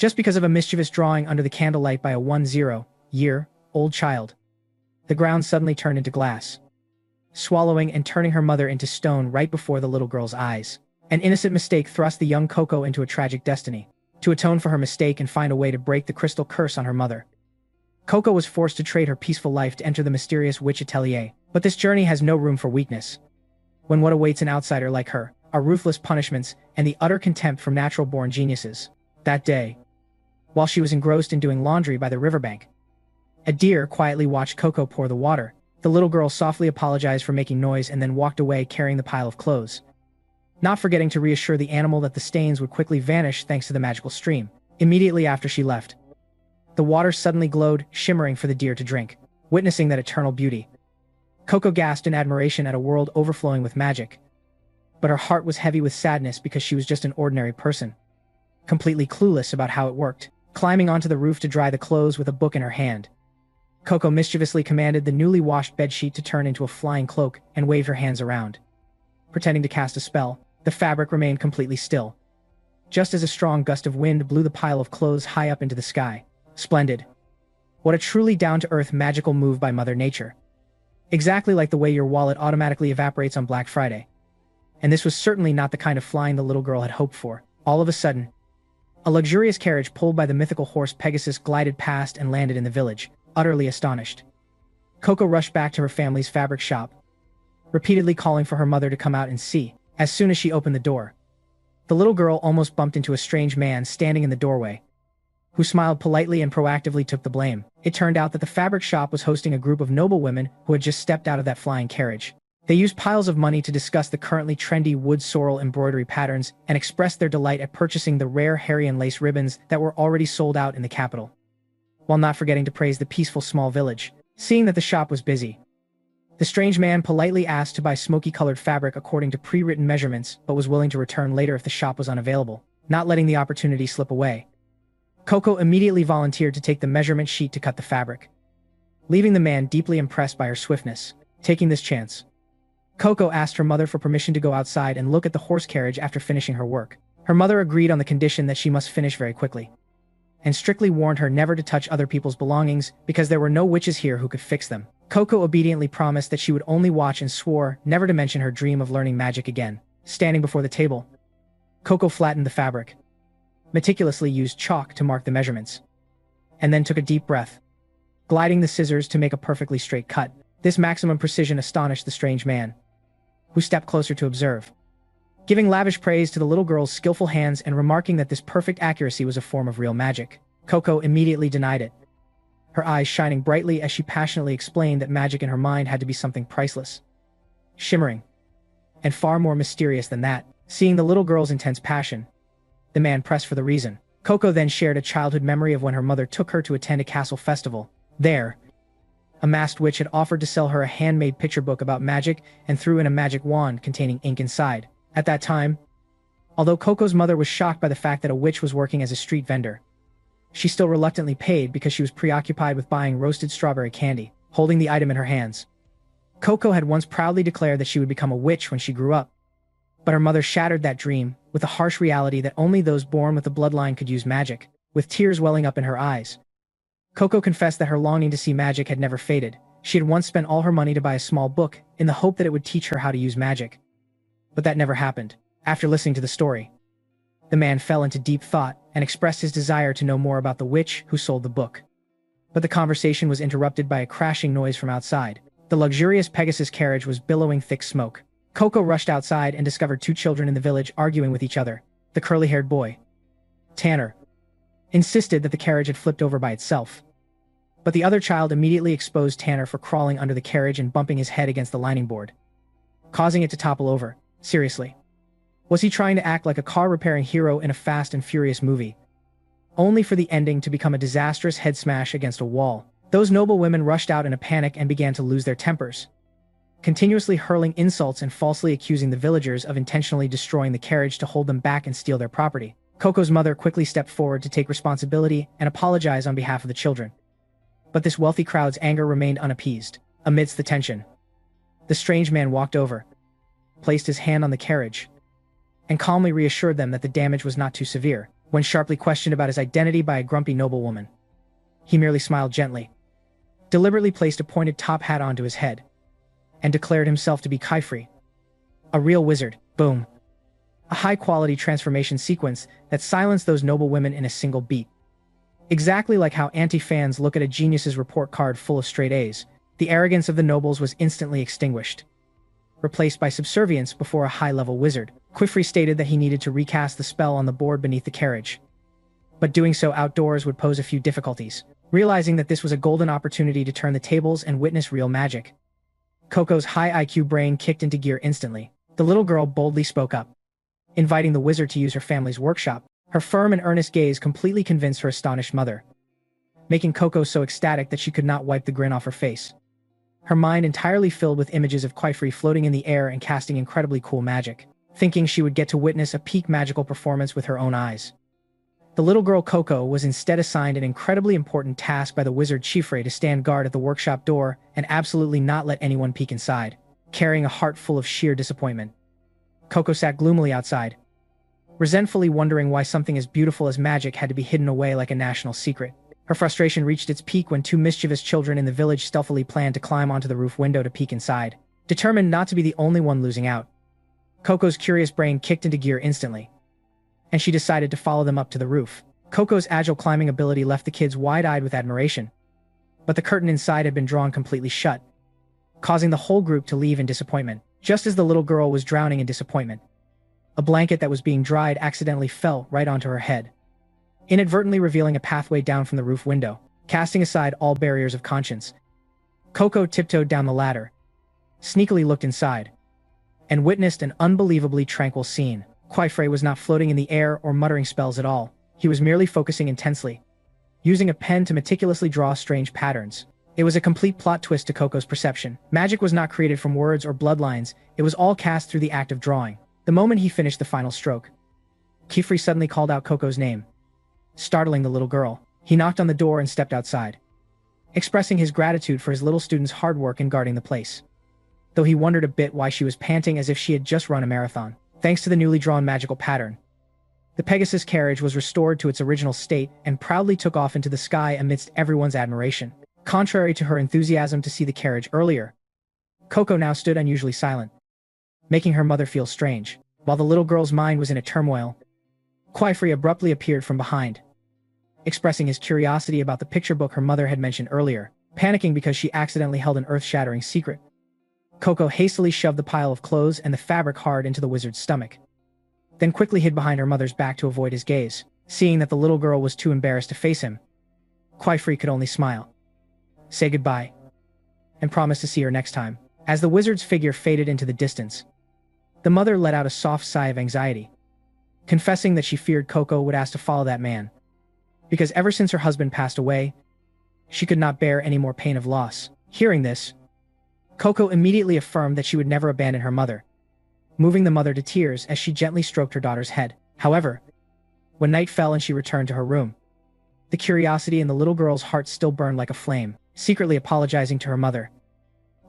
just because of a mischievous drawing under the candlelight by a 10-year-old child. The ground suddenly turned into glass, swallowing and turning her mother into stone right before the little girl's eyes. An innocent mistake thrust the young Coco into a tragic destiny. To atone for her mistake and find a way to break the crystal curse on her mother, Coco was forced to trade her peaceful life to enter the mysterious witch atelier. But this journey has no room for weakness, when what awaits an outsider like her are ruthless punishments and the utter contempt from natural-born geniuses. That day, while she was engrossed in doing laundry by the riverbank, a deer quietly watched Coco pour the water. The little girl softly apologized for making noise and then walked away carrying the pile of clothes, not forgetting to reassure the animal that the stains would quickly vanish thanks to the magical stream. Immediately after she left, the water suddenly glowed, shimmering for the deer to drink. Witnessing that eternal beauty, Coco gasped in admiration at a world overflowing with magic. But her heart was heavy with sadness because she was just an ordinary person, completely clueless about how it worked. Climbing onto the roof to dry the clothes with a book in her hand, Coco mischievously commanded the newly washed bedsheet to turn into a flying cloak and waved her hands around. Pretending to cast a spell, the fabric remained completely still, just as a strong gust of wind blew the pile of clothes high up into the sky. Splendid. What a truly down-to-earth magical move by Mother Nature. Exactly like the way your wallet automatically evaporates on Black Friday. And this was certainly not the kind of flying the little girl had hoped for. All of a sudden, a luxurious carriage pulled by the mythical horse Pegasus glided past and landed in the village. Utterly astonished, Coco rushed back to her family's fabric shop, repeatedly calling for her mother to come out and see. As soon as she opened the door, the little girl almost bumped into a strange man standing in the doorway, who smiled politely and proactively took the blame. It turned out that the fabric shop was hosting a group of noble women who had just stepped out of that flying carriage. They used piles of money to discuss the currently trendy wood sorrel embroidery patterns and expressed their delight at purchasing the rare Harian lace ribbons that were already sold out in the capital, while not forgetting to praise the peaceful small village. Seeing that the shop was busy, the strange man politely asked to buy smoky-colored fabric according to pre-written measurements, but was willing to return later if the shop was unavailable. Not letting the opportunity slip away, Coco immediately volunteered to take the measurement sheet to cut the fabric, leaving the man deeply impressed by her swiftness. Taking this chance, Coco asked her mother for permission to go outside and look at the horse carriage after finishing her work. Her mother agreed on the condition that she must finish very quickly, and strictly warned her never to touch other people's belongings because there were no witches here who could fix them. Coco obediently promised that she would only watch and swore never to mention her dream of learning magic again. Standing before the table, Coco flattened the fabric, meticulously used chalk to mark the measurements, and then took a deep breath, gliding the scissors to make a perfectly straight cut. This maximum precision astonished the strange man, who stepped closer to observe, giving lavish praise to the little girl's skillful hands and remarking that this perfect accuracy was a form of real magic. Coco immediately denied it, her eyes shining brightly as she passionately explained that magic in her mind had to be something priceless, shimmering, and far more mysterious than that. Seeing the little girl's intense passion, the man pressed for the reason. Coco then shared a childhood memory of when her mother took her to attend a castle festival. There, a masked witch had offered to sell her a handmade picture book about magic and threw in a magic wand containing ink inside. At that time, although Coco's mother was shocked by the fact that a witch was working as a street vendor, she still reluctantly paid because she was preoccupied with buying roasted strawberry candy. Holding the item in her hands, Coco had once proudly declared that she would become a witch when she grew up. But her mother shattered that dream with the harsh reality that only those born with the bloodline could use magic. With tears welling up in her eyes, Coco confessed that her longing to see magic had never faded. She had once spent all her money to buy a small book in the hope that it would teach her how to use magic. But that never happened. After listening to the story, the man fell into deep thought and expressed his desire to know more about the witch who sold the book. But the conversation was interrupted by a crashing noise from outside. The luxurious Pegasus carriage was billowing thick smoke. Coco rushed outside and discovered two children in the village arguing with each other. The curly-haired boy, Tanner, insisted that the carriage had flipped over by itself, but the other child immediately exposed Tanner for crawling under the carriage and bumping his head against the lining board, causing it to topple over. Seriously, was he trying to act like a car-repairing hero in a Fast and Furious movie, only for the ending to become a disastrous head smash against a wall? Those noble women rushed out in a panic and began to lose their tempers, continuously hurling insults and falsely accusing the villagers of intentionally destroying the carriage to hold them back and steal their property. Coco's mother quickly stepped forward to take responsibility and apologize on behalf of the children. But this wealthy crowd's anger remained unappeased. Amidst the tension, the strange man walked over, placed his hand on the carriage, and calmly reassured them that the damage was not too severe. When sharply questioned about his identity by a grumpy noblewoman, he merely smiled gently, deliberately placed a pointed top hat onto his head, and declared himself to be Kaifri, a real wizard. Boom. A high-quality transformation sequence that silenced those noble women in a single beat. Exactly like how anti-fans look at a genius's report card full of straight A's, the arrogance of the nobles was instantly extinguished, replaced by subservience before a high-level wizard. Kaifri stated that he needed to recast the spell on the board beneath the carriage, but doing so outdoors would pose a few difficulties. Realizing that this was a golden opportunity to turn the tables and witness real magic, Coco's high IQ brain kicked into gear instantly. The little girl boldly spoke up, inviting the wizard to use her family's workshop. Her firm and earnest gaze completely convinced her astonished mother, making Coco so ecstatic that she could not wipe the grin off her face. Her mind entirely filled with images of Kaifri floating in the air and casting incredibly cool magic, thinking she would get to witness a peak magical performance with her own eyes. The little girl Coco was instead assigned an incredibly important task by the wizard Chifre to stand guard at the workshop door and absolutely not let anyone peek inside, carrying a heart full of sheer disappointment. Coco sat gloomily outside, resentfully wondering why something as beautiful as magic had to be hidden away like a national secret. Her frustration reached its peak when two mischievous children in the village stealthily planned to climb onto the roof window to peek inside. Determined not to be the only one losing out, Coco's curious brain kicked into gear instantly, and she decided to follow them up to the roof. Coco's agile climbing ability left the kids wide-eyed with admiration, but the curtain inside had been drawn completely shut, causing the whole group to leave in disappointment. Just as the little girl was drowning in disappointment, a blanket that was being dried accidentally fell right onto her head, inadvertently revealing a pathway down from the roof window. Casting aside all barriers of conscience, Coco tiptoed down the ladder, sneakily looked inside, and witnessed an unbelievably tranquil scene. Kaifri was not floating in the air or muttering spells at all. He was merely focusing intensely, using a pen to meticulously draw strange patterns. It was a complete plot twist to Coco's perception. Magic was not created from words or bloodlines, it was all cast through the act of drawing. The moment he finished the final stroke, Kaifri suddenly called out Coco's name, startling the little girl. He knocked on the door and stepped outside, expressing his gratitude for his little student's hard work in guarding the place, though he wondered a bit why she was panting as if she had just run a marathon. Thanks to the newly drawn magical pattern, the Pegasus carriage was restored to its original state and proudly took off into the sky amidst everyone's admiration. Contrary to her enthusiasm to see the carriage earlier, Coco now stood unusually silent, making her mother feel strange. While the little girl's mind was in a turmoil, Kaifri abruptly appeared from behind, expressing his curiosity about the picture book her mother had mentioned earlier. Panicking because she accidentally held an earth-shattering secret, Coco hastily shoved the pile of clothes and the fabric hard into the wizard's stomach, then quickly hid behind her mother's back to avoid his gaze. Seeing that the little girl was too embarrassed to face him, Kaifri could only smile, say goodbye, and promise to see her next time. As the wizard's figure faded into the distance, the mother let out a soft sigh of anxiety, confessing that she feared Coco would ask to follow that man, because ever since her husband passed away, she could not bear any more pain of loss. Hearing this, Coco immediately affirmed that she would never abandon her mother, moving the mother to tears as she gently stroked her daughter's head. However, when night fell and she returned to her room, the curiosity in the little girl's heart still burned like a flame. Secretly apologizing to her mother,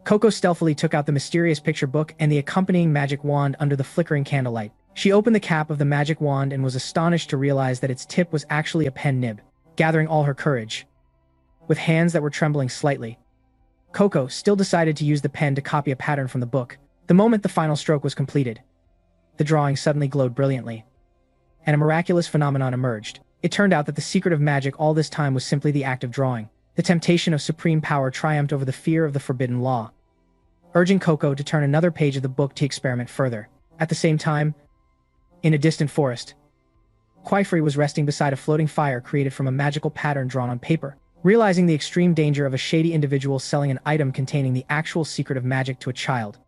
Coco stealthily took out the mysterious picture book and the accompanying magic wand under the flickering candlelight. She opened the cap of the magic wand and was astonished to realize that its tip was actually a pen nib. Gathering all her courage, with hands that were trembling slightly, Coco still decided to use the pen to copy a pattern from the book. The moment the final stroke was completed, the drawing suddenly glowed brilliantly, and a miraculous phenomenon emerged. It turned out that the secret of magic all this time was simply the act of drawing. The temptation of supreme power triumphed over the fear of the forbidden law, urging Coco to turn another page of the book to experiment further. At the same time, in a distant forest, Kaifri was resting beside a floating fire created from a magical pattern drawn on paper. Realizing the extreme danger of a shady individual selling an item containing the actual secret of magic to a child,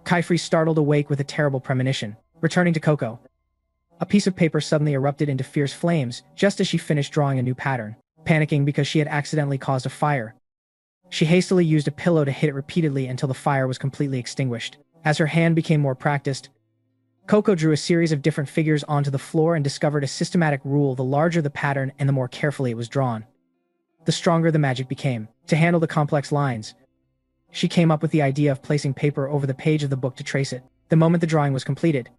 Kaifri startled awake with a terrible premonition. Returning to Coco, a piece of paper suddenly erupted into fierce flames just as she finished drawing a new pattern. Panicking because she had accidentally caused a fire, she hastily used a pillow to hit it repeatedly until the fire was completely extinguished. As her hand became more practiced, Coco drew a series of different figures onto the floor and discovered a systematic rule: the larger the pattern and the more carefully it was drawn, the stronger the magic became. To handle the complex lines, she came up with the idea of placing paper over the page of the book to trace it. The moment the drawing was completed,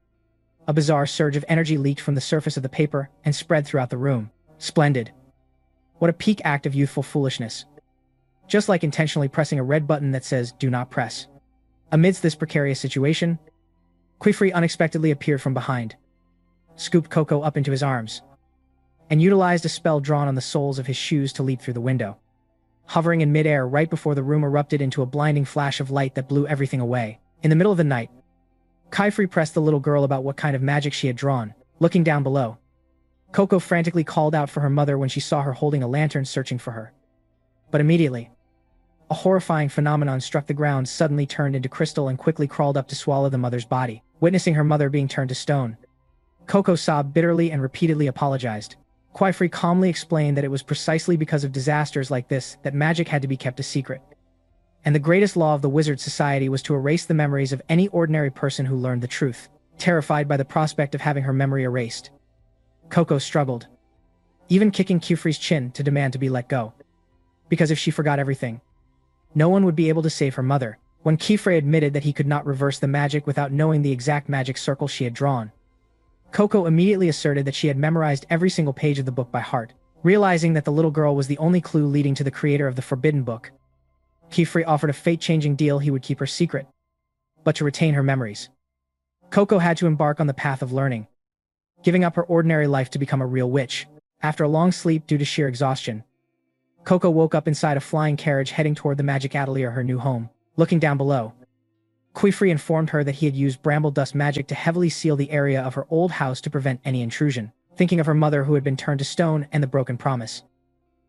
A bizarre surge of energy leaked from the surface of the paper and spread throughout the room. Splendid. What a peak act of youthful foolishness. Just like intentionally pressing a red button that says, "Do not press." Amidst this precarious situation, Quifrey unexpectedly appeared from behind, scooped Coco up into his arms, and utilized a spell drawn on the soles of his shoes to leap through the window. Hovering in midair right before the room erupted into a blinding flash of light that blew everything away. In the middle of the night, Quifrey pressed the little girl about what kind of magic she had drawn. Looking down below, Coco frantically called out for her mother when she saw her holding a lantern searching for her. But immediately, a horrifying phenomenon struck the ground, suddenly turned into crystal and quickly crawled up to swallow the mother's body. Witnessing her mother being turned to stone, Coco sobbed bitterly and repeatedly apologized. Quifrey calmly explained that it was precisely because of disasters like this that magic had to be kept a secret. And the greatest law of the wizard society was to erase the memories of any ordinary person who learned the truth. Terrified by the prospect of having her memory erased, Coco struggled, even kicking Quifrey's chin to demand to be let go. Because if she forgot everything, no one would be able to save her mother. When Quifrey admitted that he could not reverse the magic without knowing the exact magic circle she had drawn, Coco immediately asserted that she had memorized every single page of the book by heart. Realizing that the little girl was the only clue leading to the creator of the Forbidden Book, Quifrey offered a fate-changing deal: he would keep her secret, but to retain her memories. Coco had to embark on the path of learning, giving up her ordinary life to become a real witch. After a long sleep due to sheer exhaustion, Coco woke up inside a flying carriage heading toward the magic atelier, her new home. Looking down below, Quifrey informed her that he had used bramble dust magic to heavily seal the area of her old house to prevent any intrusion. Thinking of her mother who had been turned to stone and the broken promise,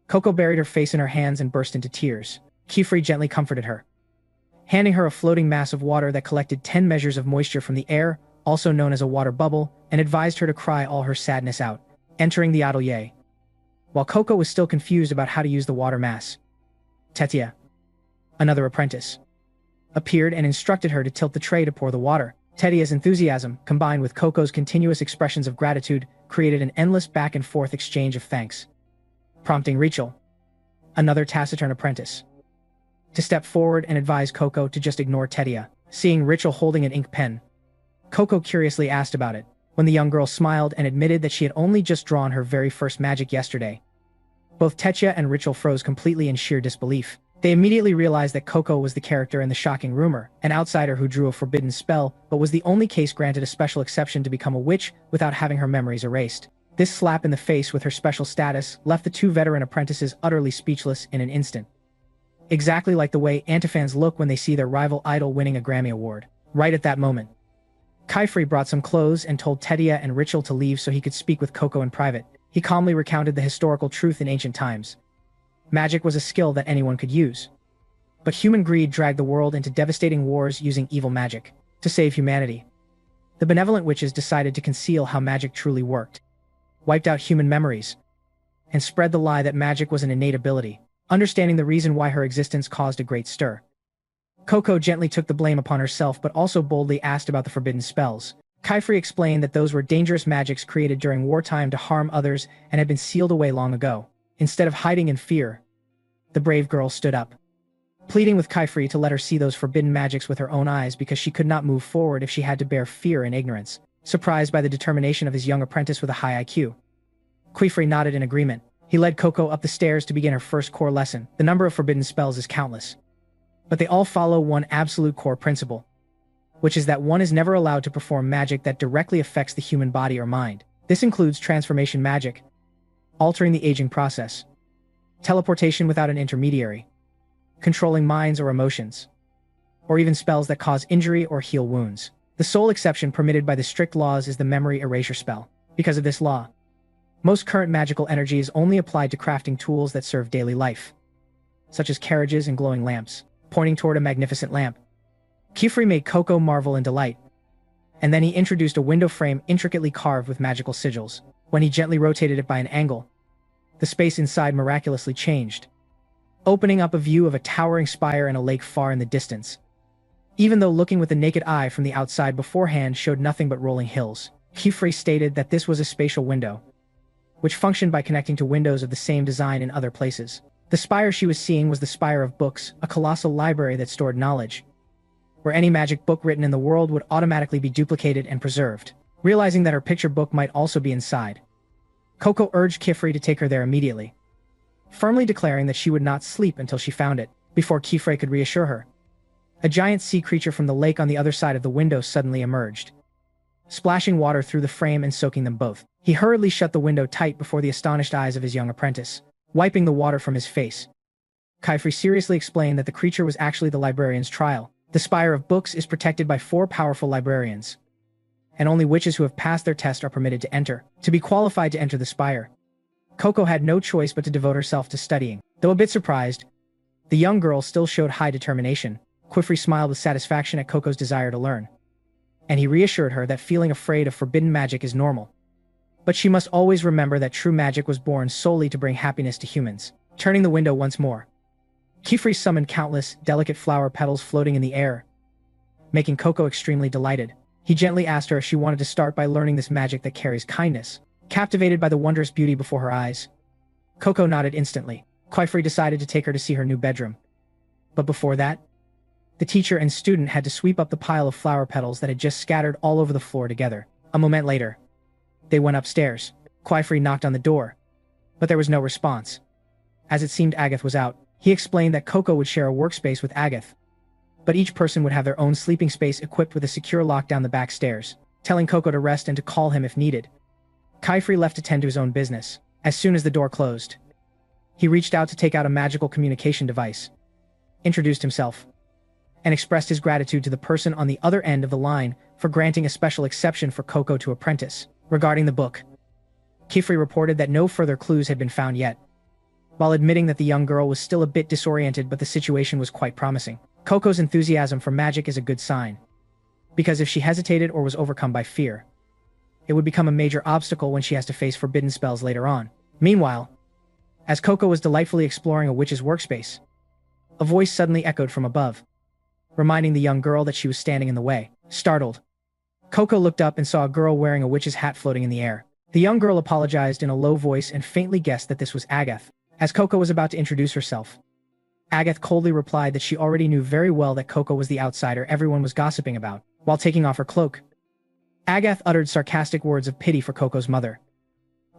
Coco buried her face in her hands and burst into tears. Quifrey gently comforted her, handing her a floating mass of water that collected 10 measures of moisture from the air, also known as a water bubble, and advised her to cry all her sadness out. Entering the atelier, while Coco was still confused about how to use the water mass, Tetia, another apprentice, appeared and instructed her to tilt the tray to pour the water. Tetia's enthusiasm, combined with Coco's continuous expressions of gratitude, created an endless back-and-forth exchange of thanks, prompting Rachel, another taciturn apprentice, to step forward and advise Coco to just ignore Tetia. Seeing Rachel holding an ink pen, Coco curiously asked about it. When the young girl smiled and admitted that she had only just drawn her very first magic yesterday, both Tetia and Rachel froze completely in sheer disbelief. They immediately realized that Coco was the character in the shocking rumor, an outsider who drew a forbidden spell but was the only case granted a special exception to become a witch without having her memories erased. This slap in the face with her special status left the two veteran apprentices utterly speechless in an instant. Exactly like the way anti-fans look when they see their rival idol winning a Grammy Award. Right at that moment, Quifrey brought some clothes and told Tetia and Rachel to leave so he could speak with Coco in private. He calmly recounted the historical truth in ancient times. Magic was a skill that anyone could use, but human greed dragged the world into devastating wars using evil magic. To save humanity, the benevolent witches decided to conceal how magic truly worked, wiped out human memories, and spread the lie that magic was an innate ability. Understanding the reason why her existence caused a great stir, Coco gently took the blame upon herself but also boldly asked about the forbidden spells. Quifrey explained that those were dangerous magics created during wartime to harm others and had been sealed away long ago. Instead of hiding in fear, the brave girl stood up, pleading with Quifrey to let her see those forbidden magics with her own eyes because she could not move forward if she had to bear fear and ignorance. Surprised by the determination of his young apprentice with a high IQ, Quifrey nodded in agreement. He led Coco up the stairs to begin her first core lesson. The number of forbidden spells is countless, but they all follow one absolute core principle, which is that one is never allowed to perform magic that directly affects the human body or mind. This includes transformation magic, altering the aging process, teleportation without an intermediary, controlling minds or emotions, or even spells that cause injury or heal wounds. The sole exception permitted by the strict laws is the memory erasure spell. Because of this law, most current magical energy is only applied to crafting tools that serve daily life, such as carriages and glowing lamps. Pointing toward a magnificent lamp, Quifrey made Coco marvel in delight, and then he introduced a window frame intricately carved with magical sigils. When he gently rotated it by an angle, the space inside miraculously changed, opening up a view of a towering spire and a lake far in the distance. Even though looking with the naked eye from the outside beforehand showed nothing but rolling hills, Quifrey stated that this was a spatial window, which functioned by connecting to windows of the same design in other places. The spire she was seeing was the Spire of Books, a colossal library that stored knowledge, where any magic book written in the world would automatically be duplicated and preserved. Realizing that her picture book might also be inside, Coco urged Kifri to take her there immediately, firmly declaring that she would not sleep until she found it. Before Kifri could reassure her, a giant sea creature from the lake on the other side of the window suddenly emerged, splashing water through the frame and soaking them both. He hurriedly shut the window tight before the astonished eyes of his young apprentice, wiping the water from his face. Kifri seriously explained that the creature was actually the librarian's trial. The Spire of Books is protected by 4 powerful librarians, and only witches who have passed their test are permitted to enter. To be qualified to enter the Spire, Coco had no choice but to devote herself to studying. Though a bit surprised, the young girl still showed high determination. Kifri smiled with satisfaction at Coco's desire to learn, and he reassured her that feeling afraid of forbidden magic is normal. But she must always remember that true magic was born solely to bring happiness to humans. Turning the window once more, Kifri summoned countless, delicate flower petals floating in the air, making Coco extremely delighted. He gently asked her if she wanted to start by learning this magic that carries kindness. Captivated by the wondrous beauty before her eyes, Coco nodded instantly. Kifri decided to take her to see her new bedroom. But before that, the teacher and student had to sweep up the pile of flower petals that had just scattered all over the floor together. A moment later, they went upstairs. Kifri knocked on the door, but there was no response. As it seemed Agath was out, he explained that Coco would share a workspace with Agath, but each person would have their own sleeping space equipped with a secure lock down the back stairs, telling Coco to rest and to call him if needed. Kifri left to tend to his own business. As soon as the door closed, he reached out to take out a magical communication device, introduced himself, and expressed his gratitude to the person on the other end of the line for granting a special exception for Coco to apprentice. Regarding the book, Kifri reported that no further clues had been found yet, while admitting that the young girl was still a bit disoriented, but the situation was quite promising. Coco's enthusiasm for magic is a good sign, because if she hesitated or was overcome by fear, it would become a major obstacle when she has to face forbidden spells later on. Meanwhile, as Coco was delightfully exploring a witch's workspace, a voice suddenly echoed from above, reminding the young girl that she was standing in the way. Startled, Coco looked up and saw a girl wearing a witch's hat floating in the air. The young girl apologized in a low voice and faintly guessed that this was Agath. As Coco was about to introduce herself, Agath coldly replied that she already knew very well that Coco was the outsider everyone was gossiping about. While taking off her cloak, Agath uttered sarcastic words of pity for Coco's mother,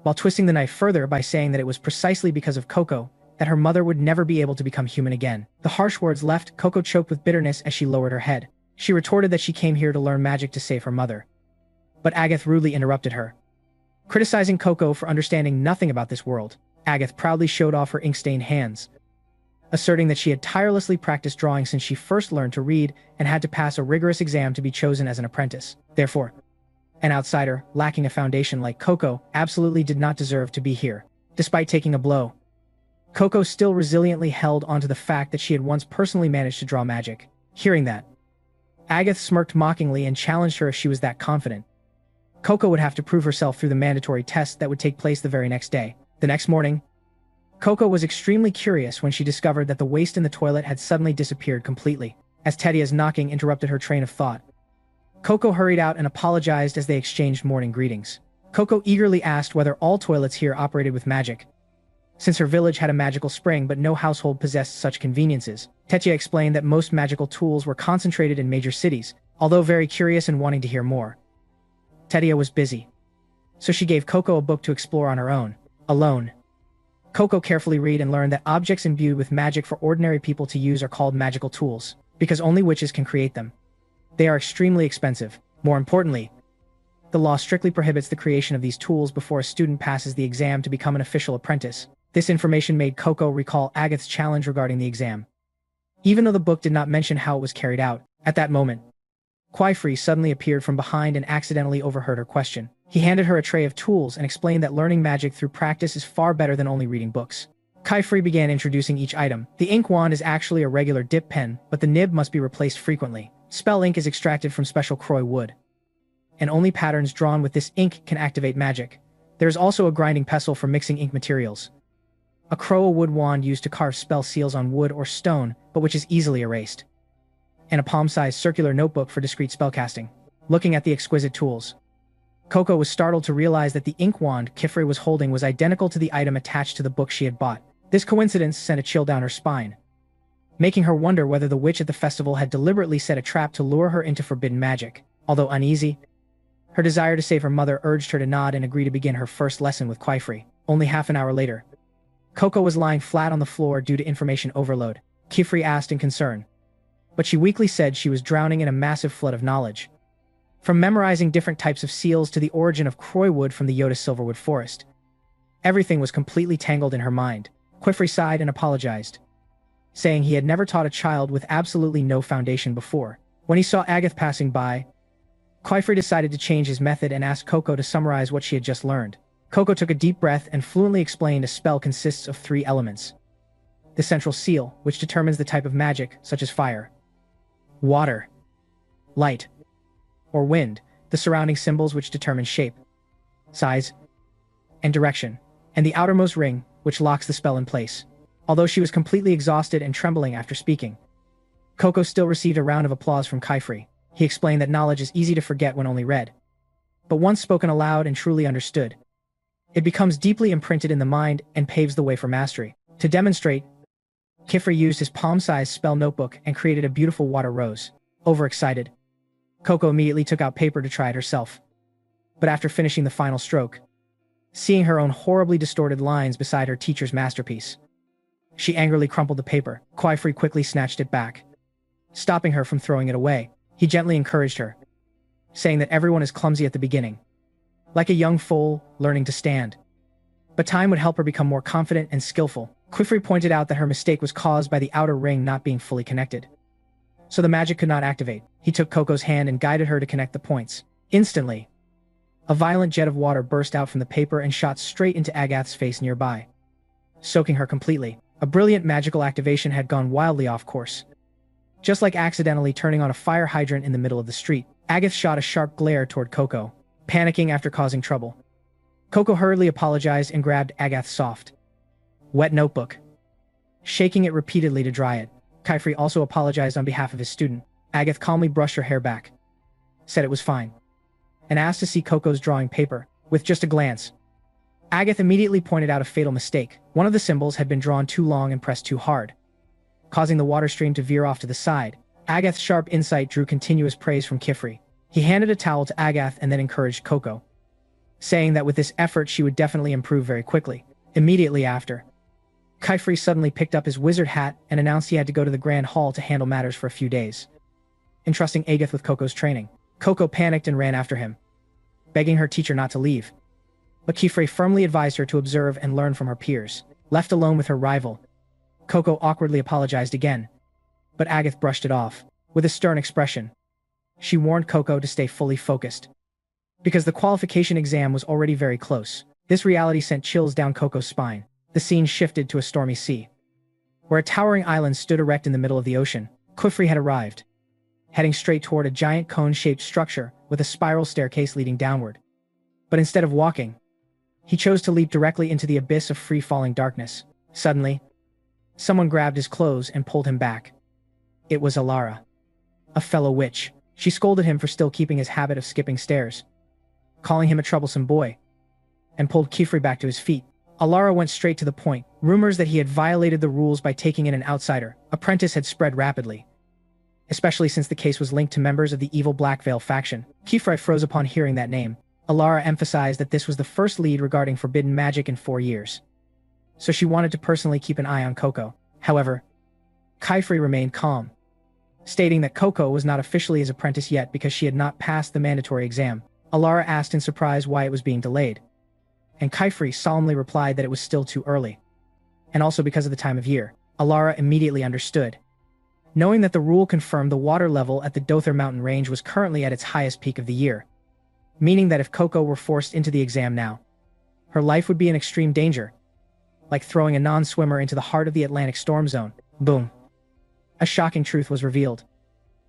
while twisting the knife further by saying that it was precisely because of Coco that her mother would never be able to become human again. The harsh words left Coco choked with bitterness as she lowered her head. She retorted that she came here to learn magic to save her mother, but Agath rudely interrupted her, criticizing Coco for understanding nothing about this world. Agath proudly showed off her ink-stained hands, asserting that she had tirelessly practiced drawing since she first learned to read and had to pass a rigorous exam to be chosen as an apprentice. Therefore, an outsider, lacking a foundation like Coco, absolutely did not deserve to be here. Despite taking a blow, Coco still resiliently held onto the fact that she had once personally managed to draw magic. Hearing that, Agath smirked mockingly and challenged her if she was that confident. Coco would have to prove herself through the mandatory test that would take place the very next day. The next morning, Coco was extremely curious when she discovered that the waste in the toilet had suddenly disappeared completely. As Tedia's knocking interrupted her train of thought, Coco hurried out and apologized as they exchanged morning greetings. Coco eagerly asked whether all toilets here operated with magic, since her village had a magical spring but no household possessed such conveniences. Tetia explained that most magical tools were concentrated in major cities. Although very curious and wanting to hear more, Tetia was busy, so she gave Coco a book to explore on her own. Alone, Coco carefully read and learned that objects imbued with magic for ordinary people to use are called magical tools, because only witches can create them. They are extremely expensive. More importantly, the law strictly prohibits the creation of these tools before a student passes the exam to become an official apprentice. This information made Coco recall Agath's challenge regarding the exam, even though the book did not mention how it was carried out. At that moment, Kifri suddenly appeared from behind and accidentally overheard her question. He handed her a tray of tools and explained that learning magic through practice is far better than only reading books. Kifri began introducing each item. The ink wand is actually a regular dip pen, but the nib must be replaced frequently. Spell ink is extracted from special Croy wood, and only patterns drawn with this ink can activate magic. There is also a grinding pestle for mixing ink materials. A Crow wood wand used to carve spell seals on wood or stone, but which is easily erased. And a palm-sized circular notebook for discreet spellcasting. Looking at the exquisite tools, Coco was startled to realize that the ink wand Kifri was holding was identical to the item attached to the book she had bought. This coincidence sent a chill down her spine, making her wonder whether the witch at the festival had deliberately set a trap to lure her into forbidden magic. Although uneasy, Her desire to save her mother urged her to nod and agree to begin her first lesson with Kwifri. Only half an hour later, Coco was lying flat on the floor due to information overload. Kifri asked in concern, but she weakly said she was drowning in a massive flood of knowledge. From memorizing different types of seals to the origin of Croywood from the Yoda Silverwood forest. Everything was completely tangled in her mind. Kwifri sighed and apologized, saying he had never taught a child with absolutely no foundation before. When he saw Agath passing by, Kwifri decided to change his method and asked Coco to summarize what she had just learned. Coco took a deep breath and fluently explained a spell consists of 3 elements. The central seal, which determines the type of magic, such as fire, water, light, or wind, the surrounding symbols which determine shape, size, and direction, and the outermost ring, which locks the spell in place. Although she was completely exhausted and trembling after speaking, Coco still received a round of applause from Kwifri. He explained that knowledge is easy to forget when only read, but once spoken aloud and truly understood, it becomes deeply imprinted in the mind and paves the way for mastery. To demonstrate, Kwifri used his palm-sized spell notebook and created a beautiful water rose. Overexcited, Coco immediately took out paper to try it herself. But after finishing the final stroke, seeing her own horribly distorted lines beside her teacher's masterpiece, she angrily crumpled the paper. Kwifri quickly snatched it back, stopping her from throwing it away. He gently encouraged her, saying that everyone is clumsy at the beginning, like a young foal learning to stand. But time would help her become more confident and skillful. Kwifri pointed out that her mistake was caused by the outer ring not being fully connected, so the magic could not activate. He took Coco's hand and guided her to connect the points. Instantly, a violent jet of water burst out from the paper and shot straight into Agath's face nearby, soaking her completely. A brilliant magical activation had gone wildly off course. Just like accidentally turning on a fire hydrant in the middle of the street, Agath shot a sharp glare toward Coco, panicking after causing trouble. Coco hurriedly apologized and grabbed Agath's soft, wet notebook, shaking it repeatedly to dry it. Kwifri also apologized on behalf of his student. Agath calmly brushed her hair back, said it was fine, and asked to see Coco's drawing paper. With just a glance, Agath immediately pointed out a fatal mistake. One of the symbols had been drawn too long and pressed too hard, causing the water stream to veer off to the side. Agath's sharp insight drew continuous praise from Kwifri. He handed a towel to Agath and then encouraged Coco, saying that with this effort she would definitely improve very quickly. Immediately after, Kwifri suddenly picked up his wizard hat and announced he had to go to the Grand Hall to handle matters for a few days, entrusting Agath with Coco's training. Coco panicked and ran after him, begging her teacher not to leave. But Kwifri firmly advised her to observe and learn from her peers. Left alone with her rival, Coco awkwardly apologized again, but Agath brushed it off. With a stern expression, she warned Coco to stay fully focused, because the qualification exam was already very close. This reality sent chills down Coco's spine. The scene shifted to a stormy sea, where a towering island stood erect in the middle of the ocean. Kwifri had arrived, heading straight toward a giant cone-shaped structure with a spiral staircase leading downward. But instead of walking, he chose to leap directly into the abyss of free-falling darkness. Suddenly, someone grabbed his clothes and pulled him back. It was Alara, a fellow witch. She scolded him for still keeping his habit of skipping stairs, calling him a troublesome boy, and pulled Kwifri back to his feet. Alara went straight to the point. Rumors that he had violated the rules by taking in an outsider apprentice had spread rapidly, especially since the case was linked to members of the evil Black Veil faction. Kwifri froze upon hearing that name. Alara emphasized that this was the first lead regarding forbidden magic in 4 years, so she wanted to personally keep an eye on Coco. However, Kwifri remained calm, stating that Coco was not officially his apprentice yet because she had not passed the mandatory exam. Alara asked in surprise why it was being delayed, and Kwifri solemnly replied that it was still too early, and also because of the time of year. Alara immediately understood, knowing that the rule confirmed the water level at the Dother mountain range was currently at its highest peak of the year, meaning that if Coco were forced into the exam now, her life would be in extreme danger, like throwing a non-swimmer into the heart of the Atlantic storm zone. Boom. A shocking truth was revealed,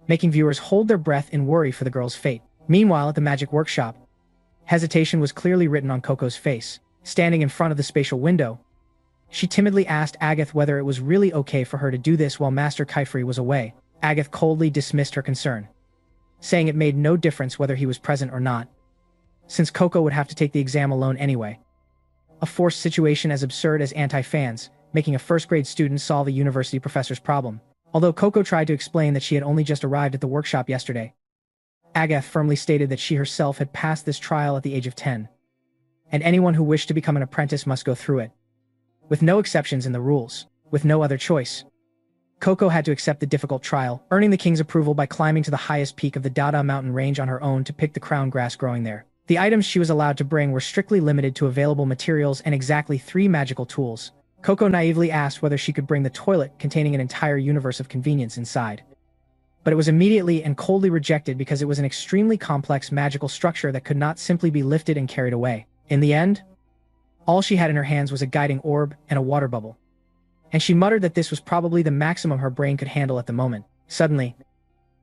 making viewers hold their breath in worry for the girl's fate. Meanwhile, at the magic workshop, hesitation was clearly written on Coco's face. Standing in front of the spatial window, she timidly asked Agath whether it was really okay for her to do this while Master Kwifri was away. Agath coldly dismissed her concern, saying it made no difference whether he was present or not, since Coco would have to take the exam alone anyway. A forced situation as absurd as anti-fans, making a first-grade student solve a university professor's problem. Although Coco tried to explain that she had only just arrived at the workshop yesterday, Agath firmly stated that she herself had passed this trial at the age of 10, and anyone who wished to become an apprentice must go through it, with no exceptions in the rules. With no other choice, Coco had to accept the difficult trial, earning the king's approval by climbing to the highest peak of the Dada mountain range on her own to pick the crown grass growing there. The items she was allowed to bring were strictly limited to available materials and exactly 3 magical tools. Coco naively asked whether she could bring the toilet containing an entire universe of convenience inside, but it was immediately and coldly rejected because it was an extremely complex magical structure that could not simply be lifted and carried away. In the end, all she had in her hands was a guiding orb and a water bubble, and she muttered that this was probably the maximum her brain could handle at the moment. Suddenly,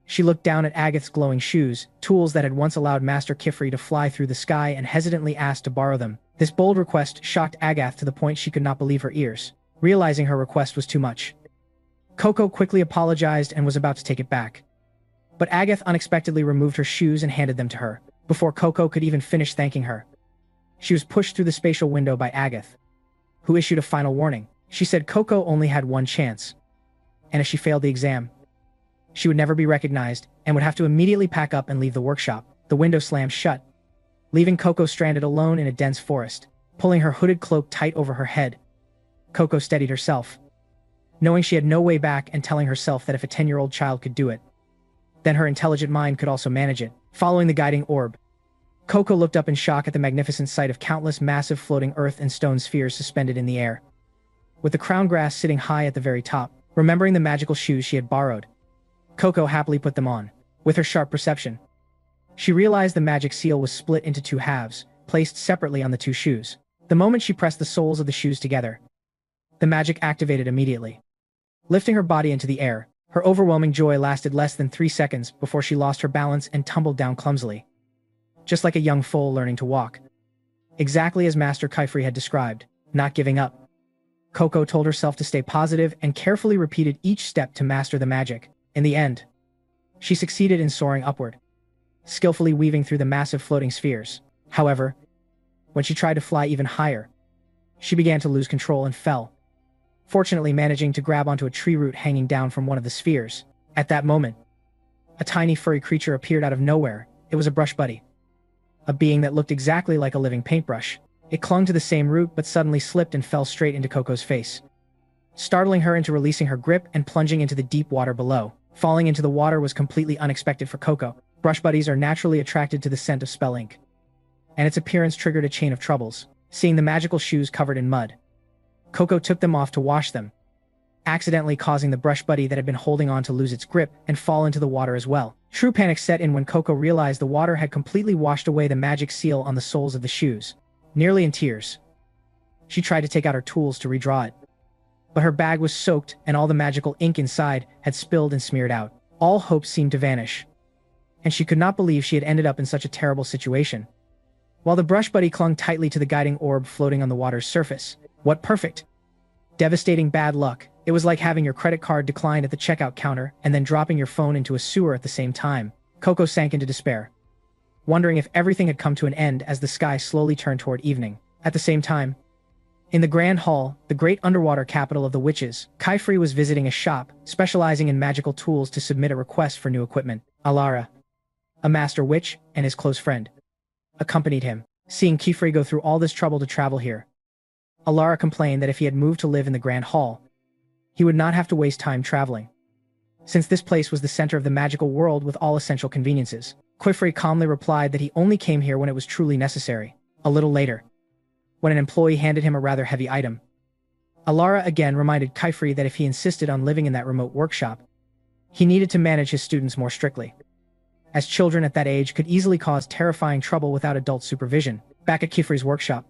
she looked down at Agath's glowing shoes, tools that had once allowed Master Kifri to fly through the sky, and hesitantly asked to borrow them. This bold request shocked Agath to the point she could not believe her ears. Realizing her request was too much, Coco quickly apologized and was about to take it back, but Agath unexpectedly removed her shoes and handed them to her. Before Coco could even finish thanking her, she was pushed through the spatial window by Agath, who issued a final warning. She said Coco only had one chance, and if she failed the exam, she would never be recognized and would have to immediately pack up and leave the workshop. The window slammed shut, leaving Coco stranded alone in a dense forest. Pulling her hooded cloak tight over her head, Coco steadied herself, knowing she had no way back, and telling herself that if a 10-year-old child could do it, then her intelligent mind could also manage it. Following the guiding orb, Coco looked up in shock at the magnificent sight of countless massive floating earth and stone spheres suspended in the air, with the crown grass sitting high at the very top. Remembering the magical shoes she had borrowed, Coco happily put them on. With her sharp perception, she realized the magic seal was split into 2 halves, placed separately on the 2 shoes. The moment she pressed the soles of the shoes together, the magic activated immediately, lifting her body into the air. Her overwhelming joy lasted less than 3 seconds before she lost her balance and tumbled down clumsily, just like a young foal learning to walk. Exactly as Master Kifri had described. Not giving up, Coco told herself to stay positive and carefully repeated each step to master the magic. In the end, she succeeded in soaring upward, skillfully weaving through the massive floating spheres. However, when she tried to fly even higher, she began to lose control and fell, fortunately managing to grab onto a tree root hanging down from one of the spheres. At that moment, a tiny furry creature appeared out of nowhere. It was a brush buddy, a being that looked exactly like a living paintbrush. It clung to the same root but suddenly slipped and fell straight into Coco's face, startling her into releasing her grip and plunging into the deep water below. Falling into the water was completely unexpected for Coco. Brush buddies are naturally attracted to the scent of spell ink, and its appearance triggered a chain of troubles. Seeing the magical shoes covered in mud, Coco took them off to wash them, accidentally causing the brush buddy that had been holding on to lose its grip and fall into the water as well. True panic set in when Coco realized the water had completely washed away the magic seal on the soles of the shoes. Nearly in tears, she tried to take out her tools to redraw it, but her bag was soaked and all the magical ink inside had spilled and smeared out. All hope seemed to vanish, and she could not believe she had ended up in such a terrible situation. While the brush buddy clung tightly to the guiding orb floating on the water's surface. What perfect, devastating bad luck. It was like having your credit card declined at the checkout counter and then dropping your phone into a sewer at the same time. Coco sank into despair, wondering if everything had come to an end as the sky slowly turned toward evening. At the same time, in the Grand Hall, the great underwater capital of the witches, Kifri was visiting a shop specializing in magical tools to submit a request for new equipment. Alara, a master witch and his close friend, accompanied him. Seeing Kifri go through all this trouble to travel here, Alara complained that if he had moved to live in the Grand Hall, he would not have to waste time traveling, since this place was the center of the magical world with all essential conveniences. Kifri calmly replied that he only came here when it was truly necessary. A little later, when an employee handed him a rather heavy item, Alara again reminded Kifri that if he insisted on living in that remote workshop, he needed to manage his students more strictly, as children at that age could easily cause terrifying trouble without adult supervision. Back at Kifri's workshop,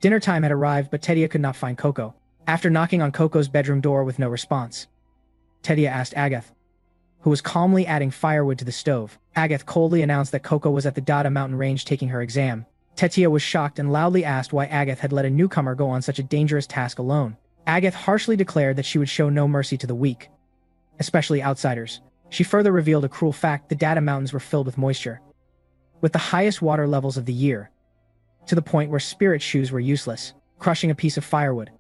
dinner time had arrived, but Tedia could not find Coco. After knocking on Coco's bedroom door with no response, Tedia asked Agath, who was calmly adding firewood to the stove. Agath coldly announced that Coco was at the Dada mountain range taking her exam. Tetia was shocked and loudly asked why Agath had let a newcomer go on such a dangerous task alone. Agath harshly declared that she would show no mercy to the weak, especially outsiders. She further revealed a cruel fact: the Dada mountains were filled with moisture, with the highest water levels of the year, to the point where spirit shoes were useless. Crushing a piece of firewood,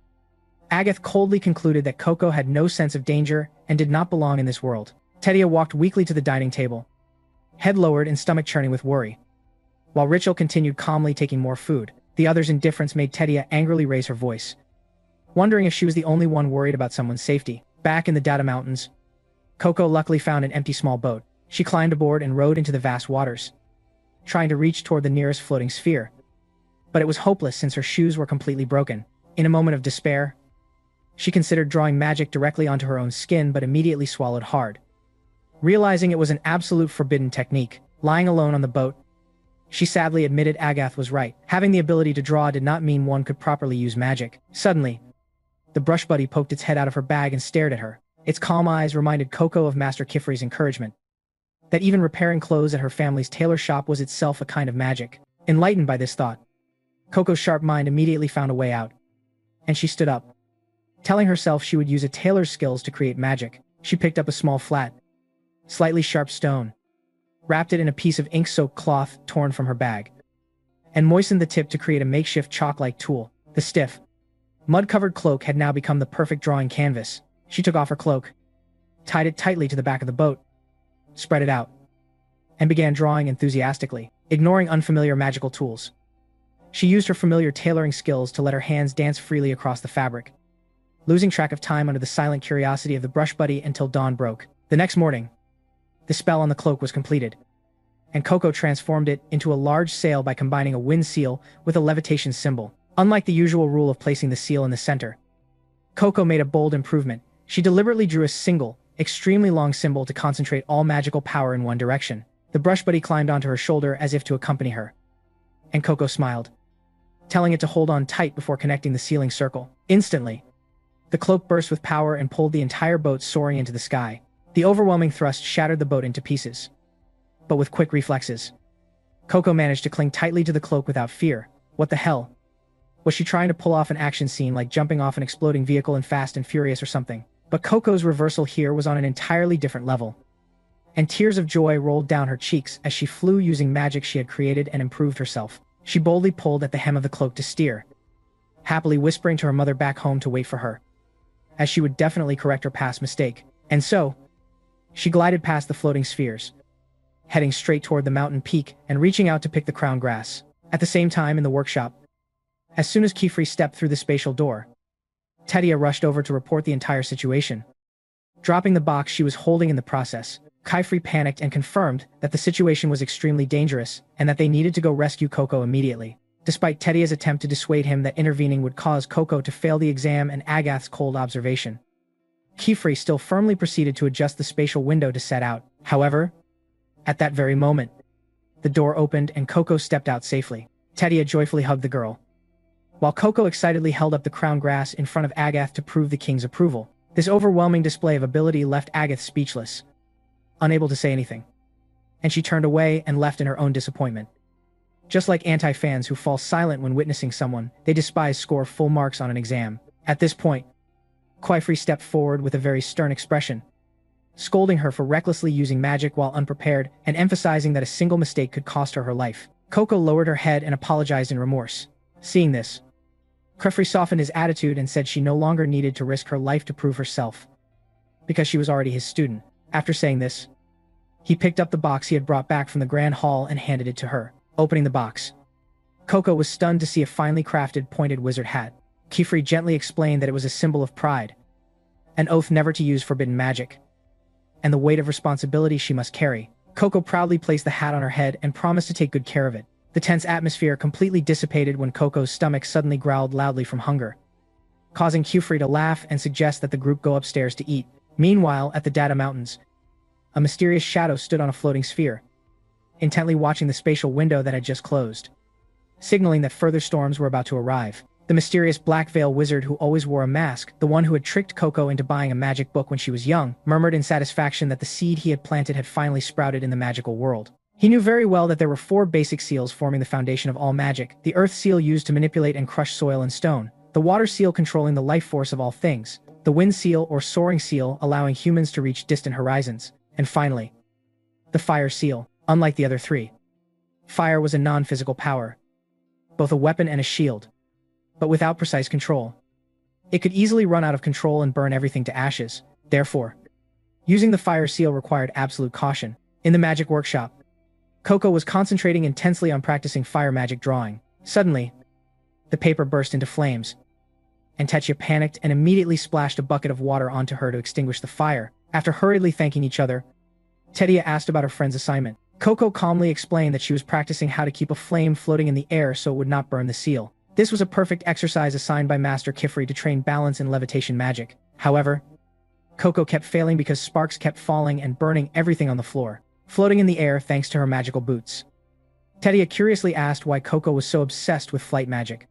Agath coldly concluded that Coco had no sense of danger and did not belong in this world. Tedia walked weakly to the dining table, head lowered and stomach churning with worry. While Rachel continued calmly taking more food, the other's indifference made Tetia angrily raise her voice, wondering if she was the only one worried about someone's safety. Back in the Data Mountains, Coco luckily found an empty small boat. She climbed aboard and rowed into the vast waters, trying to reach toward the nearest floating sphere. But it was hopeless since her shoes were completely broken. In a moment of despair, she considered drawing magic directly onto her own skin but immediately swallowed hard. Realizing it was an absolute forbidden technique, lying alone on the boat, she sadly admitted Agath was right. Having the ability to draw did not mean one could properly use magic. Suddenly, the brush buddy poked its head out of her bag and stared at her. Its calm eyes reminded Coco of Master Kifri's encouragement, that even repairing clothes at her family's tailor shop was itself a kind of magic. Enlightened by this thought, Coco's sharp mind immediately found a way out, and she stood up. Telling herself she would use a tailor's skills to create magic, she picked up a small flat, slightly sharp stone, wrapped it in a piece of ink-soaked cloth torn from her bag, and moistened the tip to create a makeshift chalk-like tool. The stiff, mud-covered cloak had now become the perfect drawing canvas. She took off her cloak, tied it tightly to the back of the boat, spread it out, and began drawing enthusiastically, ignoring unfamiliar magical tools. She used her familiar tailoring skills to let her hands dance freely across the fabric, losing track of time under the silent curiosity of the brush buddy until dawn broke. The next morning, the spell on the cloak was completed, and Coco transformed it into a large sail by combining a wind seal with a levitation symbol. Unlike the usual rule of placing the seal in the center, Coco made a bold improvement. She deliberately drew a single, extremely long symbol to concentrate all magical power in one direction. The brush buddy climbed onto her shoulder as if to accompany her, and Coco smiled, telling it to hold on tight before connecting the sealing circle. Instantly, the cloak burst with power and pulled the entire boat soaring into the sky. The overwhelming thrust shattered the boat into pieces. But with quick reflexes, Coco managed to cling tightly to the cloak without fear. What the hell? Was she trying to pull off an action scene like jumping off an exploding vehicle in Fast and Furious or something? But Coco's reversal here was on an entirely different level, and tears of joy rolled down her cheeks as she flew using magic she had created and improved herself. She boldly pulled at the hem of the cloak to steer, happily whispering to her mother back home to wait for her, as she would definitely correct her past mistake. And so, she glided past the floating spheres, heading straight toward the mountain peak and reaching out to pick the crown grass. At the same time in the workshop, as soon as Kifri stepped through the spatial door, Tetia rushed over to report the entire situation. Dropping the box she was holding in the process, Kifri panicked and confirmed that the situation was extremely dangerous and that they needed to go rescue Coco immediately. Despite Tetia's attempt to dissuade him that intervening would cause Coco to fail the exam and Agath's cold observation, Kifri still firmly proceeded to adjust the spatial window to set out. However, at that very moment, the door opened and Coco stepped out safely. Tetia joyfully hugged the girl, while Coco excitedly held up the crown grass in front of Agath to prove the king's approval. This overwhelming display of ability left Agath speechless, unable to say anything, and she turned away and left in her own disappointment. Just like anti-fans who fall silent when witnessing someone they despise score full marks on an exam. At this point, Kifri stepped forward with a very stern expression, scolding her for recklessly using magic while unprepared and emphasizing that a single mistake could cost her her life. Coco lowered her head and apologized in remorse. Seeing this, Kifri softened his attitude and said she no longer needed to risk her life to prove herself, because she was already his student. After saying this, he picked up the box he had brought back from the Grand Hall and handed it to her. Opening the box, Coco was stunned to see a finely crafted pointed wizard hat. Kifri gently explained that it was a symbol of pride, an oath never to use forbidden magic, and the weight of responsibility she must carry. Coco proudly placed the hat on her head and promised to take good care of it. The tense atmosphere completely dissipated when Coco's stomach suddenly growled loudly from hunger, causing Kifri to laugh and suggest that the group go upstairs to eat. Meanwhile, at the Data Mountains, a mysterious shadow stood on a floating sphere, intently watching the spatial window that had just closed, signaling that further storms were about to arrive. The mysterious Black Veil wizard who always wore a mask, the one who had tricked Coco into buying a magic book when she was young, murmured in satisfaction that the seed he had planted had finally sprouted in the magical world. He knew very well that there were 4 basic seals forming the foundation of all magic: the earth seal used to manipulate and crush soil and stone, the water seal controlling the life force of all things, the wind seal or soaring seal allowing humans to reach distant horizons, and finally, the fire seal. Unlike the other 3, fire was a non-physical power, both a weapon and a shield, but without precise control. It could easily run out of control and burn everything to ashes. Therefore, using the fire seal required absolute caution. In the magic workshop, Coco was concentrating intensely on practicing fire magic drawing. Suddenly, the paper burst into flames, and Tetsuya panicked and immediately splashed a bucket of water onto her to extinguish the fire. After hurriedly thanking each other, Tetsuya asked about her friend's assignment. Coco calmly explained that she was practicing how to keep a flame floating in the air so it would not burn the seal. This was a perfect exercise assigned by Master Kifri to train balance and levitation magic. However, Coco kept failing because sparks kept falling and burning everything on the floor, floating in the air thanks to her magical boots. Tetsuya curiously asked why Coco was so obsessed with flight magic,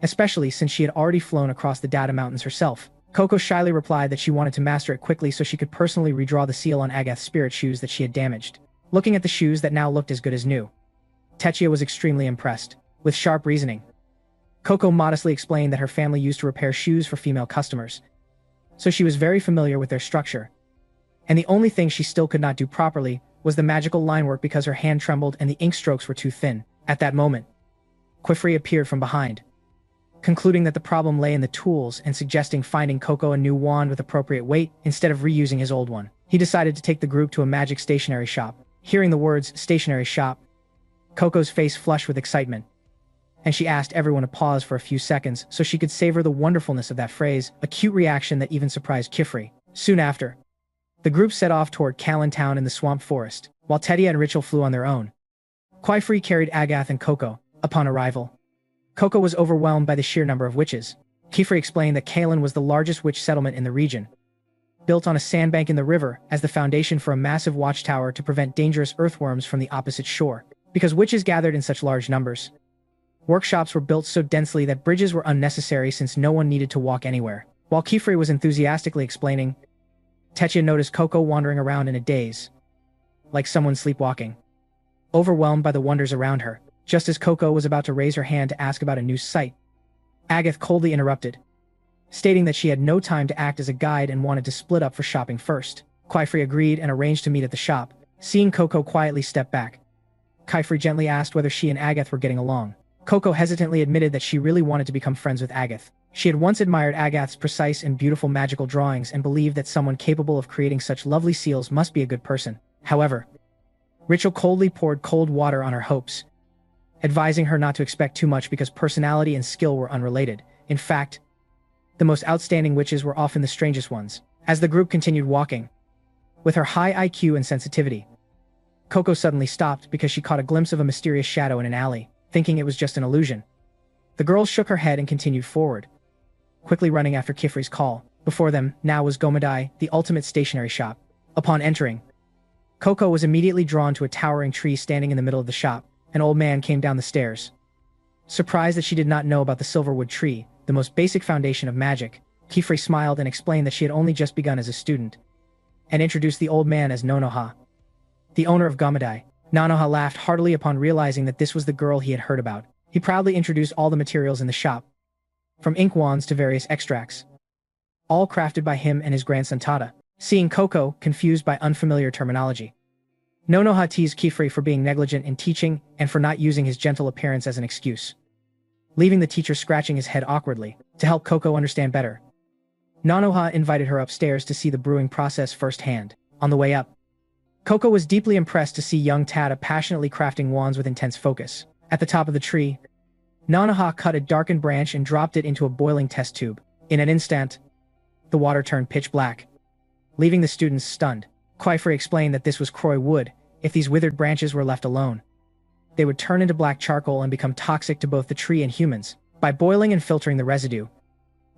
especially since she had already flown across the Data Mountains herself. Coco shyly replied that she wanted to master it quickly so she could personally redraw the seal on Agath's spirit shoes that she had damaged. Looking at the shoes that now looked as good as new, Tetsuya was extremely impressed. With sharp reasoning, Coco modestly explained that her family used to repair shoes for female customers, so she was very familiar with their structure. And the only thing she still could not do properly was the magical line work because her hand trembled and the ink strokes were too thin. At that moment, Kifri appeared from behind, concluding that the problem lay in the tools and suggesting finding Coco a new wand with appropriate weight instead of reusing his old one. He decided to take the group to a magic stationery shop. Hearing the words stationery shop, Coco's face flushed with excitement, and she asked everyone to pause for a few seconds so she could savor the wonderfulness of that phrase, a cute reaction that even surprised Kifri. Soon after, the group set off toward Kalin Town in the swamp forest, while Tetsuya and Rachel flew on their own. Kifri carried Agath and Coco. Upon arrival, Coco was overwhelmed by the sheer number of witches. Kifri explained that Kalin was the largest witch settlement in the region, built on a sandbank in the river as the foundation for a massive watchtower to prevent dangerous earthworms from the opposite shore. Because witches gathered in such large numbers, workshops were built so densely that bridges were unnecessary since no one needed to walk anywhere. While Kifri was enthusiastically explaining, Tetsuya noticed Coco wandering around in a daze, like someone sleepwalking, overwhelmed by the wonders around her. Just as Coco was about to raise her hand to ask about a new site, Agath coldly interrupted, stating that she had no time to act as a guide and wanted to split up for shopping first. Kifri agreed and arranged to meet at the shop. Seeing Coco quietly step back, Kifri gently asked whether she and Agath were getting along. Coco hesitantly admitted that she really wanted to become friends with Agath. She had once admired Agath's precise and beautiful magical drawings and believed that someone capable of creating such lovely seals must be a good person. However, Rachel coldly poured cold water on her hopes, advising her not to expect too much because personality and skill were unrelated. In fact, the most outstanding witches were often the strangest ones. As the group continued walking, with her high IQ and sensitivity, Coco suddenly stopped because she caught a glimpse of a mysterious shadow in an alley, thinking it was just an illusion. The girl shook her head and continued forward, quickly running after Kifri's call. Before them now was Gomadai, the ultimate stationery shop. Upon entering, Coco was immediately drawn to a towering tree standing in the middle of the shop. An old man came down the stairs. Surprised that she did not know about the silverwood tree, the most basic foundation of magic, Kifri smiled and explained that she had only just begun as a student, and introduced the old man as Nonoha, the owner of Gomadai. Nonoha laughed heartily upon realizing that this was the girl he had heard about. He proudly introduced all the materials in the shop, from ink wands to various extracts, all crafted by him and his grandson Tada. Seeing Coco, confused by unfamiliar terminology, Nonoha teased Kifri for being negligent in teaching and for not using his gentle appearance as an excuse, leaving the teacher scratching his head awkwardly. To help Coco understand better, Nonoha invited her upstairs to see the brewing process firsthand. On the way up, Coco was deeply impressed to see young Tada passionately crafting wands with intense focus. At the top of the tree, Nonoha cut a darkened branch and dropped it into a boiling test tube. In an instant, the water turned pitch black, leaving the students stunned. Kifri explained that this was Croy wood. If these withered branches were left alone, they would turn into black charcoal and become toxic to both the tree and humans. By boiling and filtering the residue,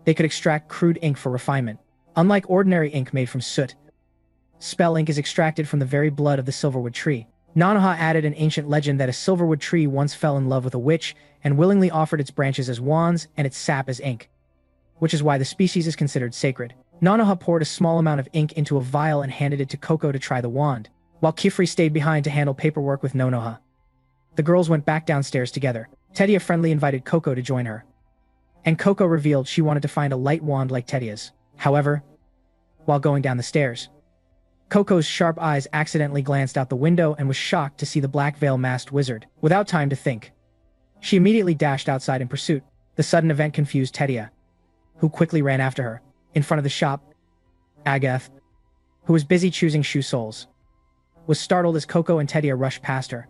they could extract crude ink for refinement. Unlike ordinary ink made from soot, spell ink is extracted from the very blood of the silverwood tree. Nonoha added an ancient legend that a silverwood tree once fell in love with a witch and willingly offered its branches as wands and its sap as ink, which is why the species is considered sacred. Nonoha poured a small amount of ink into a vial and handed it to Coco to try the wand, while Kifri stayed behind to handle paperwork with Nonoha. The girls went back downstairs together. Tetsuya friendly invited Coco to join her, and Coco revealed she wanted to find a light wand like Tetsuya's. However, while going down the stairs, Coco's sharp eyes accidentally glanced out the window and was shocked to see the black veil-masked wizard. Without time to think, she immediately dashed outside in pursuit. The sudden event confused Tetsuya, who quickly ran after her. In front of the shop, Agath, who was busy choosing shoe soles, was startled as Coco and Tetsuya rushed past her.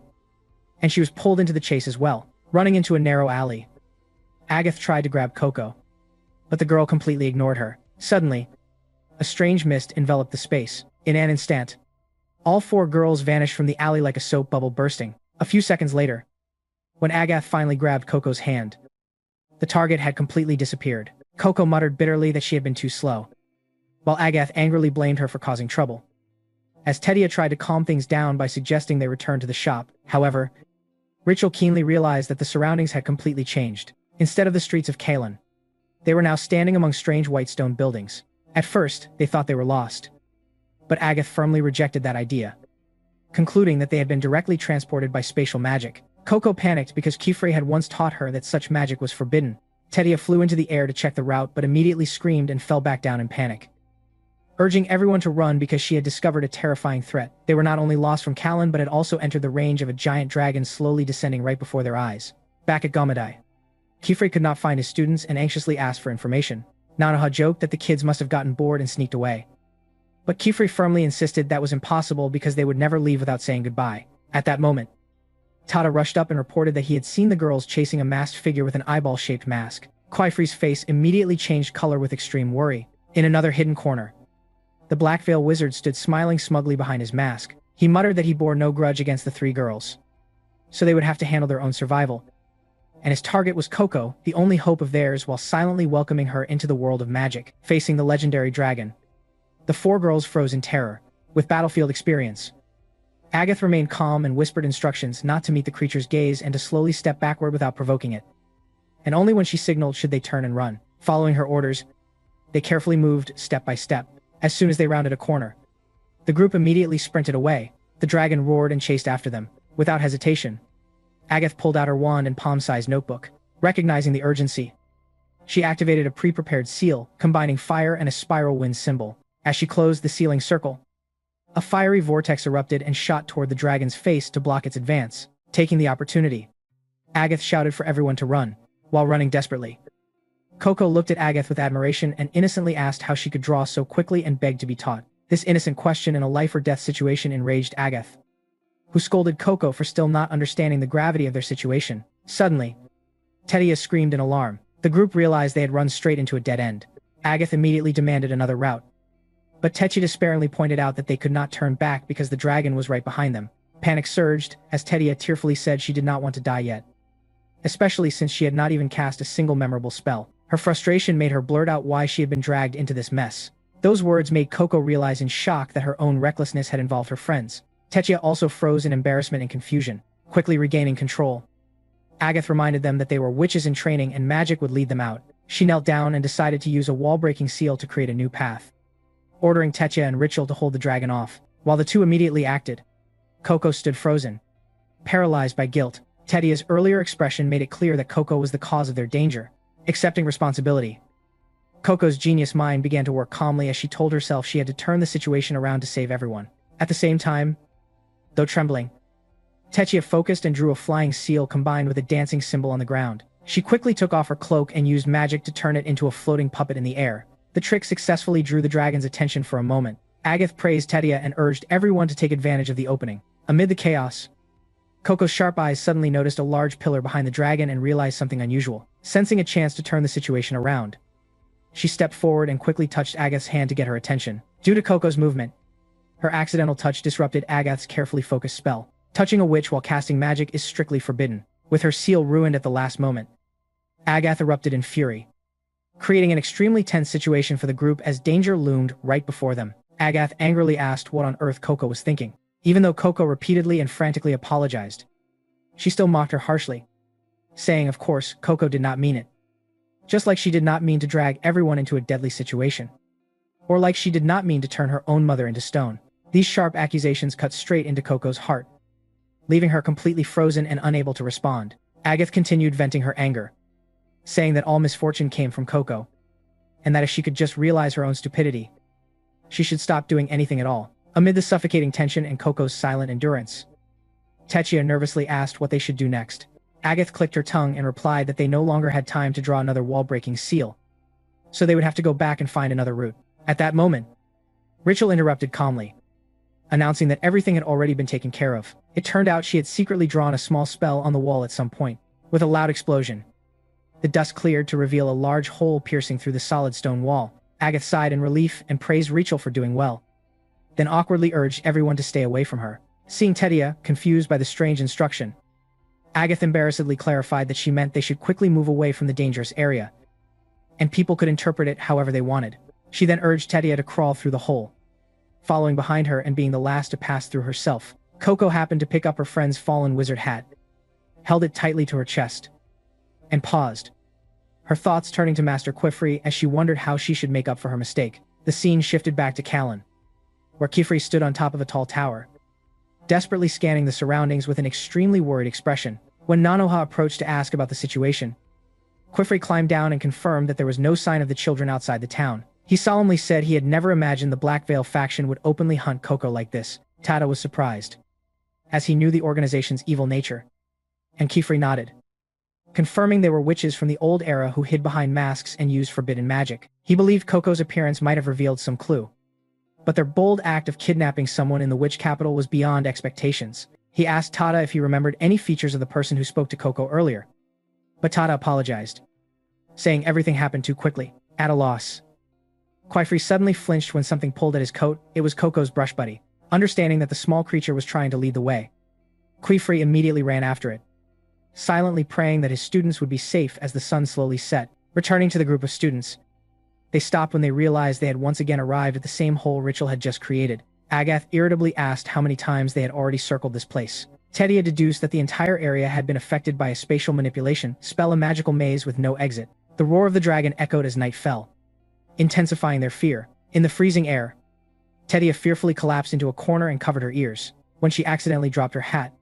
and she was pulled into the chase as well, running into a narrow alley. Agath tried to grab Coco, but the girl completely ignored her. Suddenly, a strange mist enveloped the space. In an instant, all four girls vanished from the alley like a soap bubble bursting. A few seconds later, when Agath finally grabbed Coco's hand, the target had completely disappeared. Coco muttered bitterly that she had been too slow, while Agath angrily blamed her for causing trouble. As Tetia tried to calm things down by suggesting they return to the shop, however, Rachel keenly realized that the surroundings had completely changed. Instead of the streets of Kalen, they were now standing among strange white stone buildings. At first, they thought they were lost, but Agath firmly rejected that idea, concluding that they had been directly transported by spatial magic. Coco panicked because Kifre had once taught her that such magic was forbidden. Tetia flew into the air to check the route but immediately screamed and fell back down in panic, urging everyone to run because she had discovered a terrifying threat. They were not only lost from Kalen but had also entered the range of a giant dragon slowly descending right before their eyes. Back at Gomadai, Kifre could not find his students and anxiously asked for information. Nanoha joked that the kids must have gotten bored and sneaked away, but Kifre firmly insisted that was impossible because they would never leave without saying goodbye. At that moment, Tada rushed up and reported that he had seen the girls chasing a masked figure with an eyeball-shaped mask. Kifre's face immediately changed color with extreme worry. In another hidden corner, the Black Veil Wizard stood smiling smugly behind his mask. He muttered that he bore no grudge against the three girls, so they would have to handle their own survival. And his target was Coco, the only hope of theirs, while silently welcoming her into the world of magic. Facing the legendary dragon, the four girls froze in terror. With battlefield experience, Agath remained calm and whispered instructions not to meet the creature's gaze and to slowly step backward without provoking it. And only when she signaled should they turn and run. Following her orders, they carefully moved step by step. As soon as they rounded a corner, the group immediately sprinted away. The dragon roared and chased after them. Without hesitation, Agath pulled out her wand and palm-sized notebook. Recognizing the urgency, she activated a pre-prepared seal, combining fire and a spiral wind symbol. As she closed the sealing circle, a fiery vortex erupted and shot toward the dragon's face to block its advance. Taking the opportunity, Agath shouted for everyone to run, while running desperately. Coco looked at Agath with admiration and innocently asked how she could draw so quickly and begged to be taught. This innocent question in a life-or-death situation enraged Agath, who scolded Coco for still not understanding the gravity of their situation. Suddenly, Tetia screamed in alarm. The group realized they had run straight into a dead end. Agath immediately demanded another route, but Tetia despairingly pointed out that they could not turn back because the dragon was right behind them. Panic surged, as Tetia tearfully said she did not want to die yet, especially since she had not even cast a single memorable spell. Her frustration made her blurt out why she had been dragged into this mess. Those words made Coco realize in shock that her own recklessness had involved her friends. Tetia also froze in embarrassment and confusion. Quickly regaining control, Agath reminded them that they were witches in training and magic would lead them out. She knelt down and decided to use a wall-breaking seal to create a new path, ordering Tetia and Rachel to hold the dragon off. While the two immediately acted, Coco stood frozen, paralyzed by guilt. Tetia's earlier expression made it clear that Coco was the cause of their danger. Accepting responsibility, Coco's genius mind began to work calmly as she told herself she had to turn the situation around to save everyone. At the same time, though trembling, Tetia focused and drew a flying seal combined with a dancing symbol on the ground. She quickly took off her cloak and used magic to turn it into a floating puppet in the air. The trick successfully drew the dragon's attention for a moment. Agath praised Tetia and urged everyone to take advantage of the opening. Amid the chaos, Coco's sharp eyes suddenly noticed a large pillar behind the dragon and realized something unusual. Sensing a chance to turn the situation around, she stepped forward and quickly touched Agath's hand to get her attention. Due to Coco's movement, her accidental touch disrupted Agath's carefully focused spell. Touching a witch while casting magic is strictly forbidden. With her seal ruined at the last moment, Agath erupted in fury, creating an extremely tense situation for the group as danger loomed right before them. Agath angrily asked what on earth Coco was thinking. Even though Coco repeatedly and frantically apologized, she still mocked her harshly, saying of course Coco did not mean it. Just like she did not mean to drag everyone into a deadly situation, or like she did not mean to turn her own mother into stone. These sharp accusations cut straight into Coco's heart, leaving her completely frozen and unable to respond. Agath continued venting her anger, saying that all misfortune came from Coco, and that if she could just realize her own stupidity, she should stop doing anything at all. Amid the suffocating tension and Coco's silent endurance, Tetia nervously asked what they should do next. Agath clicked her tongue and replied that they no longer had time to draw another wall-breaking seal, so they would have to go back and find another route. At that moment, Rachel interrupted calmly, announcing that everything had already been taken care of. It turned out she had secretly drawn a small spell on the wall at some point. With a loud explosion, the dust cleared to reveal a large hole piercing through the solid stone wall. Agatha sighed in relief and praised Rachel for doing well, then awkwardly urged everyone to stay away from her. Seeing Tetia, confused by the strange instruction, Agatha embarrassedly clarified that she meant they should quickly move away from the dangerous area, and people could interpret it however they wanted. She then urged Tetia to crawl through the hole, following behind her and being the last to pass through herself. Coco happened to pick up her friend's fallen wizard hat, held it tightly to her chest, and paused, her thoughts turning to Master Quifrey as she wondered how she should make up for her mistake. The scene shifted back to Callan, where Quifrey stood on top of a tall tower, desperately scanning the surroundings with an extremely worried expression. When Nanoha approached to ask about the situation, Quifrey climbed down and confirmed that there was no sign of the children outside the town. He solemnly said he had never imagined the Black Veil faction would openly hunt Coco like this. Tada was surprised, as he knew the organization's evil nature, and Quifrey nodded, confirming they were witches from the old era who hid behind masks and used forbidden magic. He believed Coco's appearance might have revealed some clue, but their bold act of kidnapping someone in the witch capital was beyond expectations. He asked Tada if he remembered any features of the person who spoke to Coco earlier, but Tada apologized, saying everything happened too quickly. At a loss, Quifrey suddenly flinched when something pulled at his coat. It was Coco's brush buddy. Understanding that the small creature was trying to lead the way, Quifrey immediately ran after it, silently praying that his students would be safe as the sun slowly set. Returning to the group of students, they stopped when they realized they had once again arrived at the same hole Rachel had just created. Agatha irritably asked how many times they had already circled this place. Tetia deduced that the entire area had been affected by a spatial manipulation spell, a magical maze with no exit. The roar of the dragon echoed as night fell, intensifying their fear. In the freezing air, Tetia fearfully collapsed into a corner and covered her ears. When she accidentally dropped her hat,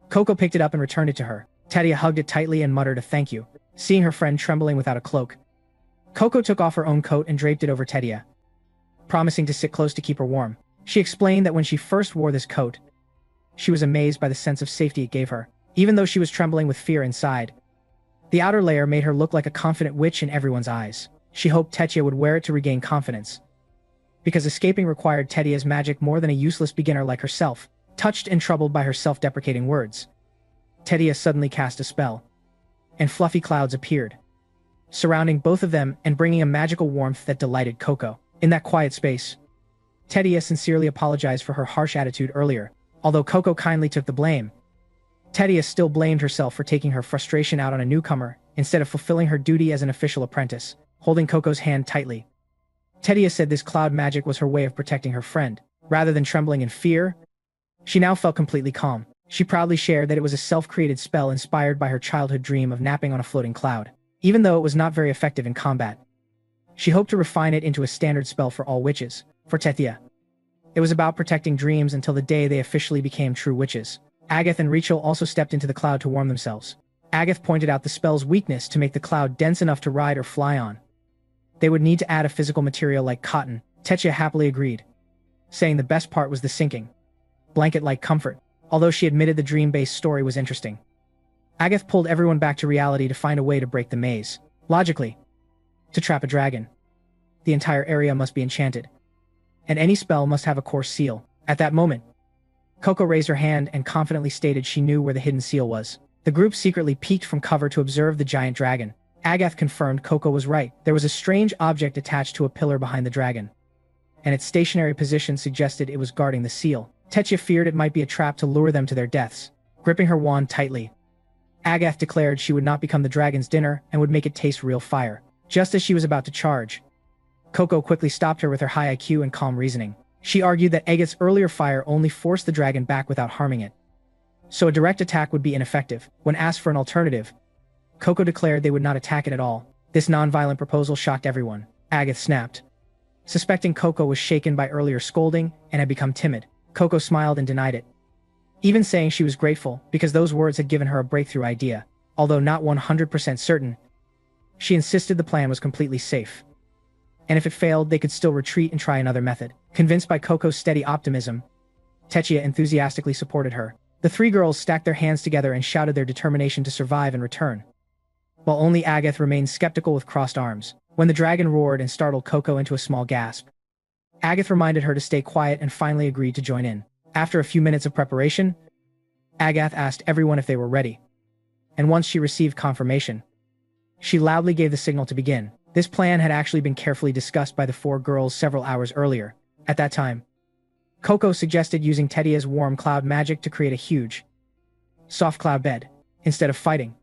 Coco picked it up and returned it to her. Tetia hugged it tightly and muttered a thank you. Seeing her friend trembling without a cloak, Coco took off her own coat and draped it over Tetia, promising to sit close to keep her warm. She explained that when she first wore this coat, she was amazed by the sense of safety it gave her. Even though she was trembling with fear inside, the outer layer made her look like a confident witch in everyone's eyes. She hoped Tetia would wear it to regain confidence, because escaping required Tetia's magic more than a useless beginner like herself. Touched and troubled by her self-deprecating words, Tetia suddenly cast a spell, and fluffy clouds appeared, surrounding both of them and bringing a magical warmth that delighted Coco. In that quiet space, Tetia sincerely apologized for her harsh attitude earlier. Although Coco kindly took the blame, Tetia still blamed herself for taking her frustration out on a newcomer instead of fulfilling her duty as an official apprentice. Holding Coco's hand tightly, Tetia said this cloud magic was her way of protecting her friend. Rather than trembling in fear, she now felt completely calm. She proudly shared that it was a self-created spell inspired by her childhood dream of napping on a floating cloud. Even though it was not very effective in combat, she hoped to refine it into a standard spell for all witches. For Tetia, it was about protecting dreams until the day they officially became true witches. Agatha and Rachel also stepped into the cloud to warm themselves. Agatha pointed out the spell's weakness: to make the cloud dense enough to ride or fly on, they would need to add a physical material like cotton. Tetia happily agreed, saying the best part was the sinking blanket-like comfort. Although she admitted the dream-based story was interesting, Agatha pulled everyone back to reality to find a way to break the maze. Logically, to trap a dragon, the entire area must be enchanted, and any spell must have a core seal. At that moment, Coco raised her hand and confidently stated she knew where the hidden seal was. The group secretly peeked from cover to observe the giant dragon. Agatha confirmed Coco was right. There was a strange object attached to a pillar behind the dragon, and its stationary position suggested it was guarding the seal. Tetia feared it might be a trap to lure them to their deaths. Gripping her wand tightly, Agatha declared she would not become the dragon's dinner and would make it taste real fire. Just as she was about to charge, Coco quickly stopped her with her high IQ and calm reasoning. She argued that Agatha's earlier fire only forced the dragon back without harming it, so a direct attack would be ineffective. When asked for an alternative, Coco declared they would not attack it at all. This non-violent proposal shocked everyone. Agatha snapped, suspecting Coco was shaken by earlier scolding and had become timid. Coco smiled and denied it, even saying she was grateful because those words had given her a breakthrough idea. Although not 100% certain, she insisted the plan was completely safe, and if it failed, they could still retreat and try another method. Convinced by Coco's steady optimism, Tetia enthusiastically supported her. The three girls stacked their hands together and shouted their determination to survive and return, while only Agatha remained skeptical with crossed arms. When the dragon roared and startled Coco into a small gasp, Agatha reminded her to stay quiet and finally agreed to join in. After a few minutes of preparation, Agath asked everyone if they were ready, and once she received confirmation, she loudly gave the signal to begin. This plan had actually been carefully discussed by the four girls several hours earlier. At that time, Coco suggested using Tedia's warm cloud magic to create a huge, soft cloud bed. Instead of fighting,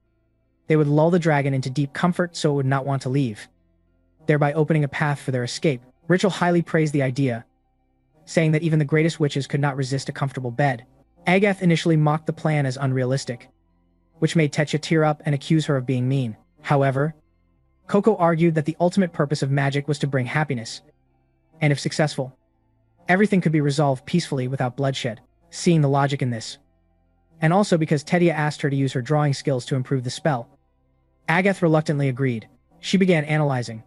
they would lull the dragon into deep comfort so it would not want to leave, thereby opening a path for their escape. Rachel highly praised the idea, saying that even the greatest witches could not resist a comfortable bed. Agath initially mocked the plan as unrealistic, which made Tetia tear up and accuse her of being mean. However, Coco argued that the ultimate purpose of magic was to bring happiness, and if successful, everything could be resolved peacefully without bloodshed. Seeing the logic in this, and also because Tetia asked her to use her drawing skills to improve the spell, Agath reluctantly agreed. She began analyzing,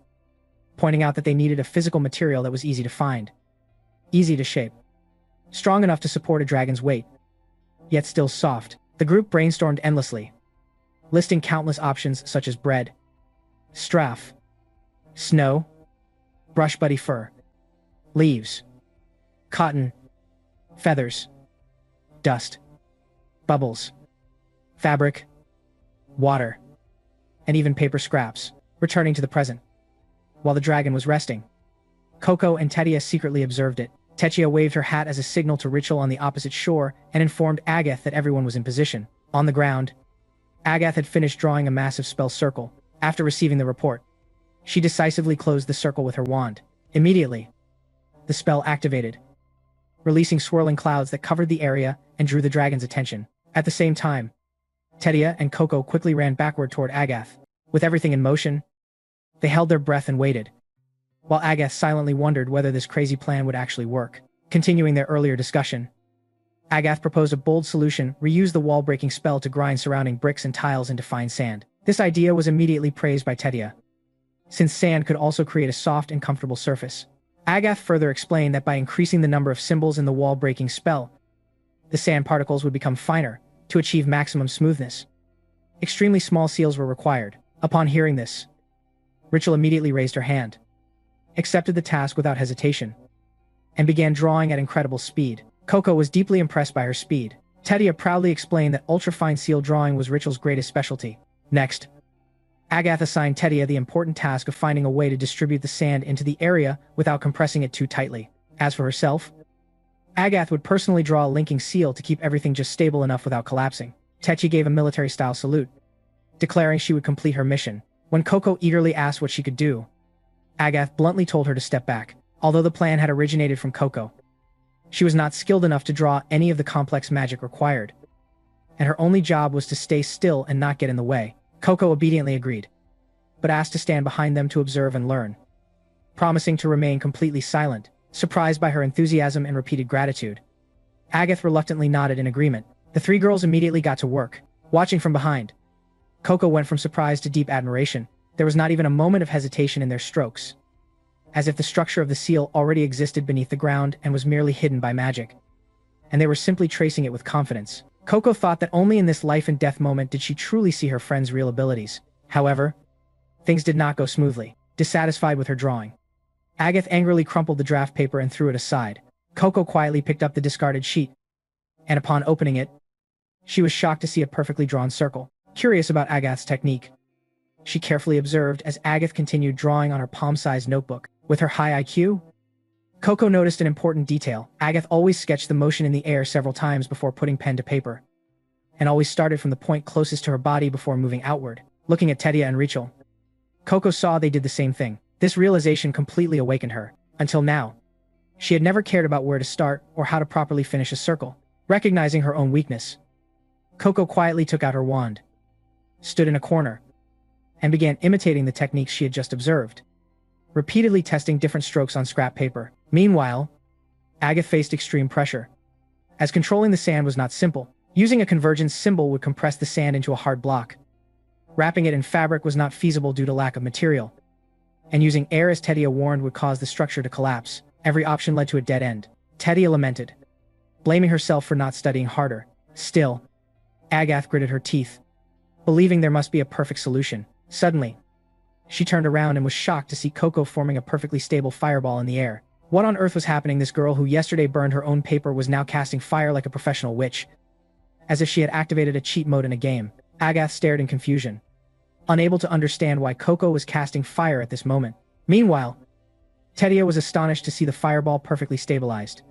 pointing out that they needed a physical material that was easy to find, easy to shape, strong enough to support a dragon's weight, yet still soft. The group brainstormed endlessly, listing countless options such as bread, straff, snow, brush buddy fur, leaves, cotton, feathers, dust, bubbles, fabric, water, and even paper scraps. Returning to the present, while the dragon was resting, Coco and Tetia secretly observed it. Tetia waved her hat as a signal to Rachel on the opposite shore and informed Agath that everyone was in position. On the ground, Agath had finished drawing a massive spell circle. After receiving the report, she decisively closed the circle with her wand. Immediately, the spell activated, releasing swirling clouds that covered the area and drew the dragon's attention. At the same time, Tetia and Coco quickly ran backward toward Agath. With everything in motion, they held their breath and waited, while Agath silently wondered whether this crazy plan would actually work. Continuing their earlier discussion, Agath proposed a bold solution: reuse the wall-breaking spell to grind surrounding bricks and tiles into fine sand. This idea was immediately praised by Tetia, since sand could also create a soft and comfortable surface. Agath further explained that by increasing the number of symbols in the wall-breaking spell, the sand particles would become finer to achieve maximum smoothness. Extremely small seals were required. Upon hearing this, Rachel immediately raised her hand, accepted the task without hesitation, and began drawing at incredible speed. Coco was deeply impressed by her speed. Tetia proudly explained that ultra-fine seal drawing was Rachel's greatest specialty. Next, Agath assigned Tetia the important task of finding a way to distribute the sand into the area without compressing it too tightly. As for herself, Agath would personally draw a linking seal to keep everything just stable enough without collapsing. Tetia gave a military-style salute, declaring she would complete her mission. When Coco eagerly asked what she could do, Agath bluntly told her to step back. Although the plan had originated from Coco, she was not skilled enough to draw any of the complex magic required, and her only job was to stay still and not get in the way. Coco obediently agreed, but asked to stand behind them to observe and learn, promising to remain completely silent. Surprised by her enthusiasm and repeated gratitude, Agath reluctantly nodded in agreement. The three girls immediately got to work. Watching from behind, Coco went from surprise to deep admiration. There was not even a moment of hesitation in their strokes, as if the structure of the seal already existed beneath the ground and was merely hidden by magic, and they were simply tracing it with confidence. Coco thought that only in this life and death moment did she truly see her friend's real abilities. However, things did not go smoothly. Dissatisfied with her drawing, Agath angrily crumpled the draft paper and threw it aside. Coco quietly picked up the discarded sheet, and upon opening it, she was shocked to see a perfectly drawn circle. Curious about Agath's technique, she carefully observed as Agath continued drawing on her palm-sized notebook. With her high IQ, Coco noticed an important detail. Agath always sketched the motion in the air several times before putting pen to paper, and always started from the point closest to her body before moving outward. Looking at Tetia and Rachel, Coco saw they did the same thing. This realization completely awakened her. Until now, she had never cared about where to start or how to properly finish a circle. Recognizing her own weakness, Coco quietly took out her wand, stood in a corner, and began imitating the techniques she had just observed, repeatedly testing different strokes on scrap paper. Meanwhile, Agath faced extreme pressure, as controlling the sand was not simple. Using a convergence symbol would compress the sand into a hard block. Wrapping it in fabric was not feasible due to lack of material, and using air, as Tetia warned, would cause the structure to collapse. Every option led to a dead end. Tetia lamented, blaming herself for not studying harder. Still, Agath gritted her teeth, believing there must be a perfect solution. Suddenly, she turned around and was shocked to see Coco forming a perfectly stable fireball in the air. What on earth was happening? This girl who yesterday burned her own paper was now casting fire like a professional witch. as if she had activated a cheat mode in a game. Agath stared in confusion, unable to understand why Coco was casting fire at this moment. Meanwhile, Tedia was astonished to see the fireball perfectly stabilized,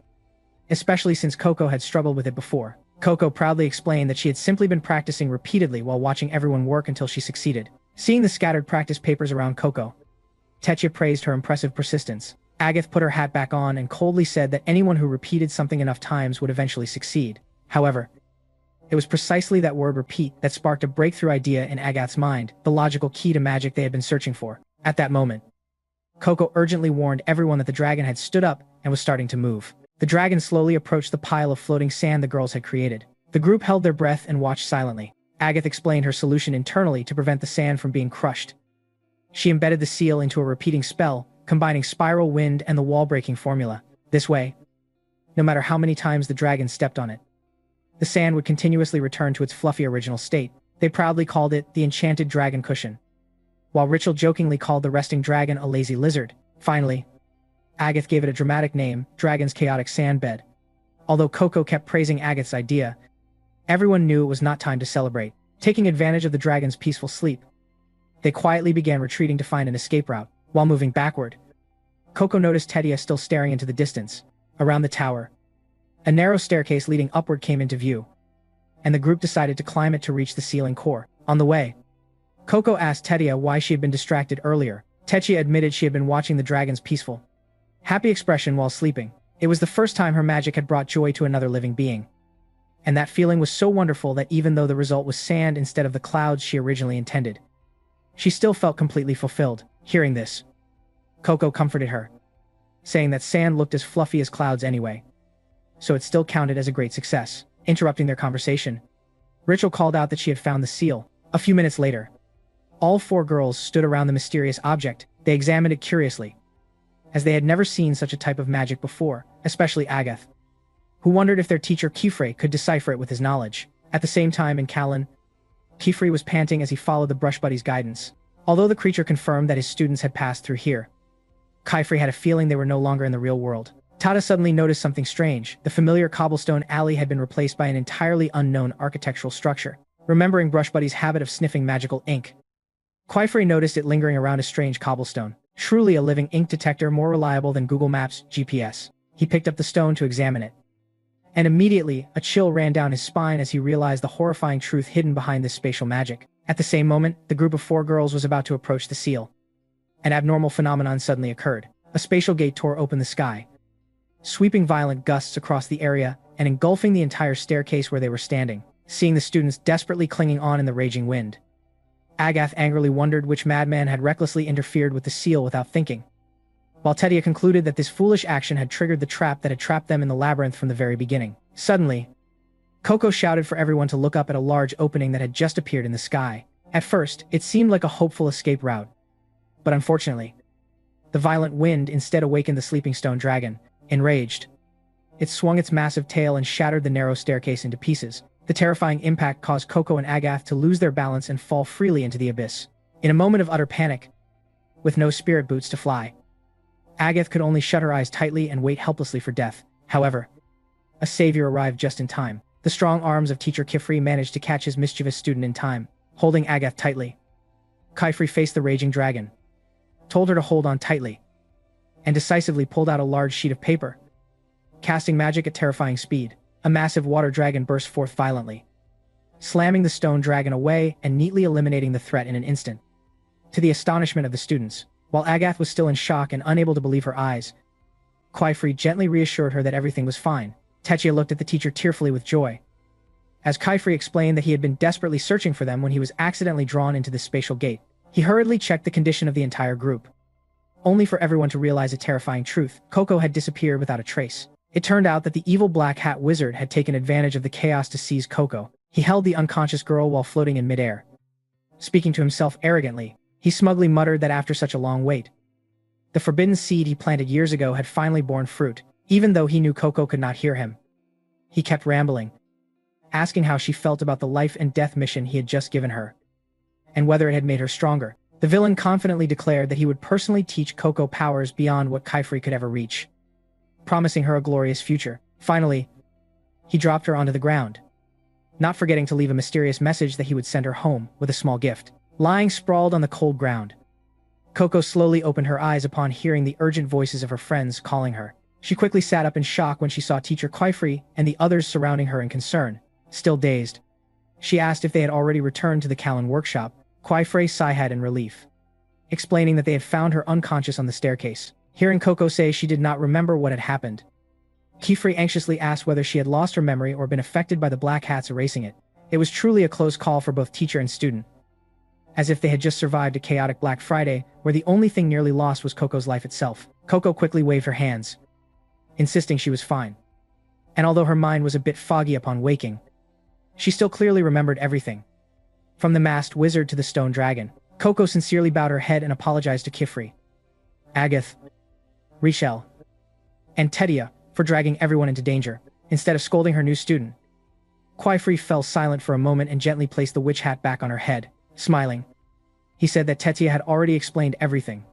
especially since Coco had struggled with it before. Coco proudly explained that she had simply been practicing repeatedly while watching everyone work until she succeeded. Seeing the scattered practice papers around Coco, Tetia praised her impressive persistence. Agath put her hat back on and coldly said that anyone who repeated something enough times would eventually succeed. However, it was precisely that word repeat that sparked a breakthrough idea in Agath's mind, the logical key to magic they had been searching for. At that moment, Coco urgently warned everyone that the dragon had stood up and was starting to move. The dragon slowly approached the pile of floating sand the girls had created. The group held their breath and watched silently. Agath explained her solution internally to prevent the sand from being crushed. She embedded the seal into a repeating spell, combining spiral wind and the wall-breaking formula. This way, no matter how many times the dragon stepped on it, the sand would continuously return to its fluffy original state. They proudly called it the enchanted dragon cushion, while Rachel jokingly called the resting dragon a lazy lizard. Finally, Agath gave it a dramatic name, Dragon's Chaotic Sand Bed. Although Coco kept praising Agath's idea, everyone knew it was not time to celebrate. Taking advantage of the dragon's peaceful sleep, they quietly began retreating to find an escape route. While moving backward, Coco noticed Tedia still staring into the distance. Around the tower, a narrow staircase leading upward came into view, and the group decided to climb it to reach the ceiling core. On the way, Coco asked Tedia why she had been distracted earlier. Tetia admitted she had been watching the dragon's peaceful, happy expression while sleeping. It was the first time her magic had brought joy to another living being, and that feeling was so wonderful that even though the result was sand instead of the clouds she originally intended, she still felt completely fulfilled. Hearing this, Coco comforted her, saying that sand looked as fluffy as clouds anyway, so it still counted as a great success. Interrupting their conversation, Rachel called out that she had found the seal. A few minutes later, all four girls stood around the mysterious object. They examined it curiously, as they had never seen such a type of magic before, especially Agath, who wondered if their teacher Kifre could decipher it with his knowledge. At the same time in Callan, Kifre was panting as he followed the brush buddy's guidance. Although the creature confirmed that his students had passed through here, Kifre had a feeling they were no longer in the real world. Tada suddenly noticed something strange. The familiar cobblestone alley had been replaced by an entirely unknown architectural structure. Remembering Brush Buddy's habit of sniffing magical ink, Kifre noticed it lingering around a strange cobblestone. Truly a living ink detector, more reliable than Google Maps GPS. He picked up the stone to examine it, and immediately, a chill ran down his spine as he realized the horrifying truth hidden behind this spatial magic. At the same moment, the group of four girls was about to approach the seal. An abnormal phenomenon suddenly occurred. A spatial gate tore open the sky, sweeping violent gusts across the area and engulfing the entire staircase where they were standing. Seeing the students desperately clinging on in the raging wind, Agath angrily wondered which madman had recklessly interfered with the seal without thinking, while Tedia concluded that this foolish action had triggered the trap that had trapped them in the labyrinth from the very beginning. Suddenly, Coco shouted for everyone to look up at a large opening that had just appeared in the sky. At first, it seemed like a hopeful escape route, but unfortunately, the violent wind instead awakened the sleeping stone dragon. Enraged, it swung its massive tail and shattered the narrow staircase into pieces. The terrifying impact caused Coco and Agath to lose their balance and fall freely into the abyss. In a moment of utter panic, with no spirit boots to fly, Agath could only shut her eyes tightly and wait helplessly for death. However, a savior arrived just in time. The strong arms of teacher Kifri managed to catch his mischievous student in time. Holding Agath tightly, Kifri faced the raging dragon, told her to hold on tightly, and decisively pulled out a large sheet of paper. Casting magic at terrifying speed, a massive water dragon burst forth violently, slamming the stone dragon away and neatly eliminating the threat in an instant. To the astonishment of the students, while Agath was still in shock and unable to believe her eyes, Kifri gently reassured her that everything was fine. Tetia looked at the teacher tearfully with joy, as Kifri explained that he had been desperately searching for them when he was accidentally drawn into this spatial gate. He hurriedly checked the condition of the entire group, only for everyone to realize a terrifying truth. Coco had disappeared without a trace. It turned out that the evil Black Hat Wizard had taken advantage of the chaos to seize Coco. He held the unconscious girl while floating in midair. Speaking to himself arrogantly, he smugly muttered that after such a long wait, the forbidden seed he planted years ago had finally borne fruit. Even though he knew Coco could not hear him, he kept rambling, asking how she felt about the life and death mission he had just given her, and whether it had made her stronger. The villain confidently declared that he would personally teach Coco powers beyond what Kifri could ever reach, promising her a glorious future. Finally, he dropped her onto the ground, not forgetting to leave a mysterious message that he would send her home with a small gift. Lying sprawled on the cold ground, Coco slowly opened her eyes upon hearing the urgent voices of her friends calling her. She quickly sat up in shock when she saw Teacher Quifrey and the others surrounding her in concern. Still dazed, she asked if they had already returned to the Callan workshop. Quifrey sighed in relief, explaining that they had found her unconscious on the staircase. Hearing Coco say she did not remember what had happened, Quifrey anxiously asked whether she had lost her memory or been affected by the Black Hats erasing it. It was truly a close call for both teacher and student, as if they had just survived a chaotic Black Friday where the only thing nearly lost was Coco's life itself. Coco quickly waved her hands, insisting she was fine. And although her mind was a bit foggy upon waking, she still clearly remembered everything. From the masked wizard to the stone dragon, Coco sincerely bowed her head and apologized to Quifrey, Agath, Richelle, and Tedia for dragging everyone into danger, instead of scolding her new student. Quifrey fell silent for a moment and gently placed the witch hat back on her head. Smiling, he said that Tetia had already explained everything.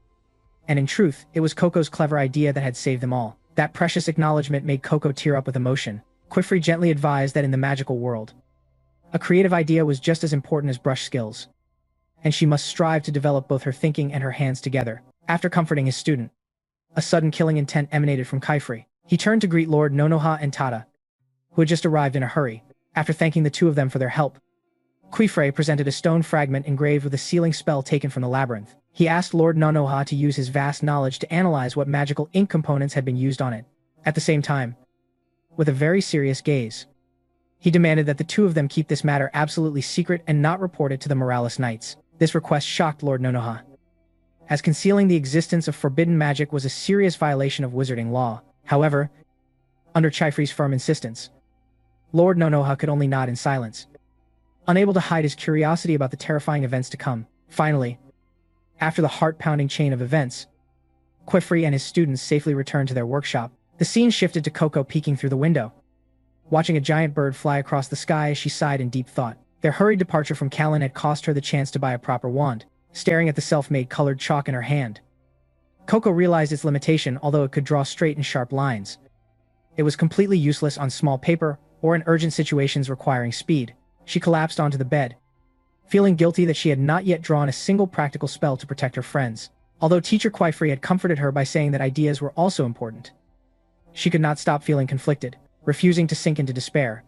And in truth, it was Coco's clever idea that had saved them all. That precious acknowledgement made Coco tear up with emotion. Quifrey gently advised that in the magical world, a creative idea was just as important as brush skills, and she must strive to develop both her thinking and her hands together. After comforting his student, a sudden killing intent emanated from Quifrey. He turned to greet Lord Nonoha and Tada, who had just arrived in a hurry. After thanking the two of them for their help, Quifrey presented a stone fragment engraved with a sealing spell taken from the labyrinth. He asked Lord Nonoha to use his vast knowledge to analyze what magical ink components had been used on it. At the same time, with a very serious gaze, he demanded that the two of them keep this matter absolutely secret and not report it to the Morales Knights. This request shocked Lord Nonoha, as concealing the existence of forbidden magic was a serious violation of wizarding law. However, under Quifrey's firm insistence, Lord Nonoha could only nod in silence, unable to hide his curiosity about the terrifying events to come. Finally, after the heart-pounding chain of events, Quifrey and his students safely returned to their workshop. The scene shifted to Coco peeking through the window, watching a giant bird fly across the sky as she sighed in deep thought. Their hurried departure from Callan had cost her the chance to buy a proper wand. Staring at the self-made colored chalk in her hand, Coco realized its limitation. Although it could draw straight and sharp lines, it was completely useless on small paper or in urgent situations requiring speed. She collapsed onto the bed, feeling guilty that she had not yet drawn a single practical spell to protect her friends. Although Teacher Quifrey had comforted her by saying that ideas were also important, she could not stop feeling conflicted. Refusing to sink into despair,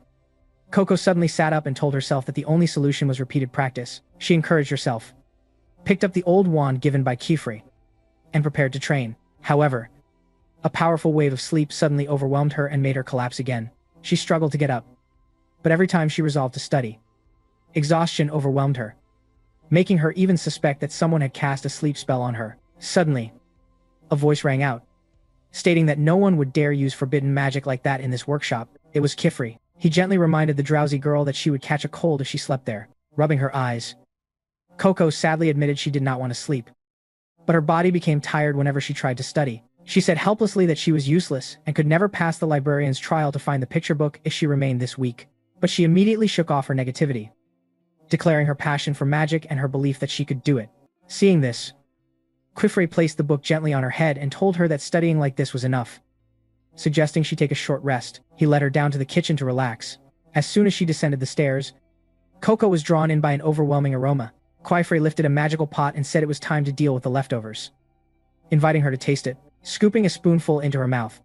Coco suddenly sat up and told herself that the only solution was repeated practice. She encouraged herself, picked up the old wand given by Quifrey, and prepared to train. However, a powerful wave of sleep suddenly overwhelmed her and made her collapse again. She struggled to get up, but every time she resolved to study, exhaustion overwhelmed her, making her even suspect that someone had cast a sleep spell on her. Suddenly, a voice rang out, stating that no one would dare use forbidden magic like that in this workshop. It was Quifrey. He gently reminded the drowsy girl that she would catch a cold if she slept there. Rubbing her eyes, Coco sadly admitted she did not want to sleep, but her body became tired whenever she tried to study. She said helplessly that she was useless and could never pass the librarian's trial to find the picture book if she remained this weak. But she immediately shook off her negativity, declaring her passion for magic and her belief that she could do it. Seeing this, Quifrey placed the book gently on her head and told her that studying like this was enough, suggesting she take a short rest. He led her down to the kitchen to relax. As soon as she descended the stairs, Coco was drawn in by an overwhelming aroma. Quifrey lifted a magical pot and said it was time to deal with the leftovers, inviting her to taste it. Scooping a spoonful into her mouth,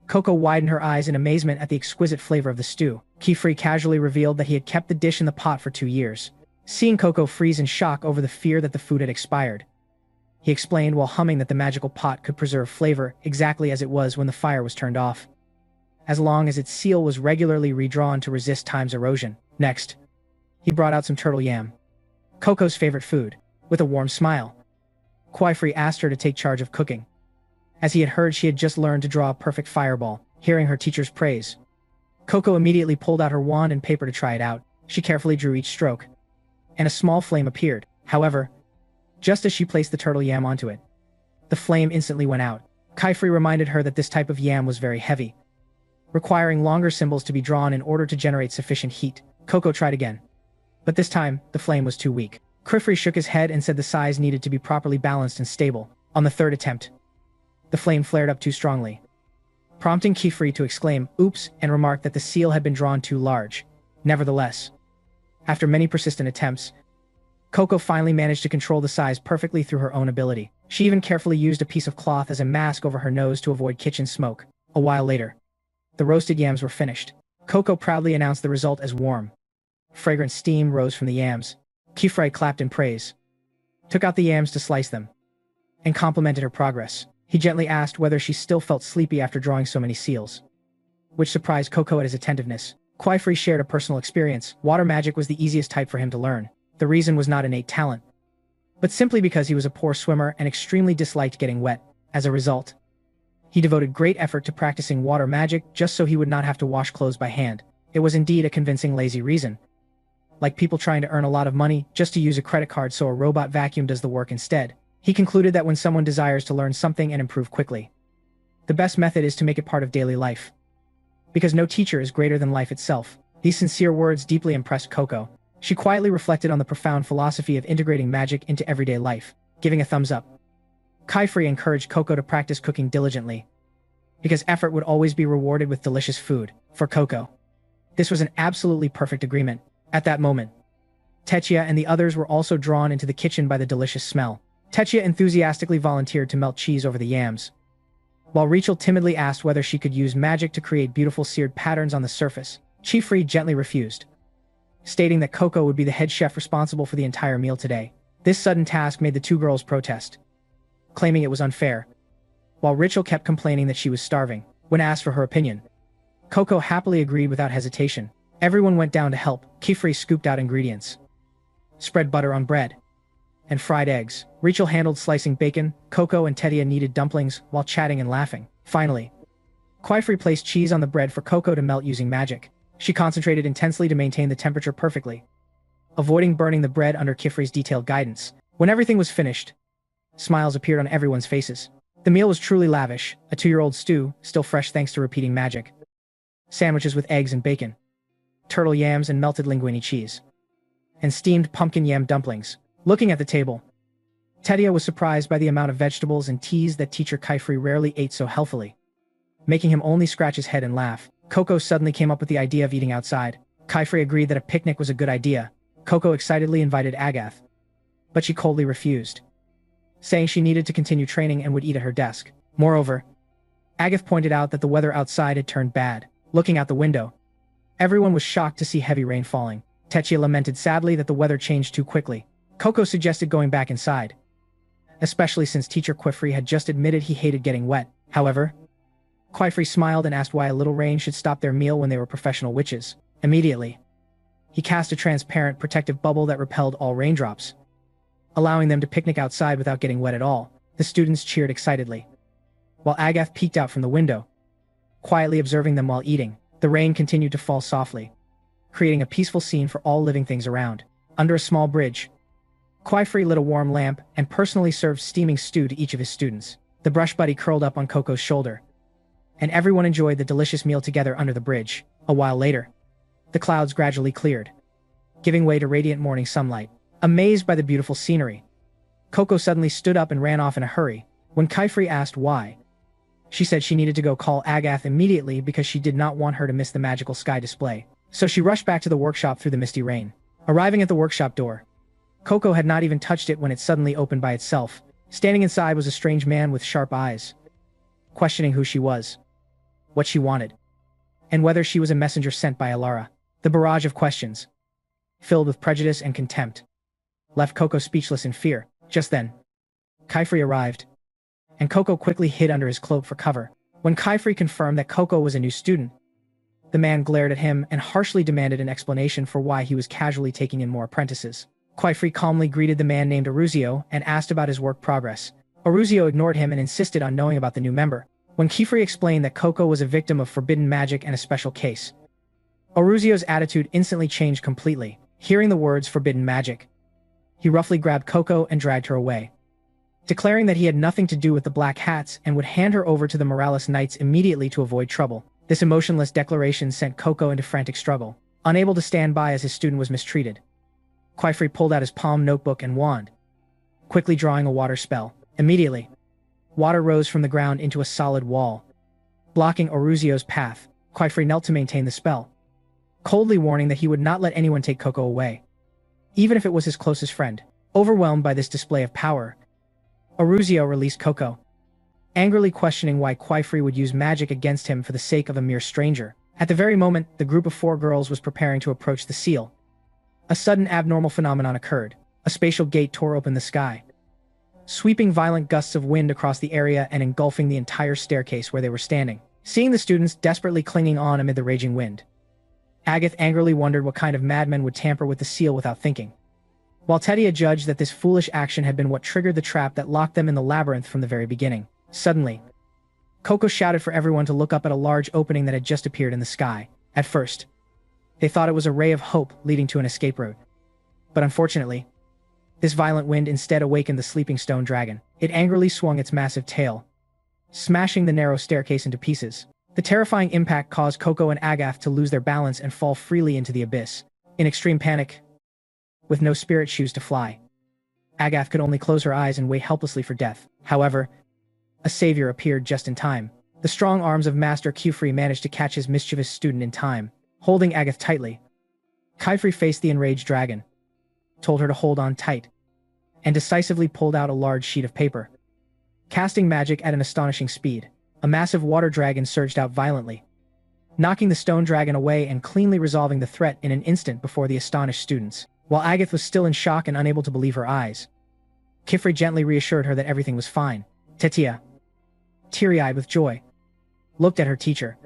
Coco widened her eyes in amazement at the exquisite flavor of the stew. Quifrey casually revealed that he had kept the dish in the pot for 2 years. Seeing Coco freeze in shock over the fear that the food had expired, he explained while humming that the magical pot could preserve flavor exactly as it was when the fire was turned off, as long as its seal was regularly redrawn to resist time's erosion. Next, he brought out some turtle yam, Coco's favorite food. With a warm smile, Quifrey asked her to take charge of cooking, as he had heard she had just learned to draw a perfect fireball. Hearing her teacher's praise, Coco immediately pulled out her wand and paper to try it out. She carefully drew each stroke, and a small flame appeared. However, just as she placed the turtle yam onto it, the flame instantly went out. Quifrey reminded her that this type of yam was very heavy, requiring longer symbols to be drawn in order to generate sufficient heat. Coco tried again, but this time, the flame was too weak. Quifrey shook his head and said the size needed to be properly balanced and stable. On the third attempt, the flame flared up too strongly, prompting Quifrey to exclaim, "Oops," and remark that the seal had been drawn too large. Nevertheless, after many persistent attempts, Coco finally managed to control the size perfectly through her own ability. She even carefully used a piece of cloth as a mask over her nose to avoid kitchen smoke. A while later, the roasted yams were finished. Coco proudly announced the result as warm, fragrant steam rose from the yams. Kifrey clapped in praise, took out the yams to slice them, and complimented her progress. He gently asked whether she still felt sleepy after drawing so many seals, which surprised Coco at his attentiveness. Kifrey shared a personal experience. Water magic was the easiest type for him to learn. The reason was not innate talent, but simply because he was a poor swimmer and extremely disliked getting wet. As a result, he devoted great effort to practicing water magic just so he would not have to wash clothes by hand. It was indeed a convincing lazy reason, like people trying to earn a lot of money just to use a credit card so a robot vacuum does the work instead. He concluded that when someone desires to learn something and improve quickly, the best method is to make it part of daily life, because no teacher is greater than life itself. These sincere words deeply impressed Coco. She quietly reflected on the profound philosophy of integrating magic into everyday life. Giving a thumbs up, Kifrey encouraged Coco to practice cooking diligently, because effort would always be rewarded with delicious food. For Coco, this was an absolutely perfect agreement. At that moment, Techia and the others were also drawn into the kitchen by the delicious smell. Techia enthusiastically volunteered to melt cheese over the yams, while Rachel timidly asked whether she could use magic to create beautiful seared patterns on the surface. Kifrey gently refused, stating that Coco would be the head chef responsible for the entire meal today. This sudden task made the two girls protest, claiming it was unfair, while Rachel kept complaining that she was starving. When asked for her opinion, Coco happily agreed without hesitation. Everyone went down to help. Kifrey scooped out ingredients, spread butter on bread, and fried eggs. Rachel handled slicing bacon. Coco and Tetia kneaded dumplings while chatting and laughing. Finally, Kifrey placed cheese on the bread for Coco to melt using magic. She concentrated intensely to maintain the temperature perfectly, avoiding burning the bread under Kifrey's detailed guidance. When everything was finished, smiles appeared on everyone's faces. The meal was truly lavish: a 2-year-old stew, still fresh thanks to repeating magic, sandwiches with eggs and bacon, turtle yams and melted linguine cheese, and steamed pumpkin yam dumplings. Looking at the table, Tetia was surprised by the amount of vegetables and teas that teacher Kifrey rarely ate so healthily, making him only scratch his head and laugh. Coco suddenly came up with the idea of eating outside. Kifrey agreed that a picnic was a good idea. Coco excitedly invited Agath, but she coldly refused, saying she needed to continue training and would eat at her desk. Moreover, Agath pointed out that the weather outside had turned bad. Looking out the window, everyone was shocked to see heavy rain falling. Techia lamented sadly that the weather changed too quickly. Coco suggested going back inside, especially since teacher Kifrey had just admitted he hated getting wet. However, Kifrey smiled and asked why a little rain should stop their meal when they were professional witches. Immediately, he cast a transparent protective bubble that repelled all raindrops, allowing them to picnic outside without getting wet at all. The students cheered excitedly, while Agath peeked out from the window, quietly observing them while eating. The rain continued to fall softly, creating a peaceful scene for all living things around. Under a small bridge, Kifrey lit a warm lamp and personally served steaming stew to each of his students. The brush buddy curled up on Coco's shoulder, and everyone enjoyed the delicious meal together under the bridge. A while later, the clouds gradually cleared, giving way to radiant morning sunlight. Amazed by the beautiful scenery, Coco suddenly stood up and ran off in a hurry. When Kifrey asked why, she said she needed to go call Agath immediately because she did not want her to miss the magical sky display. So she rushed back to the workshop through the misty rain. Arriving at the workshop door, Coco had not even touched it when it suddenly opened by itself. Standing inside was a strange man with sharp eyes, questioning who she was, what she wanted, and whether she was a messenger sent by Alara. The barrage of questions, filled with prejudice and contempt, left Coco speechless in fear. Just then, Kifrey arrived, and Coco quickly hid under his cloak for cover. When Kifrey confirmed that Coco was a new student, the man glared at him and harshly demanded an explanation for why he was casually taking in more apprentices. Kifrey calmly greeted the man named Aruzio and asked about his work progress. Aruzio ignored him and insisted on knowing about the new member. When Kifrey explained that Coco was a victim of forbidden magic and a special case, Aruzio's attitude instantly changed completely. Hearing the words forbidden magic, he roughly grabbed Coco and dragged her away, declaring that he had nothing to do with the Black Hats and would hand her over to the Morales Knights immediately to avoid trouble. This emotionless declaration sent Coco into frantic struggle, unable to stand by as his student was mistreated. Kifrey pulled out his palm notebook and wand, quickly drawing a water spell. Immediately, water rose from the ground into a solid wall, blocking Aruzio's path. Kifrey knelt to maintain the spell, coldly warning that he would not let anyone take Coco away, even if it was his closest friend. Overwhelmed by this display of power, Aruzio released Coco, angrily questioning why Quaifree would use magic against him for the sake of a mere stranger. At the very moment the group of 4 girls was preparing to approach the seal, a sudden abnormal phenomenon occurred. A spatial gate tore open the sky, sweeping violent gusts of wind across the area and engulfing the entire staircase where they were standing. Seeing the students desperately clinging on amid the raging wind, Agatha angrily wondered what kind of madmen would tamper with the seal without thinking, while Tedia judged that this foolish action had been what triggered the trap that locked them in the labyrinth from the very beginning. Suddenly, Coco shouted for everyone to look up at a large opening that had just appeared in the sky. At first, they thought it was a ray of hope leading to an escape route. But unfortunately, this violent wind instead awakened the sleeping stone dragon. It angrily swung its massive tail, smashing the narrow staircase into pieces. The terrifying impact caused Coco and Agatha to lose their balance and fall freely into the abyss. In extreme panic, with no spirit shoes to fly, Agatha could only close her eyes and wait helplessly for death. However, a savior appeared just in time. The strong arms of Master Quaifree managed to catch his mischievous student in time. Holding Agatha tightly, Quaifree faced the enraged dragon, told her to hold on tight, and decisively pulled out a large sheet of paper. Casting magic at an astonishing speed, a massive water dragon surged out violently, knocking the stone dragon away and cleanly resolving the threat in an instant before the astonished students. While Agatha was still in shock and unable to believe her eyes, Quaifree gently reassured her that everything was fine. Tetia, teary-eyed with joy, looked at her teacher,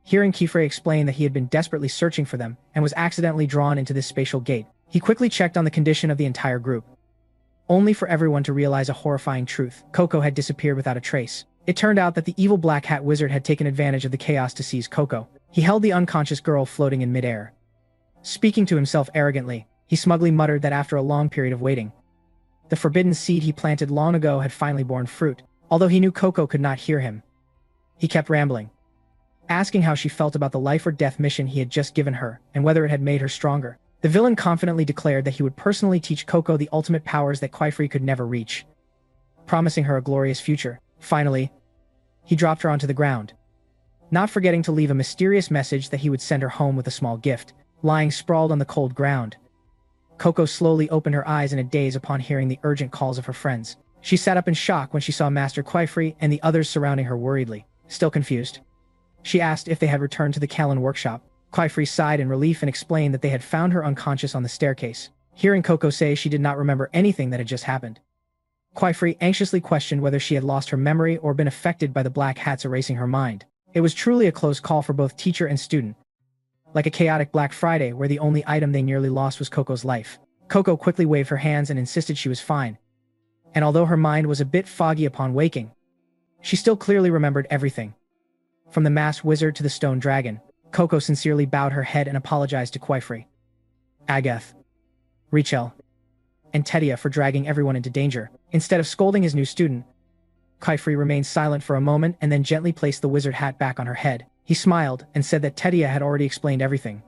hearing Quaifree explain that he had been desperately searching for them and was accidentally drawn into this spatial gate. He quickly checked on the condition of the entire group, only for everyone to realize a horrifying truth. Coco had disappeared without a trace. It turned out that the evil Black Hat Wizard had taken advantage of the chaos to seize Coco. He held the unconscious girl floating in midair. Speaking to himself arrogantly, he smugly muttered that after a long period of waiting, the forbidden seed he planted long ago had finally borne fruit. Although he knew Coco could not hear him, he kept rambling, asking how she felt about the life or death mission he had just given her and whether it had made her stronger. The villain confidently declared that he would personally teach Coco the ultimate powers that Quaifree could never reach, promising her a glorious future. Finally, he dropped her onto the ground, not forgetting to leave a mysterious message that he would send her home with a small gift. Lying sprawled on the cold ground, Coco slowly opened her eyes in a daze upon hearing the urgent calls of her friends. She sat up in shock when she saw Master Quaifree and the others surrounding her worriedly. Still confused, she asked if they had returned to the Kallen workshop. Quaifree sighed in relief and explained that they had found her unconscious on the staircase. Hearing Coco say she did not remember anything that had just happened, Quaifree anxiously questioned whether she had lost her memory or been affected by the Black Hats erasing her mind. It was truly a close call for both teacher and student, like a chaotic Black Friday where the only item they nearly lost was Coco's life. Coco quickly waved her hands and insisted she was fine, and although her mind was a bit foggy upon waking, she still clearly remembered everything. From the masked wizard to the stone dragon, Coco sincerely bowed her head and apologized to Quaifree, Agatha, Richel, and Tetia for dragging everyone into danger. Instead of scolding his new student, Quaifree remained silent for a moment and then gently placed the wizard hat back on her head. He smiled and said that Tetia had already explained everything,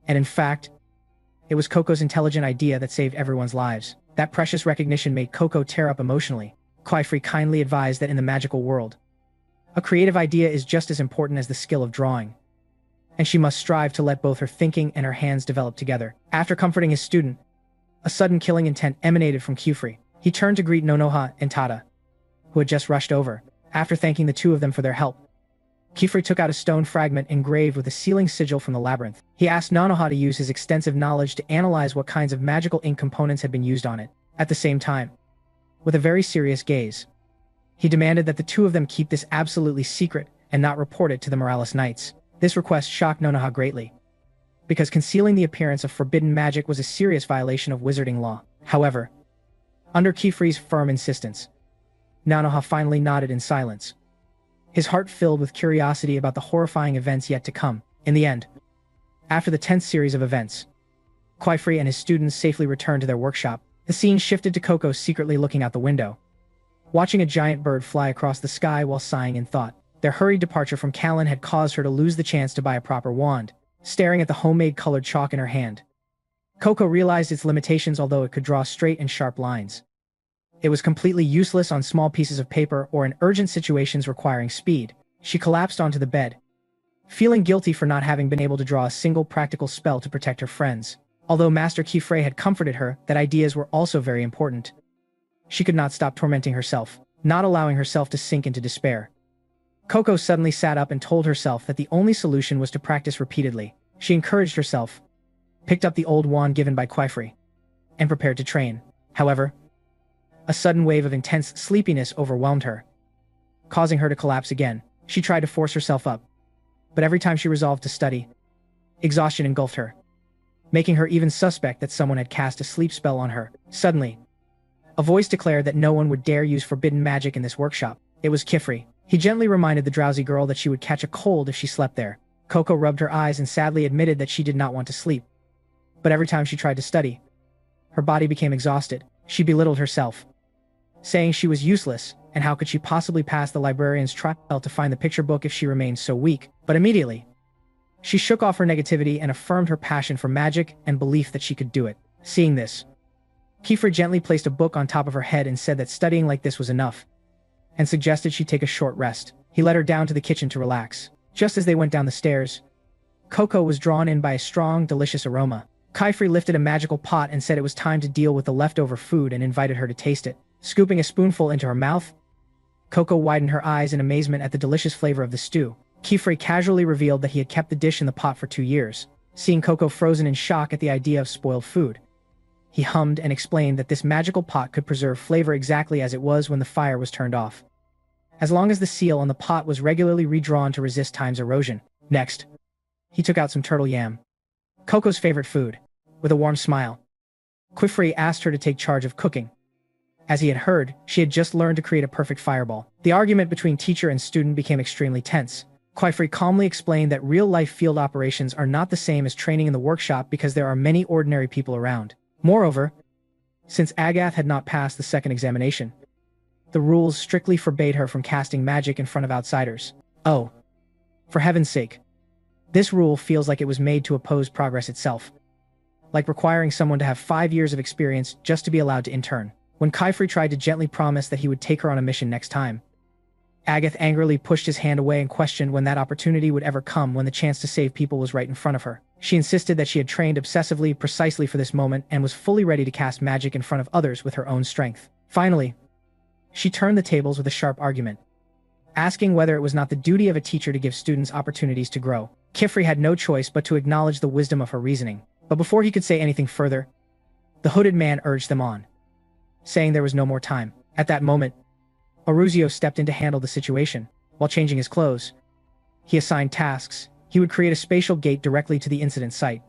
and in fact, it was Coco's intelligent idea that saved everyone's lives. That precious recognition made Coco tear up emotionally. Quaifree kindly advised that in the magical world, a creative idea is just as important as the skill of drawing, and she must strive to let both her thinking and her hands develop together. After comforting his student, a sudden killing intent emanated from Quaifree. He turned to greet Nonoha and Tada, who had just rushed over. After thanking the two of them for their help, Quaifree took out a stone fragment engraved with a sealing sigil from the labyrinth. He asked Nonoha to use his extensive knowledge to analyze what kinds of magical ink components had been used on it. At the same time, with a very serious gaze, he demanded that the two of them keep this absolutely secret and not report it to the Morales Knights. This request shocked Nonoha greatly, because concealing the appearance of forbidden magic was a serious violation of wizarding law. However, under Quaifree's firm insistence, Nonoha finally nodded in silence, his heart filled with curiosity about the horrifying events yet to come. In the end, after the 10th series of events, Quaifree and his students safely returned to their workshop. The scene shifted to Coco secretly looking out the window, watching a giant bird fly across the sky while sighing in thought. Their hurried departure from Kallen had caused her to lose the chance to buy a proper wand. Staring at the homemade colored chalk in her hand, Coco realized its limitations. Although it could draw straight and sharp lines, it was completely useless on small pieces of paper or in urgent situations requiring speed. She collapsed onto the bed, feeling guilty for not having been able to draw a single practical spell to protect her friends. Although Master Kifrey had comforted her that ideas were also very important, she could not stop tormenting herself, not allowing herself to sink into despair. Coco suddenly sat up and told herself that the only solution was to practice repeatedly. She encouraged herself, picked up the old wand given by Kifrey, and prepared to train. However, a sudden wave of intense sleepiness overwhelmed her, causing her to collapse again. She tried to force herself up, but every time she resolved to study, exhaustion engulfed her, making her even suspect that someone had cast a sleep spell on her. Suddenly, a voice declared that no one would dare use forbidden magic in this workshop. It was Kifrey. He gently reminded the drowsy girl that she would catch a cold if she slept there. Coco rubbed her eyes and sadly admitted that she did not want to sleep. But every time she tried to study, her body became exhausted. She belittled herself, saying she was useless, and how could she possibly pass the librarian's trial to find the picture book if she remained so weak. But immediately, she shook off her negativity and affirmed her passion for magic and belief that she could do it. Seeing this, Kiefer gently placed a book on top of her head and said that studying like this was enough, and suggested she take a short rest. He led her down to the kitchen to relax. Just as they went down the stairs, Coco was drawn in by a strong, delicious aroma. Kiefer lifted a magical pot and said it was time to deal with the leftover food and invited her to taste it. Scooping a spoonful into her mouth, Coco widened her eyes in amazement at the delicious flavor of the stew. Kiefer casually revealed that he had kept the dish in the pot for 2 years. Seeing Coco frozen in shock at the idea of spoiled food, he hummed and explained that this magical pot could preserve flavor exactly as it was when the fire was turned off, as long as the seal on the pot was regularly redrawn to resist time's erosion. Next, he took out some turtle yam, Coco's favorite food. With a warm smile, Kifrey asked her to take charge of cooking. As he had heard, she had just learned to create a perfect fireball. The argument between teacher and student became extremely tense. Kifrey calmly explained that real-life field operations are not the same as training in the workshop because there are many ordinary people around. Moreover, since Agath had not passed the second examination, the rules strictly forbade her from casting magic in front of outsiders. Oh, for heaven's sake. This rule feels like it was made to oppose progress itself, like requiring someone to have 5 years of experience just to be allowed to intern. When Kifrey tried to gently promise that he would take her on a mission next time, Agath angrily pushed his hand away and questioned when that opportunity would ever come when the chance to save people was right in front of her. She insisted that she had trained obsessively precisely for this moment and was fully ready to cast magic in front of others with her own strength. Finally, she turned the tables with a sharp argument, asking whether it was not the duty of a teacher to give students opportunities to grow. Kifrey had no choice but to acknowledge the wisdom of her reasoning. But before he could say anything further, the hooded man urged them on, saying there was no more time. At that moment, Aruzio stepped in to handle the situation. While changing his clothes, he assigned tasks. He would create a spatial gate directly to the incident site,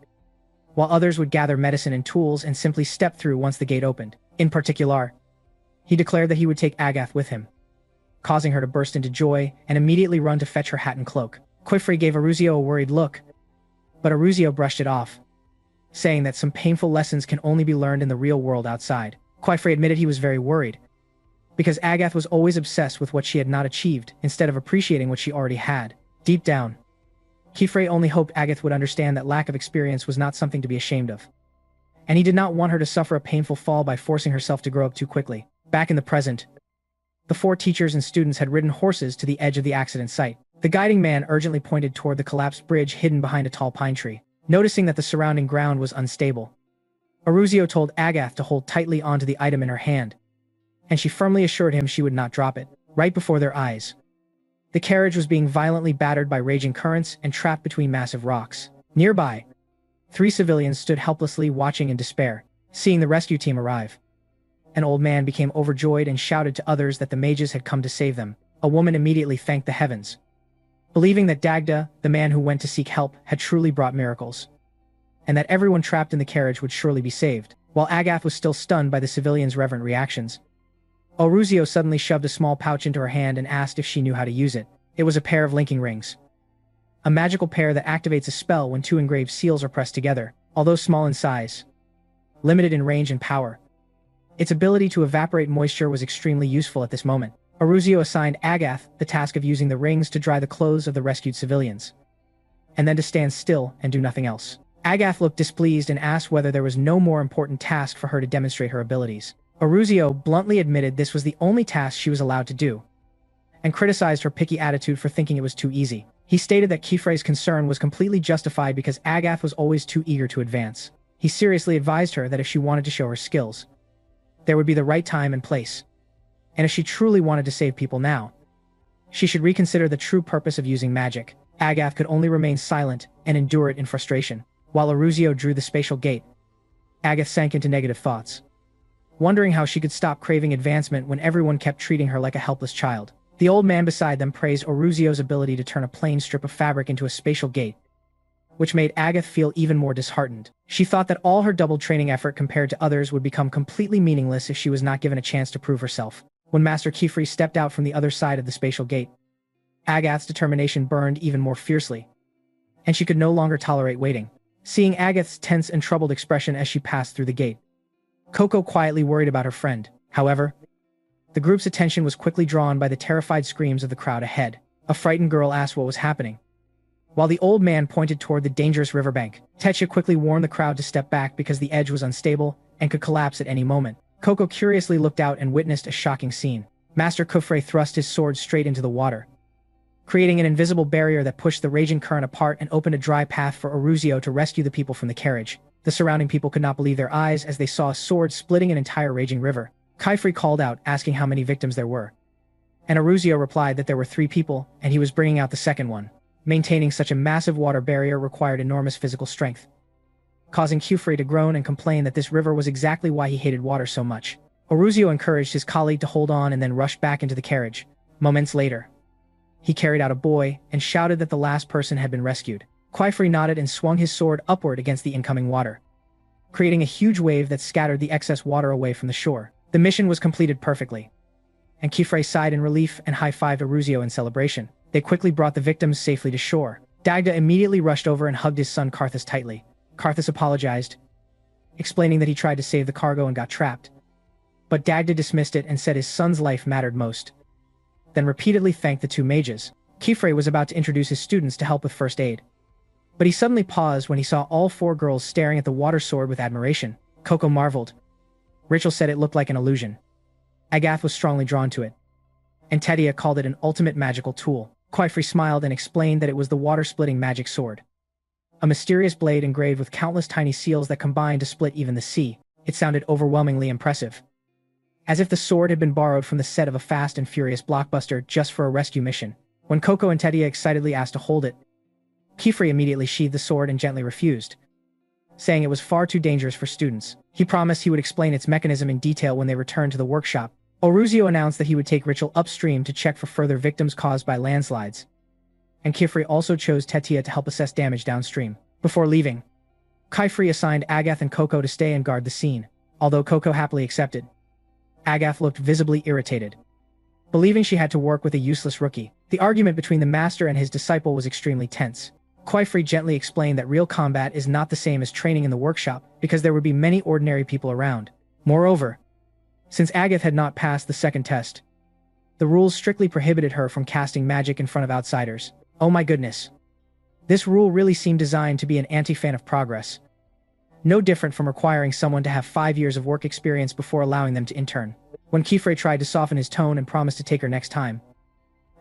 while others would gather medicine and tools and simply step through once the gate opened. In particular, he declared that he would take Agath with him, causing her to burst into joy and immediately run to fetch her hat and cloak. Kifrey gave Aruzio a worried look, but Aruzio brushed it off, saying that some painful lessons can only be learned in the real world outside. Kifrey admitted he was very worried, because Agath was always obsessed with what she had not achieved instead of appreciating what she already had. Deep down, Kifrey only hoped Agath would understand that lack of experience was not something to be ashamed of, and he did not want her to suffer a painful fall by forcing herself to grow up too quickly. Back in the present, the 4 teachers and students had ridden horses to the edge of the accident site. The guiding man urgently pointed toward the collapsed bridge hidden behind a tall pine tree. Noticing that the surrounding ground was unstable, Aruzio told Agath to hold tightly onto the item in her hand, and she firmly assured him she would not drop it. Right before their eyes, the carriage was being violently battered by raging currents and trapped between massive rocks. Nearby, 3 civilians stood helplessly watching in despair. Seeing the rescue team arrive, an old man became overjoyed and shouted to others that the mages had come to save them. A woman immediately thanked the heavens, believing that Dagda, the man who went to seek help, had truly brought miracles, and that everyone trapped in the carriage would surely be saved. While Agath was still stunned by the civilians' reverent reactions, Aruzio suddenly shoved a small pouch into her hand and asked if she knew how to use it. It was a pair of linking rings, a magical pair that activates a spell when 2 engraved seals are pressed together. Although small in size, limited in range and power, its ability to evaporate moisture was extremely useful at this moment. Aruzio assigned Agath the task of using the rings to dry the clothes of the rescued civilians, and then to stand still and do nothing else. Agath looked displeased and asked whether there was no more important task for her to demonstrate her abilities. Aruzio bluntly admitted this was the only task she was allowed to do, and criticized her picky attitude for thinking it was too easy. He stated that Kifrei's concern was completely justified because Agath was always too eager to advance. He seriously advised her that if she wanted to show her skills, there would be the right time and place. And if she truly wanted to save people now, she should reconsider the true purpose of using magic. Agath could only remain silent and endure it in frustration. While Aruzio drew the spatial gate, Agath sank into negative thoughts, wondering how she could stop craving advancement when everyone kept treating her like a helpless child. The old man beside them praised Aruzio's ability to turn a plain strip of fabric into a spatial gate, which made Agath feel even more disheartened. She thought that all her double training effort compared to others would become completely meaningless if she was not given a chance to prove herself. When Master Kifrey stepped out from the other side of the spatial gate, Agath's determination burned even more fiercely, and she could no longer tolerate waiting. Seeing Agath's tense and troubled expression as she passed through the gate, Coco quietly worried about her friend. However, the group's attention was quickly drawn by the terrified screams of the crowd ahead. A frightened girl asked what was happening, while the old man pointed toward the dangerous riverbank. Tetsuya quickly warned the crowd to step back because the edge was unstable and could collapse at any moment. Coco curiously looked out and witnessed a shocking scene. Master Kufrei thrust his sword straight into the water, creating an invisible barrier that pushed the raging current apart and opened a dry path for Aruzio to rescue the people from the carriage. The surrounding people could not believe their eyes as they saw a sword splitting an entire raging river. Kifrey called out, asking how many victims there were, and Aruzio replied that there were 3 people, and he was bringing out the second one. Maintaining such a massive water barrier required enormous physical strength, causing Kufrey to groan and complain that this river was exactly why he hated water so much. Aruzio encouraged his colleague to hold on and then rushed back into the carriage. Moments later, he carried out a boy and shouted that the last person had been rescued. Kifrey nodded and swung his sword upward against the incoming water, creating a huge wave that scattered the excess water away from the shore. The mission was completed perfectly, and Kifrey sighed in relief and high-fived Aruzio in celebration. They quickly brought the victims safely to shore. Dagda immediately rushed over and hugged his son Karthus tightly. Karthus apologized, explaining that he tried to save the cargo and got trapped, but Dagda dismissed it and said his son's life mattered most, then repeatedly thanked the 2 mages. Kifrey was about to introduce his students to help with first aid, but he suddenly paused when he saw all 4 girls staring at the water sword with admiration. Coco marveled. Rachel said it looked like an illusion. Agath was strongly drawn to it, and Tetia called it an ultimate magical tool. Kifrey smiled and explained that it was the water-splitting magic sword, a mysterious blade engraved with countless tiny seals that combined to split even the sea. It sounded overwhelmingly impressive, as if the sword had been borrowed from the set of a Fast and Furious blockbuster just for a rescue mission. When Coco and Tetia excitedly asked to hold it, Kifrey immediately sheathed the sword and gently refused, saying it was far too dangerous for students. He promised he would explain its mechanism in detail when they returned to the workshop. Aruzio announced that he would take Rachel upstream to check for further victims caused by landslides, and Kifrey also chose Tetia to help assess damage downstream. Before leaving, Kifrey assigned Agath and Coco to stay and guard the scene. Although Coco happily accepted, Agath looked visibly irritated, believing she had to work with a useless rookie. The argument between the master and his disciple was extremely tense. Kifrey gently explained that real combat is not the same as training in the workshop because there would be many ordinary people around. Moreover, since Agath had not passed the second test, the rules strictly prohibited her from casting magic in front of outsiders. Oh my goodness. This rule really seemed designed to be an anti-fan of progress, no different from requiring someone to have 5 years of work experience before allowing them to intern. When Kifrey tried to soften his tone and promised to take her next time,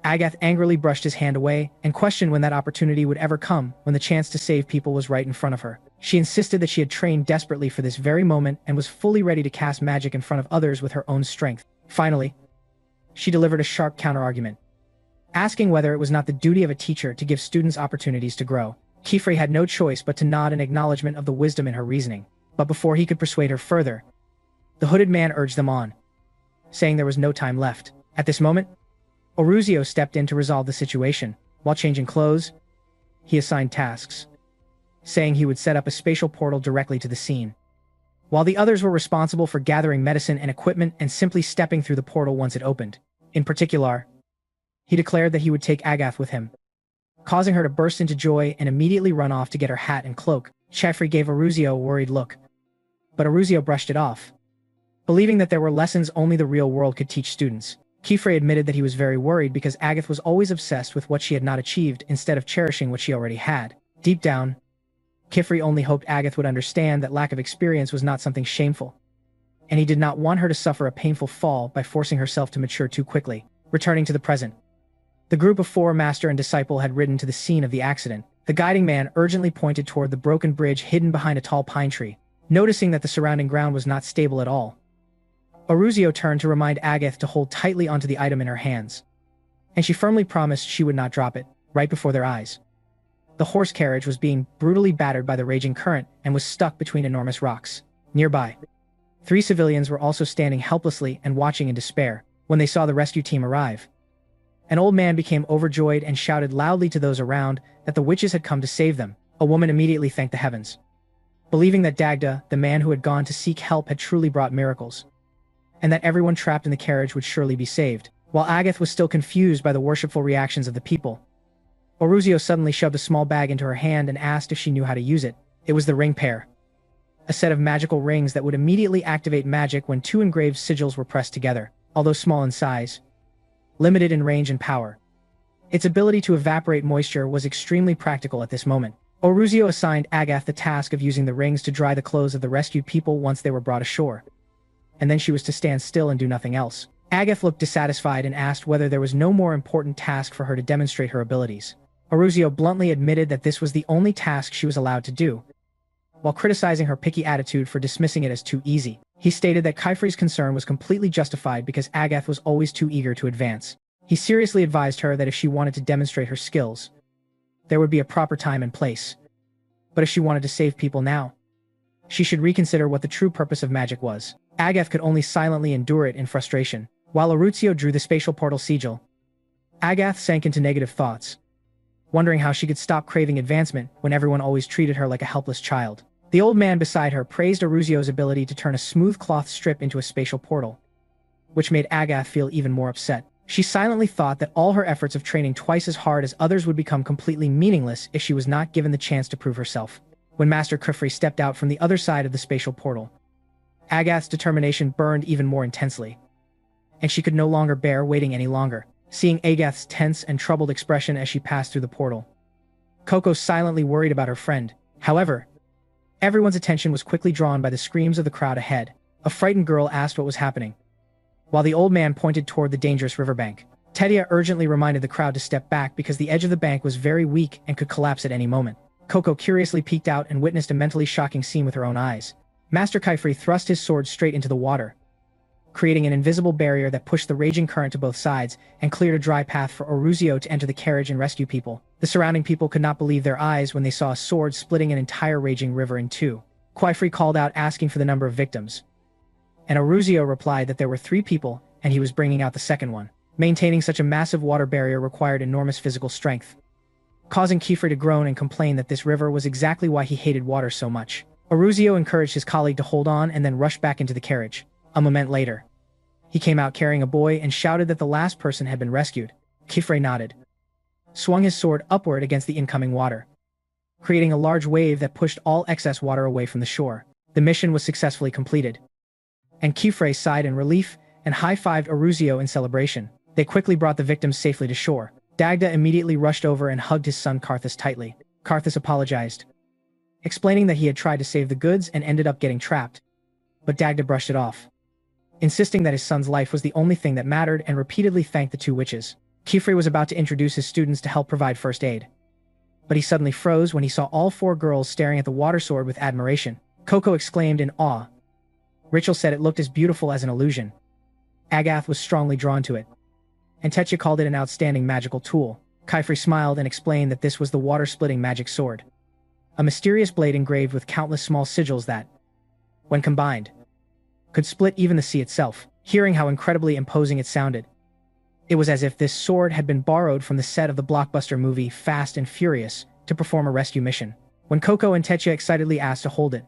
Agath angrily brushed his hand away and questioned when that opportunity would ever come when the chance to save people was right in front of her. She insisted that she had trained desperately for this very moment and was fully ready to cast magic in front of others with her own strength. Finally, she delivered a sharp counterargument, asking whether it was not the duty of a teacher to give students opportunities to grow. Kifrey had no choice but to nod in acknowledgement of the wisdom in her reasoning. But before he could persuade her further, the hooded man urged them on, saying there was no time left. At this moment, Aruzio stepped in to resolve the situation. While changing clothes, he assigned tasks, saying he would set up a spatial portal directly to the scene, while the others were responsible for gathering medicine and equipment and simply stepping through the portal once it opened. In particular, he declared that he would take Agath with him, causing her to burst into joy and immediately run off to get her hat and cloak. Chefri gave Aruzio a worried look, but Aruzio brushed it off, believing that there were lessons only the real world could teach students. Kifrey admitted that he was very worried because Agath was always obsessed with what she had not achieved instead of cherishing what she already had. Deep down, Kifrey only hoped Agath would understand that lack of experience was not something shameful, and he did not want her to suffer a painful fall by forcing herself to mature too quickly. Returning to the present, The group of four master and disciple had ridden to the scene of the accident. The guiding man urgently pointed toward the broken bridge hidden behind a tall pine tree, noticing that the surrounding ground was not stable at all. Oruzio turned to remind Agath to hold tightly onto the item in her hands, and she firmly promised she would not drop it, right before their eyes. The horse carriage was being brutally battered by the raging current and was stuck between enormous rocks. Nearby, 3 civilians were also standing helplessly and watching in despair when they saw the rescue team arrive. An old man became overjoyed and shouted loudly to those around that the witches had come to save them. A woman immediately thanked the heavens, believing that Dagda, the man who had gone to seek help, had truly brought miracles, and that everyone trapped in the carriage would surely be saved. While Agath was still confused by the worshipful reactions of the people, Oruzio suddenly shoved a small bag into her hand and asked if she knew how to use it. It was the ring pair, a set of magical rings that would immediately activate magic when 2 engraved sigils were pressed together. Although small in size, limited in range and power, its ability to evaporate moisture was extremely practical at this moment. Oruzio assigned Agath the task of using the rings to dry the clothes of the rescued people once they were brought ashore, and then she was to stand still and do nothing else. Agath looked dissatisfied and asked whether there was no more important task for her to demonstrate her abilities. Oruzio bluntly admitted that this was the only task she was allowed to do, while criticizing her picky attitude for dismissing it as too easy. He stated that Kaifri's concern was completely justified because Agath was always too eager to advance. He seriously advised her that if she wanted to demonstrate her skills, there would be a proper time and place. But if she wanted to save people now, she should reconsider what the true purpose of magic was. Agath could only silently endure it in frustration. While Oruzio drew the spatial portal sigil, Agath sank into negative thoughts, wondering how she could stop craving advancement when everyone always treated her like a helpless child. The old man beside her praised Oruzio's ability to turn a smooth cloth strip into a spatial portal, which made Agath feel even more upset. She silently thought that all her efforts of training twice as hard as others would become completely meaningless if she was not given the chance to prove herself. When Master Kufri stepped out from the other side of the spatial portal, Agath's determination burned even more intensely, and she could no longer bear waiting any longer. Seeing Agath's tense and troubled expression as she passed through the portal, Coco silently worried about her friend. However, everyone's attention was quickly drawn by the screams of the crowd ahead. A frightened girl asked what was happening, while the old man pointed toward the dangerous riverbank. Tetia urgently reminded the crowd to step back because the edge of the bank was very weak and could collapse at any moment. Coco curiously peeked out and witnessed a mentally shocking scene with her own eyes. Master Kaifri thrust his sword straight into the water, creating an invisible barrier that pushed the raging current to both sides and cleared a dry path for Oruzio to enter the carriage and rescue people. The surrounding people could not believe their eyes when they saw a sword splitting an entire raging river in 2. Kaifri called out asking for the number of victims, and Oruzio replied that there were 3 people and he was bringing out the second one. Maintaining such a massive water barrier required enormous physical strength, causing Kifri to groan and complain that this river was exactly why he hated water so much. Oruzio encouraged his colleague to hold on and then rushed back into the carriage. A moment later, he came out carrying a boy and shouted that the last person had been rescued. Kifri nodded, swung his sword upward against the incoming water, creating a large wave that pushed all excess water away from the shore. The mission was successfully completed, and Kifri sighed in relief and high-fived Oruzio in celebration. They quickly brought the victims safely to shore. Dagda immediately rushed over and hugged his son Karthus tightly. Karthus apologized, explaining that he had tried to save the goods and ended up getting trapped, but Dagda brushed it off, insisting that his son's life was the only thing that mattered and repeatedly thanked the 2 witches. Kifri was about to introduce his students to help provide first aid, but he suddenly froze when he saw all 4 girls staring at the water sword with admiration. Coco exclaimed in awe. Rachel said it looked as beautiful as an illusion. Agath was strongly drawn to it, and Tetia called it an outstanding magical tool. Kaifri smiled and explained that this was the water-splitting magic sword, a mysterious blade engraved with countless small sigils that, when combined, could split even the sea itself. Hearing how incredibly imposing it sounded, it was as if this sword had been borrowed from the set of the blockbuster movie Fast and Furious to perform a rescue mission. When Coco and Tetia excitedly asked to hold it,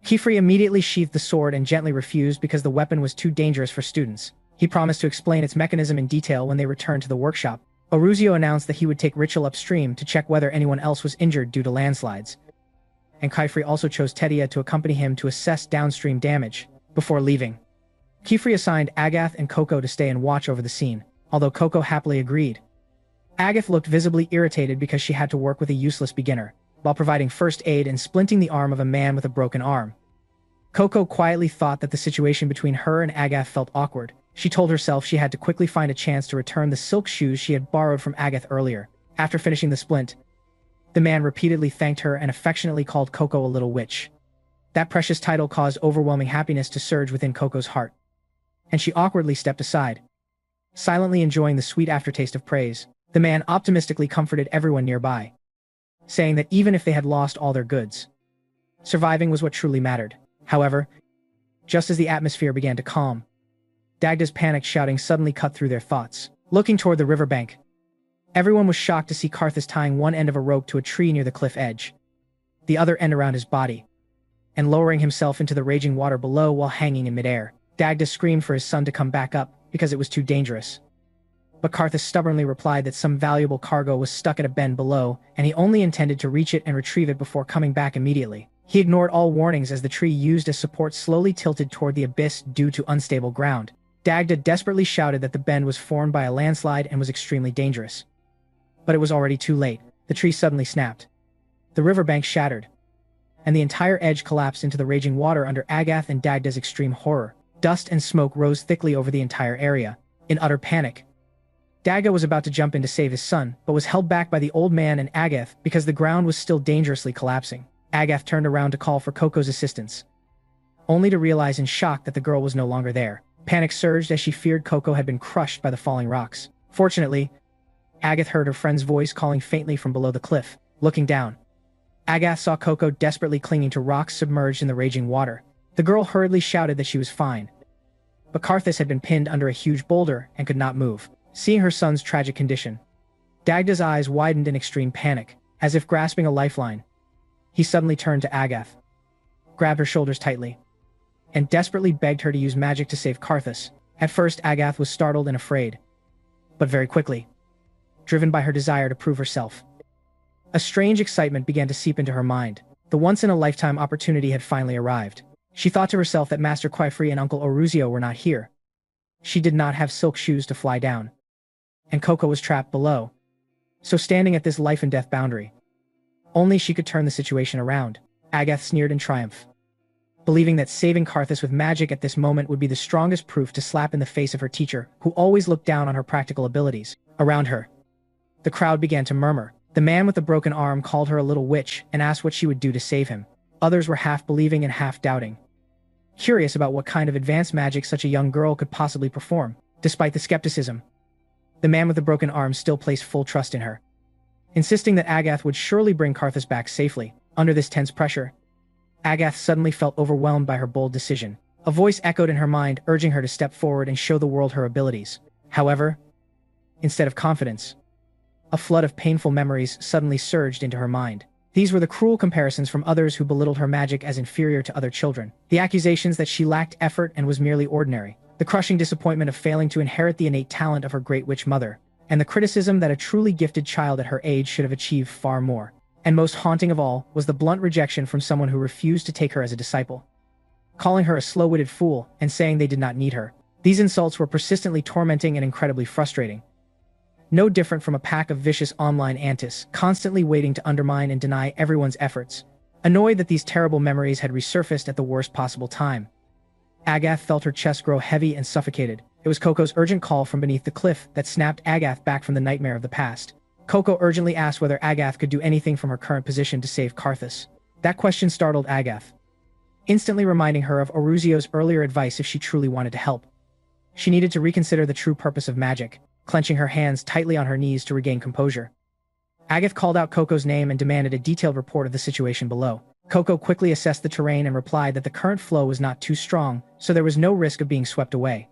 Kifri immediately sheathed the sword and gently refused because the weapon was too dangerous for students. He promised to explain its mechanism in detail when they returned to the workshop. Oruzio announced that he would take Rachel upstream to check whether anyone else was injured due to landslides, and Kaifri also chose Tetia to accompany him to assess downstream damage. Before leaving, Kifri assigned Agath and Coco to stay and watch over the scene, although Coco happily agreed. Agath looked visibly irritated because she had to work with a useless beginner, while providing first aid and splinting the arm of a man with a broken arm. Coco quietly thought that the situation between her and Agath felt awkward. She told herself she had to quickly find a chance to return the silk shoes she had borrowed from Agath earlier. After finishing the splint, the man repeatedly thanked her and affectionately called Coco a little witch. That precious title caused overwhelming happiness to surge within Coco's heart, and she awkwardly stepped aside. Silently enjoying the sweet aftertaste of praise, the man optimistically comforted everyone nearby, saying that even if they had lost all their goods, surviving was what truly mattered. However, just as the atmosphere began to calm, Dagda's panicked shouting suddenly cut through their thoughts. Looking toward the riverbank, everyone was shocked to see Karthus tying one end of a rope to a tree near the cliff edge, the other end around his body, and lowering himself into the raging water below while hanging in midair. Dagda screamed for his son to come back up because it was too dangerous. But Karthus stubbornly replied that some valuable cargo was stuck at a bend below, and he only intended to reach it and retrieve it before coming back immediately. He ignored all warnings as the tree used as support slowly tilted toward the abyss due to unstable ground. Dagda desperately shouted that the bend was formed by a landslide and was extremely dangerous. But it was already too late. The tree suddenly snapped. The riverbank shattered, and the entire edge collapsed into the raging water under Agath and Dagda's extreme horror. Dust and smoke rose thickly over the entire area. In utter panic, Dagda was about to jump in to save his son, but was held back by the old man and Agath because the ground was still dangerously collapsing. Agath turned around to call for Coco's assistance, only to realize in shock that the girl was no longer there. Panic surged as she feared Coco had been crushed by the falling rocks. Fortunately, Agath heard her friend's voice calling faintly from below the cliff. Looking down, Agath saw Coco desperately clinging to rocks submerged in the raging water. The girl hurriedly shouted that she was fine, but Karthus had been pinned under a huge boulder and could not move. Seeing her son's tragic condition, Dagda's eyes widened in extreme panic, as if grasping a lifeline. He suddenly turned to Agath, grabbed her shoulders tightly, and desperately begged her to use magic to save Karthus. At first, Agath was startled and afraid, but very quickly, driven by her desire to prove herself, a strange excitement began to seep into her mind. The once-in-a-lifetime opportunity had finally arrived. She thought to herself that Master Quaifree and Uncle Oruzio were not here. She did not have silk shoes to fly down, and Coco was trapped below. So standing at this life-and-death boundary, only she could turn the situation around. Agath sneered in triumph, believing that saving Karthus with magic at this moment would be the strongest proof to slap in the face of her teacher, who always looked down on her practical abilities. Around her, the crowd began to murmur. The man with the broken arm called her a little witch and asked what she would do to save him. Others were half believing and half doubting, curious about what kind of advanced magic such a young girl could possibly perform. Despite the skepticism, the man with the broken arm still placed full trust in her, insisting that Agath would surely bring Karthus back safely. Under this tense pressure, Agath suddenly felt overwhelmed by her bold decision. A voice echoed in her mind, urging her to step forward and show the world her abilities. However, instead of confidence, a flood of painful memories suddenly surged into her mind. These were the cruel comparisons from others who belittled her magic as inferior to other children, the accusations that she lacked effort and was merely ordinary, the crushing disappointment of failing to inherit the innate talent of her great witch mother, and the criticism that a truly gifted child at her age should have achieved far more. And most haunting of all was the blunt rejection from someone who refused to take her as a disciple, calling her a slow-witted fool and saying they did not need her. These insults were persistently tormenting and incredibly frustrating, no different from a pack of vicious online antis, constantly waiting to undermine and deny everyone's efforts. Annoyed that these terrible memories had resurfaced at the worst possible time, Agath felt her chest grow heavy and suffocated. It was Coco's urgent call from beneath the cliff that snapped Agath back from the nightmare of the past. Coco urgently asked whether Agath could do anything from her current position to save Karthus. That question startled Agath, instantly reminding her of Oruzio's earlier advice if she truly wanted to help. She needed to reconsider the true purpose of magic, clenching her hands tightly on her knees to regain composure. Agath called out Coco's name and demanded a detailed report of the situation below. Coco quickly assessed the terrain and replied that the current flow was not too strong, so there was no risk of being swept away.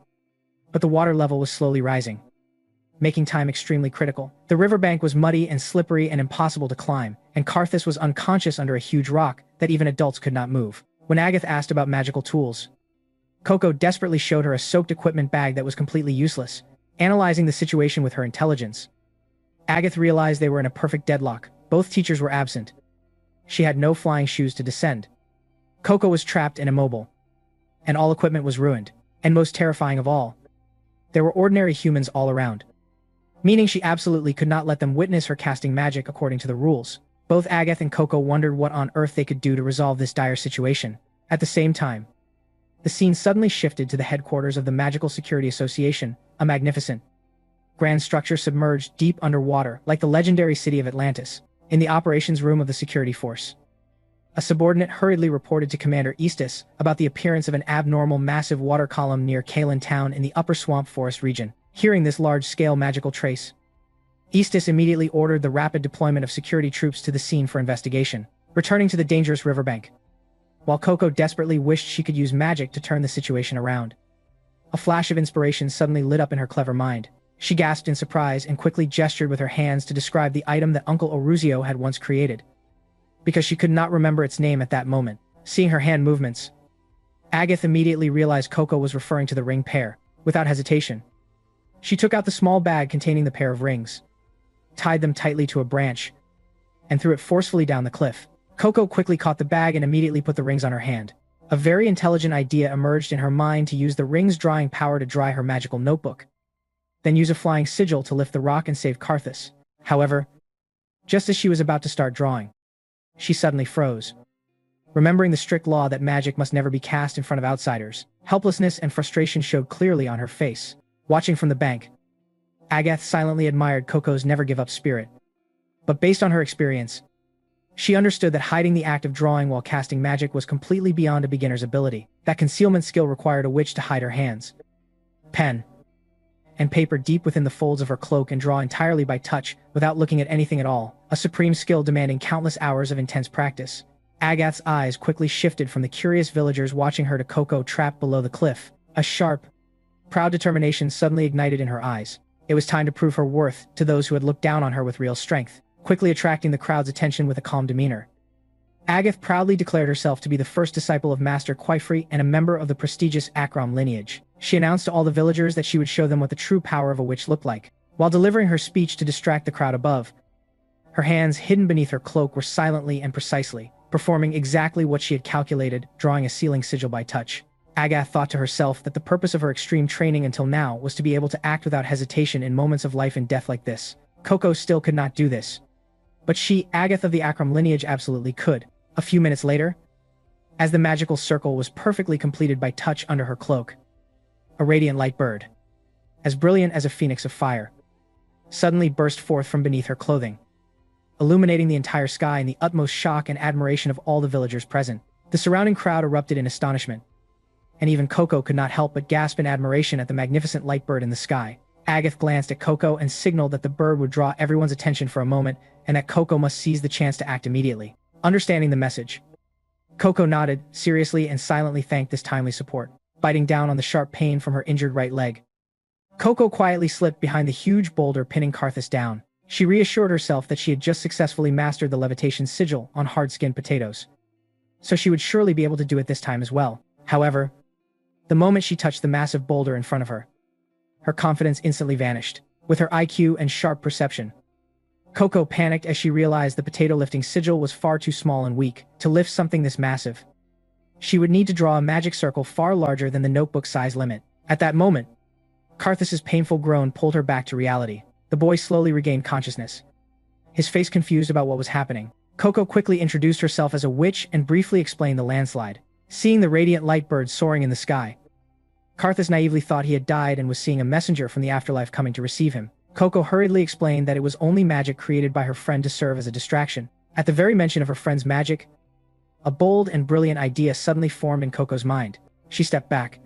But the water level was slowly rising, making time extremely critical. The riverbank was muddy and slippery and impossible to climb, and Karthus was unconscious under a huge rock that even adults could not move. When Agath asked about magical tools, Coco desperately showed her a soaked equipment bag that was completely useless. Analyzing the situation with her intelligence, Agath realized they were in a perfect deadlock. Both teachers were absent. She had no flying shoes to descend. Coco was trapped and immobile, and all equipment was ruined. And most terrifying of all, there were ordinary humans all around, meaning she absolutely could not let them witness her casting magic according to the rules. Both Agath and Coco wondered what on earth they could do to resolve this dire situation. At the same time, The scene suddenly shifted to the headquarters of the Magical Security Association, a magnificent, grand structure submerged deep underwater, like the legendary city of Atlantis. In the operations room of the security force, a subordinate hurriedly reported to Commander Eastus about the appearance of an abnormal massive water column near Kalen Town in the upper swamp forest region. Hearing this large-scale magical trace, Eastus immediately ordered the rapid deployment of security troops to the scene for investigation, returning to the dangerous riverbank, while Coco desperately wished she could use magic to turn the situation around. A flash of inspiration suddenly lit up in her clever mind. She gasped in surprise and quickly gestured with her hands to describe the item that Uncle Oruzio had once created, because she could not remember its name at that moment. Seeing her hand movements, Agatha immediately realized Coco was referring to the ring pair. Without hesitation, she took out the small bag containing the pair of rings, tied them tightly to a branch, and threw it forcefully down the cliff. Coco quickly caught the bag and immediately put the rings on her hand. A very intelligent idea emerged in her mind to use the ring's drying power to dry her magical notebook, then use a flying sigil to lift the rock and save Karthus. However, just as she was about to start drawing, she suddenly froze. Remembering the strict law that magic must never be cast in front of outsiders, helplessness and frustration showed clearly on her face. Watching from the bank, Agatha silently admired Coco's never-give-up spirit. But based on her experience, she understood that hiding the act of drawing while casting magic was completely beyond a beginner's ability. That concealment skill required a witch to hide her hands, pen, and paper deep within the folds of her cloak and draw entirely by touch, without looking at anything at all, a supreme skill demanding countless hours of intense practice. Agatha's eyes quickly shifted from the curious villagers watching her to Coco trapped below the cliff. A sharp, proud determination suddenly ignited in her eyes. It was time to prove her worth to those who had looked down on her with real strength. Quickly attracting the crowd's attention with a calm demeanor, Agatha proudly declared herself to be the first disciple of Master Quaifri and a member of the prestigious Akram lineage. She announced to all the villagers that she would show them what the true power of a witch looked like. While delivering her speech to distract the crowd above, her hands hidden beneath her cloak were silently and precisely performing exactly what she had calculated, drawing a sealing sigil by touch. Agatha thought to herself that the purpose of her extreme training until now was to be able to act without hesitation in moments of life and death like this. Coco still could not do this, but she, Agatha of the Akram lineage, absolutely could. A few minutes later, as the magical circle was perfectly completed by touch under her cloak, a radiant light bird, as brilliant as a phoenix of fire, suddenly burst forth from beneath her clothing, illuminating the entire sky in the utmost shock and admiration of all the villagers present. The surrounding crowd erupted in astonishment, and even Coco could not help but gasp in admiration at the magnificent light bird in the sky. Agatha glanced at Coco and signaled that the bird would draw everyone's attention for a moment and that Coco must seize the chance to act immediately. Understanding the message, Coco nodded, seriously and silently thanked this timely support. Biting down on the sharp pain from her injured right leg, Coco quietly slipped behind the huge boulder pinning Karthus down. She reassured herself that she had just successfully mastered the levitation sigil on hard-skinned potatoes, so she would surely be able to do it this time as well. However, the moment she touched the massive boulder in front of her, her confidence instantly vanished. With her IQ and sharp perception, Coco panicked as she realized the potato-lifting sigil was far too small and weak to lift something this massive. She would need to draw a magic circle far larger than the notebook size limit. At that moment, Karthus's painful groan pulled her back to reality. The boy slowly regained consciousness, his face confused about what was happening. Coco quickly introduced herself as a witch and briefly explained the landslide. Seeing the radiant light bird soaring in the sky, Karthus naively thought he had died and was seeing a messenger from the afterlife coming to receive him. Coco hurriedly explained that it was only magic created by her friend to serve as a distraction. At the very mention of her friend's magic, a bold and brilliant idea suddenly formed in Coco's mind. She stepped back,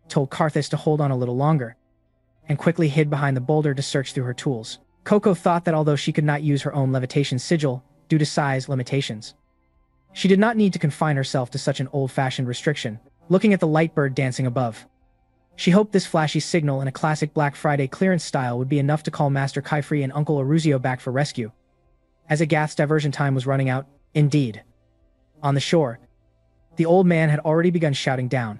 told Karthus to hold on a little longer, and quickly hid behind the boulder to search through her tools. Coco thought that although she could not use her own levitation sigil due to size limitations, she did not need to confine herself to such an old-fashioned restriction. Looking at the light bird dancing above, she hoped this flashy signal in a classic Black Friday clearance style would be enough to call Master Kaifri and Uncle Oruzio back for rescue, as Agath's diversion time was running out. Indeed, on the shore, the old man had already begun shouting down,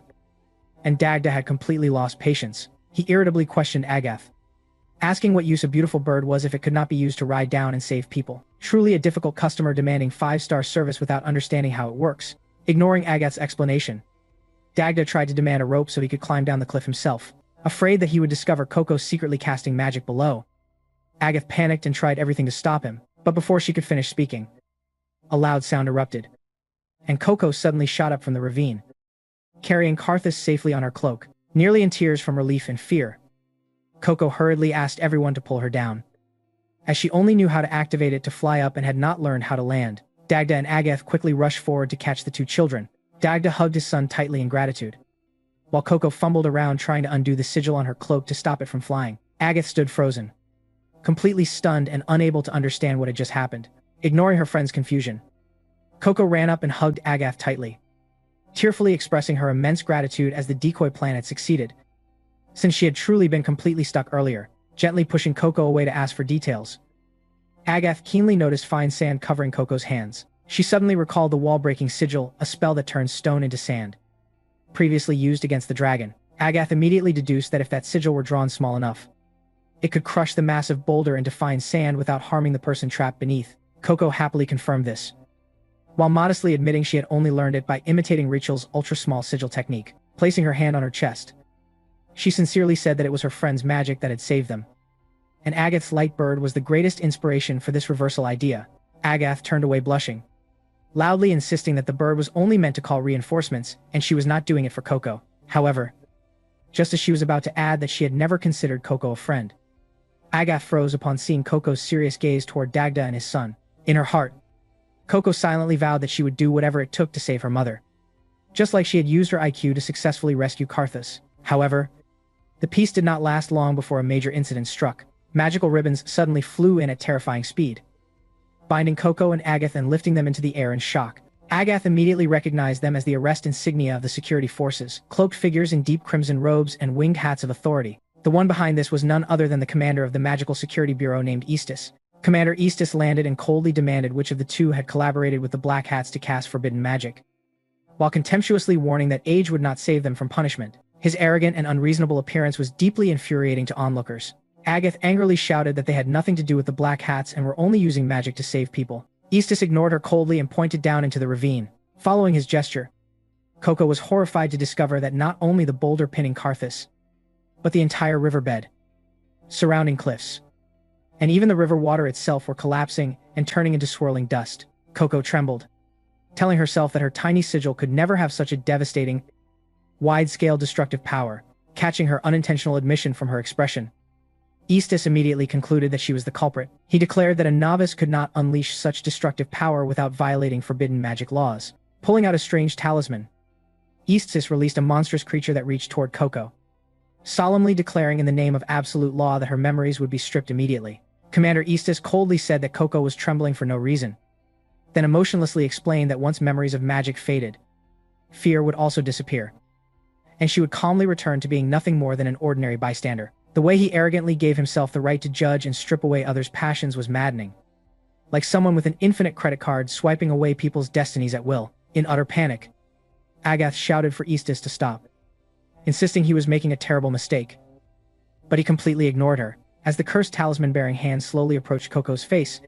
and Dagda had completely lost patience. He irritably questioned Agath, asking what use a beautiful bird was if it could not be used to ride down and save people. Truly a difficult customer demanding 5-star service without understanding how it works. Ignoring Agath's explanation, Dagda tried to demand a rope so he could climb down the cliff himself. Afraid that he would discover Coco secretly casting magic below, Agath panicked and tried everything to stop him, but before she could finish speaking, a loud sound erupted, and Coco suddenly shot up from the ravine. carrying Karthus safely on her cloak, nearly in tears from relief and fear. Coco hurriedly asked everyone to pull her down, as she only knew how to activate it to fly up and had not learned how to land. Dagda and Agath quickly rushed forward to catch the two children. Dagda hugged his son tightly in gratitude, while Coco fumbled around trying to undo the sigil on her cloak to stop it from flying. Agath stood frozen, completely stunned and unable to understand what had just happened. Ignoring her friend's confusion, Coco ran up and hugged Agath tightly, tearfully expressing her immense gratitude as the decoy plan had succeeded, since she had truly been completely stuck earlier, gently pushing Coco away to ask for details. Agath keenly noticed fine sand covering Coco's hands. She suddenly recalled the wall-breaking sigil, a spell that turns stone into sand, previously used against the dragon. Agath immediately deduced that if that sigil were drawn small enough, it could crush the massive boulder into fine sand without harming the person trapped beneath. Coco happily confirmed this, while modestly admitting she had only learned it by imitating Rachel's ultra-small sigil technique. Placing her hand on her chest, she sincerely said that it was her friend's magic that had saved them, and Agath's light bird was the greatest inspiration for this reversal idea. Agath turned away blushing, loudly insisting that the bird was only meant to call reinforcements and she was not doing it for Coco. However, just as she was about to add that she had never considered Coco a friend, Agath froze upon seeing Coco's serious gaze toward Dagda and his son. In her heart, Coco silently vowed that she would do whatever it took to save her mother, just like she had used her IQ to successfully rescue Karthus. However, the peace did not last long before a major incident struck. Magical ribbons suddenly flew in at terrifying speed, binding Coco and Agath and lifting them into the air in shock. Agath immediately recognized them as the arrest insignia of the security forces, cloaked figures in deep crimson robes and winged hats of authority. The one behind this was none other than the commander of the Magical Security Bureau named Eastus. Commander Eastus landed and coldly demanded which of the two had collaborated with the Black Hats to cast forbidden magic, while contemptuously warning that age would not save them from punishment. His arrogant and unreasonable appearance was deeply infuriating to onlookers. Agath angrily shouted that they had nothing to do with the Black Hats and were only using magic to save people. Eastus ignored her coldly and pointed down into the ravine. Following his gesture, Coco was horrified to discover that not only the boulder pinning Karthus, but the entire riverbed, surrounding cliffs, and even the river water itself were collapsing and turning into swirling dust. Coco trembled, telling herself that her tiny sigil could never have such a devastating, wide-scale destructive power. Catching her unintentional admission from her expression, Eastus immediately concluded that she was the culprit. He declared that a novice could not unleash such destructive power without violating forbidden magic laws. Pulling out a strange talisman, Eastus released a monstrous creature that reached toward Coco, solemnly declaring in the name of absolute law that her memories would be stripped immediately. Commander Eastus coldly said that Coco was trembling for no reason, then emotionlessly explained that once memories of magic faded, fear would also disappear, and she would calmly return to being nothing more than an ordinary bystander. The way he arrogantly gave himself the right to judge and strip away others' passions was maddening, like someone with an infinite credit card swiping away people's destinies at will. In utter panic, Agath shouted for Eastus to stop, insisting he was making a terrible mistake. But he completely ignored her. As the cursed talisman-bearing hand slowly approached Coco's face,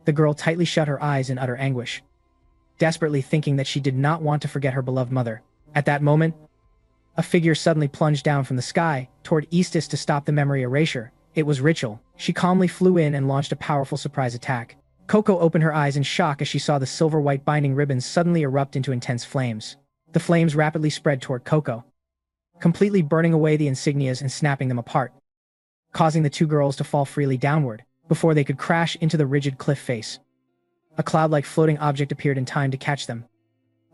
the girl tightly shut her eyes in utter anguish, desperately thinking that she did not want to forget her beloved mother. At that moment, a figure suddenly plunged down from the sky toward Eastus to stop the memory erasure. It was Rachel. She calmly flew in and launched a powerful surprise attack. Coco opened her eyes in shock as she saw the silver-white binding ribbons suddenly erupt into intense flames. The flames rapidly spread toward Coco, completely burning away the insignias and snapping them apart, causing the two girls to fall freely downward before they could crash into the rigid cliff face. A cloud-like floating object appeared in time to catch them,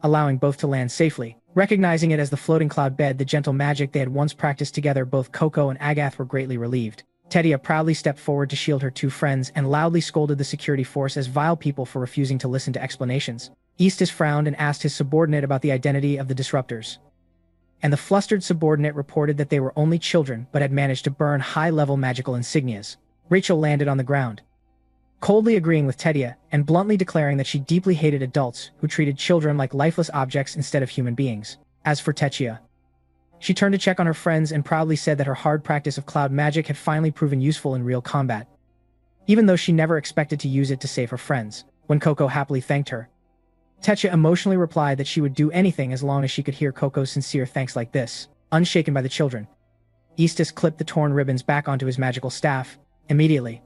allowing both to land safely. Recognizing it as the floating cloud bed, the gentle magic they had once practiced together, both Coco and Agath were greatly relieved. Tetia proudly stepped forward to shield her two friends and loudly scolded the security force as vile people for refusing to listen to explanations. Eastus frowned and asked his subordinate about the identity of the disruptors, and the flustered subordinate reported that they were only children but had managed to burn high-level magical insignias. Rachel landed on the ground, coldly agreeing with Tetia and bluntly declaring that she deeply hated adults who treated children like lifeless objects instead of human beings. As for Tetia, she turned to check on her friends and proudly said that her hard practice of cloud magic had finally proven useful in real combat, even though she never expected to use it to save her friends. When Coco happily thanked her, Tetia emotionally replied that she would do anything as long as she could hear Coco's sincere thanks like this. Unshaken by the children, Eastus clipped the torn ribbons back onto his magical staff. Immediately,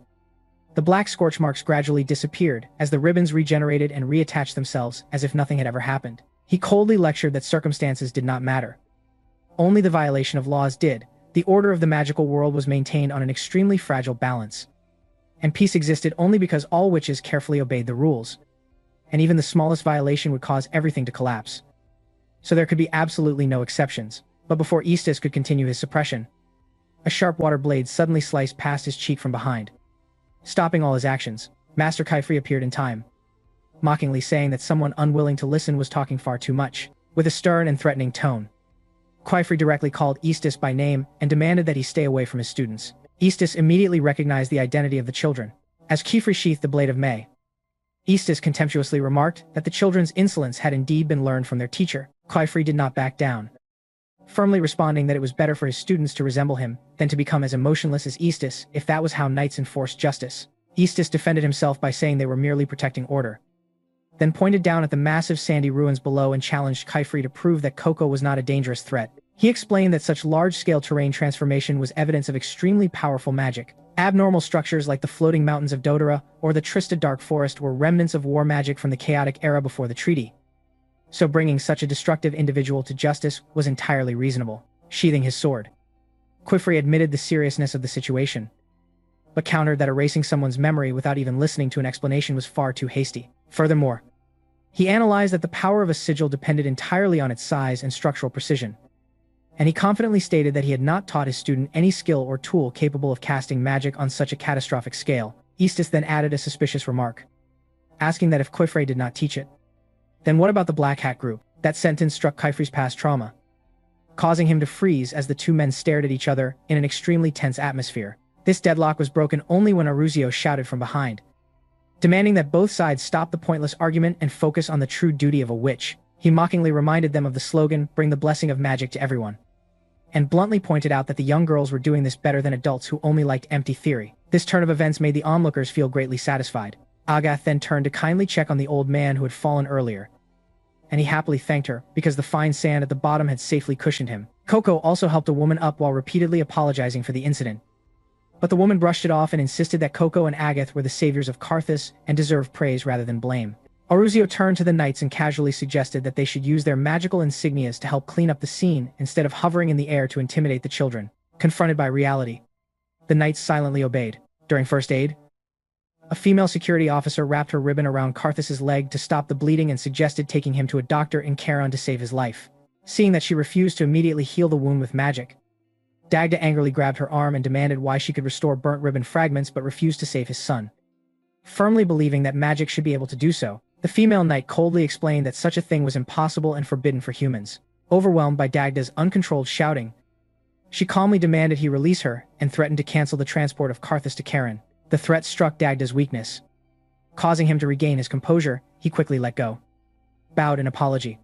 the black scorch marks gradually disappeared as the ribbons regenerated and reattached themselves as if nothing had ever happened. He coldly lectured that circumstances did not matter. Only the violation of laws did. The order of the magical world was maintained on an extremely fragile balance. And peace existed only because all witches carefully obeyed the rules. And even the smallest violation would cause everything to collapse. So there could be absolutely no exceptions. But before Eastus could continue his suppression, a sharp water blade suddenly sliced past his cheek from behind. Stopping all his actions, Master Kaifri appeared in time, mockingly saying that someone unwilling to listen was talking far too much. With a stern and threatening tone, Kaifri directly called Eastus by name and demanded that he stay away from his students. Eastus immediately recognized the identity of the children. As Kaifri sheathed the blade of May, Eastus contemptuously remarked that the children's insolence had indeed been learned from their teacher. Kaifri did not back down, firmly responding that it was better for his students to resemble him than to become as emotionless as Eastus if that was how knights enforced justice. Eastus defended himself by saying they were merely protecting order, then pointed down at the massive sandy ruins below and challenged Kaifri to prove that Coco was not a dangerous threat. He explained that such large-scale terrain transformation was evidence of extremely powerful magic. Abnormal structures like the floating mountains of Dodora or the Trista Dark Forest were remnants of war magic from the chaotic era before the treaty. So bringing such a destructive individual to justice was entirely reasonable. Sheathing his sword, Kaifri admitted the seriousness of the situation, but countered that erasing someone's memory without even listening to an explanation was far too hasty. Furthermore, he analyzed that the power of a sigil depended entirely on its size and structural precision, and he confidently stated that he had not taught his student any skill or tool capable of casting magic on such a catastrophic scale. Eastus then added a suspicious remark, asking that if Kaifri did not teach it, then what about the Black Hat group? That sentence struck Kaifri's past trauma, causing him to freeze as the two men stared at each other in an extremely tense atmosphere. This deadlock was broken only when Aruzio shouted from behind, demanding that both sides stop the pointless argument and focus on the true duty of a witch. He mockingly reminded them of the slogan, "Bring the blessing of magic to everyone," and bluntly pointed out that the young girls were doing this better than adults who only liked empty theory. This turn of events made the onlookers feel greatly satisfied. Agath then turned to kindly check on the old man who had fallen earlier, and he happily thanked her because the fine sand at the bottom had safely cushioned him. Coco also helped a woman up while repeatedly apologizing for the incident, but the woman brushed it off and insisted that Coco and Agath were the saviors of Karthus and deserved praise rather than blame. Aruzio turned to the knights and casually suggested that they should use their magical insignias to help clean up the scene instead of hovering in the air to intimidate the children. Confronted by reality, the knights silently obeyed. During first aid, a female security officer wrapped her ribbon around Karthus's leg to stop the bleeding and suggested taking him to a doctor in Charon to save his life. Seeing that she refused to immediately heal the wound with magic, Dagda angrily grabbed her arm and demanded why she could restore burnt ribbon fragments but refused to save his son. Firmly believing that magic should be able to do so, the female knight coldly explained that such a thing was impossible and forbidden for humans. Overwhelmed by Dagda's uncontrolled shouting, she calmly demanded he release her and threatened to cancel the transport of Karthus to Charon. The threat struck Dagda's weakness. Causing him to regain his composure, he quickly let go, bowed in apology,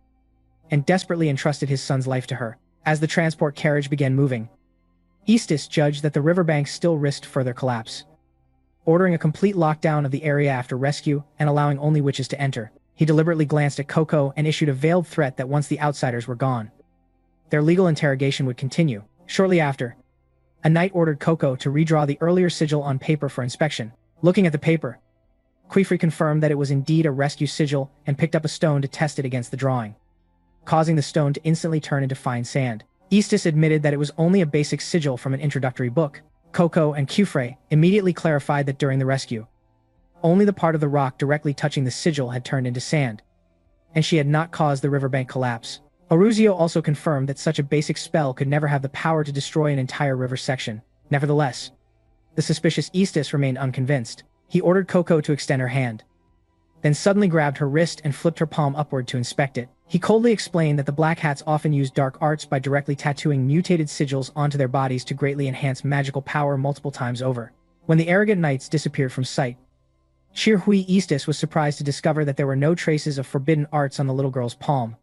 and desperately entrusted his son's life to her. As the transport carriage began moving, Eastus judged that the riverbank still risked further collapse. Ordering a complete lockdown of the area after rescue and allowing only witches to enter, he deliberately glanced at Coco and issued a veiled threat that once the outsiders were gone, their legal interrogation would continue. Shortly after, a knight ordered Coco to redraw the earlier sigil on paper for inspection. Looking at the paper, Kaifri confirmed that it was indeed a rescue sigil and picked up a stone to test it against the drawing, causing the stone to instantly turn into fine sand. Eastus admitted that it was only a basic sigil from an introductory book. Coco and Kaifri immediately clarified that during the rescue, only the part of the rock directly touching the sigil had turned into sand, and she had not caused the riverbank collapse. Aruzio also confirmed that such a basic spell could never have the power to destroy an entire river section. Nevertheless, the suspicious Eastus remained unconvinced. He ordered Coco to extend her hand, then suddenly grabbed her wrist and flipped her palm upward to inspect it. He coldly explained that the Black Hats often use dark arts by directly tattooing mutated sigils onto their bodies to greatly enhance magical power multiple times over. When the arrogant knights disappeared from sight, Shirhui Eastus was surprised to discover that there were no traces of forbidden arts on the little girl's palm,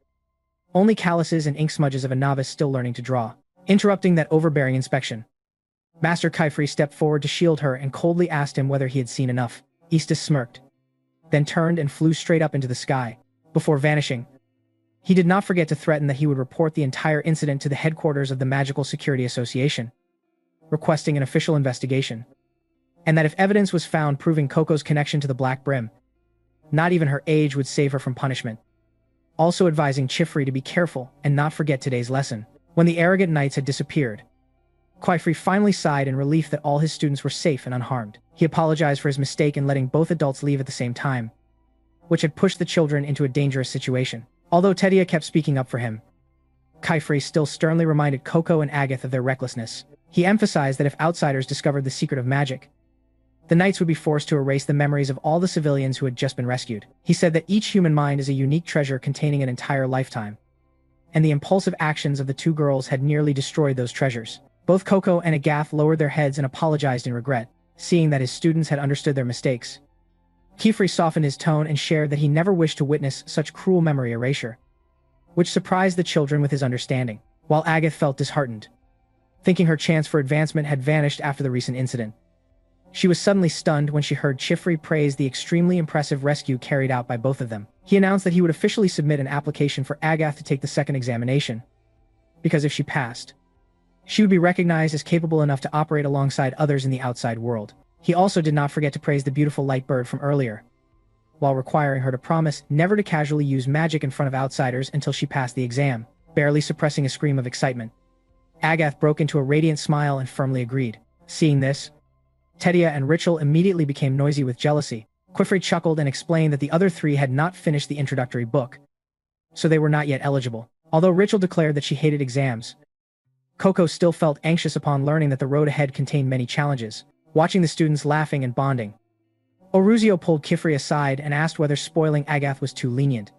only calluses and ink smudges of a novice still learning to draw. Interrupting that overbearing inspection, Master Kaifri stepped forward to shield her and coldly asked him whether he had seen enough. Eastus smirked, then turned and flew straight up into the sky. Before vanishing, he did not forget to threaten that he would report the entire incident to the headquarters of the Magical Security Association, requesting an official investigation, and that if evidence was found proving Coco's connection to the Black Brim, not even her age would save her from punishment. also advising Chifri to be careful and not forget today's lesson. When the arrogant knights had disappeared, Chifri finally sighed in relief that all his students were safe and unharmed. He apologized for his mistake in letting both adults leave at the same time, which had pushed the children into a dangerous situation. Although Tedia kept speaking up for him, Chifri still sternly reminded Coco and Agath of their recklessness. He emphasized that if outsiders discovered the secret of magic, the knights would be forced to erase the memories of all the civilians who had just been rescued. He said that each human mind is a unique treasure containing an entire lifetime, and the impulsive actions of the two girls had nearly destroyed those treasures. Both Coco and Agath lowered their heads and apologized in regret, seeing that his students had understood their mistakes. Chifri softened his tone and shared that he never wished to witness such cruel memory erasure, which surprised the children with his understanding, while Agath felt disheartened, thinking her chance for advancement had vanished after the recent incident. She was suddenly stunned when she heard Chifri praise the extremely impressive rescue carried out by both of them. He announced that he would officially submit an application for Agath to take the second examination, because if she passed, she would be recognized as capable enough to operate alongside others in the outside world. He also did not forget to praise the beautiful light bird from earlier, while requiring her to promise never to casually use magic in front of outsiders until she passed the exam, barely suppressing a scream of excitement. Agath broke into a radiant smile and firmly agreed. Seeing this, Tedia and Richel immediately became noisy with jealousy. Chifri chuckled and explained that the other three had not finished the introductory book, so they were not yet eligible. Although Richel declared that she hated exams, Coco still felt anxious upon learning that the road ahead contained many challenges. Watching the students laughing and bonding, Oruzio pulled Chifri aside and asked whether spoiling Agath was too lenient,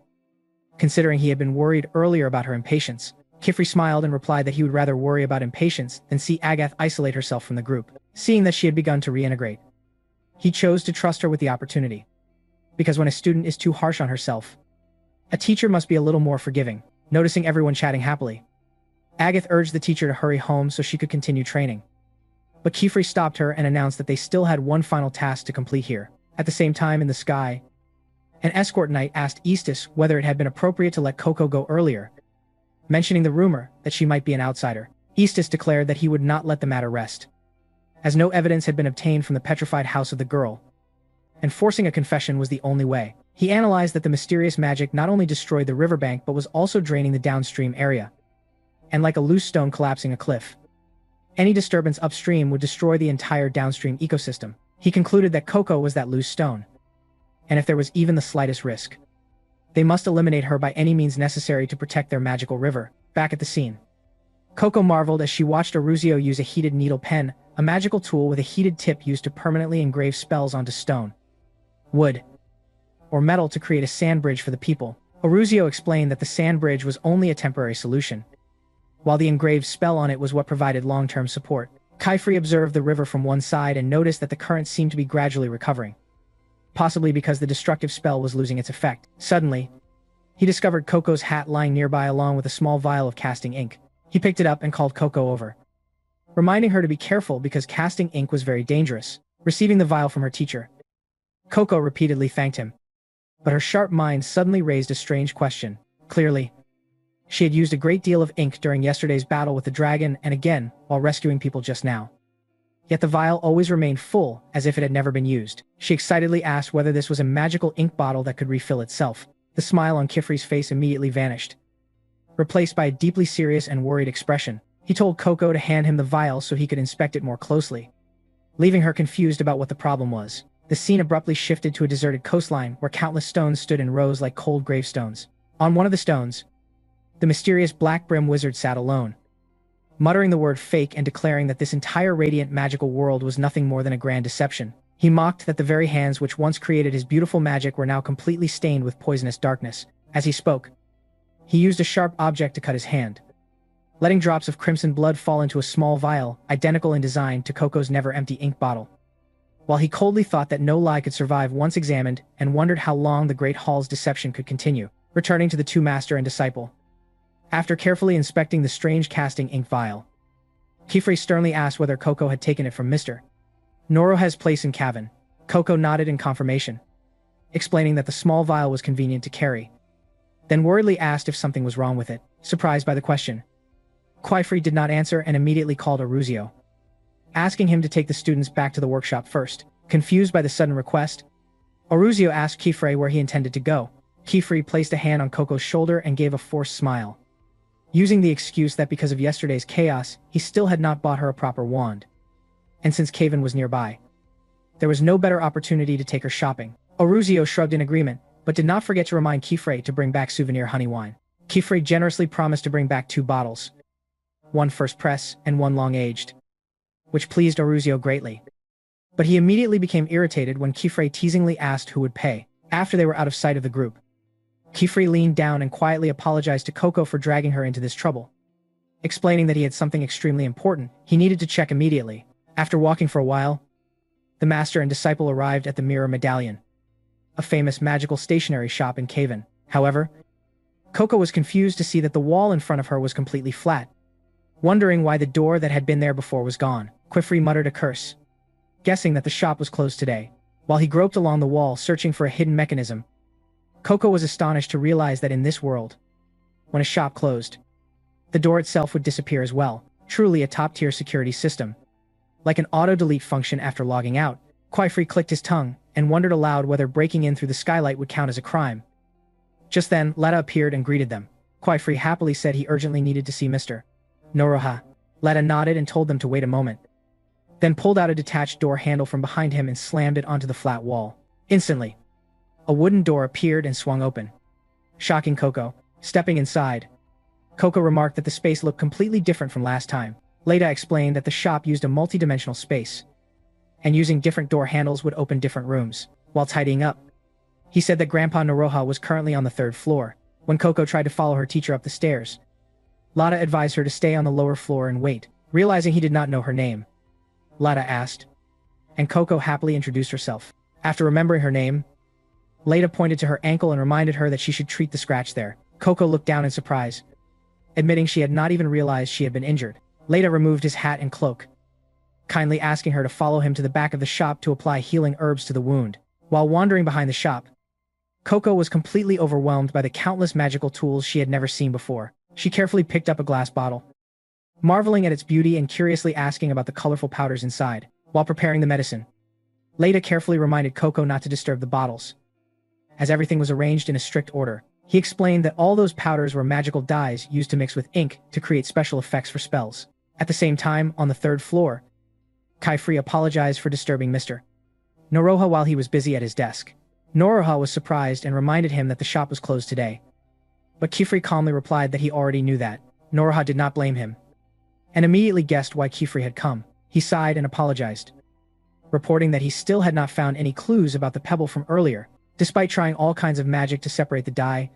considering he had been worried earlier about her impatience. Chifri smiled and replied that he would rather worry about impatience than see Agath isolate herself from the group. Seeing that she had begun to reintegrate, he chose to trust her with the opportunity, because when a student is too harsh on herself, a teacher must be a little more forgiving. Noticing everyone chatting happily, Agath urged the teacher to hurry home so she could continue training. But Chifri stopped her and announced that they still had one final task to complete here. At the same time in the sky, an escort knight asked Eastus whether it had been appropriate to let Coco go earlier, mentioning the rumor that she might be an outsider. Eastus declared that he would not let the matter rest, as no evidence had been obtained from the petrified house of the girl, and forcing a confession was the only way. He analyzed that the mysterious magic not only destroyed the riverbank but was also draining the downstream area, and like a loose stone collapsing a cliff, any disturbance upstream would destroy the entire downstream ecosystem. He concluded that Coco was that loose stone, and if there was even the slightest risk, they must eliminate her by any means necessary to protect their magical river. Back at the scene, Coco marveled as she watched Oruzio use a heated needle pen, a magical tool with a heated tip used to permanently engrave spells onto stone, wood, or metal to create a sand bridge for the people. Oruzio explained that the sand bridge was only a temporary solution, while the engraved spell on it was what provided long-term support. Chifri observed the river from one side and noticed that the current seemed to be gradually recovering, possibly because the destructive spell was losing its effect. Suddenly, he discovered Coco's hat lying nearby along with a small vial of casting ink. He picked it up and called Coco over, reminding her to be careful because casting ink was very dangerous. Receiving the vial from her teacher, Coco repeatedly thanked him, but her sharp mind suddenly raised a strange question. Clearly, she had used a great deal of ink during yesterday's battle with the dragon and again while rescuing people just now. Yet the vial always remained full, as if it had never been used. She excitedly asked whether this was a magical ink bottle that could refill itself. The smile on Chifri's face immediately vanished, replaced by a deeply serious and worried expression. He told Coco to hand him the vial so he could inspect it more closely, leaving her confused about what the problem was. The scene abruptly shifted to a deserted coastline where countless stones stood in rows like cold gravestones. On one of the stones, the mysterious Black Brim wizard sat alone, muttering the word fake and declaring that this entire radiant magical world was nothing more than a grand deception. He mocked that the very hands which once created his beautiful magic were now completely stained with poisonous darkness. As he spoke, he used a sharp object to cut his hand, letting drops of crimson blood fall into a small vial, identical in design to Coco's never-empty ink bottle. While he coldly thought that no lie could survive once examined and wondered how long the Great Hall's deception could continue, returning to the two master and disciple, after carefully inspecting the strange casting ink vial, Chifri sternly asked whether Coco had taken it from Mr. Noroha's place in Cavan. Coco nodded in confirmation, explaining that the small vial was convenient to carry, then worriedly asked if something was wrong with it. Surprised by the question, Chifri did not answer and immediately called Oruzio, asking him to take the students back to the workshop first. Confused by the sudden request, Oruzio asked Chifri where he intended to go. Kifri placed a hand on Coco's shoulder and gave a forced smile, using the excuse that because of yesterday's chaos, he still had not bought her a proper wand. And since Kaven was nearby, there was no better opportunity to take her shopping. Oruzio shrugged in agreement, but did not forget to remind Kifre to bring back souvenir honey wine. Kifre generously promised to bring back 2 bottles, one first press and one long-aged, which pleased Oruzio greatly. But he immediately became irritated when Kifre teasingly asked who would pay. After they were out of sight of the group, Kifre leaned down and quietly apologized to Coco for dragging her into this trouble, explaining that he had something extremely important he needed to check immediately. After walking for a while, the master and disciple arrived at the Mirror Medallion, a famous magical stationery shop in Kaven. However, Coco was confused to see that the wall in front of her was completely flat, wondering why the door that had been there before was gone. Kifre muttered a curse, guessing that the shop was closed today. While he groped along the wall searching for a hidden mechanism, Coco was astonished to realize that in this world, when a shop closed, the door itself would disappear as well. Truly a top-tier security system. Like an auto-delete function after logging out, Kifre clicked his tongue and wondered aloud whether breaking in through the skylight would count as a crime. Just then, Letta appeared and greeted them. Kifre happily said he urgently needed to see Mr. Noroha. Letta nodded and told them to wait a moment, then pulled out a detached door handle from behind him and slammed it onto the flat wall. Instantly, a wooden door appeared and swung open, shocking Coco. Stepping inside, Coco remarked that the space looked completely different from last time. Leda explained that the shop used a multi-dimensional space, and using different door handles would open different rooms. While tidying up, he said that Grandpa Noroha was currently on the 3rd floor. When Coco tried to follow her teacher up the stairs, Lada advised her to stay on the lower floor and wait. Realizing he did not know her name, Lada asked, and Coco happily introduced herself. After remembering her name, Leda pointed to her ankle and reminded her that she should treat the scratch there. Coco looked down in surprise, admitting she had not even realized she had been injured. Leda removed his hat and cloak, kindly asking her to follow him to the back of the shop to apply healing herbs to the wound. While wandering behind the shop, Coco was completely overwhelmed by the countless magical tools she had never seen before. She carefully picked up a glass bottle, marveling at its beauty and curiously asking about the colorful powders inside. While preparing the medicine, Leda carefully reminded Coco not to disturb the bottles, as everything was arranged in a strict order. He explained that all those powders were magical dyes used to mix with ink to create special effects for spells. At the same time, on the 3rd floor, Kifre apologized for disturbing Mr. Noroha while he was busy at his desk. Noroha was surprised and reminded him that the shop was closed today, but Kifre calmly replied that he already knew that. Noroha did not blame him, and immediately guessed why Kifre had come. He sighed and apologized, reporting that he still had not found any clues about the pebble from earlier. Despite trying all kinds of magic to separate the dye,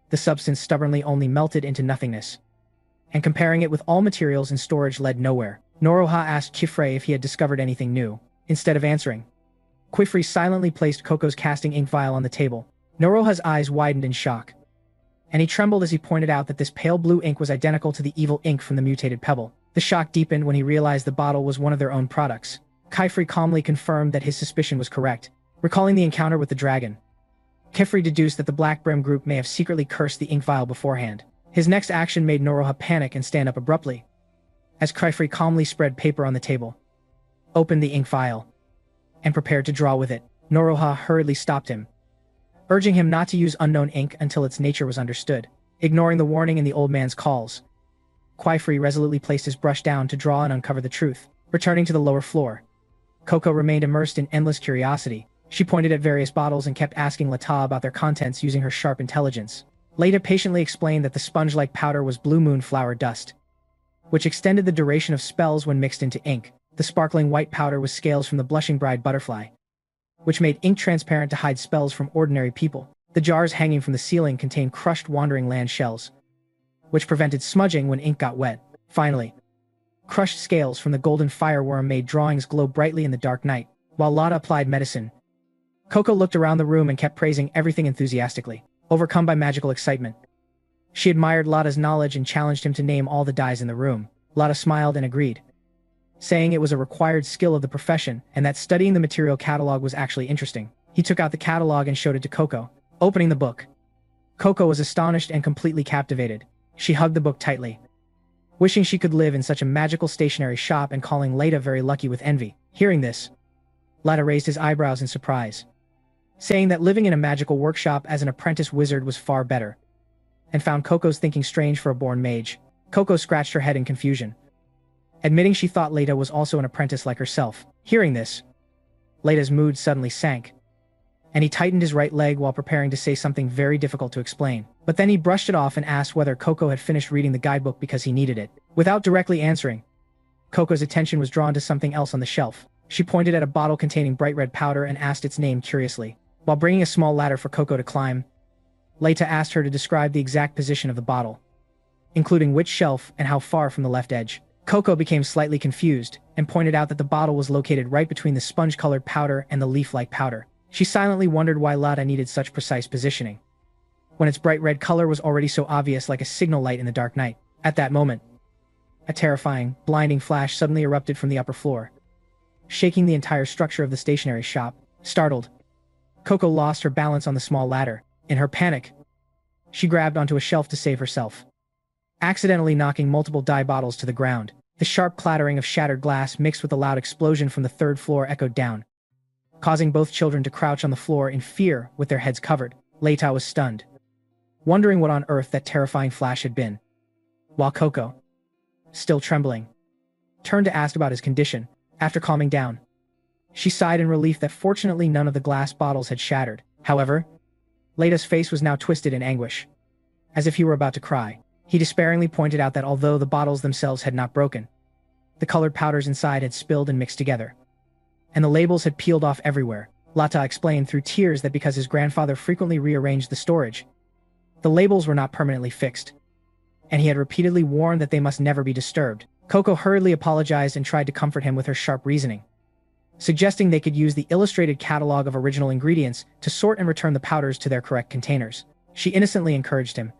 the substance stubbornly only melted into nothingness, and comparing it with all materials in storage led nowhere. Noroha asked Kifre if he had discovered anything new. Instead of answering, Kifre silently placed Coco's casting ink vial on the table. Noroha's eyes widened in shock, and he trembled as he pointed out that this pale blue ink was identical to the evil ink from the mutated pebble. The shock deepened when he realized the bottle was one of their own products. Kifre calmly confirmed that his suspicion was correct. Recalling the encounter with the dragon, Kifre deduced that the Black Brim group may have secretly cursed the ink vial beforehand. His next action made Noroha panic and stand up abruptly, as Kifre calmly spread paper on the table, opened the ink vial, and prepared to draw with it. Noroha hurriedly stopped him, urging him not to use unknown ink until its nature was understood. Ignoring the warning in the old man's calls, Kifre resolutely placed his brush down to draw and uncover the truth. Returning to the lower floor, Coco remained immersed in endless curiosity. She pointed at various bottles and kept asking Lata about their contents using her sharp intelligence. Leta patiently explained that the sponge-like powder was blue moon flower dust, which extended the duration of spells when mixed into ink. The sparkling white powder was scales from the blushing bride butterfly, which made ink transparent to hide spells from ordinary people. The jars hanging from the ceiling contained crushed wandering land shells, which prevented smudging when ink got wet. Finally, crushed scales from the golden fireworm made drawings glow brightly in the dark night. While Lata applied medicine, Coco looked around the room and kept praising everything enthusiastically. Overcome by magical excitement, she admired Lata's knowledge and challenged him to name all the dyes in the room. Lata smiled and agreed, saying it was a required skill of the profession and that studying the material catalog was actually interesting. He took out the catalog and showed it to Coco. Opening the book, Coco was astonished and completely captivated. She hugged the book tightly, wishing she could live in such a magical stationery shop and calling Leta very lucky with envy. Hearing this, Lata raised his eyebrows in surprise, saying that living in a magical workshop as an apprentice wizard was far better, and found Coco's thinking strange for a born mage. Coco scratched her head in confusion, admitting she thought Leta was also an apprentice like herself. Hearing this, Leta's mood suddenly sank, and he tightened his right leg while preparing to say something very difficult to explain. But then he brushed it off and asked whether Coco had finished reading the guidebook because he needed it. Without directly answering, Coco's attention was drawn to something else on the shelf. She pointed at a bottle containing bright red powder and asked its name curiously. While bringing a small ladder for Coco to climb, Leta asked her to describe the exact position of the bottle, including which shelf and how far from the left edge. Coco became slightly confused and pointed out that the bottle was located right between the sponge-colored powder and the leaf-like powder. She silently wondered why Leta needed such precise positioning, when its bright red color was already so obvious like a signal light in the dark night. At that moment, a terrifying, blinding flash suddenly erupted from the upper floor, shaking the entire structure of the stationery shop. Startled, Coco lost her balance on the small ladder. In her panic, she grabbed onto a shelf to save herself, accidentally knocking multiple dye bottles to the ground. The sharp clattering of shattered glass mixed with a loud explosion from the third floor echoed down, causing both children to crouch on the floor in fear with their heads covered. Leta was stunned, wondering what on earth that terrifying flash had been, while Coco, still trembling, turned to ask about his condition. After calming down, she sighed in relief that fortunately none of the glass bottles had shattered. However, Leta's face was now twisted in anguish, as if he were about to cry. He despairingly pointed out that although the bottles themselves had not broken, the colored powders inside had spilled and mixed together, and the labels had peeled off everywhere. Leta explained through tears that because his grandfather frequently rearranged the storage, the labels were not permanently fixed, and he had repeatedly warned that they must never be disturbed. Coco hurriedly apologized and tried to comfort him with her sharp reasoning, suggesting they could use the illustrated catalog of original ingredients to sort and return the powders to their correct containers. She innocently encouraged him,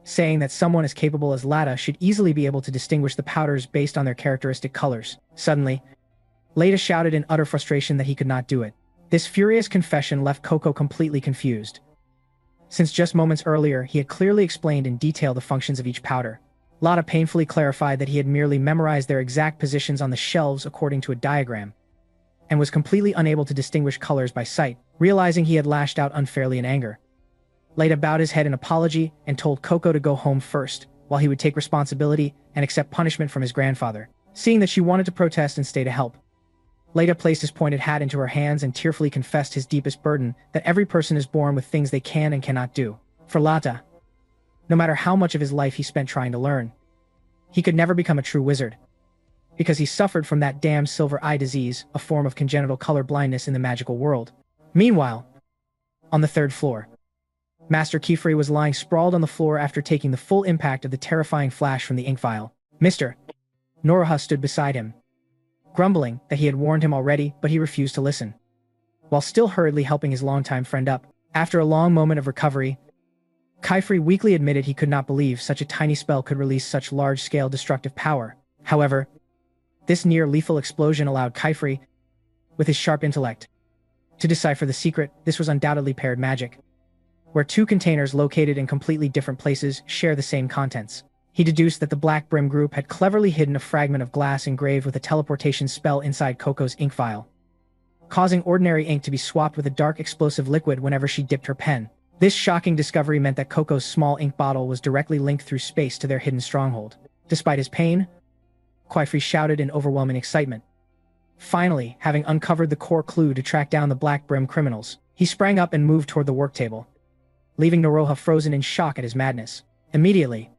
saying that someone as capable as Leta should easily be able to distinguish the powders based on their characteristic colors. Suddenly, Leta shouted in utter frustration that he could not do it. This furious confession left Coco completely confused, since just moments earlier he had clearly explained in detail the functions of each powder. Leta painfully clarified that he had merely memorized their exact positions on the shelves according to a diagram, and was completely unable to distinguish colors by sight. Realizing he had lashed out unfairly in anger, Leta bowed his head in apology and told Coco to go home first, while he would take responsibility and accept punishment from his grandfather. Seeing that she wanted to protest and stay to help, Leta placed his pointed hat into her hands and tearfully confessed his deepest burden, that every person is born with things they can and cannot do. For Leta, no matter how much of his life he spent trying to learn, he could never become a true wizard, because he suffered from that damned silver eye disease, a form of congenital color blindness in the magical world. Meanwhile, on the third floor, Master Kefri was lying sprawled on the floor after taking the full impact of the terrifying flash from the ink vial. Mr. Noroha stood beside him, grumbling that he had warned him already, but he refused to listen, while still hurriedly helping his longtime friend up. After a long moment of recovery, Kefri weakly admitted he could not believe such a tiny spell could release such large-scale destructive power. However, this near-lethal explosion allowed Kefri, with his sharp intellect, to decipher the secret. This was undoubtedly paired magic, where two containers located in completely different places share the same contents. He deduced that the Black Brim group had cleverly hidden a fragment of glass engraved with a teleportation spell inside Coco's ink vial, causing ordinary ink to be swapped with a dark explosive liquid whenever she dipped her pen. This shocking discovery meant that Coco's small ink bottle was directly linked through space to their hidden stronghold. Despite his pain, Kefri shouted in overwhelming excitement. Finally, having uncovered the core clue to track down the Black Brim criminals, he sprang up and moved toward the work table, leaving Noroha frozen in shock at his madness. Immediately,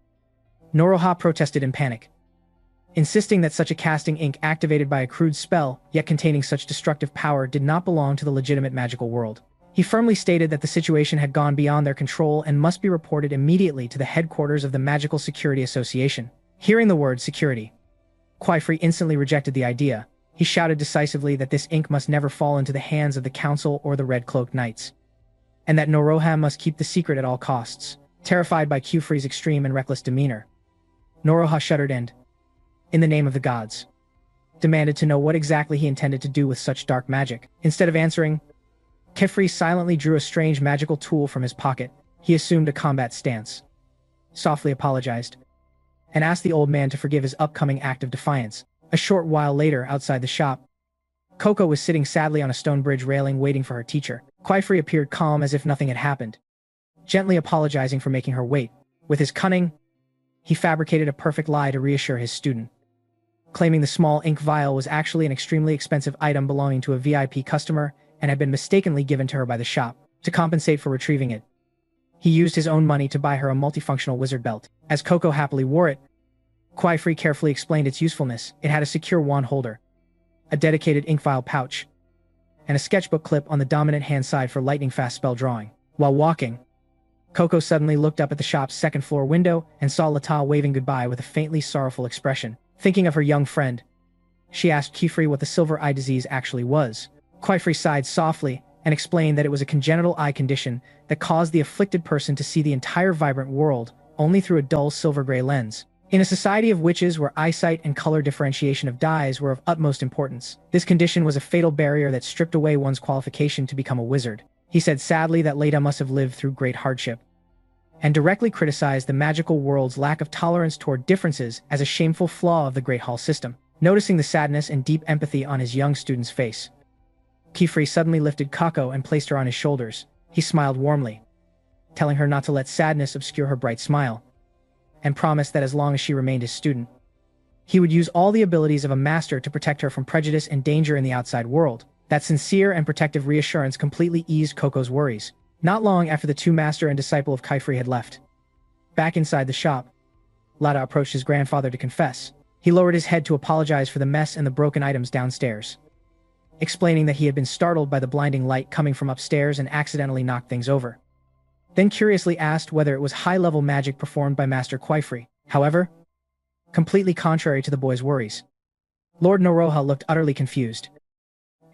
Noroha protested in panic, insisting that such a casting ink activated by a crude spell, yet containing such destructive power, did not belong to the legitimate magical world. He firmly stated that the situation had gone beyond their control and must be reported immediately to the headquarters of the Magical Security Association. Hearing the word security, Kefri instantly rejected the idea. He shouted decisively that this ink must never fall into the hands of the Council or the Red Cloaked Knights, and that Noroha must keep the secret at all costs. Terrified by Kefri's extreme and reckless demeanor, Noroha shuddered and, in the name of the gods, demanded to know what exactly he intended to do with such dark magic. Instead of answering, Kefri silently drew a strange magical tool from his pocket. He assumed a combat stance, softly apologized, and asked the old man to forgive his upcoming act of defiance. A short while later, outside the shop, Coco was sitting sadly on a stone bridge railing waiting for her teacher. Quaifree appeared calm as if nothing had happened, gently apologizing for making her wait. With his cunning, he fabricated a perfect lie to reassure his student, claiming the small ink vial was actually an extremely expensive item belonging to a VIP customer and had been mistakenly given to her by the shop. To compensate for retrieving it, he used his own money to buy her a multifunctional wizard belt. As Coco happily wore it, Quaifree carefully explained its usefulness. It had a secure wand holder, a dedicated ink vial pouch, and a sketchbook clip on the dominant hand side for lightning-fast spell drawing. While walking, Coco suddenly looked up at the shop's second-floor window and saw Latal waving goodbye with a faintly sorrowful expression. Thinking of her young friend, she asked Quaifree what the silver eye disease actually was. Quaifree sighed softly and explained that it was a congenital eye condition that caused the afflicted person to see the entire vibrant world only through a dull silver-gray lens. In a society of witches where eyesight and color differentiation of dyes were of utmost importance, this condition was a fatal barrier that stripped away one's qualification to become a wizard. He said sadly that Leda must have lived through great hardship, and directly criticized the magical world's lack of tolerance toward differences as a shameful flaw of the Great Hall system. Noticing the sadness and deep empathy on his young student's face, Quaifree suddenly lifted Coco and placed her on his shoulders. He smiled warmly, telling her not to let sadness obscure her bright smile, and promised that as long as she remained his student, he would use all the abilities of a master to protect her from prejudice and danger in the outside world. That sincere and protective reassurance completely eased Coco's worries. Not long after the two master and disciple of Quaifree had left, back inside the shop, Lada approached his grandfather to confess. He lowered his head to apologize for the mess and the broken items downstairs, explaining that he had been startled by the blinding light coming from upstairs and accidentally knocked things over. Then curiously asked whether it was high-level magic performed by Master Quaifree. However, completely contrary to the boy's worries, Lord Noroha looked utterly confused.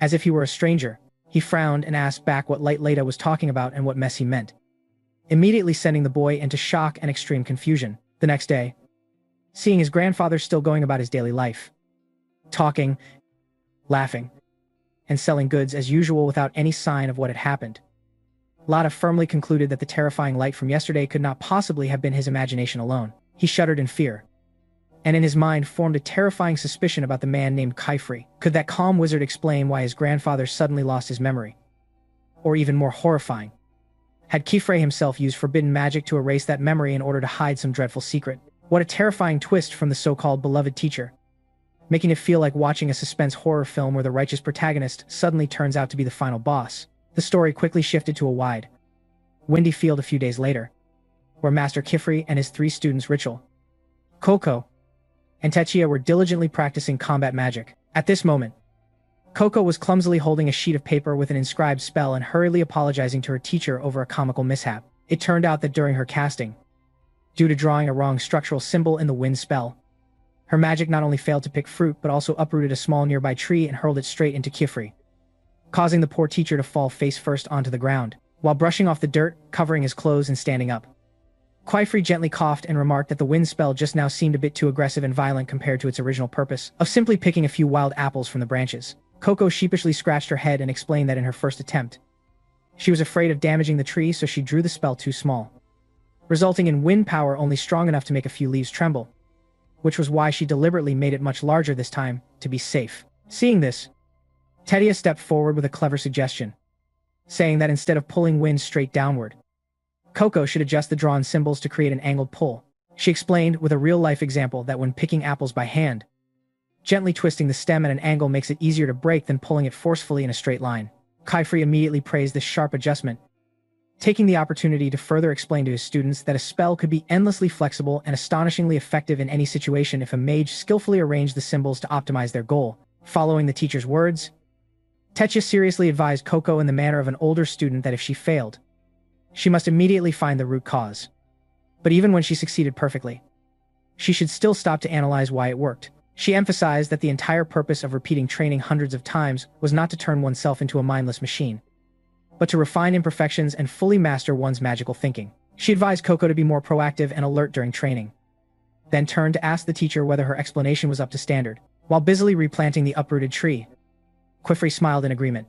As if he were a stranger, he frowned and asked back what Light Leda was talking about and what mess he meant, immediately sending the boy into shock and extreme confusion. The next day, seeing his grandfather still going about his daily life, talking, laughing, and selling goods as usual without any sign of what had happened, Lada firmly concluded that the terrifying light from yesterday could not possibly have been his imagination alone. He shuddered in fear, and in his mind formed a terrifying suspicion about the man named Quaifree. Could that calm wizard explain why his grandfather suddenly lost his memory? Or even more horrifying, had Quaifree himself used forbidden magic to erase that memory in order to hide some dreadful secret? What a terrifying twist from the so-called beloved teacher, making it feel like watching a suspense horror film where the righteous protagonist suddenly turns out to be the final boss. The story quickly shifted to a wide, windy field a few days later, where Master Quaifree and his three students Rachel, Coco, and Techia were diligently practicing combat magic. At this moment, Coco was clumsily holding a sheet of paper with an inscribed spell and hurriedly apologizing to her teacher over a comical mishap. It turned out that during her casting, due to drawing a wrong structural symbol in the wind spell, her magic not only failed to pick fruit but also uprooted a small nearby tree and hurled it straight into Quaifree, causing the poor teacher to fall face first onto the ground. While brushing off the dirt, covering his clothes and standing up, Quaifree gently coughed and remarked that the wind spell just now seemed a bit too aggressive and violent compared to its original purpose of simply picking a few wild apples from the branches. Coco sheepishly scratched her head and explained that in her first attempt, she was afraid of damaging the tree, so she drew the spell too small, resulting in wind power only strong enough to make a few leaves tremble, which was why she deliberately made it much larger this time, to be safe. Seeing this, Tedia stepped forward with a clever suggestion, saying that instead of pulling wind straight downward, Coco should adjust the drawn symbols to create an angled pull. She explained with a real-life example that when picking apples by hand, gently twisting the stem at an angle makes it easier to break than pulling it forcefully in a straight line. Quaifree immediately praised this sharp adjustment, taking the opportunity to further explain to his students that a spell could be endlessly flexible and astonishingly effective in any situation if a mage skillfully arranged the symbols to optimize their goal. Following the teacher's words, Techia seriously advised Coco in the manner of an older student that if she failed, she must immediately find the root cause. But even when she succeeded perfectly, she should still stop to analyze why it worked. She emphasized that the entire purpose of repeating training hundreds of times was not to turn oneself into a mindless machine, but to refine imperfections and fully master one's magical thinking. She advised Coco to be more proactive and alert during training, then turned to ask the teacher whether her explanation was up to standard. While busily replanting the uprooted tree, Quaifree smiled in agreement,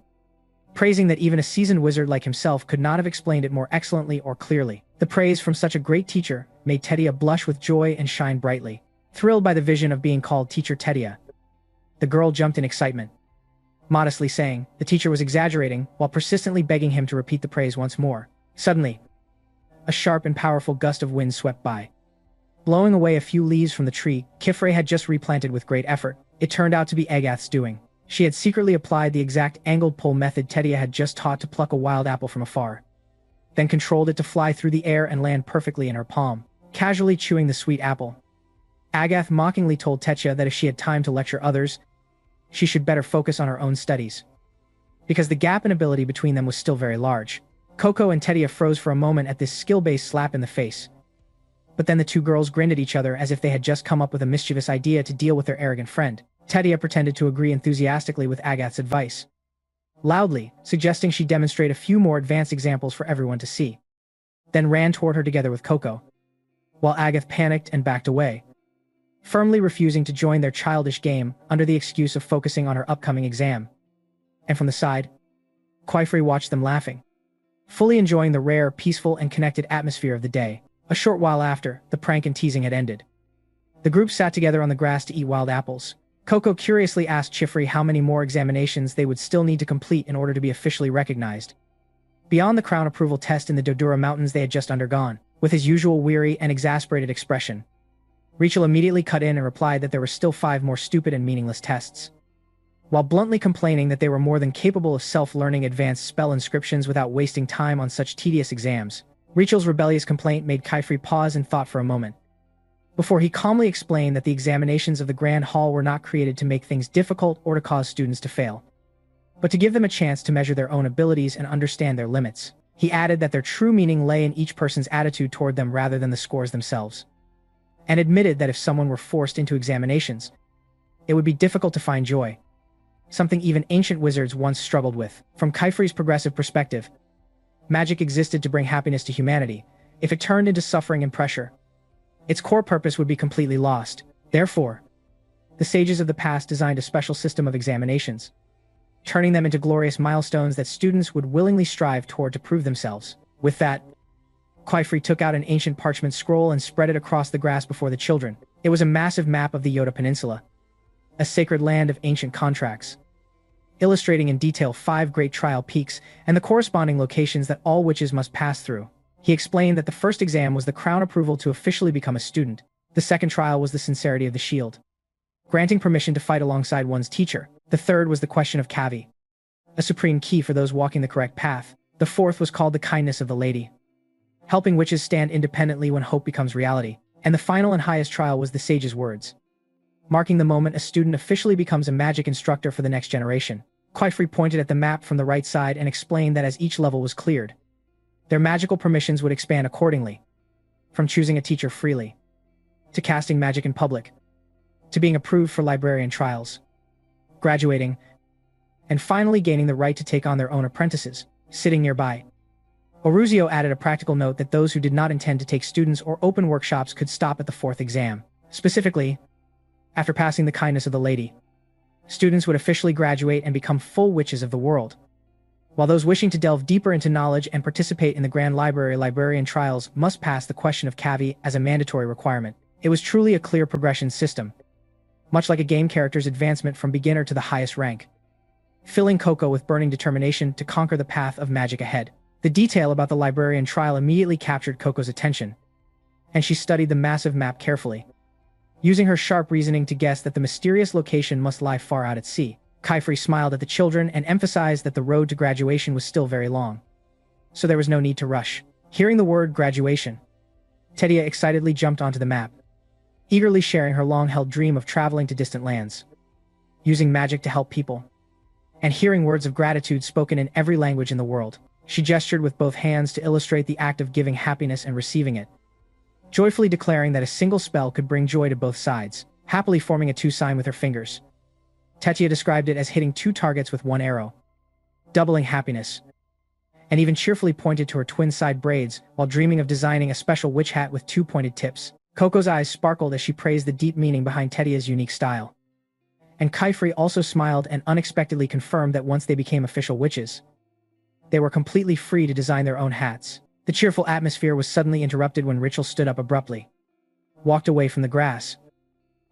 praising that even a seasoned wizard like himself could not have explained it more excellently or clearly. The praise from such a great teacher made Tedia blush with joy and shine brightly. Thrilled by the vision of being called Teacher Tedia, the girl jumped in excitement, modestly saying the teacher was exaggerating while persistently begging him to repeat the praise once more. Suddenly, a sharp and powerful gust of wind swept by, blowing away a few leaves from the tree Kifre had just replanted with great effort. It turned out to be Agath's doing. She had secretly applied the exact angled pull method Tetia had just taught to pluck a wild apple from afar, then controlled it to fly through the air and land perfectly in her palm, casually chewing the sweet apple. Agath mockingly told Tetia that if she had time to lecture others, she should better focus on her own studies, because the gap in ability between them was still very large. Coco and Tetia froze for a moment at this skill-based slap in the face. But then the two girls grinned at each other as if they had just come up with a mischievous idea to deal with their arrogant friend. Tetia pretended to agree enthusiastically with Agath's advice, loudly suggesting she demonstrate a few more advanced examples for everyone to see, then ran toward her together with Coco, while Agath panicked and backed away, firmly refusing to join their childish game under the excuse of focusing on her upcoming exam. And from the side, Quaifree watched them laughing, fully enjoying the rare, peaceful, and connected atmosphere of the day. A short while after, the prank and teasing had ended. The group sat together on the grass to eat wild apples. Coco curiously asked Chifree how many more examinations they would still need to complete in order to be officially recognized, beyond the crown approval test in the Dodura Mountains they had just undergone. With his usual weary and exasperated expression, Rachel immediately cut in and replied that there were still 5 more stupid and meaningless tests. While bluntly complaining that they were more than capable of self-learning advanced spell inscriptions without wasting time on such tedious exams, Rachel's rebellious complaint made Quaifree pause and thought for a moment, before he calmly explained that the examinations of the Grand Hall were not created to make things difficult or to cause students to fail, but to give them a chance to measure their own abilities and understand their limits. He added that their true meaning lay in each person's attitude toward them rather than the scores themselves, and admitted that if someone were forced into examinations, it would be difficult to find joy, something even ancient wizards once struggled with. From Quaifree's progressive perspective, magic existed to bring happiness to humanity. If it turned into suffering and pressure, its core purpose would be completely lost. Therefore, the sages of the past designed a special system of examinations, turning them into glorious milestones that students would willingly strive toward to prove themselves. With that, Quaifree took out an ancient parchment scroll and spread it across the grass before the children. It was a massive map of the Yoda Peninsula, a sacred land of ancient contracts, illustrating in detail 5 great trial peaks and the corresponding locations that all witches must pass through. He explained that the first exam was the crown approval to officially become a student. The second trial was the sincerity of the shield, granting permission to fight alongside one's teacher. The third was the question of Kavi, a supreme key for those walking the correct path. The fourth was called the kindness of the lady, helping witches stand independently when hope becomes reality. And the final and highest trial was the sage's words, marking the moment a student officially becomes a magic instructor for the next generation. Quaifree pointed at the map from the right side and explained that as each level was cleared, their magical permissions would expand accordingly, from choosing a teacher freely, to casting magic in public, to being approved for librarian trials, graduating, and finally gaining the right to take on their own apprentices. Sitting nearby, Oruzio added a practical note that those who did not intend to take students or open workshops could stop at the 4th exam. Specifically, after passing the kindness of the lady, students would officially graduate and become full witches of the world, while those wishing to delve deeper into knowledge and participate in the Grand Library librarian trials must pass the question of Kavi as a mandatory requirement. It was truly a clear progression system, much like a game character's advancement from beginner to the highest rank, filling Coco with burning determination to conquer the path of magic ahead. The detail about the librarian trial immediately captured Coco's attention, and she studied the massive map carefully, using her sharp reasoning to guess that the mysterious location must lie far out at sea. Quaifree smiled at the children and emphasized that the road to graduation was still very long, so there was no need to rush. Hearing the word graduation, Tetia excitedly jumped onto the map, eagerly sharing her long-held dream of traveling to distant lands, using magic to help people, and hearing words of gratitude spoken in every language in the world. She gestured with both hands to illustrate the act of giving happiness and receiving it, joyfully declaring that a single spell could bring joy to both sides, happily forming a 2 sign with her fingers. Tetia described it as hitting 2 targets with 1 arrow, doubling happiness, and even cheerfully pointed to her twin side braids while dreaming of designing a special witch hat with 2 pointed tips. Coco's eyes sparkled as she praised the deep meaning behind Tetia's unique style, and Quaifree also smiled and unexpectedly confirmed that once they became official witches, they were completely free to design their own hats. The cheerful atmosphere was suddenly interrupted when Rachel stood up abruptly, walked away from the grass,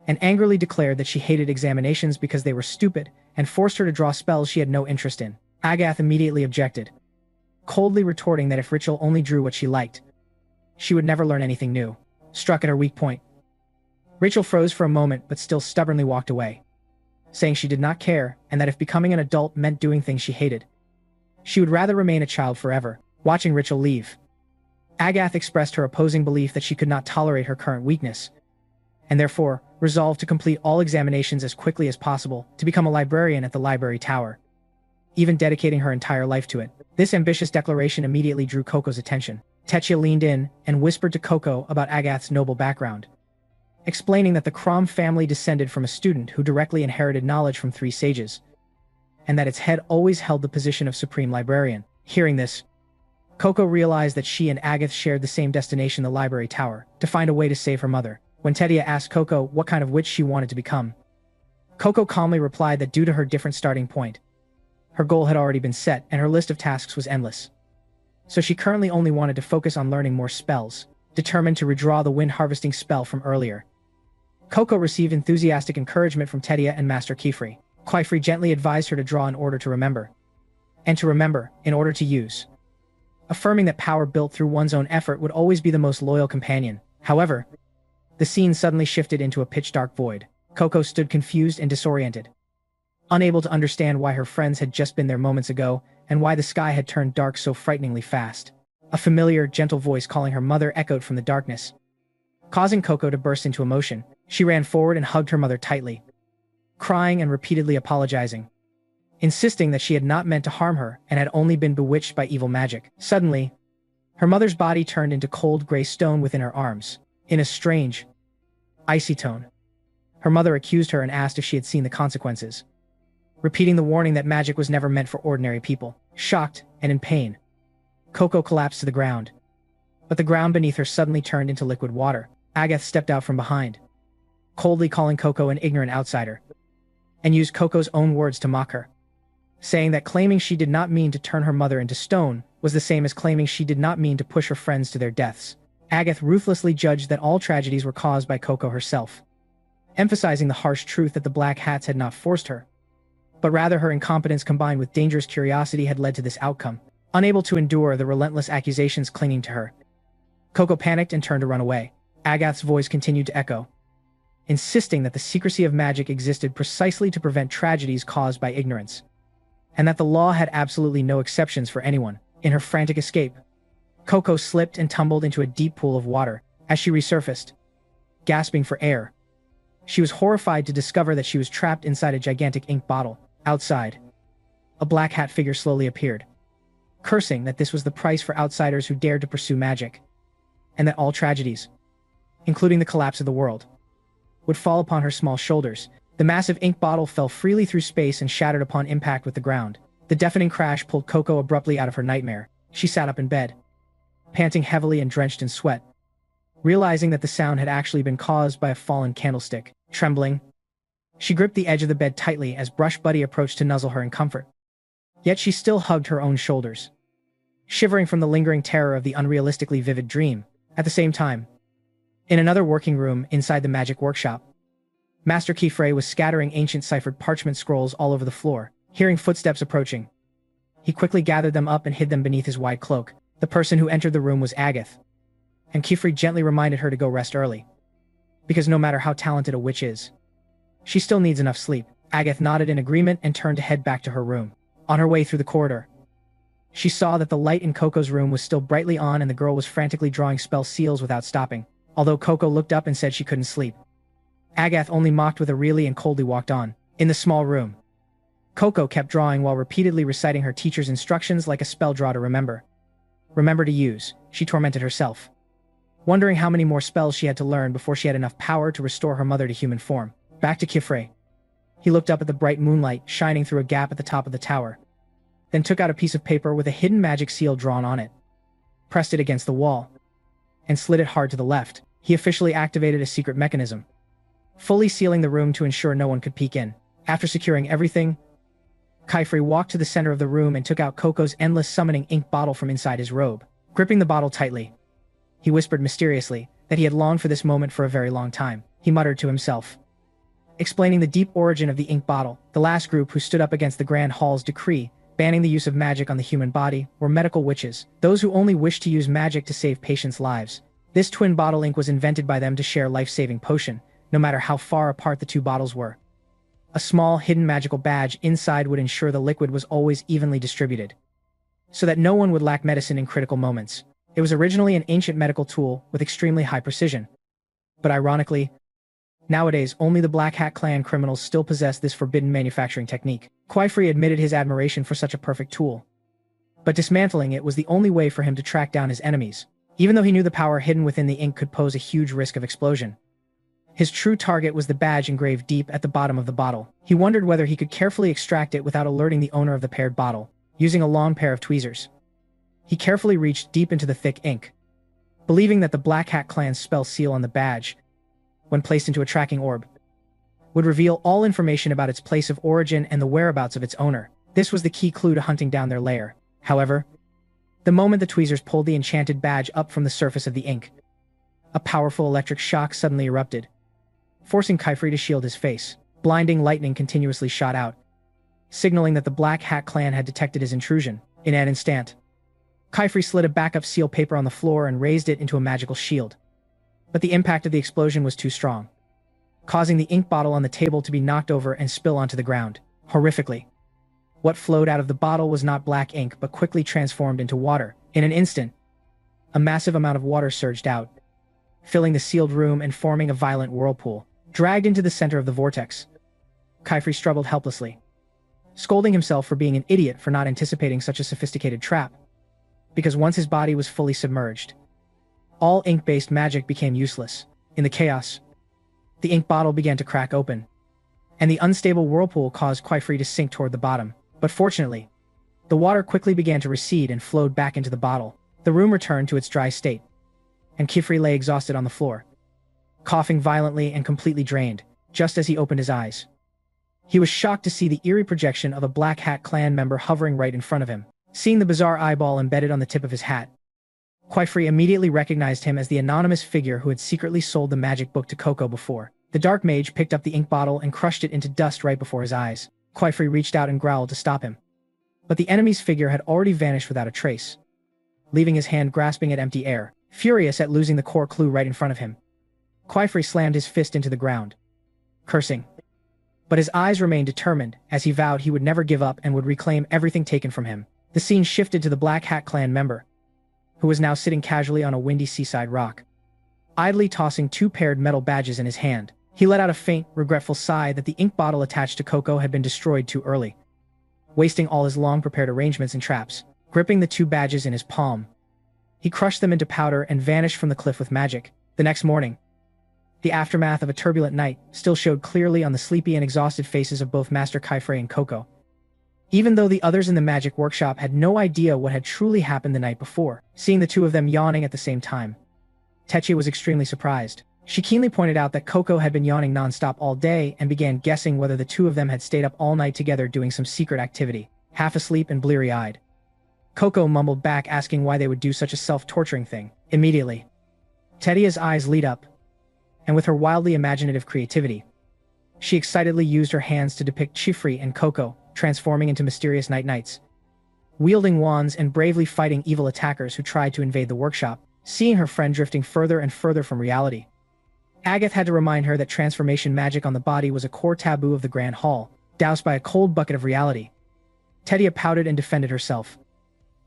and angrily declared that she hated examinations because they were stupid and forced her to draw spells she had no interest in. Agath immediately objected, coldly retorting that if Rachel only drew what she liked, she would never learn anything new. Struck at her weak point, Rachel froze for a moment but still stubbornly walked away, saying she did not care and that if becoming an adult meant doing things she hated, she would rather remain a child forever. Watching Rachel leave, Agath expressed her opposing belief that she could not tolerate her current weakness, and therefore resolved to complete all examinations as quickly as possible to become a librarian at the library tower, even dedicating her entire life to it. This ambitious declaration immediately drew Coco's attention. Techia leaned in and whispered to Coco about Agath's noble background, explaining that the Crom family descended from a student who directly inherited knowledge from 3 sages, and that its head always held the position of supreme librarian. Hearing this, Coco realized that she and Agath shared the same destination, the library tower, to find a way to save her mother. When Techia asked Coco what kind of witch she wanted to become, Coco calmly replied that due to her different starting point, her goal had already been set and her list of tasks was endless. So she currently only wanted to focus on learning more spells, determined to redraw the wind harvesting spell from earlier. Coco received enthusiastic encouragement from Techia and Master Kifri. Kifri gently advised her to draw in order to remember, and to remember in order to use, affirming that power built through one's own effort would always be the most loyal companion. However, the scene suddenly shifted into a pitch-dark void. Coco stood confused and disoriented, unable to understand why her friends had just been there moments ago and why the sky had turned dark so frighteningly fast. A familiar, gentle voice calling her mother echoed from the darkness, causing Coco to burst into emotion. She ran forward and hugged her mother tightly, crying and repeatedly apologizing, insisting that she had not meant to harm her and had only been bewitched by evil magic. Suddenly, her mother's body turned into cold gray stone within her arms, in a strange, icy tone. Her mother accused her and asked if she had seen the consequences, repeating the warning that magic was never meant for ordinary people. Shocked and in pain, Coco collapsed to the ground, but the ground beneath her suddenly turned into liquid water. Agath stepped out from behind, coldly calling Coco an ignorant outsider, and used Coco's own words to mock her, saying that claiming she did not mean to turn her mother into stone was the same as claiming she did not mean to push her friends to their deaths. Agath ruthlessly judged that all tragedies were caused by Coco herself, emphasizing the harsh truth that the Black Hats had not forced her, but rather her incompetence combined with dangerous curiosity had led to this outcome. Unable to endure the relentless accusations clinging to her, Coco panicked and turned to run away. Agath's voice continued to echo, insisting that the secrecy of magic existed precisely to prevent tragedies caused by ignorance, and that the law had absolutely no exceptions for anyone. In her frantic escape, Coco slipped and tumbled into a deep pool of water. As she resurfaced, gasping for air, she was horrified to discover that she was trapped inside a gigantic ink bottle. Outside, a black hat figure slowly appeared, cursing that this was the price for outsiders who dared to pursue magic, and that all tragedies, including the collapse of the world, would fall upon her small shoulders. The massive ink bottle fell freely through space and shattered upon impact with the ground. The deafening crash pulled Coco abruptly out of her nightmare. She sat up in bed, panting heavily and drenched in sweat, realizing that the sound had actually been caused by a fallen candlestick. Trembling, she gripped the edge of the bed tightly as Brush Buddy approached to nuzzle her in comfort. Yet she still hugged her own shoulders, shivering from the lingering terror of the unrealistically vivid dream. At the same time, in another working room inside the magic workshop, Master Kifre was scattering ancient ciphered parchment scrolls all over the floor. Hearing footsteps approaching, he quickly gathered them up and hid them beneath his wide cloak. The person who entered the room was Agath, and Kifri gently reminded her to go rest early, because no matter how talented a witch is, she still needs enough sleep. Agath nodded in agreement and turned to head back to her room. On her way through the corridor, she saw that the light in Coco's room was still brightly on and the girl was frantically drawing spell seals without stopping. Although Coco looked up and said she couldn't sleep, Agath only mocked with a really and coldly walked on. In the small room, Coco kept drawing while repeatedly reciting her teacher's instructions like a spell draw to remember. Remember to use, she tormented herself, wondering how many more spells she had to learn before she had enough power to restore her mother to human form. Back to Kifre. He looked up at the bright moonlight shining through a gap at the top of the tower, then took out a piece of paper with a hidden magic seal drawn on it, pressed it against the wall, and slid it hard to the left. He officially activated a secret mechanism, fully sealing the room to ensure no one could peek in. After securing everything, Kifre walked to the center of the room and took out Coco's endless summoning ink bottle from inside his robe. Gripping the bottle tightly, he whispered mysteriously that he had longed for this moment for a very long time. He muttered to himself, explaining the deep origin of the ink bottle. The last group who stood up against the Grand Hall's decree, banning the use of magic on the human body, were medical witches, those who only wished to use magic to save patients' lives. This twin bottle ink was invented by them to share life-saving potion, no matter how far apart the two bottles were. A small, hidden magical badge inside would ensure the liquid was always evenly distributed, so that no one would lack medicine in critical moments. It was originally an ancient medical tool with extremely high precision. But ironically, nowadays only the Black Hat clan criminals still possess this forbidden manufacturing technique. Quaifree admitted his admiration for such a perfect tool, but dismantling it was the only way for him to track down his enemies, even though he knew the power hidden within the ink could pose a huge risk of explosion. His true target was the badge engraved deep at the bottom of the bottle. He wondered whether he could carefully extract it without alerting the owner of the paired bottle, using a long pair of tweezers. He carefully reached deep into the thick ink, believing that the Black Hat clan's spell seal on the badge, when placed into a tracking orb, would reveal all information about its place of origin and the whereabouts of its owner. This was the key clue to hunting down their lair. However, the moment the tweezers pulled the enchanted badge up from the surface of the ink, a powerful electric shock suddenly erupted, forcing Quaifree to shield his face. Blinding lightning continuously shot out, signaling that the Black Hat clan had detected his intrusion. In an instant, Quaifree slid a backup seal paper on the floor and raised it into a magical shield. But the impact of the explosion was too strong, causing the ink bottle on the table to be knocked over and spill onto the ground. Horrifically, what flowed out of the bottle was not black ink but quickly transformed into water. In an instant, a massive amount of water surged out, filling the sealed room and forming a violent whirlpool. Dragged into the center of the vortex, Quaifree struggled helplessly, scolding himself for being an idiot for not anticipating such a sophisticated trap. Because once his body was fully submerged, all ink-based magic became useless. In the chaos, the ink bottle began to crack open, and the unstable whirlpool caused Quaifree to sink toward the bottom. But fortunately, the water quickly began to recede and flowed back into the bottle. The room returned to its dry state, and Quaifree lay exhausted on the floor, coughing violently and completely drained. Just as he opened his eyes, he was shocked to see the eerie projection of a Black Hat clan member hovering right in front of him. Seeing the bizarre eyeball embedded on the tip of his hat, Quaifree immediately recognized him as the anonymous figure who had secretly sold the magic book to Coco before. The dark mage picked up the ink bottle and crushed it into dust right before his eyes. Quaifree reached out and growled to stop him, but the enemy's figure had already vanished without a trace, leaving his hand grasping at empty air. Furious at losing the core clue right in front of him, Quaifree slammed his fist into the ground, cursing. But his eyes remained determined, as he vowed he would never give up and would reclaim everything taken from him. The scene shifted to the Black Hat clan member, who was now sitting casually on a windy seaside rock, idly tossing two paired metal badges in his hand. He let out a faint, regretful sigh that the ink bottle attached to Coco had been destroyed too early, wasting all his long-prepared arrangements and traps. Gripping the two badges in his palm, he crushed them into powder and vanished from the cliff with magic. The next morning, the aftermath of a turbulent night still showed clearly on the sleepy and exhausted faces of both Master Quaifree and Coco, even though the others in the magic workshop had no idea what had truly happened the night before. Seeing the two of them yawning at the same time, Teche was extremely surprised. She keenly pointed out that Coco had been yawning non-stop all day and began guessing whether the two of them had stayed up all night together doing some secret activity. Half asleep and bleary-eyed, Coco mumbled back asking why they would do such a self-torturing thing. Immediately, Tedia's eyes lit up, and with her wildly imaginative creativity, she excitedly used her hands to depict Quaifree and Coco transforming into mysterious night-knights, wielding wands and bravely fighting evil attackers who tried to invade the workshop. Seeing her friend drifting further and further from reality, Agath had to remind her that transformation magic on the body was a core taboo of the Grand Hall. Doused by a cold bucket of reality, Tedia pouted and defended herself,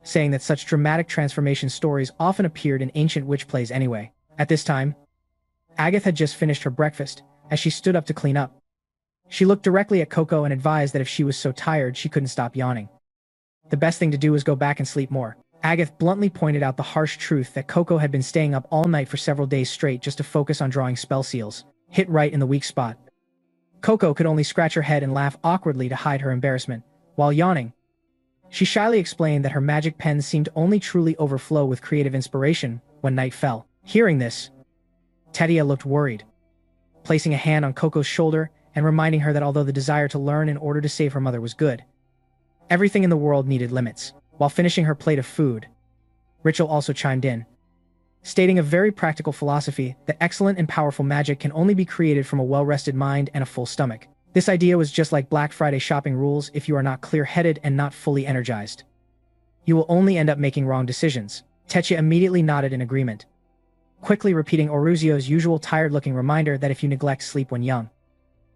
saying that such dramatic transformation stories often appeared in ancient witch plays anyway. At this time, Agath had just finished her breakfast. As she stood up to clean up, she looked directly at Coco and advised that if she was so tired she couldn't stop yawning, the best thing to do was go back and sleep more. Agath bluntly pointed out the harsh truth that Coco had been staying up all night for several days straight just to focus on drawing spell seals, hit right in the weak spot. Coco could only scratch her head and laugh awkwardly to hide her embarrassment. While yawning, she shyly explained that her magic pen seemed to only truly overflow with creative inspiration when night fell. Hearing this, Tedia looked worried, placing a hand on Coco's shoulder and reminding her that although the desire to learn in order to save her mother was good, everything in the world needed limits. While finishing her plate of food, Rachel also chimed in, stating a very practical philosophy that excellent and powerful magic can only be created from a well-rested mind and a full stomach. This idea was just like Black Friday shopping rules: if you are not clear-headed and not fully energized, you will only end up making wrong decisions. Tetsuya immediately nodded in agreement, quickly repeating Oruzio's usual tired-looking reminder that if you neglect sleep when young,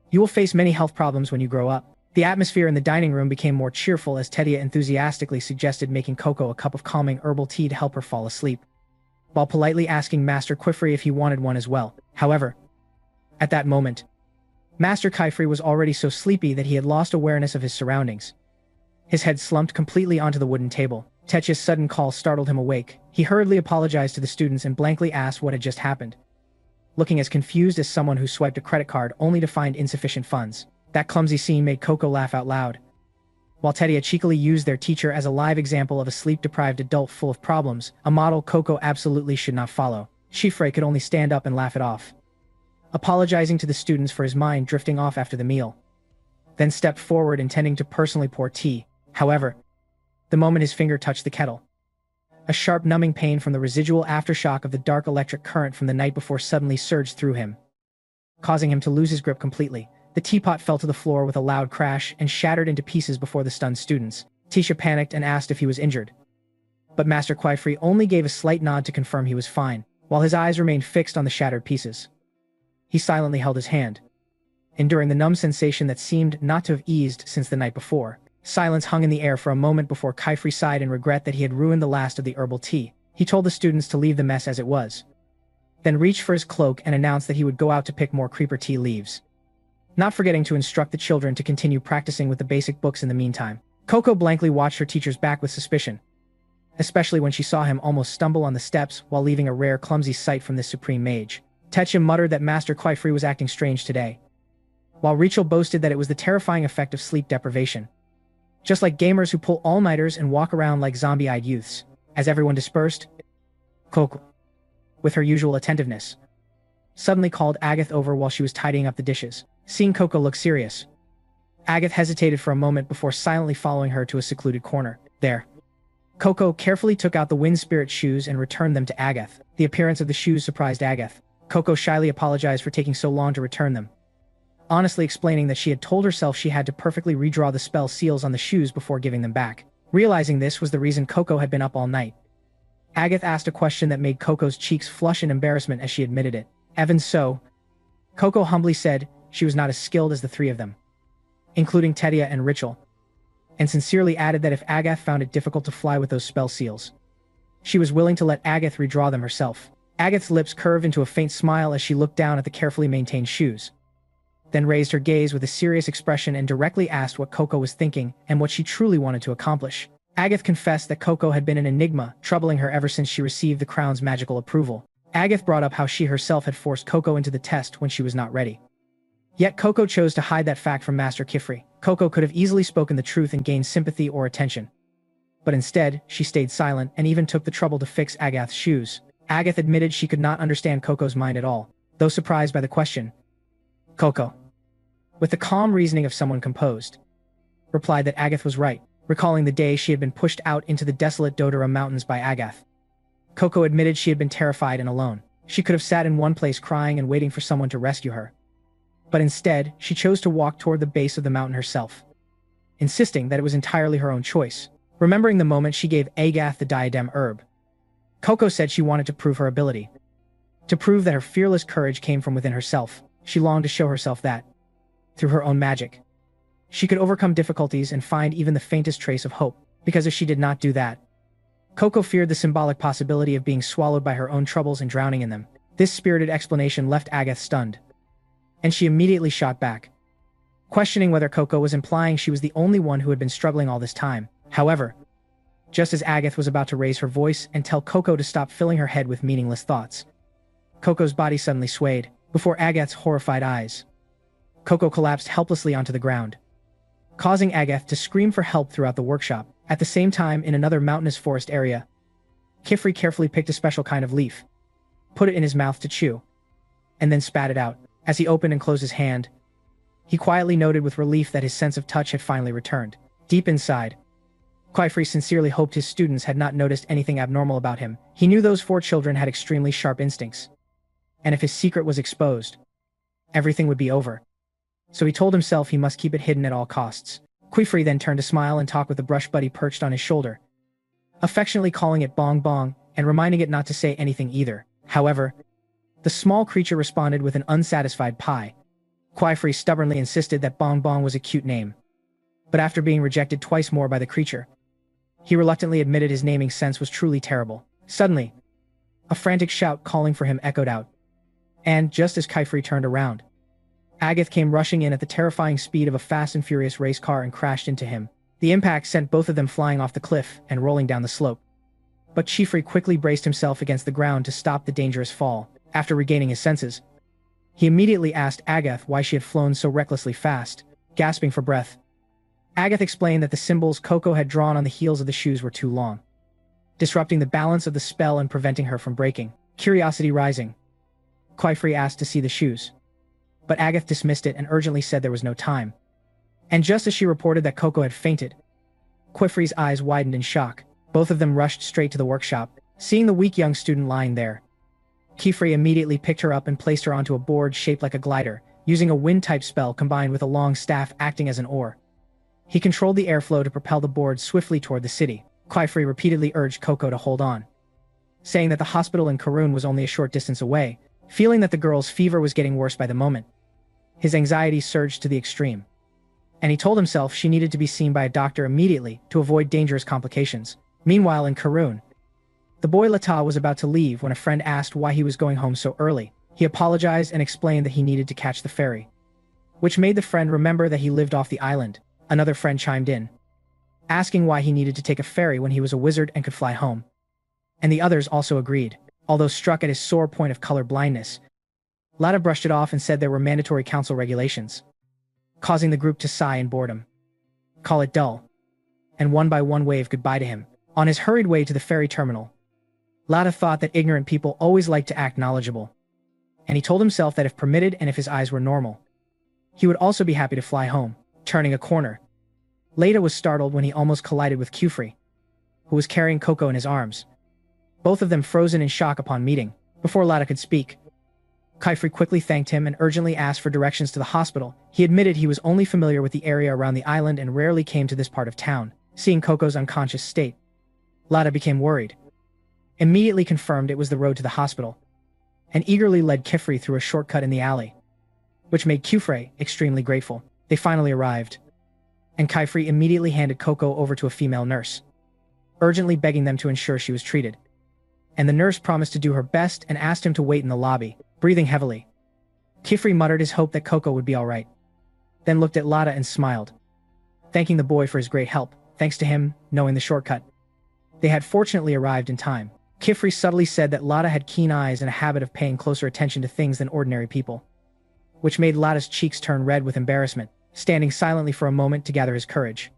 you will face many health problems when you grow up. The atmosphere in the dining room became more cheerful as Tetsuya enthusiastically suggested making Coco a cup of calming herbal tea to help her fall asleep, while politely asking Master Quifrey if he wanted one as well. However, at that moment, Master Quifrey was already so sleepy that he had lost awareness of his surroundings. His head slumped completely onto the wooden table. Tetsuya's sudden call startled him awake. He hurriedly apologized to the students and blankly asked what had just happened, looking as confused as someone who swiped a credit card only to find insufficient funds. That clumsy scene made Coco laugh out loud, while Tetsuya cheekily used their teacher as a live example of a sleep-deprived adult full of problems, a model Coco absolutely should not follow. Quifrey could only stand up and laugh it off, apologizing to the students for his mind drifting off after the meal, then stepped forward intending to personally pour tea. However, the moment his finger touched the kettle, a sharp numbing pain from the residual aftershock of the dark electric current from the night before suddenly surged through him, causing him to lose his grip completely. The teapot fell to the floor with a loud crash and shattered into pieces before the stunned students. Tetsuya panicked and asked if he was injured, but Master Quifrey only gave a slight nod to confirm he was fine, while his eyes remained fixed on the shattered pieces. He silently held his hand, enduring the numb sensation that seemed not to have eased since the night before. Silence hung in the air for a moment before Quifrey sighed in regret that he had ruined the last of the herbal tea. He told the students to leave the mess as it was, then reached for his cloak and announced that he would go out to pick more creeper tea leaves, not forgetting to instruct the children to continue practicing with the basic books in the meantime. Coco blankly watched her teacher's back with suspicion, especially when she saw him almost stumble on the steps while leaving a rare clumsy sight from this supreme mage. Tetsuya muttered that Master Quifrey was acting strange today, while Rachel boasted that it was the terrifying effect of sleep deprivation, just like gamers who pull all-nighters and walk around like zombie-eyed youths. As everyone dispersed, Coco, with her usual attentiveness, suddenly called Agath over while she was tidying up the dishes. Seeing Coco look serious, Agath hesitated for a moment before silently following her to a secluded corner. There, Coco carefully took out the wind spirit shoes and returned them to Agath. The appearance of the shoes surprised Agath. Coco shyly apologized for taking so long to return them, honestly explaining that she had told herself she had to perfectly redraw the spell seals on the shoes before giving them back. Realizing this was the reason Coco had been up all night, Agath asked a question that made Coco's cheeks flush in embarrassment as she admitted it. Even so, Coco humbly said she was not as skilled as the three of them, including Tetsuya and Rachel, and sincerely added that if Agath found it difficult to fly with those spell seals, she was willing to let Agath redraw them herself. Agath's lips curved into a faint smile as she looked down at the carefully maintained shoes, then raised her gaze with a serious expression and directly asked what Coco was thinking and what she truly wanted to accomplish. Agath confessed that Coco had been an enigma, troubling her ever since she received the crown's magical approval. Agath brought up how she herself had forced Coco into the test when she was not ready. Yet Coco chose to hide that fact from Master Quifrey. Coco could have easily spoken the truth and gained sympathy or attention, but instead, she stayed silent and even took the trouble to fix Agath's shoes. Agath admitted she could not understand Coco's mind at all, though surprised by the question. Coco, with the calm reasoning of someone composed, replied that Agath was right, recalling the day she had been pushed out into the desolate Dodora Mountains by Agath. Coco admitted she had been terrified and alone. She could have sat in one place crying and waiting for someone to rescue her, but instead, she chose to walk toward the base of the mountain herself, insisting that it was entirely her own choice. Remembering the moment she gave Agath the diadem herb, Coco said she wanted to prove her ability, to prove that her fearless courage came from within herself. She longed to show herself that, through her own magic, she could overcome difficulties and find even the faintest trace of hope, because if she did not do that, Coco feared the symbolic possibility of being swallowed by her own troubles and drowning in them. This spirited explanation left Agath stunned, and she immediately shot back, questioning whether Coco was implying she was the only one who had been struggling all this time. However, just as Agath was about to raise her voice and tell Coco to stop filling her head with meaningless thoughts, Coco's body suddenly swayed. Before Agath's horrified eyes, Coco collapsed helplessly onto the ground, causing Agath to scream for help throughout the workshop. At the same time, in another mountainous forest area, Quifrey carefully picked a special kind of leaf, put it in his mouth to chew, and then spat it out. As he opened and closed his hand, he quietly noted with relief that his sense of touch had finally returned. Deep inside, Kwai sincerely hoped his students had not noticed anything abnormal about him. He knew those 4 children had extremely sharp instincts. And if his secret was exposed, everything would be over. So he told himself he must keep it hidden at all costs. Kwai then turned to smile and talk with the brush buddy perched on his shoulder, affectionately calling it Bong Bong and reminding it not to say anything either. However, the small creature responded with an unsatisfied pie. Kwai stubbornly insisted that Bong Bong was a cute name. But after being rejected twice more by the creature, he reluctantly admitted his naming sense was truly terrible. Suddenly, a frantic shout calling for him echoed out. And, just as Kwai turned around, Agath came rushing in at the terrifying speed of a fast and furious race car and crashed into him. The impact sent both of them flying off the cliff and rolling down the slope. But Kwai quickly braced himself against the ground to stop the dangerous fall. After regaining his senses, he immediately asked Agath why she had flown so recklessly fast, gasping for breath. Agath explained that the symbols Coco had drawn on the heels of the shoes were too long, disrupting the balance of the spell and preventing her from breaking. Curiosity rising, Kwai asked to see the shoes. But Agath dismissed it and urgently said there was no time. And just as she reported that Coco had fainted, Kwai's eyes widened in shock. Both of them rushed straight to the workshop, seeing the weak young student lying there. Kwai immediately picked her up and placed her onto a board shaped like a glider, using a wind-type spell combined with a long staff acting as an oar. He controlled the airflow to propel the board swiftly toward the city. Kwai repeatedly urged Coco to hold on, saying that the hospital in Karun was only a short distance away, feeling that the girl's fever was getting worse by the moment. His anxiety surged to the extreme, and he told himself she needed to be seen by a doctor immediately to avoid dangerous complications. Meanwhile in Karun, the boy Lata was about to leave when a friend asked why he was going home so early. He apologized and explained that he needed to catch the ferry, which made the friend remember that he lived off the island. Another friend chimed in, asking why he needed to take a ferry when he was a wizard and could fly home. And the others also agreed, although struck at his sore point of color blindness. Lata brushed it off and said there were mandatory council regulations, causing the group to sigh in boredom, call it dull, and one by one wave goodbye to him. On his hurried way to the ferry terminal, Lata thought that ignorant people always like to act knowledgeable, and he told himself that if permitted and if his eyes were normal, he would also be happy to fly home. Turning a corner, Lata was startled when he almost collided with Kwai, who was carrying Coco in his arms, both of them frozen in shock upon meeting. Before Lata could speak, Kwai quickly thanked him and urgently asked for directions to the hospital. He admitted he was only familiar with the area around the island and rarely came to this part of town. Seeing Coco's unconscious state, Lata became worried, immediately confirmed it was the road to the hospital, and eagerly led Kwai through a shortcut in the alley, which made Kwai extremely grateful. They finally arrived, and Kwai immediately handed Coco over to a female nurse, urgently begging them to ensure she was treated. And the nurse promised to do her best and asked him to wait in the lobby. Breathing heavily, Kwai muttered his hope that Coco would be all right, then looked at Lata and smiled, thanking the boy for his great help. Thanks to him, knowing the shortcut, they had fortunately arrived in time. Kwai subtly said that Lata had keen eyes and a habit of paying closer attention to things than ordinary people, which made Lata's cheeks turn red with embarrassment. Standing silently for a moment to gather his courage,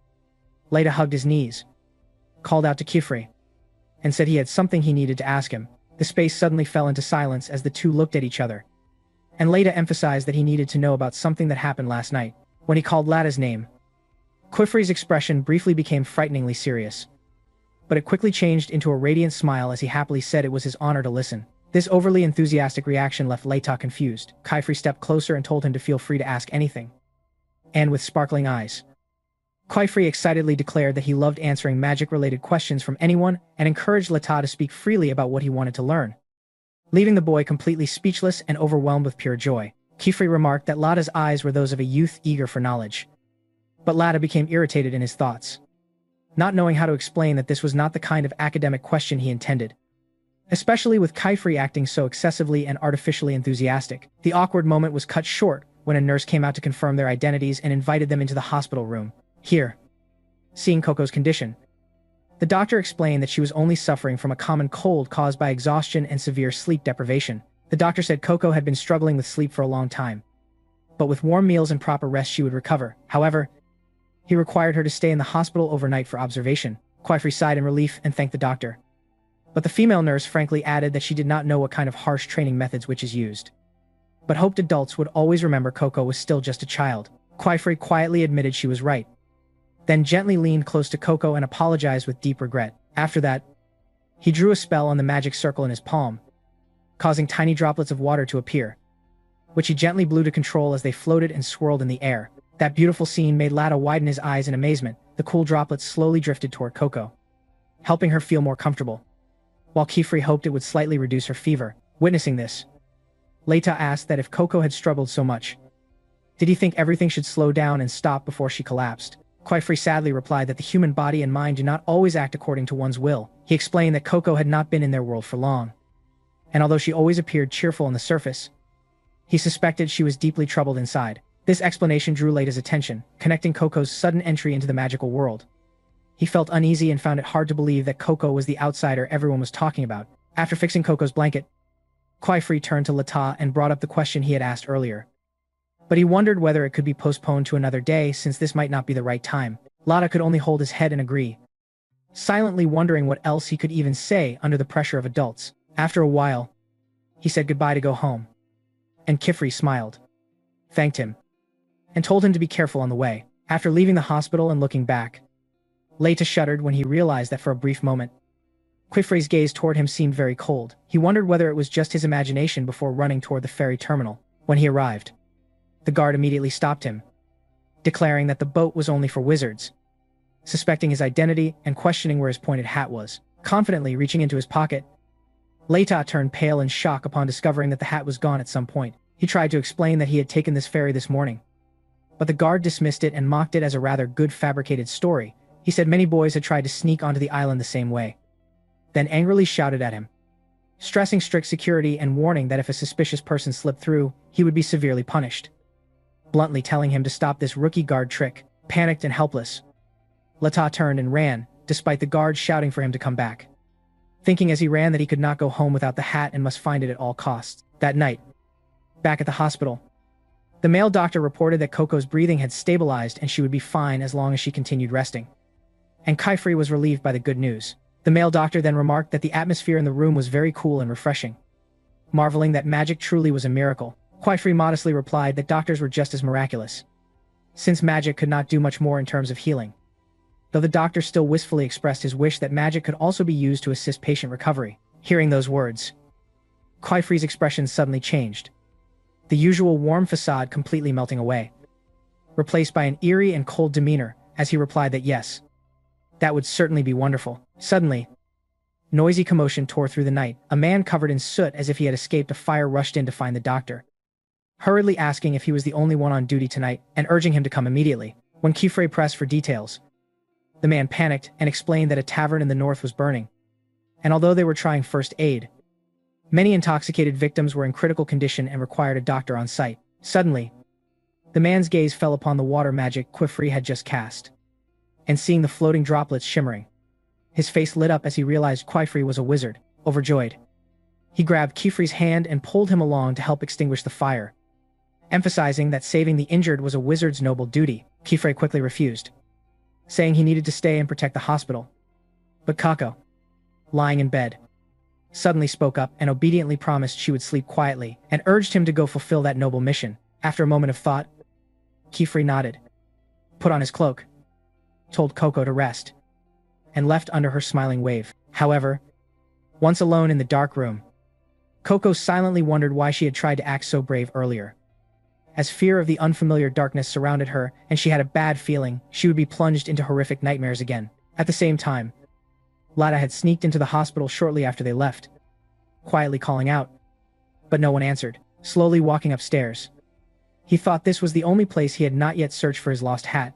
Lata hugged his knees, called out to Kwai, and said he had something he needed to ask him. The space suddenly fell into silence as the two looked at each other, and Lata emphasized that he needed to know about something that happened last night. When he called Lata's name, Kwai's expression briefly became frighteningly serious, but it quickly changed into a radiant smile as he happily said it was his honor to listen. This overly enthusiastic reaction left Lata confused. Kwai stepped closer and told him to feel free to ask anything. And with sparkling eyes, Kwai excitedly declared that he loved answering magic-related questions from anyone and encouraged Lata to speak freely about what he wanted to learn, leaving the boy completely speechless and overwhelmed with pure joy. Kwai remarked that Lata's eyes were those of a youth eager for knowledge, but Lata became irritated in his thoughts, not knowing how to explain that this was not the kind of academic question he intended, especially with Kwai acting so excessively and artificially enthusiastic. The awkward moment was cut short when a nurse came out to confirm their identities and invited them into the hospital room. Here, seeing Coco's condition, the doctor explained that she was only suffering from a common cold caused by exhaustion and severe sleep deprivation. The doctor said Coco had been struggling with sleep for a long time, but with warm meals and proper rest she would recover. However, he required her to stay in the hospital overnight for observation. Kwai sighed in relief and thanked the doctor, but the female nurse frankly added that she did not know what kind of harsh training methods witches used, but hoped adults would always remember Coco was still just a child. Kwai quietly admitted she was right, then gently leaned close to Coco and apologized with deep regret. After that, he drew a spell on the magic circle in his palm, causing tiny droplets of water to appear, which he gently blew to control as they floated and swirled in the air. That beautiful scene made Lada widen his eyes in amazement. The cool droplets slowly drifted toward Coco, helping her feel more comfortable, while Kifri hoped it would slightly reduce her fever. Witnessing this, Leita asked that if Coco had struggled so much, did he think everything should slow down and stop before she collapsed? Kifri sadly replied that the human body and mind do not always act according to one's will. He explained that Coco had not been in their world for long, and although she always appeared cheerful on the surface, he suspected she was deeply troubled inside. This explanation drew Leita's attention, connecting Coco's sudden entry into the magical world. He felt uneasy and found it hard to believe that Coco was the outsider everyone was talking about. After fixing Coco's blanket, Kifri turned to Lata and brought up the question he had asked earlier. But he wondered whether it could be postponed to another day since this might not be the right time. Lata could only hold his head and agree, silently wondering what else he could even say under the pressure of adults. After a while, he said goodbye to go home, and Kifri smiled, thanked him, and told him to be careful on the way. After leaving the hospital and looking back, Leita shuddered when he realized that for a brief moment, Kifri's gaze toward him seemed very cold. He wondered whether it was just his imagination before running toward the ferry terminal. When he arrived, the guard immediately stopped him, declaring that the boat was only for wizards, suspecting his identity and questioning where his pointed hat was. Confidently reaching into his pocket, Leita turned pale in shock upon discovering that the hat was gone at some point. He tried to explain that he had taken this ferry this morning, but the guard dismissed it and mocked it as a rather good fabricated story. He said many boys had tried to sneak onto the island the same way, then angrily shouted at him, stressing strict security and warning that if a suspicious person slipped through, he would be severely punished, bluntly telling him to stop this rookie guard trick. Panicked and helpless, Lata turned and ran, despite the guards shouting for him to come back, thinking as he ran that he could not go home without the hat and must find it at all costs. That night, back at the hospital, the male doctor reported that Coco's breathing had stabilized and she would be fine as long as she continued resting, and Kifri was relieved by the good news. The male doctor then remarked that the atmosphere in the room was very cool and refreshing, marveling that magic truly was a miracle. Kifri modestly replied that doctors were just as miraculous, since magic could not do much more in terms of healing, though the doctor still wistfully expressed his wish that magic could also be used to assist patient recovery. Hearing those words, Kifri's expression suddenly changed, the usual warm facade completely melting away, replaced by an eerie and cold demeanor as he replied that yes, that would certainly be wonderful. Suddenly, noisy commotion tore through the night. A man covered in soot as if he had escaped a fire rushed in to find the doctor, hurriedly asking if he was the only one on duty tonight and urging him to come immediately. When Kifri pressed for details, the man panicked and explained that a tavern in the north was burning, and although they were trying first aid, many intoxicated victims were in critical condition and required a doctor on site. Suddenly, the man's gaze fell upon the water magic Kifri had just cast, and seeing the floating droplets shimmering, his face lit up as he realized Kifri was a wizard. Overjoyed, he grabbed Kifri's hand and pulled him along to help extinguish the fire, emphasizing that saving the injured was a wizard's noble duty. Kifri quickly refused, saying he needed to stay and protect the hospital. But Kako, lying in bed, suddenly spoke up and obediently promised she would sleep quietly and urged him to go fulfill that noble mission. After a moment of thought, Kifri nodded, put on his cloak, told Coco to rest, and left under her smiling wave. However, once alone in the dark room, Coco silently wondered why she had tried to act so brave earlier, as fear of the unfamiliar darkness surrounded her and she had a bad feeling she would be plunged into horrific nightmares again. At the same time, Lada had sneaked into the hospital shortly after they left, quietly calling out, but no one answered. Slowly walking upstairs, he thought this was the only place he had not yet searched for his lost hat,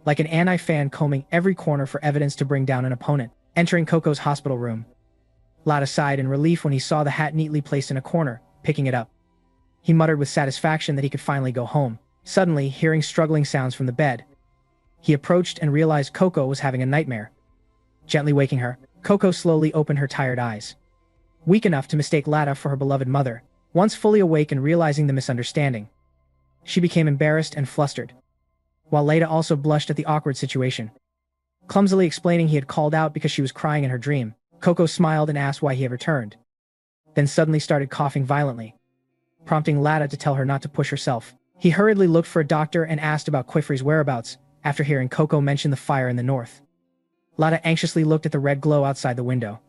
like an anti-fan combing every corner for evidence to bring down an opponent. Entering Coco's hospital room, Lada sighed in relief when he saw the hat neatly placed in a corner. Picking it up, he muttered with satisfaction that he could finally go home. Suddenly, hearing struggling sounds from the bed, he approached and realized Coco was having a nightmare. Gently waking her, Coco slowly opened her tired eyes, weak enough to mistake Lada for her beloved mother. Once fully awake and realizing the misunderstanding, she became embarrassed and flustered, while Lada also blushed at the awkward situation. Clumsily explaining he had called out because she was crying in her dream, Coco smiled and asked why he had returned, then suddenly started coughing violently, prompting Lada to tell her not to push herself. He hurriedly looked for a doctor and asked about Kifri's whereabouts. after hearing Coco mention the fire in the north. Lada anxiously looked at the red glow outside the window.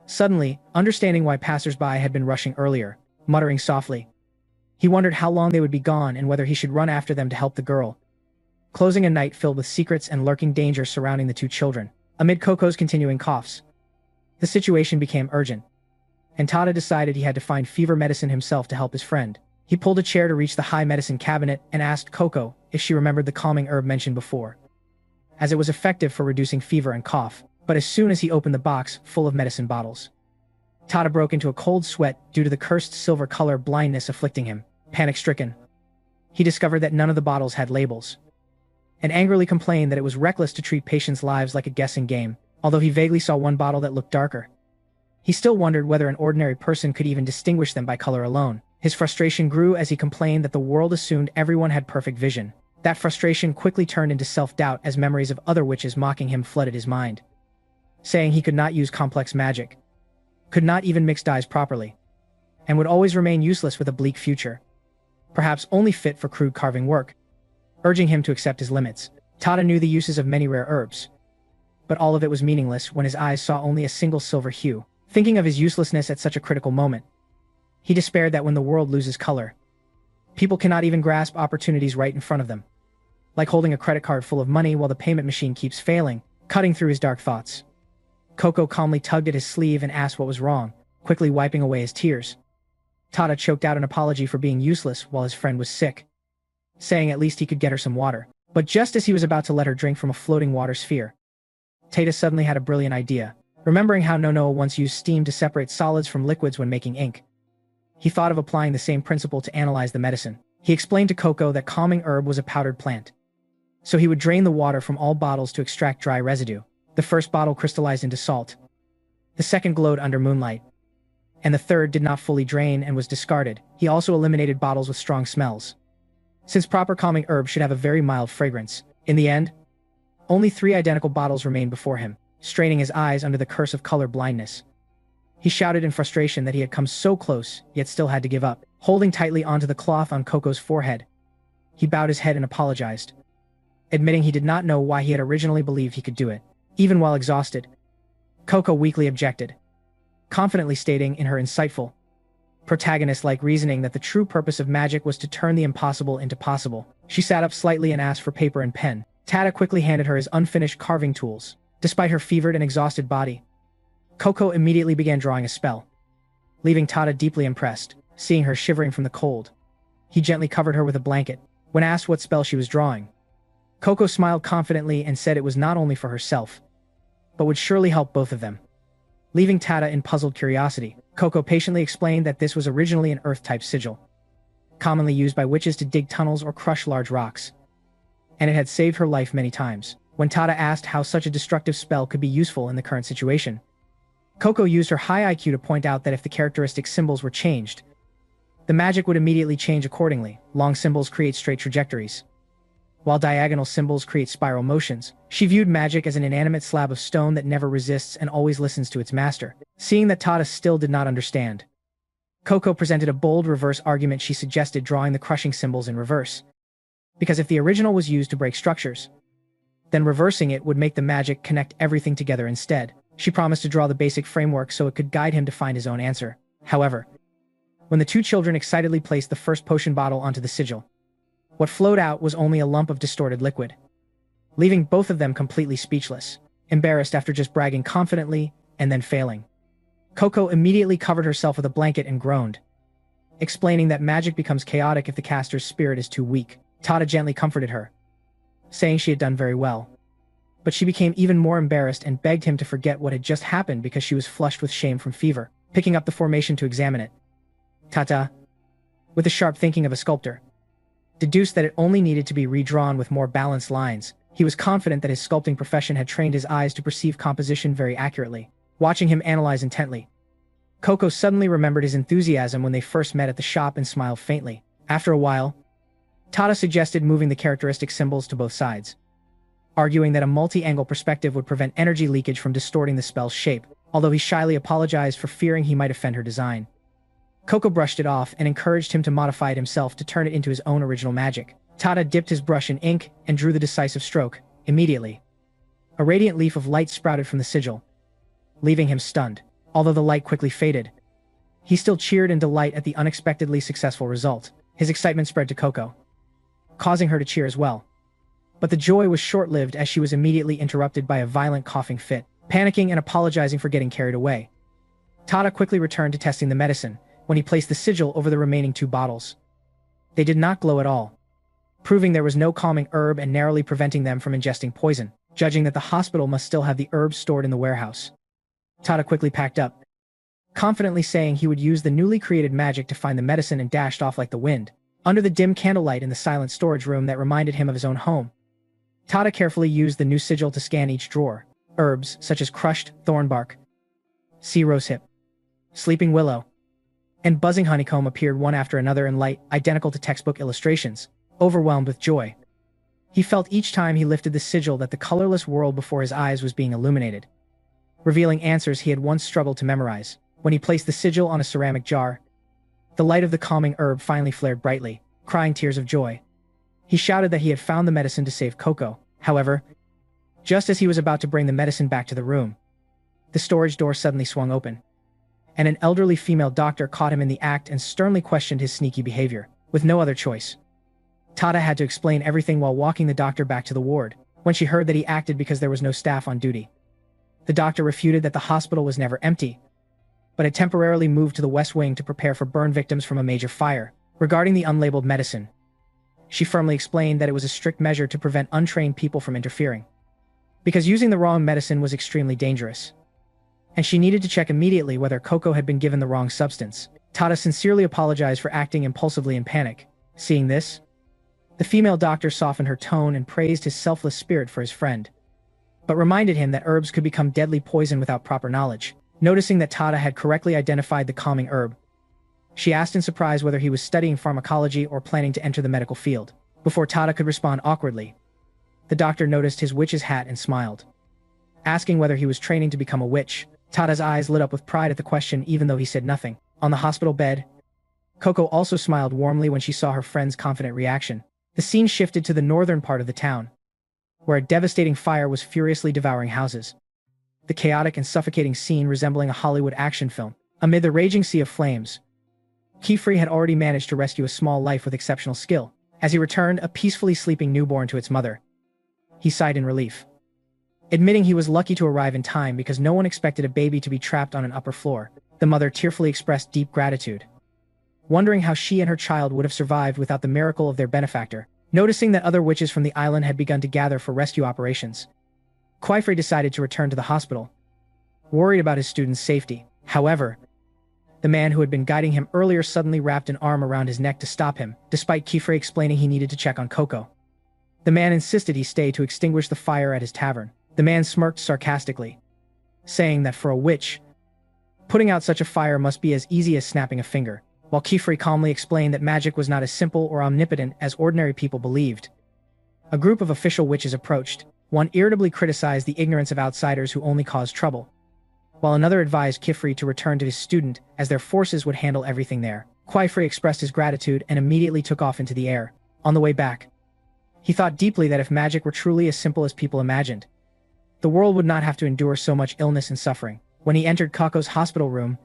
Suddenly, understanding why passers-by had been rushing earlier, muttering softly, he wondered how long they would be gone and whether he should run after them to help the girl. Closing a night filled with secrets and lurking danger surrounding the two children. Amid Coco's continuing coughs, the situation became urgent, and Tada decided he had to find fever medicine himself to help his friend. He pulled a chair to reach the high medicine cabinet and asked Coco if she remembered the calming herb mentioned before, as it was effective for reducing fever and cough. But as soon as he opened the box full of medicine bottles, Tada broke into a cold sweat due to the cursed silver color blindness afflicting him. Panic-stricken, he discovered that none of the bottles had labels, and angrily complained that it was reckless to treat patients' lives like a guessing game. Although he vaguely saw one bottle that looked darker, he still wondered whether an ordinary person could even distinguish them by color alone. His frustration grew as he complained that the world assumed everyone had perfect vision. That frustration quickly turned into self-doubt as memories of other witches mocking him flooded his mind, saying he could not use complex magic, could not even mix dyes properly, and would always remain useless with a bleak future, perhaps only fit for crude carving work, urging him to accept his limits. Tada knew the uses of many rare herbs, but all of it was meaningless when his eyes saw only a single silver hue. Thinking of his uselessness at such a critical moment, he despaired that when the world loses color, people cannot even grasp opportunities right in front of them, like holding a credit card full of money while the payment machine keeps failing. Cutting through his dark thoughts, Coco calmly tugged at his sleeve and asked what was wrong, quickly wiping away his tears. Tada choked out an apology for being useless while his friend was sick, saying at least he could get her some water. But just as he was about to let her drink from a floating water sphere, Tada suddenly had a brilliant idea. Remembering how Nonoa once used steam to separate solids from liquids when making ink, he thought of applying the same principle to analyze the medicine. He explained to Coco that calming herb was a powdered plant, so he would drain the water from all bottles to extract dry residue. The first bottle crystallized into salt, the second glowed under moonlight, and the third did not fully drain and was discarded. He also eliminated bottles with strong smells, since proper calming herb should have a very mild fragrance. In the end, only 3 identical bottles remained before him. Straining his eyes under the curse of color blindness, he shouted in frustration that he had come so close, yet still had to give up. Holding tightly onto the cloth on Coco's forehead, he bowed his head and apologized, admitting he did not know why he had originally believed he could do it. Even while exhausted, Coco weakly objected, confidently stating in her insightful, protagonist-like reasoning that the true purpose of magic was to turn the impossible into possible. She sat up slightly and asked for paper and pen. Tada quickly handed her his unfinished carving tools. Despite her fevered and exhausted body, Coco immediately began drawing a spell, leaving Tada deeply impressed. Seeing her shivering from the cold, he gently covered her with a blanket. When asked what spell she was drawing, Coco smiled confidently and said it was not only for herself, but would surely help both of them. Leaving Tada in puzzled curiosity, Coco patiently explained that this was originally an earth-type sigil, commonly used by witches to dig tunnels or crush large rocks, and it had saved her life many times. When Tada asked how such a destructive spell could be useful in the current situation, Coco used her high IQ to point out that if the characteristic symbols were changed, the magic would immediately change accordingly. Long symbols create straight trajectories, while diagonal symbols create spiral motions. She viewed magic as an inanimate slab of stone that never resists and always listens to its master. Seeing that Tada still did not understand, Coco presented a bold reverse argument. She suggested drawing the crushing symbols in reverse, because if the original was used to break structures, then reversing it would make the magic connect everything together instead. She promised to draw the basic framework so it could guide him to find his own answer. However, when the two children excitedly placed the first potion bottle onto the sigil, what flowed out was only a lump of distorted liquid, leaving both of them completely speechless, embarrassed after just bragging confidently and then failing. Coco immediately covered herself with a blanket and groaned, explaining that magic becomes chaotic if the caster's spirit is too weak. Tada gently comforted her, saying she had done very well. But she became even more embarrassed and begged him to forget what had just happened because she was flushed with shame from fever. Picking up the formation to examine it, Tata, with the sharp thinking of a sculptor, deduced that it only needed to be redrawn with more balanced lines. He was confident that his sculpting profession had trained his eyes to perceive composition very accurately. Watching him analyze intently, Coco suddenly remembered his enthusiasm when they first met at the shop and smiled faintly. After a while, Tada suggested moving the characteristic symbols to both sides, arguing that a multi-angle perspective would prevent energy leakage from distorting the spell's shape, although he shyly apologized for fearing he might offend her design. Coco brushed it off and encouraged him to modify it himself to turn it into his own original magic. Tada dipped his brush in ink and drew the decisive stroke. Immediately, a radiant leaf of light sprouted from the sigil, leaving him stunned. Although the light quickly faded, he still cheered in delight at the unexpectedly successful result. His excitement spread to Coco, causing her to cheer as well. But the joy was short-lived as she was immediately interrupted by a violent coughing fit. Panicking and apologizing for getting carried away, Tada quickly returned to testing the medicine when he placed the sigil over the remaining 2 bottles. They did not glow at all, proving there was no calming herb and narrowly preventing them from ingesting poison. Judging that the hospital must still have the herbs stored in the warehouse, Tada quickly packed up, confidently saying he would use the newly created magic to find the medicine, and dashed off like the wind, under the dim candlelight in the silent storage room that reminded him of his own home. Tada carefully used the new sigil to scan each drawer. Herbs such as crushed thornbark, sea rosehip, sleeping willow, and buzzing honeycomb appeared one after another in light identical to textbook illustrations. Overwhelmed with joy, he felt each time he lifted the sigil that the colorless world before his eyes was being illuminated, revealing answers he had once struggled to memorize. When he placed the sigil on a ceramic jar, the light of the calming herb finally flared brightly. Crying tears of joy, he shouted that he had found the medicine to save Coco. However, just as he was about to bring the medicine back to the room, the storage door suddenly swung open, and an elderly female doctor caught him in the act and sternly questioned his sneaky behavior. With no other choice, Tada had to explain everything while walking the doctor back to the ward. When she heard that he acted because there was no staff on duty, the doctor refuted that the hospital was never empty, but had temporarily moved to the West Wing to prepare for burn victims from a major fire. Regarding the unlabeled medicine, she firmly explained that it was a strict measure to prevent untrained people from interfering, because using the wrong medicine was extremely dangerous, and she needed to check immediately whether Coco had been given the wrong substance. Tada sincerely apologized for acting impulsively in panic. Seeing this, the female doctor softened her tone and praised his selfless spirit for his friend, but reminded him that herbs could become deadly poison without proper knowledge. Noticing that Tada had correctly identified the calming herb, she asked in surprise whether he was studying pharmacology or planning to enter the medical field. Before Tada could respond awkwardly, the doctor noticed his witch's hat and smiled, asking whether he was training to become a witch. Tada's eyes lit up with pride at the question, even though he said nothing. On the hospital bed, Coco also smiled warmly when she saw her friend's confident reaction. The scene shifted to the northern part of the town, where a devastating fire was furiously devouring houses. The chaotic and suffocating scene resembling a Hollywood action film. Amid the raging sea of flames, Kifri had already managed to rescue a small life with exceptional skill. As he returned a peacefully sleeping newborn to its mother, he sighed in relief, admitting he was lucky to arrive in time because no one expected a baby to be trapped on an upper floor. The mother tearfully expressed deep gratitude, wondering how she and her child would have survived without the miracle of their benefactor. Noticing that other witches from the island had begun to gather for rescue operations, Kifri decided to return to the hospital, worried about his student's safety. However, the man who had been guiding him earlier suddenly wrapped an arm around his neck to stop him, despite Kifri explaining he needed to check on Coco. The man insisted he stay to extinguish the fire at his tavern. The man smirked sarcastically, saying that for a witch, putting out such a fire must be as easy as snapping a finger, while Kifri calmly explained that magic was not as simple or omnipotent as ordinary people believed. A group of official witches approached. One irritably criticized the ignorance of outsiders who only caused trouble, while another advised Kifri to return to his student as their forces would handle everything there. Kifri expressed his gratitude and immediately took off into the air. On the way back, he thought deeply that if magic were truly as simple as people imagined, the world would not have to endure so much illness and suffering. When he entered Kako's hospital room,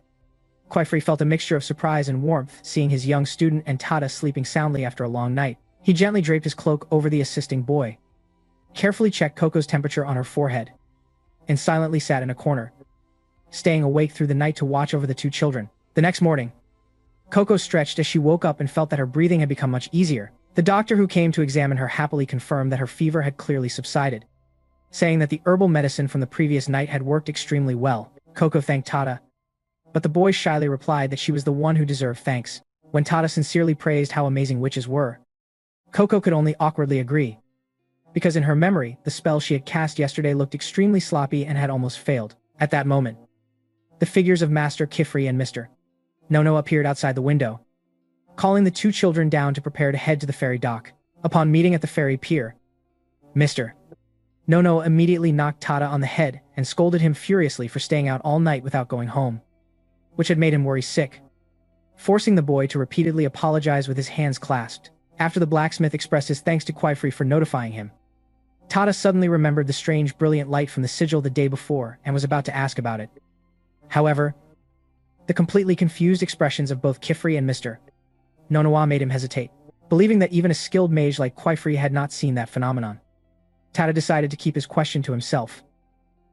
Kifri felt a mixture of surprise and warmth seeing his young student and Tada sleeping soundly after a long night. He gently draped his cloak over the assisting boy, carefully checked Coco's temperature on her forehead, and silently sat in a corner, staying awake through the night to watch over the 2 children. The next morning, Coco stretched as she woke up and felt that her breathing had become much easier. The doctor who came to examine her happily confirmed that her fever had clearly subsided, saying that the herbal medicine from the previous night had worked extremely well. Coco thanked Tada, but the boy shyly replied that she was the one who deserved thanks. When Tada sincerely praised how amazing witches were, Coco could only awkwardly agree, because in her memory, the spell she had cast yesterday looked extremely sloppy and had almost failed. At that moment, the figures of Master Kifri and Mr. Nono appeared outside the window, calling the 2 children down to prepare to head to the ferry dock. Upon meeting at the ferry pier, Mr. Nono immediately knocked Tada on the head and scolded him furiously for staying out all night without going home, which had made him worry sick, forcing the boy to repeatedly apologize with his hands clasped. After the blacksmith expressed his thanks to Quaifree for notifying him, Tada suddenly remembered the strange brilliant light from the sigil the day before and was about to ask about it. However, the completely confused expressions of both Kifri and Mr. Nonoa made him hesitate, believing that even a skilled mage like Quaifree had not seen that phenomenon. Tada decided to keep his question to himself,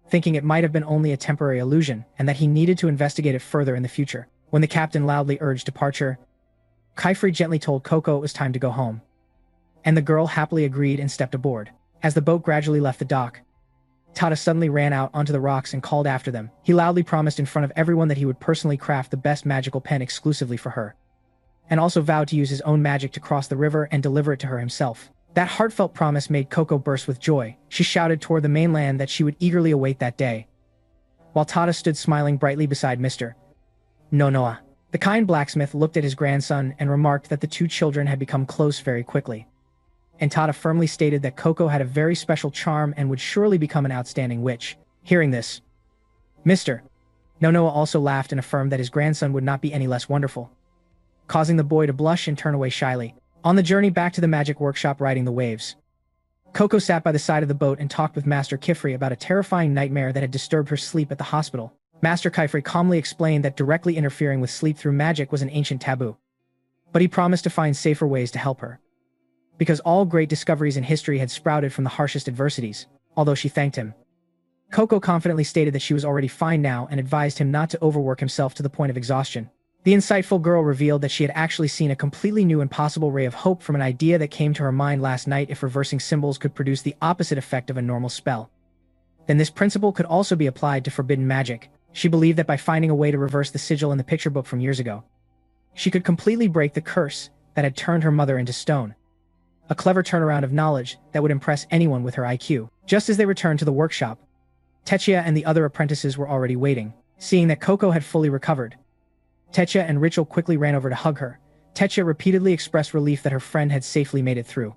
thinking it might have been only a temporary illusion and that he needed to investigate it further in the future. When the captain loudly urged departure, Quaifree gently told Coco it was time to go home, and the girl happily agreed and stepped aboard. As the boat gradually left the dock, Tada suddenly ran out onto the rocks and called after them. He loudly promised in front of everyone that he would personally craft the best magical pen exclusively for her, and also vowed to use his own magic to cross the river and deliver it to her himself. That heartfelt promise made Coco burst with joy. She shouted toward the mainland that she would eagerly await that day, while Tada stood smiling brightly beside Mr. Nonoa. The kind blacksmith looked at his grandson and remarked that the two children had become close very quickly, and Tada firmly stated that Coco had a very special charm and would surely become an outstanding witch. Hearing this, Mr. Nonoa also laughed and affirmed that his grandson would not be any less wonderful, causing the boy to blush and turn away shyly. On the journey back to the magic workshop riding the waves, Coco sat by the side of the boat and talked with Master Kifri about a terrifying nightmare that had disturbed her sleep at the hospital. Master Kifri calmly explained that directly interfering with sleep through magic was an ancient taboo, but he promised to find safer ways to help her, because all great discoveries in history had sprouted from the harshest adversities. Although she thanked him, Coco confidently stated that she was already fine now and advised him not to overwork himself to the point of exhaustion. The insightful girl revealed that she had actually seen a completely new and possible ray of hope from an idea that came to her mind last night. If reversing symbols could produce the opposite effect of a normal spell, then this principle could also be applied to forbidden magic. She believed that by finding a way to reverse the sigil in the picture book from years ago, she could completely break the curse that had turned her mother into stone. A clever turnaround of knowledge that would impress anyone with her IQ. Just as they returned to the workshop, Techia and the other apprentices were already waiting. Seeing that Coco had fully recovered, Techia and Rachel quickly ran over to hug her. Techia repeatedly expressed relief that her friend had safely made it through,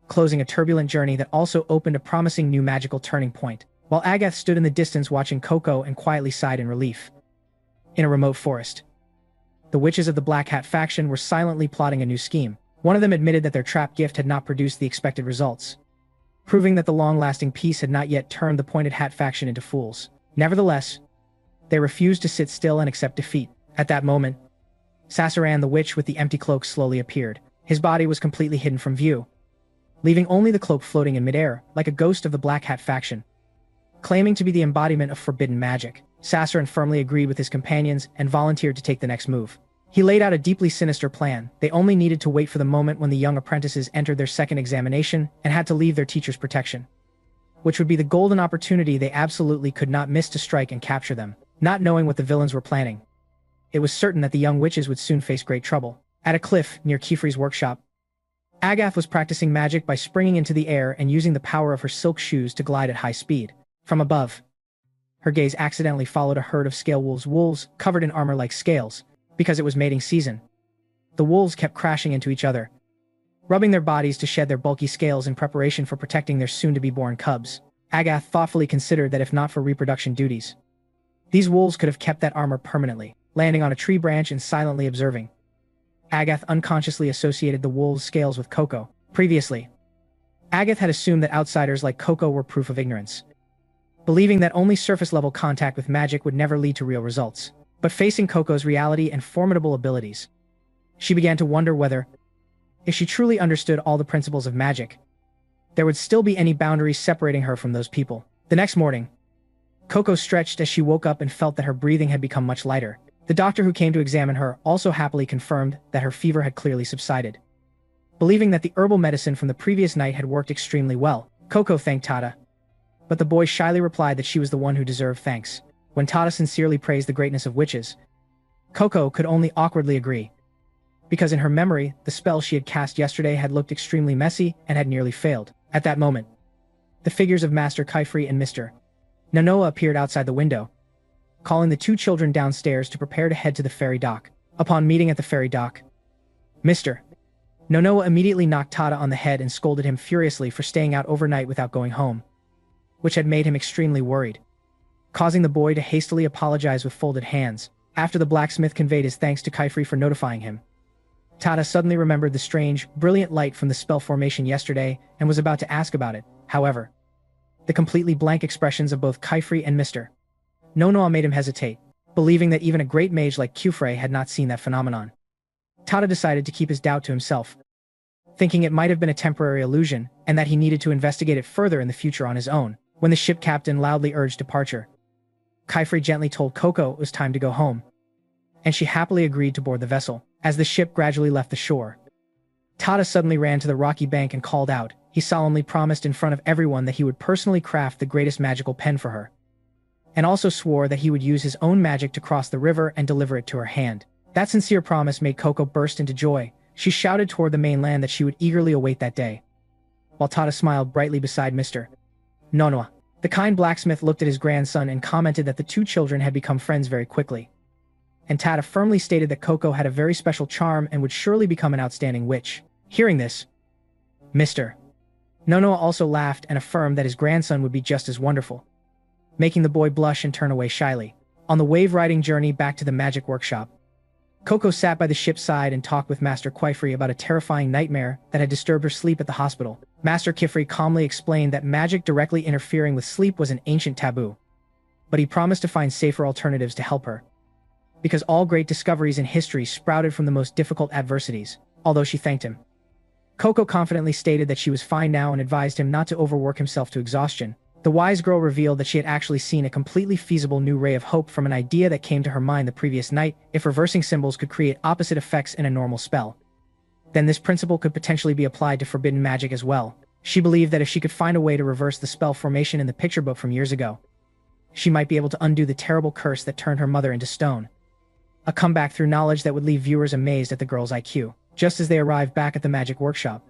closing a turbulent journey that also opened a promising new magical turning point, while Agath stood in the distance watching Coco and quietly sighed in relief. In a remote forest, the witches of the Black Hat faction were silently plotting a new scheme. One of them admitted that their trap gift had not produced the expected results, proving that the long-lasting peace had not yet turned the Pointed Hat faction into fools. Nevertheless, they refused to sit still and accept defeat. At that moment, Sasaran the witch with the empty cloak slowly appeared. His body was completely hidden from view, leaving only the cloak floating in midair, like a ghost of the Black Hat faction. Claiming to be the embodiment of forbidden magic, Sasaran firmly agreed with his companions and volunteered to take the next move. He laid out a deeply sinister plan. They only needed to wait for the moment when the young apprentices entered their second examination and had to leave their teacher's protection, which would be the golden opportunity they absolutely could not miss to strike and capture them. Not knowing what the villains were planning, it was certain that the young witches would soon face great trouble. At a cliff near Kifri's workshop, Agath was practicing magic by springing into the air and using the power of her silk shoes to glide at high speed. From above, her gaze accidentally followed a herd of scale wolves covered in armor like scales. Because it was mating season, the wolves kept crashing into each other, rubbing their bodies to shed their bulky scales in preparation for protecting their soon-to-be-born cubs. Agath thoughtfully considered that if not for reproduction duties, these wolves could have kept that armor permanently, landing on a tree branch and silently observing. Agath unconsciously associated the wolves' scales with Coco. Previously, Agath had assumed that outsiders like Coco were proof of ignorance, believing that only surface-level contact with magic would never lead to real results. But facing Coco's reality and formidable abilities, she began to wonder whether, if she truly understood all the principles of magic, there would still be any boundaries separating her from those people. The next morning, Coco stretched as she woke up and felt that her breathing had become much lighter. The doctor who came to examine her also happily confirmed that her fever had clearly subsided. Believing that the herbal medicine from the previous night had worked extremely well, Coco thanked Tada, but the boy shyly replied that she was the one who deserved thanks. When Tada sincerely praised the greatness of witches, Coco could only awkwardly agree, because in her memory, the spell she had cast yesterday had looked extremely messy and had nearly failed. At that moment, the figures of Master Kifri and Mr. Nonoa appeared outside the window, calling the two children downstairs to prepare to head to the ferry dock. Upon meeting at the ferry dock, Mr. Nonoa immediately knocked Tada on the head and scolded him furiously for staying out overnight without going home, which had made him extremely worried, causing the boy to hastily apologize with folded hands. After the blacksmith conveyed his thanks to Kifri for notifying him, Tada suddenly remembered the strange, brilliant light from the spell formation yesterday and was about to ask about it. However, the completely blank expressions of both Kaifri and Mr. Nonoa made him hesitate, believing that even a great mage like Kyufrei had not seen that phenomenon. Tada decided to keep his doubt to himself, thinking it might have been a temporary illusion and that he needed to investigate it further in the future on his own. When the ship captain loudly urged departure, Kaifri gently told Coco it was time to go home, and she happily agreed to board the vessel. As the ship gradually left the shore, Tada suddenly ran to the rocky bank and called out. He solemnly promised in front of everyone that he would personally craft the greatest magical pen for her, and also swore that he would use his own magic to cross the river and deliver it to her hand. That sincere promise made Coco burst into joy. She shouted toward the mainland that she would eagerly await that day, while Tada smiled brightly beside Mr. Nonoa. The kind blacksmith looked at his grandson and commented that the two children had become friends very quickly, and Tada firmly stated that Coco had a very special charm and would surely become an outstanding witch. Hearing this, Mr. Nonoa also laughed and affirmed that his grandson would be just as wonderful, making the boy blush and turn away shyly. On the wave-riding journey back to the magic workshop, Coco sat by the ship's side and talked with Master Kaifri about a terrifying nightmare that had disturbed her sleep at the hospital. Master Kaifri calmly explained that magic directly interfering with sleep was an ancient taboo, but he promised to find safer alternatives to help her, because all great discoveries in history sprouted from the most difficult adversities. Although she thanked him, Coco confidently stated that she was fine now and advised him not to overwork himself to exhaustion. The wise girl revealed that she had actually seen a completely feasible new ray of hope from an idea that came to her mind the previous night. If reversing symbols could create opposite effects in a normal spell, then this principle could potentially be applied to forbidden magic as well. She believed that if she could find a way to reverse the spell formation in the picture book from years ago, she might be able to undo the terrible curse that turned her mother into stone. A comeback through knowledge that would leave viewers amazed at the girl's IQ. Just as they arrived back at the magic workshop,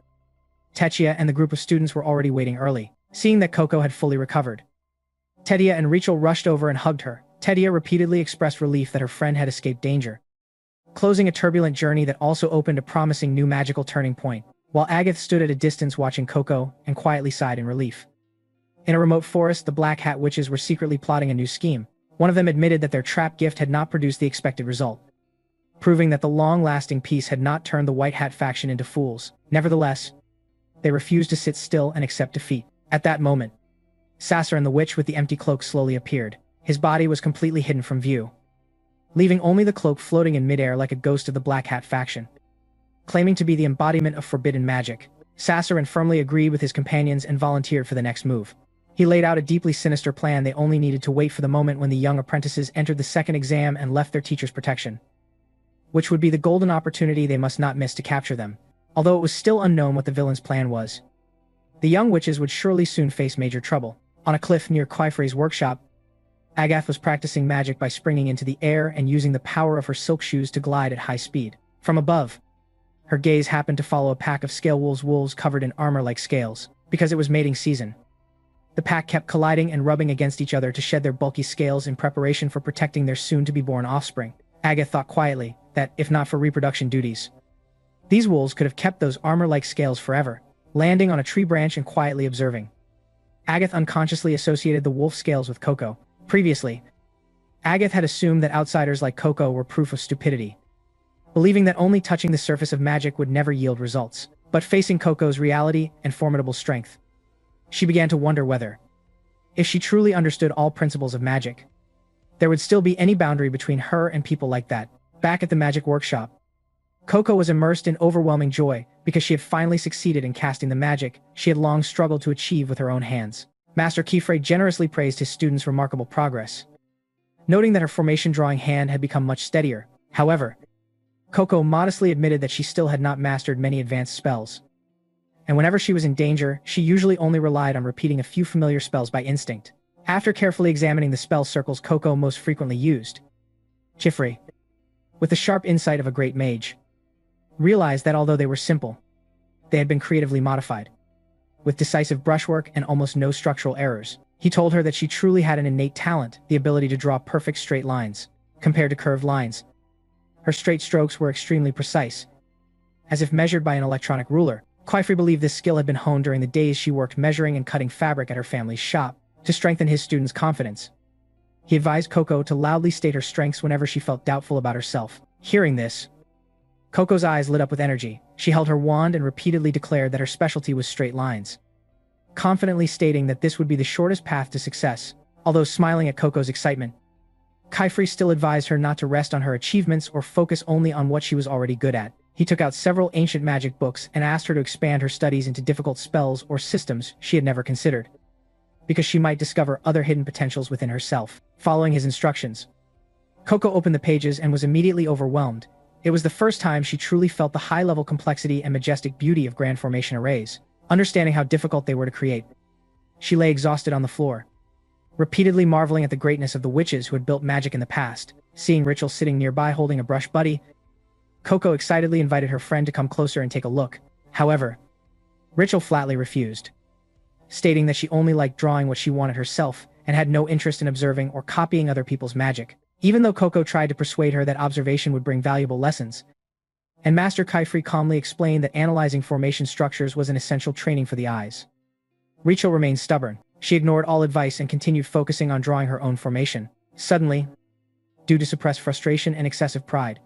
Techia and the group of students were already waiting early. Seeing that Coco had fully recovered, Tedia and Rachel rushed over and hugged her. Tedia repeatedly expressed relief that her friend had escaped danger, closing a turbulent journey that also opened a promising new magical turning point, while Agath stood at a distance watching Coco and quietly sighed in relief. In a remote forest, the Black Hat Witches were secretly plotting a new scheme. One of them admitted that their trap gift had not produced the expected result, proving that the long-lasting peace had not turned the White Hat faction into fools. Nevertheless, they refused to sit still and accept defeat. At that moment, Sasser and the witch with the empty cloak slowly appeared. His body was completely hidden from view, leaving only the cloak floating in midair like a ghost of the Black Hat faction. Claiming to be the embodiment of forbidden magic, Sasser firmly agreed with his companions and volunteered for the next move. He laid out a deeply sinister plan. They only needed to wait for the moment when the young apprentices entered the second exam and left their teacher's protection, which would be the golden opportunity they must not miss to capture them. Although it was still unknown what the villain's plan was, the young witches would surely soon face major trouble. On a cliff near Kaifri's workshop, Agath was practicing magic by springing into the air and using the power of her silk shoes to glide at high speed. From above, her gaze happened to follow a pack of scale wolves covered in armor like scales. Because it was mating season, the pack kept colliding and rubbing against each other to shed their bulky scales in preparation for protecting their soon-to-be-born offspring. Agath thought quietly that, if not for reproduction duties, these wolves could have kept those armor-like scales forever. Landing on a tree branch and quietly observing, Agath unconsciously associated the wolf scales with Coco. Previously, Agath had assumed that outsiders like Coco were proof of stupidity, believing that only touching the surface of magic would never yield results. But facing Coco's reality and formidable strength, she began to wonder whether, if she truly understood all principles of magic, there would still be any boundary between her and people like that. Back at the magic workshop, Coco was immersed in overwhelming joy because she had finally succeeded in casting the magic she had long struggled to achieve with her own hands. Master Kaifri generously praised his students' remarkable progress, noting that her formation drawing hand had become much steadier. However, Coco modestly admitted that she still had not mastered many advanced spells, and whenever she was in danger, she usually only relied on repeating a few familiar spells by instinct. After carefully examining the spell circles Coco most frequently used, Kaifri, with the sharp insight of a great mage, realized that although they were simple, they had been creatively modified, with decisive brushwork and almost no structural errors. He told her that she truly had an innate talent, the ability to draw perfect straight lines. Compared to curved lines, her straight strokes were extremely precise, as if measured by an electronic ruler. Kaifri believed this skill had been honed during the days she worked measuring and cutting fabric at her family's shop. To strengthen his students' confidence, he advised Coco to loudly state her strengths whenever she felt doubtful about herself. Hearing this, Coco's eyes lit up with energy. She held her wand and repeatedly declared that her specialty was straight lines, confidently stating that this would be the shortest path to success. Although smiling at Coco's excitement, Kaifri still advised her not to rest on her achievements or focus only on what she was already good at. He took out several ancient magic books and asked her to expand her studies into difficult spells or systems she had never considered, because she might discover other hidden potentials within herself. Following his instructions, Coco opened the pages and was immediately overwhelmed. It was the first time she truly felt the high-level complexity and majestic beauty of grand formation arrays, understanding how difficult they were to create. She lay exhausted on the floor, repeatedly marveling at the greatness of the witches who had built magic in the past. Seeing Rachel sitting nearby holding a brush buddy, Coco excitedly invited her friend to come closer and take a look. However, Rachel flatly refused, stating that she only liked drawing what she wanted herself and had no interest in observing or copying other people's magic. Even though Coco tried to persuade her that observation would bring valuable lessons, and Master Kaifri calmly explained that analyzing formation structures was an essential training for the eyes, Rachel remained stubborn. She ignored all advice and continued focusing on drawing her own formation. Suddenly, due to suppressed frustration and excessive pride,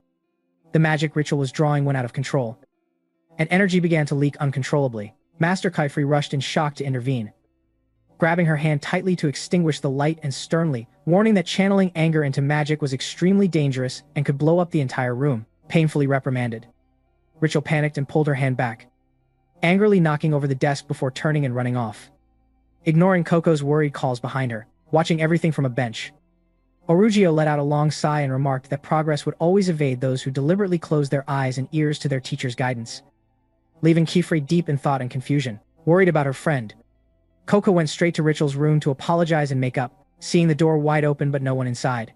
the magic Rachel was drawing went out of control, and energy began to leak uncontrollably. Master Kaifri rushed in shock to intervene, grabbing her hand tightly to extinguish the light and sternly warning that channeling anger into magic was extremely dangerous and could blow up the entire room. Painfully reprimanded, Rachel panicked and pulled her hand back, angrily knocking over the desk before turning and running off, ignoring Coco's worried calls behind her. Watching everything from a bench, Orugio let out a long sigh and remarked that progress would always evade those who deliberately close their eyes and ears to their teacher's guidance, leaving Kaifri deep in thought and confusion. Worried about her friend, Coco went straight to Rachel's room to apologize and make up. Seeing the door wide open but no one inside,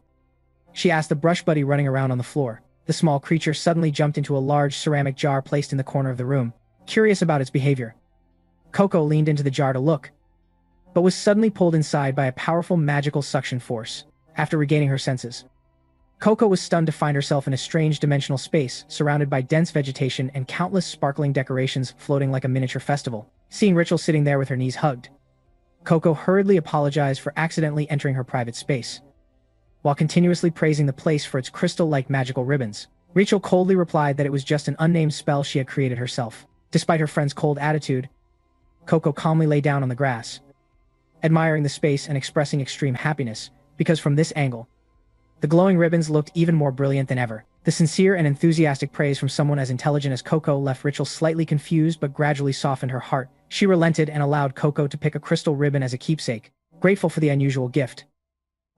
she asked the brush buddy running around on the floor. The small creature suddenly jumped into a large ceramic jar placed in the corner of the room, curious about its behavior. Coco leaned into the jar to look, but was suddenly pulled inside by a powerful magical suction force. After regaining her senses, Coco was stunned to find herself in a strange dimensional space, surrounded by dense vegetation and countless sparkling decorations floating like a miniature festival. Seeing Rachel sitting there with her knees hugged, Coco hurriedly apologized for accidentally entering her private space, while continuously praising the place for its crystal-like magical ribbons. Rachel coldly replied that it was just an unnamed spell she had created herself. Despite her friend's cold attitude, Coco calmly lay down on the grass, admiring the space and expressing extreme happiness, because from this angle, the glowing ribbons looked even more brilliant than ever. The sincere and enthusiastic praise from someone as intelligent as Coco left Rachel slightly confused but gradually softened her heart. She relented and allowed Coco to pick a crystal ribbon as a keepsake, grateful for the unusual gift.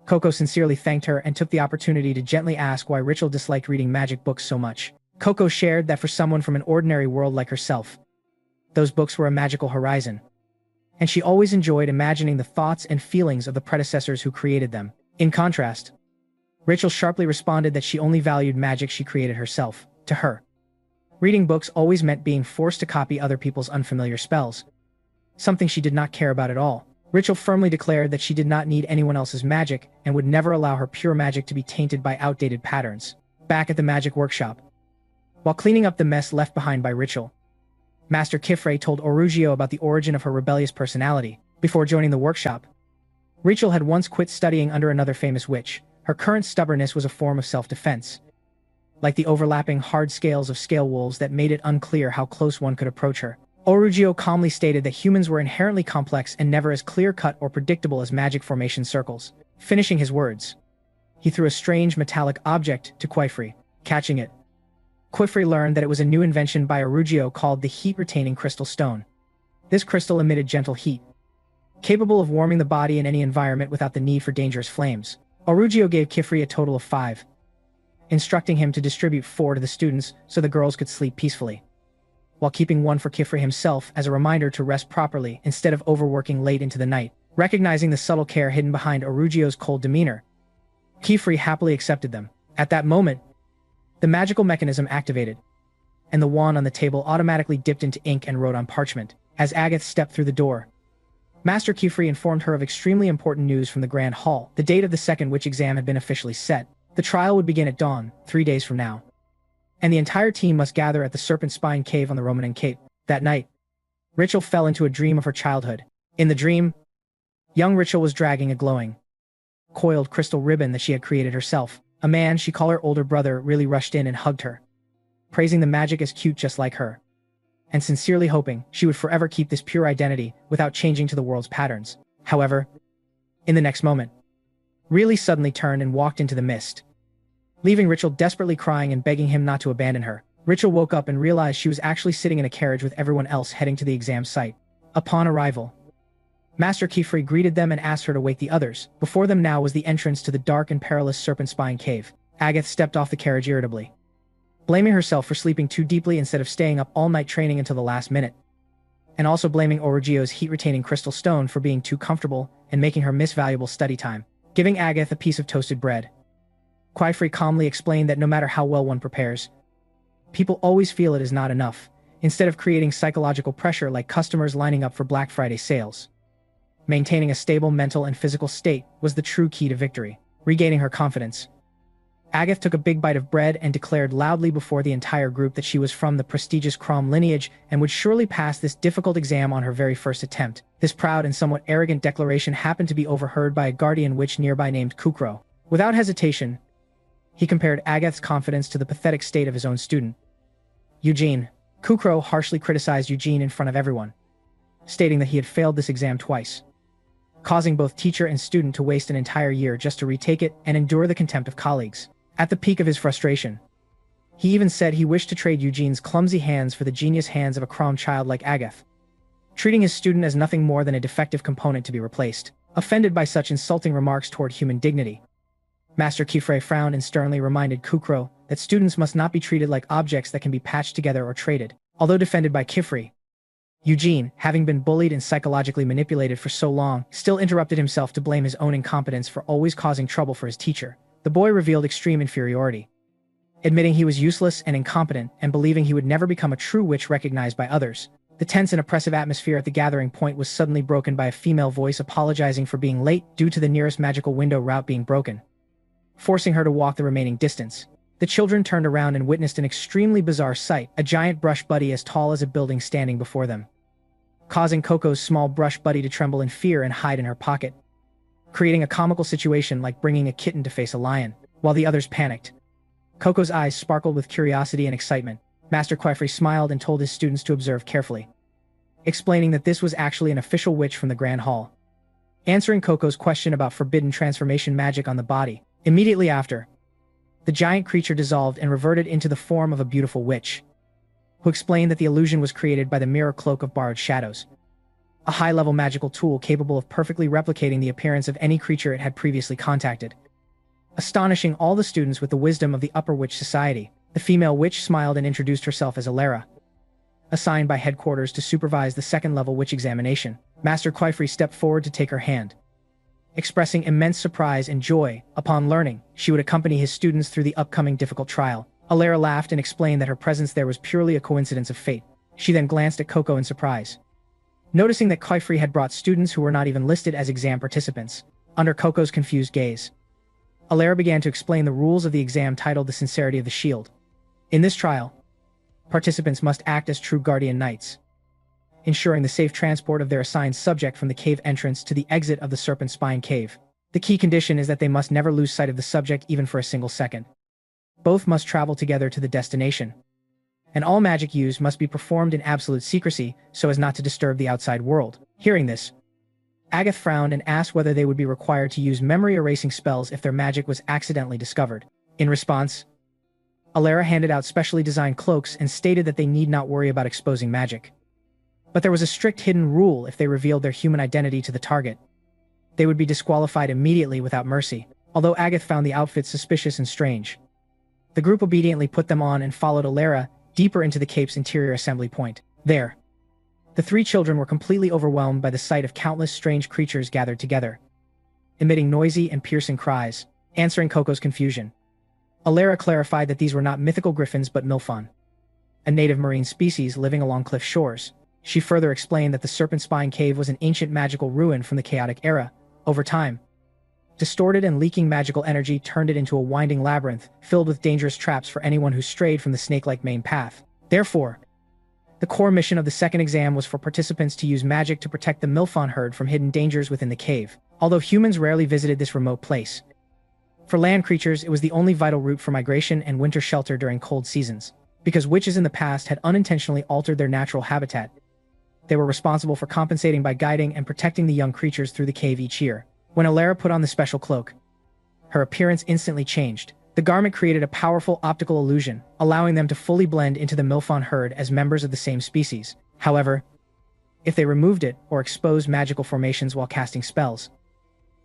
Coco sincerely thanked her and took the opportunity to gently ask why Rachel disliked reading magic books so much. Coco shared that for someone from an ordinary world like herself, those books were a magical horizon, and she always enjoyed imagining the thoughts and feelings of the predecessors who created them. In contrast, Rachel sharply responded that she only valued magic she created herself. To her, reading books always meant being forced to copy other people's unfamiliar spells, something she did not care about at all. Rachel firmly declared that she did not need anyone else's magic and would never allow her pure magic to be tainted by outdated patterns. Back at the magic workshop, while cleaning up the mess left behind by Rachel, Master Kifre told Orugio about the origin of her rebellious personality. Before joining the workshop, Rachel had once quit studying under another famous witch. Her current stubbornness was a form of self-defense, like the overlapping hard scales of scale wolves that made it unclear how close one could approach her. Orugio calmly stated that humans were inherently complex and never as clear-cut or predictable as magic formation circles. Finishing his words, he threw a strange metallic object to Kaifri. Catching it, Kaifri learned that it was a new invention by Orugio called the heat-retaining crystal stone. This crystal emitted gentle heat, capable of warming the body in any environment without the need for dangerous flames. Orugio gave Kaifri a total of 5, instructing him to distribute 4 to the students so the girls could sleep peacefully, while keeping 1 for Kaifri himself as a reminder to rest properly instead of overworking late into the night. Recognizing the subtle care hidden behind Orugio's cold demeanor, Kaifri happily accepted them. At that moment, the magical mechanism activated, and the wand on the table automatically dipped into ink and wrote on parchment. As Agath stepped through the door, Master Kaifri informed her of extremely important news from the Grand Hall. The date of the second witch exam had been officially set. The trial would begin at dawn, 3 days from now, and the entire team must gather at the Serpent Spine Cave on the Romanen Cape. That night, Rachel fell into a dream of her childhood. In the dream, young Rachel was dragging a glowing, coiled crystal ribbon that she had created herself. A man she called her older brother really rushed in and hugged her, praising the magic as cute just like her, and sincerely hoping she would forever keep this pure identity without changing to the world's patterns. However, in the next moment, Really suddenly turned and walked into the mist, leaving Rachel desperately crying and begging him not to abandon her. Rachel woke up and realized she was actually sitting in a carriage with everyone else heading to the exam site. Upon arrival, Master Kefri greeted them and asked her to wake the others. Before them now was the entrance to the dark and perilous Serpent Spine Cave. Agath stepped off the carriage irritably, blaming herself for sleeping too deeply instead of staying up all night training until the last minute, and also blaming Orugio's heat-retaining crystal stone for being too comfortable and making her miss valuable study time. Giving Agath a piece of toasted bread, Kefri calmly explained that no matter how well one prepares, people always feel it is not enough, instead of creating psychological pressure like customers lining up for Black Friday sales. Maintaining a stable mental and physical state was the true key to victory. Regaining her confidence, Agath took a big bite of bread and declared loudly before the entire group that she was from the prestigious Crom lineage and would surely pass this difficult exam on her very first attempt. This proud and somewhat arrogant declaration happened to be overheard by a guardian witch nearby named Kukro. Without hesitation, he compared Agath's confidence to the pathetic state of his own student, Eugene. Kukro harshly criticized Eugene in front of everyone, stating that he had failed this exam twice, causing both teacher and student to waste an entire year just to retake it and endure the contempt of colleagues. At the peak of his frustration, he even said he wished to trade Eugene's clumsy hands for the genius hands of a Crom child like Agath, treating his student as nothing more than a defective component to be replaced. Offended by such insulting remarks toward human dignity, Master Kefri frowned and sternly reminded Kukro that students must not be treated like objects that can be patched together or traded. Although defended by Kefri, Eugene, having been bullied and psychologically manipulated for so long, still interrupted himself to blame his own incompetence for always causing trouble for his teacher. The boy revealed extreme inferiority, admitting he was useless and incompetent and believing he would never become a true witch recognized by others. The tense and oppressive atmosphere at the gathering point was suddenly broken by a female voice apologizing for being late due to the nearest magical window route being broken, forcing her to walk the remaining distance. The children turned around and witnessed an extremely bizarre sight, a giant brush buddy as tall as a building standing before them, causing Coco's small brush buddy to tremble in fear and hide in her pocket, creating a comical situation like bringing a kitten to face a lion. While the others panicked, Coco's eyes sparkled with curiosity and excitement. Master Kefri smiled and told his students to observe carefully, explaining that this was actually an official witch from the Grand Hall, answering Coco's question about forbidden transformation magic on the body. Immediately after, the giant creature dissolved and reverted into the form of a beautiful witch, who explained that the illusion was created by the mirror cloak of borrowed shadows, a high-level magical tool capable of perfectly replicating the appearance of any creature it had previously contacted. Astonishing all the students with the wisdom of the Upper Witch Society, the female witch smiled and introduced herself as Alara, assigned by headquarters to supervise the second-level witch examination. Master Kefri stepped forward to take her hand, expressing immense surprise and joy upon learning she would accompany his students through the upcoming difficult trial. Alara laughed and explained that her presence there was purely a coincidence of fate. She then glanced at Coco in surprise, noticing that Kefri had brought students who were not even listed as exam participants. Under Coco's confused gaze, Alara began to explain the rules of the exam titled The Sincerity of the Shield. In this trial, participants must act as true guardian knights, ensuring the safe transport of their assigned subject from the cave entrance to the exit of the Serpent Spine Cave. The key condition is that they must never lose sight of the subject even for a single second. Both must travel together to the destination, and all magic used must be performed in absolute secrecy so as not to disturb the outside world. Hearing this, Agath frowned and asked whether they would be required to use memory-erasing spells if their magic was accidentally discovered. In response, Alara handed out specially designed cloaks and stated that they need not worry about exposing magic. But there was a strict hidden rule: if they revealed their human identity to the target, they would be disqualified immediately without mercy. Although Agath found the outfits suspicious and strange, the group obediently put them on and followed Alara deeper into the cave's interior assembly point. There, the three children were completely overwhelmed by the sight of countless strange creatures gathered together, emitting noisy and piercing cries. Answering Coco's confusion, Alara clarified that these were not mythical griffins but milfon, a native marine species living along cliff shores. She further explained that the Serpent Spine Cave was an ancient magical ruin from the chaotic era. Over time, distorted and leaking magical energy turned it into a winding labyrinth filled with dangerous traps for anyone who strayed from the snake-like main path. Therefore, the core mission of the second exam was for participants to use magic to protect the milfon herd from hidden dangers within the cave. Although humans rarely visited this remote place, for land creatures it was the only vital route for migration and winter shelter during cold seasons. Because witches in the past had unintentionally altered their natural habitat, they were responsible for compensating by guiding and protecting the young creatures through the cave each year. When Alara put on the special cloak, her appearance instantly changed. The garment created a powerful optical illusion, allowing them to fully blend into the Milfon herd as members of the same species. However, if they removed it or exposed magical formations while casting spells,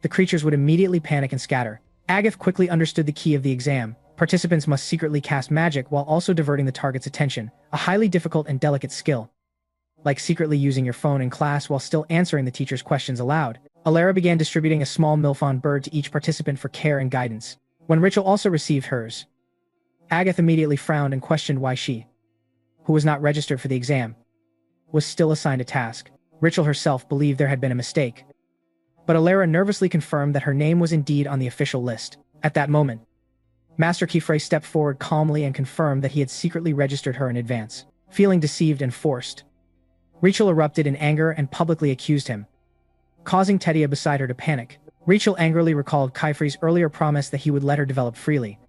the creatures would immediately panic and scatter. Agath quickly understood the key of the exam. Participants must secretly cast magic while also diverting the target's attention, a highly difficult and delicate skill. Like secretly using your phone in class while still answering the teacher's questions aloud. Alara began distributing a small Milfon bird to each participant for care and guidance. When Rachel also received hers, Agath immediately frowned and questioned why she, who was not registered for the exam, was still assigned a task. Rachel herself believed there had been a mistake, but Alara nervously confirmed that her name was indeed on the official list. At that moment, Master Kifre stepped forward calmly and confirmed that he had secretly registered her in advance. Feeling deceived and forced, Rachel erupted in anger and publicly accused him, causing Tedia beside her to panic. Rachel angrily recalled Kifre's earlier promise that he would let her develop freely,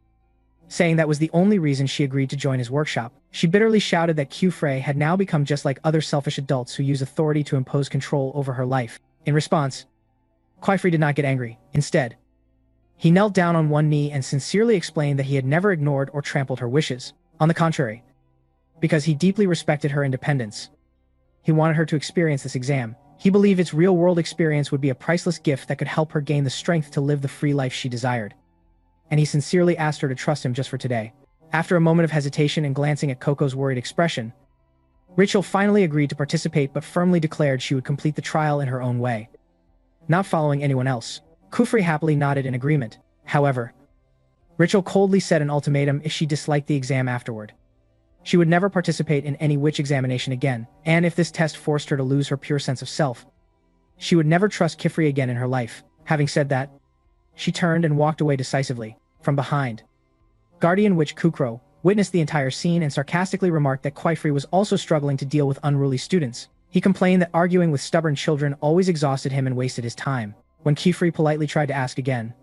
saying that was the only reason she agreed to join his workshop. She bitterly shouted that Kifre had now become just like other selfish adults who use authority to impose control over her life. In response, Kifre did not get angry. Instead, he knelt down on one knee and sincerely explained that he had never ignored or trampled her wishes. On the contrary, because he deeply respected her independence, he wanted her to experience this exam. He believed its real-world experience would be a priceless gift that could help her gain the strength to live the free life she desired. And he sincerely asked her to trust him just for today. After a moment of hesitation and glancing at Coco's worried expression, Rachel finally agreed to participate but firmly declared she would complete the trial in her own way, not following anyone else. Kufri happily nodded in agreement. However, Rachel coldly set an ultimatum if she disliked the exam afterward. She would never participate in any witch examination again, and if this test forced her to lose her pure sense of self, she would never trust Kifri again in her life. Having said that, she turned and walked away decisively. From behind, Guardian Witch Kukro witnessed the entire scene and sarcastically remarked that Kifri was also struggling to deal with unruly students. He complained that arguing with stubborn children always exhausted him and wasted his time. When Kifri politely tried to ask again,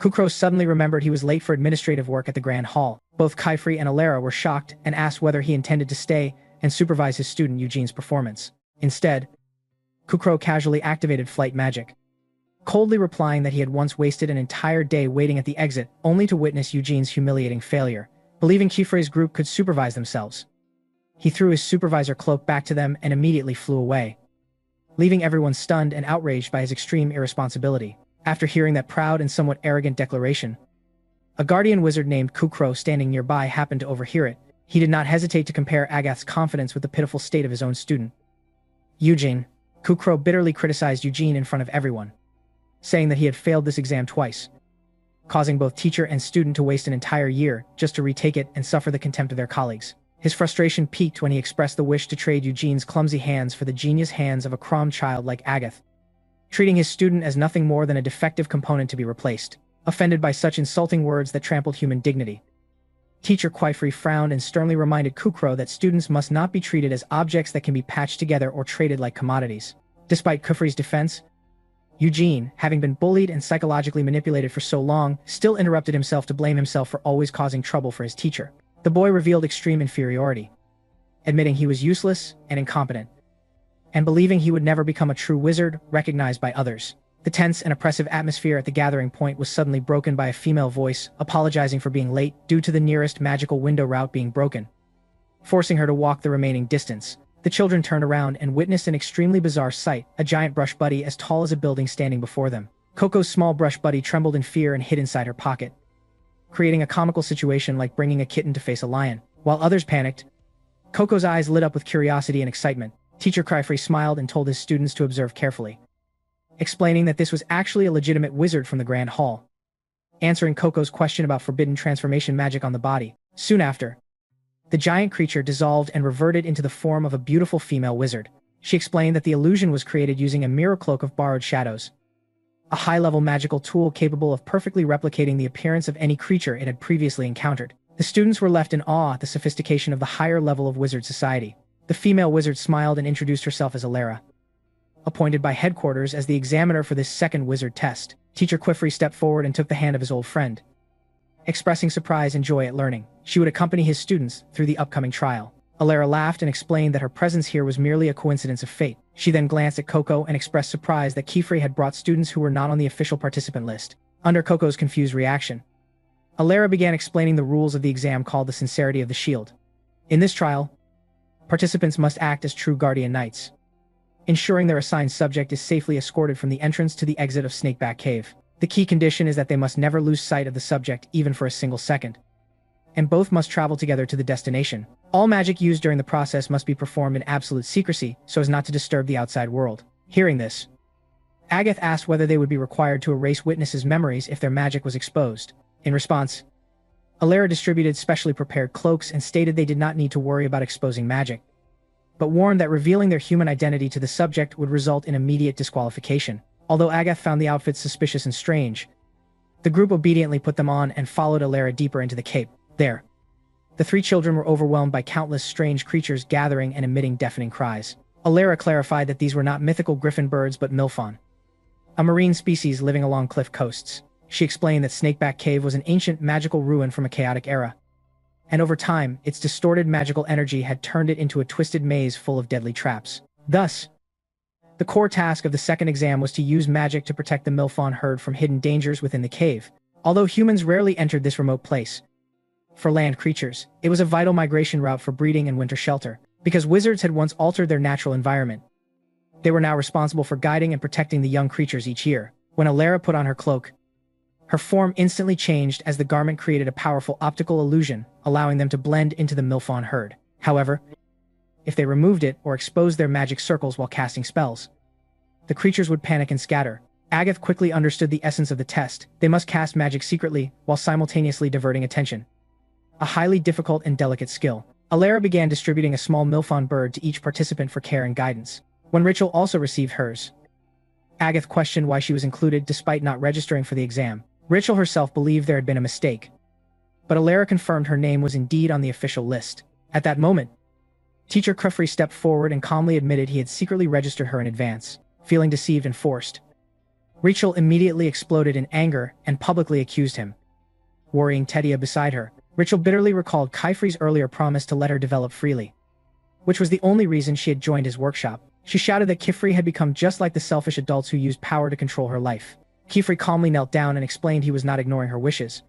Kukro suddenly remembered he was late for administrative work at the Grand Hall. Both Kifri and Alara were shocked and asked whether he intended to stay and supervise his student Eugene's performance. Instead, Kukro casually activated flight magic, coldly replying that he had once wasted an entire day waiting at the exit only to witness Eugene's humiliating failure. Believing Kifre's group could supervise themselves, he threw his supervisor cloak back to them and immediately flew away, leaving everyone stunned and outraged by his extreme irresponsibility. After hearing that proud and somewhat arrogant declaration, a guardian wizard named Kukro standing nearby happened to overhear it. He did not hesitate to compare Agath's confidence with the pitiful state of his own student, Eugene. Kukro bitterly criticized Eugene in front of everyone, saying that he had failed this exam twice, causing both teacher and student to waste an entire year just to retake it and suffer the contempt of their colleagues. His frustration peaked when he expressed the wish to trade Eugene's clumsy hands for the genius hands of a Crom child like Agath, treating his student as nothing more than a defective component to be replaced. Offended by such insulting words that trampled human dignity, Teacher Kifri frowned and sternly reminded Kukro that students must not be treated as objects that can be patched together or traded like commodities. Despite Kufri's defense, Eugene, having been bullied and psychologically manipulated for so long, still interrupted himself to blame himself for always causing trouble for his teacher. The boy revealed extreme inferiority, admitting he was useless and incompetent, and believing he would never become a true wizard recognized by others. The tense and oppressive atmosphere at the gathering point was suddenly broken by a female voice apologizing for being late due to the nearest magical window route being broken, forcing her to walk the remaining distance. The children turned around and witnessed an extremely bizarre sight, a giant brush buddy as tall as a building standing before them. Coco's small brush buddy trembled in fear and hid inside her pocket, creating a comical situation like bringing a kitten to face a lion. While others panicked, Coco's eyes lit up with curiosity and excitement. Teacher Kifri smiled and told his students to observe carefully, explaining that this was actually a legitimate wizard from the Grand Hall, answering Coco's question about forbidden transformation magic on the body. Soon after, the giant creature dissolved and reverted into the form of a beautiful female wizard. She explained that the illusion was created using a mirror cloak of borrowed shadows, a high-level magical tool capable of perfectly replicating the appearance of any creature it had previously encountered. The students were left in awe at the sophistication of the higher level of wizard society. The female wizard smiled and introduced herself as Alara, appointed by headquarters as the examiner for this second wizard test. Teacher Kifri stepped forward and took the hand of his old friend, Expressing surprise and joy at learning, she would accompany his students through the upcoming trial. Alara laughed and explained that her presence here was merely a coincidence of fate. She then glanced at Coco and expressed surprise that Kifrey had brought students who were not on the official participant list. Under Coco's confused reaction, Alara began explaining the rules of the exam called the Sincerity of the Shield. In this trial, participants must act as true guardian knights, ensuring their assigned subject is safely escorted from the entrance to the exit of Snakeback Cave. The key condition is that they must never lose sight of the subject even for a single second, and both must travel together to the destination. All magic used during the process must be performed in absolute secrecy so as not to disturb the outside world. Hearing this, Agath asked whether they would be required to erase witnesses' memories if their magic was exposed. In response, Alara distributed specially prepared cloaks and stated they did not need to worry about exposing magic, but warned that revealing their human identity to the subject would result in immediate disqualification. Although Agath found the outfits suspicious and strange, the group obediently put them on and followed Alara deeper into the cave. There, the three children were overwhelmed by countless strange creatures gathering and emitting deafening cries. Alara clarified that these were not mythical griffin birds but milfon, a marine species living along cliff coasts. She explained that Snakeback Cave was an ancient magical ruin from a chaotic era, and over time, its distorted magical energy had turned it into a twisted maze full of deadly traps. Thus, the core task of the second exam was to use magic to protect the milfon herd from hidden dangers within the cave. Although humans rarely entered this remote place, for land creatures, it was a vital migration route for breeding and winter shelter. Because wizards had once altered their natural environment, they were now responsible for guiding and protecting the young creatures each year. When Alara put on her cloak, her form instantly changed as the garment created a powerful optical illusion, allowing them to blend into the milfon herd. However, if they removed it or exposed their magic circles while casting spells, the creatures would panic and scatter. Agath quickly understood the essence of the test. They must cast magic secretly while simultaneously diverting attention. A highly difficult and delicate skill. Alara began distributing a small milfon bird to each participant for care and guidance. When Rachel also received hers, Agath questioned why she was included despite not registering for the exam. Rachel herself believed there had been a mistake, but Alara confirmed her name was indeed on the official list. At that moment, Teacher Kufri stepped forward and calmly admitted he had secretly registered her in advance. Feeling deceived and forced, Rachel immediately exploded in anger and publicly accused him. Worrying Tedia beside her, Rachel bitterly recalled Kifri's earlier promise to let her develop freely, which was the only reason she had joined his workshop. She shouted that Kifri had become just like the selfish adults who used power to control her life. Kifri calmly knelt down and explained he was not ignoring her wishes,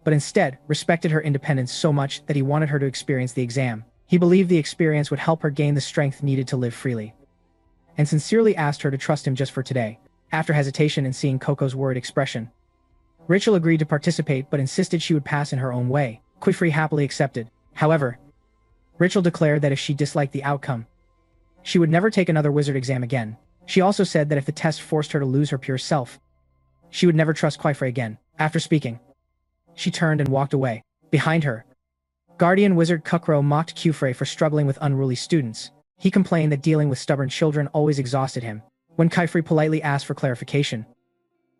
but instead respected her independence so much that he wanted her to experience the exam. He believed the experience would help her gain the strength needed to live freely, and sincerely asked her to trust him just for today. After hesitation and seeing Coco's worried expression, Rachel agreed to participate but insisted she would pass in her own way. Kifri happily accepted. However, Rachel declared that if she disliked the outcome, she would never take another wizard exam again. She also said that if the test forced her to lose her pure self, she would never trust Kifri again. After speaking, she turned and walked away. Behind her, Guardian Wizard Kukro mocked Kufre for struggling with unruly students. He complained that dealing with stubborn children always exhausted him. When Kifri politely asked for clarification,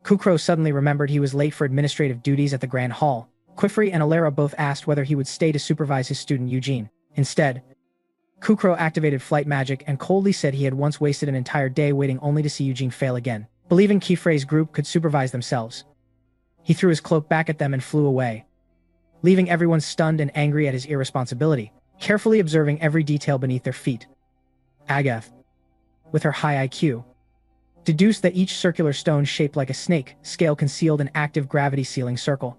Kukro suddenly remembered he was late for administrative duties at the Grand Hall. Kufri and Alara both asked whether he would stay to supervise his student Eugene. Instead, Kukro activated flight magic and coldly said he had once wasted an entire day waiting only to see Eugene fail again. Believing Kifre's group could supervise themselves, he threw his cloak back at them and flew away, leaving everyone stunned and angry at his irresponsibility. Carefully observing every detail beneath their feet, Agath, with her high IQ, deduced that each circular stone shaped like a snake scale concealed an active gravity sealing circle.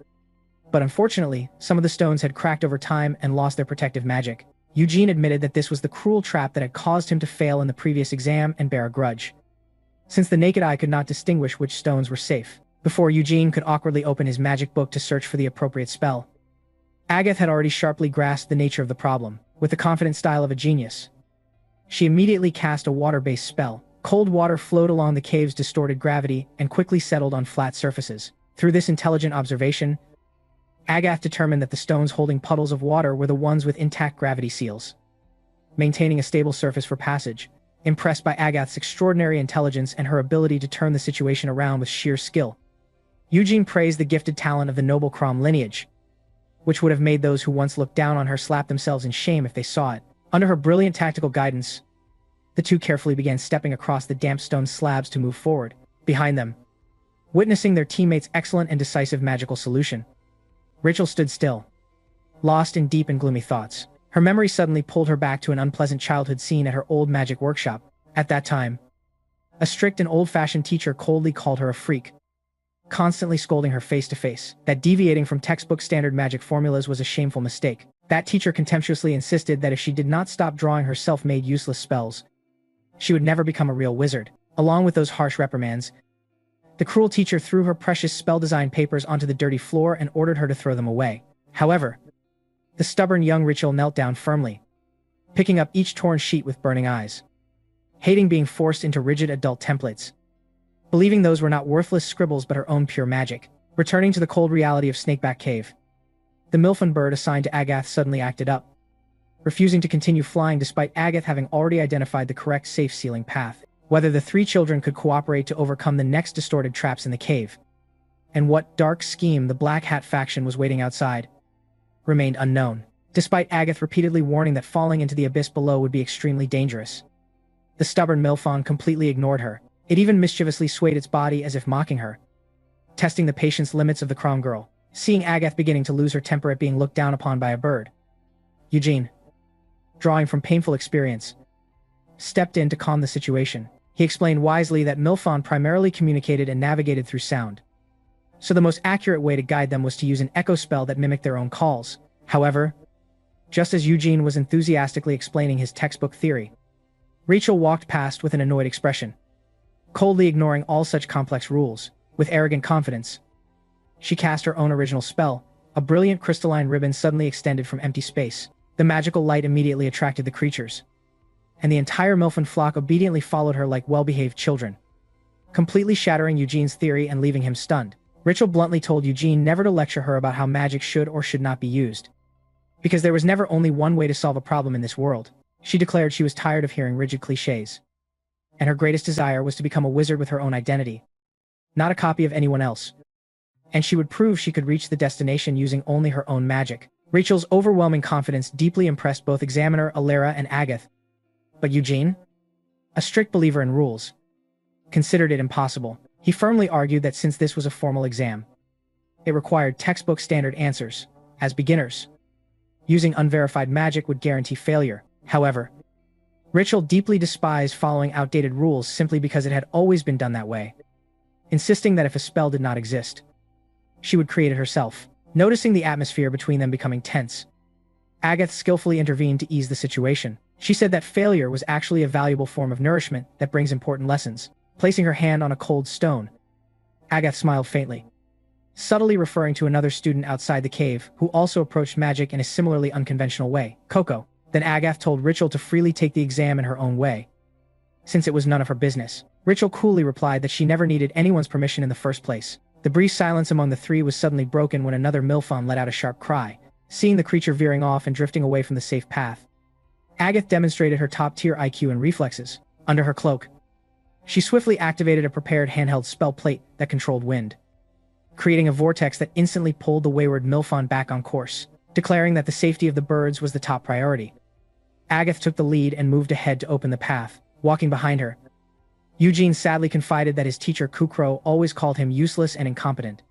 But unfortunately, some of the stones had cracked over time and lost their protective magic. Eugene admitted that this was the cruel trap that had caused him to fail in the previous exam and bear a grudge, since the naked eye could not distinguish which stones were safe. Before Eugene could awkwardly open his magic book to search for the appropriate spell, Agath had already sharply grasped the nature of the problem. With the confident style of a genius, she immediately cast a water-based spell. Cold water flowed along the cave's distorted gravity and quickly settled on flat surfaces. Through this intelligent observation, Agath determined that the stones holding puddles of water were the ones with intact gravity seals, maintaining a stable surface for passage. Impressed by Agath's extraordinary intelligence and her ability to turn the situation around with sheer skill, Eugene praised the gifted talent of the noble Crom lineage, which would have made those who once looked down on her slap themselves in shame if they saw it. Under her brilliant tactical guidance, the two carefully began stepping across the damp stone slabs to move forward. Behind them, witnessing their teammates' excellent and decisive magical solution, Rachel stood still, lost in deep and gloomy thoughts. Her memory suddenly pulled her back to an unpleasant childhood scene at her old magic workshop. At that time, a strict and old-fashioned teacher coldly called her a freak, constantly scolding her face to face. That deviating from textbook standard magic formulas was a shameful mistake. That teacher contemptuously insisted that if she did not stop drawing her self-made useless spells, she would never become a real wizard. Along with those harsh reprimands, the cruel teacher threw her precious spell-designed papers onto the dirty floor and ordered her to throw them away. However, the stubborn young Rachel knelt down firmly, picking up each torn sheet with burning eyes, hating being forced into rigid adult templates, believing those were not worthless scribbles but her own pure magic. Returning to the cold reality of Snakeback Cave, the Milfin bird assigned to Agath suddenly acted up, refusing to continue flying despite Agath having already identified the correct safe ceiling path. Whether the three children could cooperate to overcome the next distorted traps in the cave, and what dark scheme the Black Hat faction was waiting outside, remained unknown, despite Agath repeatedly warning that falling into the abyss below would be extremely dangerous. The stubborn Milfon completely ignored her. It even mischievously swayed its body as if mocking her, testing the patience limits of the Crom girl. Seeing Agath beginning to lose her temper at being looked down upon by a bird, Eugene, drawing from painful experience, stepped in to calm the situation. He explained wisely that Milfon primarily communicated and navigated through sound, so the most accurate way to guide them was to use an echo spell that mimicked their own calls. However, just as Eugene was enthusiastically explaining his textbook theory, Rachel walked past with an annoyed expression, coldly ignoring all such complex rules. With arrogant confidence, she cast her own original spell. A brilliant crystalline ribbon suddenly extended from empty space. The magical light immediately attracted the creatures, and the entire Milfin flock obediently followed her like well-behaved children, completely shattering Eugene's theory and leaving him stunned. Rachel bluntly told Eugene never to lecture her about how magic should or should not be used, because there was never only one way to solve a problem in this world. She declared she was tired of hearing rigid cliches, and her greatest desire was to become a wizard with her own identity, not a copy of anyone else, and she would prove she could reach the destination using only her own magic. Rachel's overwhelming confidence deeply impressed both Examiner Alara and Agath, but Eugene, a strict believer in rules, considered it impossible. He firmly argued that since this was a formal exam, it required textbook standard answers. As beginners, using unverified magic would guarantee failure. However, Rachel deeply despised following outdated rules simply because it had always been done that way, insisting that if a spell did not exist, she would create it herself. Noticing the atmosphere between them becoming tense, Agath skillfully intervened to ease the situation. She said that failure was actually a valuable form of nourishment that brings important lessons. Placing her hand on a cold stone, Agath smiled faintly, subtly referring to another student outside the cave who also approached magic in a similarly unconventional way, Coco. Then Agath told Rachel to freely take the exam in her own way, since it was none of her business. Rachel coolly replied that she never needed anyone's permission in the first place. The brief silence among the three was suddenly broken when another Milfon let out a sharp cry. Seeing the creature veering off and drifting away from the safe path, Agath demonstrated her top-tier IQ and reflexes. Under her cloak, she swiftly activated a prepared handheld spell plate that controlled wind, creating a vortex that instantly pulled the wayward Milfon back on course. Declaring that the safety of the birds was the top priority, Agath took the lead and moved ahead to open the path. Walking behind her, Eugene sadly confided that his teacher Kukro always called him useless and incompetent,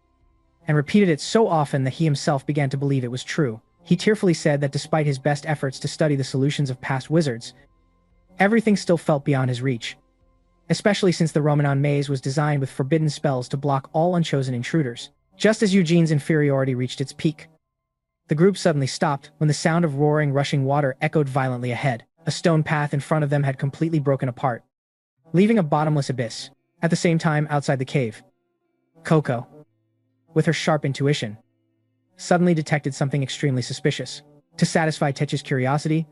and repeated it so often that he himself began to believe it was true. He tearfully said that despite his best efforts to study the solutions of past wizards, everything still felt beyond his reach, especially since the Romanon maze was designed with forbidden spells to block all unchosen intruders. Just as Eugene's inferiority reached its peak, the group suddenly stopped when the sound of roaring, rushing water echoed violently ahead. A stone path in front of them had completely broken apart, leaving a bottomless abyss. At the same time, outside the cave, Coco, with her sharp intuition, suddenly detected something extremely suspicious. To satisfy Tetch's curiosity,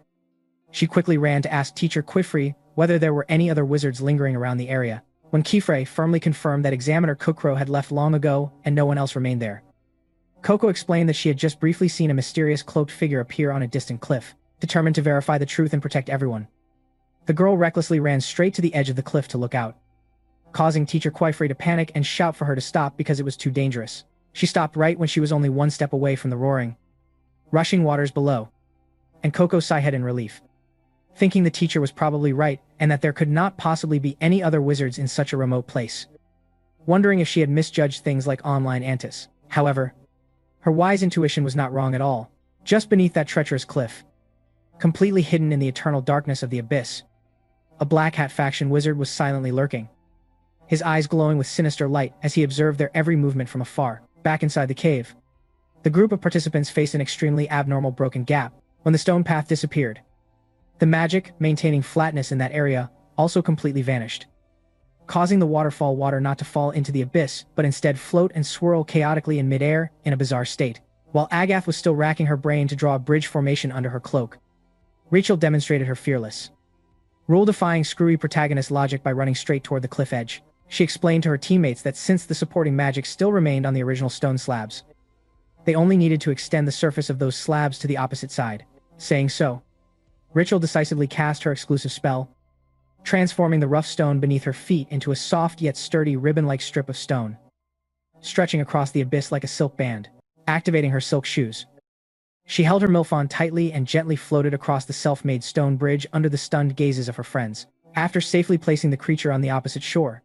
she quickly ran to ask teacher Quifrey whether there were any other wizards lingering around the area. When Kifrey firmly confirmed that Examiner Kukro had left long ago and no one else remained there, Coco explained that she had just briefly seen a mysterious cloaked figure appear on a distant cliff. Determined to verify the truth and protect everyone, the girl recklessly ran straight to the edge of the cliff to look out, causing teacher Quifrey to panic and shout for her to stop because it was too dangerous. She stopped right when she was only one step away from the roaring, rushing waters below, and Coco sighed in relief, thinking the teacher was probably right and that there could not possibly be any other wizards in such a remote place, wondering if she had misjudged things like online Antis. However, Her wise intuition was not wrong at all. Just beneath that treacherous cliff, completely hidden in the eternal darkness of the abyss, a black hat faction wizard was silently lurking, his eyes glowing with sinister light as he observed their every movement from afar. Back inside the cave, the group of participants faced an extremely abnormal broken gap when the stone path disappeared. The magic, maintaining flatness in that area, also completely vanished, causing the waterfall water not to fall into the abyss, but instead float and swirl chaotically in midair in a bizarre state. While Agath was still racking her brain to draw a bridge formation under her cloak, Rachel demonstrated her fearless, rule-defying screwy protagonist logic by running straight toward the cliff edge. She explained to her teammates that since the supporting magic still remained on the original stone slabs, they only needed to extend the surface of those slabs to the opposite side. Saying so, Rachel decisively cast her exclusive spell, transforming the rough stone beneath her feet into a soft yet sturdy ribbon-like strip of stone, stretching across the abyss like a silk band. Activating her silk shoes, she held her milfon tightly and gently floated across the self-made stone bridge under the stunned gazes of her friends. After safely placing the creature on the opposite shore,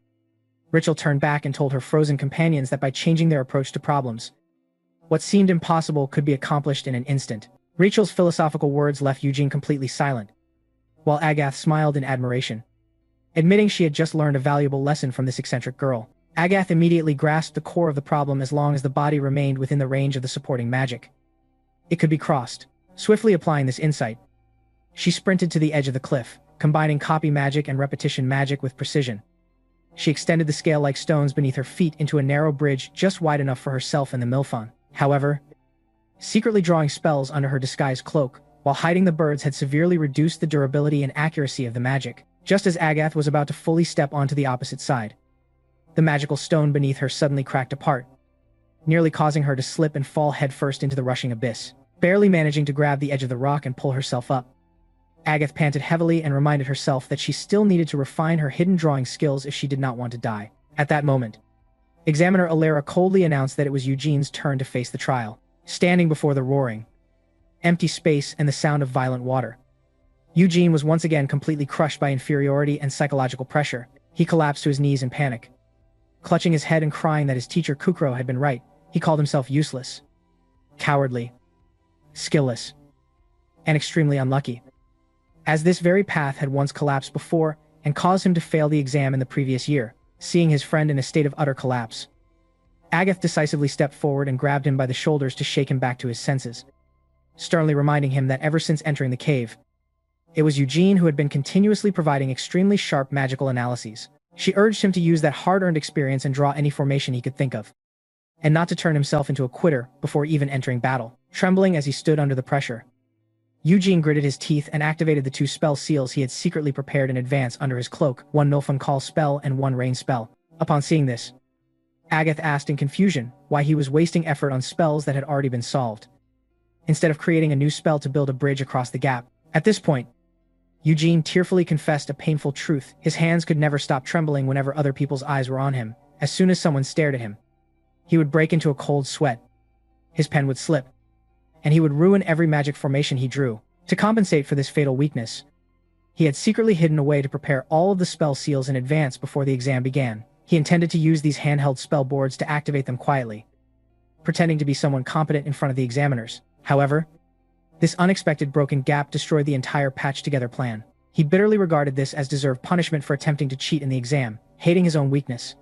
Rachel turned back and told her frozen companions that by changing their approach to problems, what seemed impossible could be accomplished in an instant. Rachel's philosophical words left Eugene completely silent, while Agath smiled in admiration, admitting she had just learned a valuable lesson from this eccentric girl. Agath immediately grasped the core of the problem as long as the body remained within the range of the supporting magic. It could be crossed. Swiftly applying this insight, she sprinted to the edge of the cliff, combining copy magic and repetition magic with precision. She extended the scale-like stones beneath her feet into a narrow bridge just wide enough for herself and the milfon. However, secretly drawing spells under her disguised cloak, while hiding the birds had severely reduced the durability and accuracy of the magic. Just as Agath was about to fully step onto the opposite side, the magical stone beneath her suddenly cracked apart, nearly causing her to slip and fall headfirst into the rushing abyss. Barely managing to grab the edge of the rock and pull herself up, Agath panted heavily and reminded herself that she still needed to refine her hidden drawing skills if she did not want to die. At that moment, Examiner Alara coldly announced that it was Eugene's turn to face the trial. Standing before the roaring, empty space and the sound of violent water, Eugene was once again completely crushed by inferiority and psychological pressure. He collapsed to his knees in panic. Clutching his head and crying that his teacher Kukro had been right, he called himself useless, cowardly, skillless, and extremely unlucky, as this very path had once collapsed before and caused him to fail the exam in the previous year. Seeing his friend in a state of utter collapse, Agath decisively stepped forward and grabbed him by the shoulders to shake him back to his senses, sternly reminding him that ever since entering the cave, it was Eugene who had been continuously providing extremely sharp magical analyses. She urged him to use that hard-earned experience and draw any formation he could think of, and not to turn himself into a quitter before even entering battle. Trembling as he stood under the pressure, Eugene gritted his teeth and activated the two spell seals he had secretly prepared in advance under his cloak, one Milfon Call spell and one Rain spell. Upon seeing this, Agath asked in confusion why he was wasting effort on spells that had already been solved, instead of creating a new spell to build a bridge across the gap. At this point, Eugene tearfully confessed a painful truth. His hands could never stop trembling whenever other people's eyes were on him. As soon as someone stared at him, he would break into a cold sweat. His pen would slip, and he would ruin every magic formation he drew. To compensate for this fatal weakness, he had secretly hidden a way to prepare all of the spell seals in advance before the exam began. He intended to use these handheld spell boards to activate them quietly, pretending to be someone competent in front of the examiners. However, this unexpected broken gap destroyed the entire patched-together plan. He bitterly regarded this as deserved punishment for attempting to cheat in the exam. Hating his own weakness,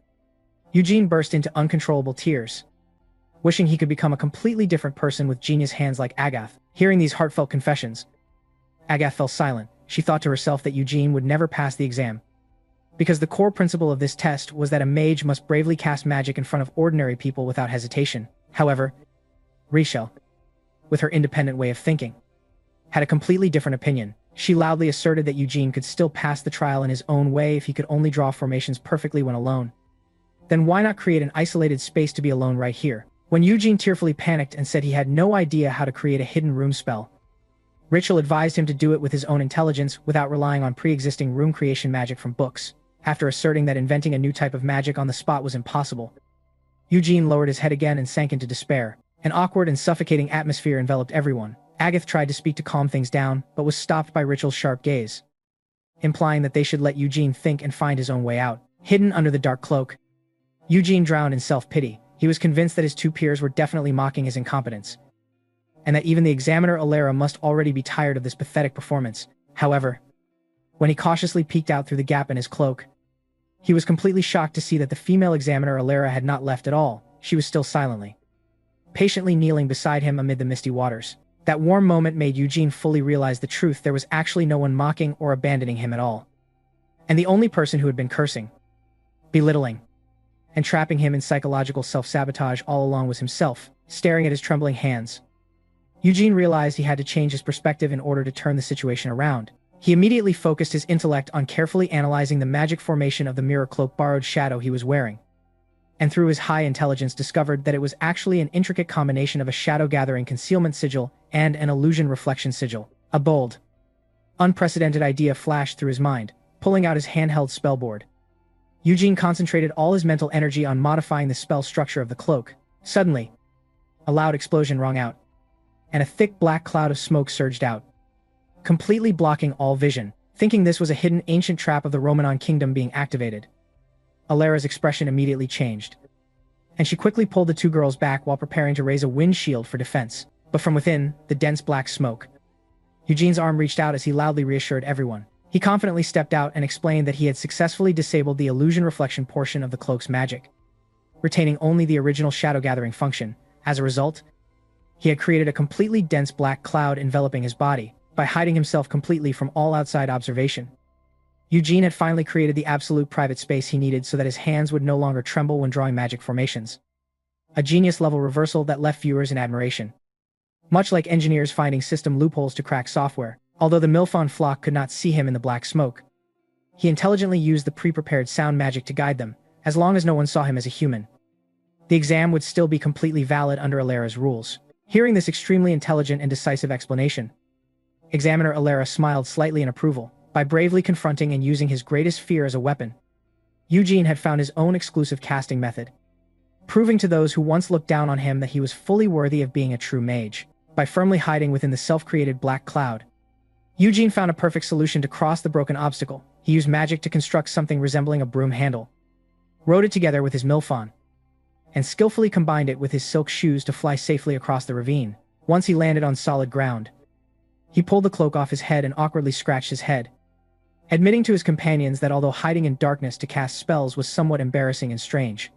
Eugene burst into uncontrollable tears, wishing he could become a completely different person with genius hands like Agath. Hearing these heartfelt confessions, Agath fell silent. She thought to herself that Eugene would never pass the exam, because the core principle of this test was that a mage must bravely cast magic in front of ordinary people without hesitation. However, Rachel, with her independent way of thinking, had a completely different opinion. She loudly asserted that Eugene could still pass the trial in his own way if he could only draw formations perfectly when alone. Then why not create an isolated space to be alone right here? When Eugene tearfully panicked and said he had no idea how to create a hidden room spell, Rachel advised him to do it with his own intelligence without relying on pre-existing room creation magic from books. After asserting that inventing a new type of magic on the spot was impossible, Eugene lowered his head again and sank into despair. An awkward and suffocating atmosphere enveloped everyone. Agath tried to speak to calm things down, but was stopped by Rachel's sharp gaze, implying that they should let Eugene think and find his own way out. Hidden under the dark cloak, Eugene drowned in self-pity. He was convinced that his two peers were definitely mocking his incompetence, and that even the examiner Alara must already be tired of this pathetic performance. However, when he cautiously peeked out through the gap in his cloak, he was completely shocked to see that the female examiner Alara had not left at all. She was still patiently kneeling beside him amid the misty waters. That warm moment made Eugene fully realize the truth. There was actually no one mocking or abandoning him at all. And the only person who had been cursing, belittling, and trapping him in psychological self-sabotage all along was himself, staring at his trembling hands. Eugene realized he had to change his perspective in order to turn the situation around. He immediately focused his intellect on carefully analyzing the magic formation of the mirror cloak borrowed shadow he was wearing, and through his high intelligence discovered that it was actually an intricate combination of a shadow-gathering concealment sigil and an illusion reflection sigil. A bold, unprecedented idea flashed through his mind. Pulling out his handheld spellboard, Eugene concentrated all his mental energy on modifying the spell structure of the cloak. Suddenly, a loud explosion rang out, and a thick black cloud of smoke surged out, completely blocking all vision. Thinking this was a hidden ancient trap of the Romanon kingdom being activated, Alara's expression immediately changed, and she quickly pulled the two girls back while preparing to raise a wind shield for defense. But from within the dense black smoke, Eugene's arm reached out as he loudly reassured everyone. He confidently stepped out and explained that he had successfully disabled the illusion reflection portion of the cloak's magic, retaining only the original shadow-gathering function. As a result, he had created a completely dense black cloud enveloping his body. By hiding himself completely from all outside observation, Eugene had finally created the absolute private space he needed so that his hands would no longer tremble when drawing magic formations. A genius-level reversal that left viewers in admiration. Much like engineers finding system loopholes to crack software, although the Milfon flock could not see him in the black smoke, he intelligently used the pre-prepared sound magic to guide them. As long as no one saw him as a human, the exam would still be completely valid under Alara's rules. Hearing this extremely intelligent and decisive explanation, Examiner Alara smiled slightly in approval. By bravely confronting and using his greatest fear as a weapon, Eugene had found his own exclusive casting method, proving to those who once looked down on him that he was fully worthy of being a true mage. By firmly hiding within the self-created black cloud, Eugene found a perfect solution to cross the broken obstacle. He used magic to construct something resembling a broom handle, wrote it together with his milfon, and skillfully combined it with his silk shoes to fly safely across the ravine. Once he landed on solid ground, he pulled the cloak off his head and awkwardly scratched his head, admitting to his companions that although hiding in darkness to cast spells was somewhat embarrassing and strange,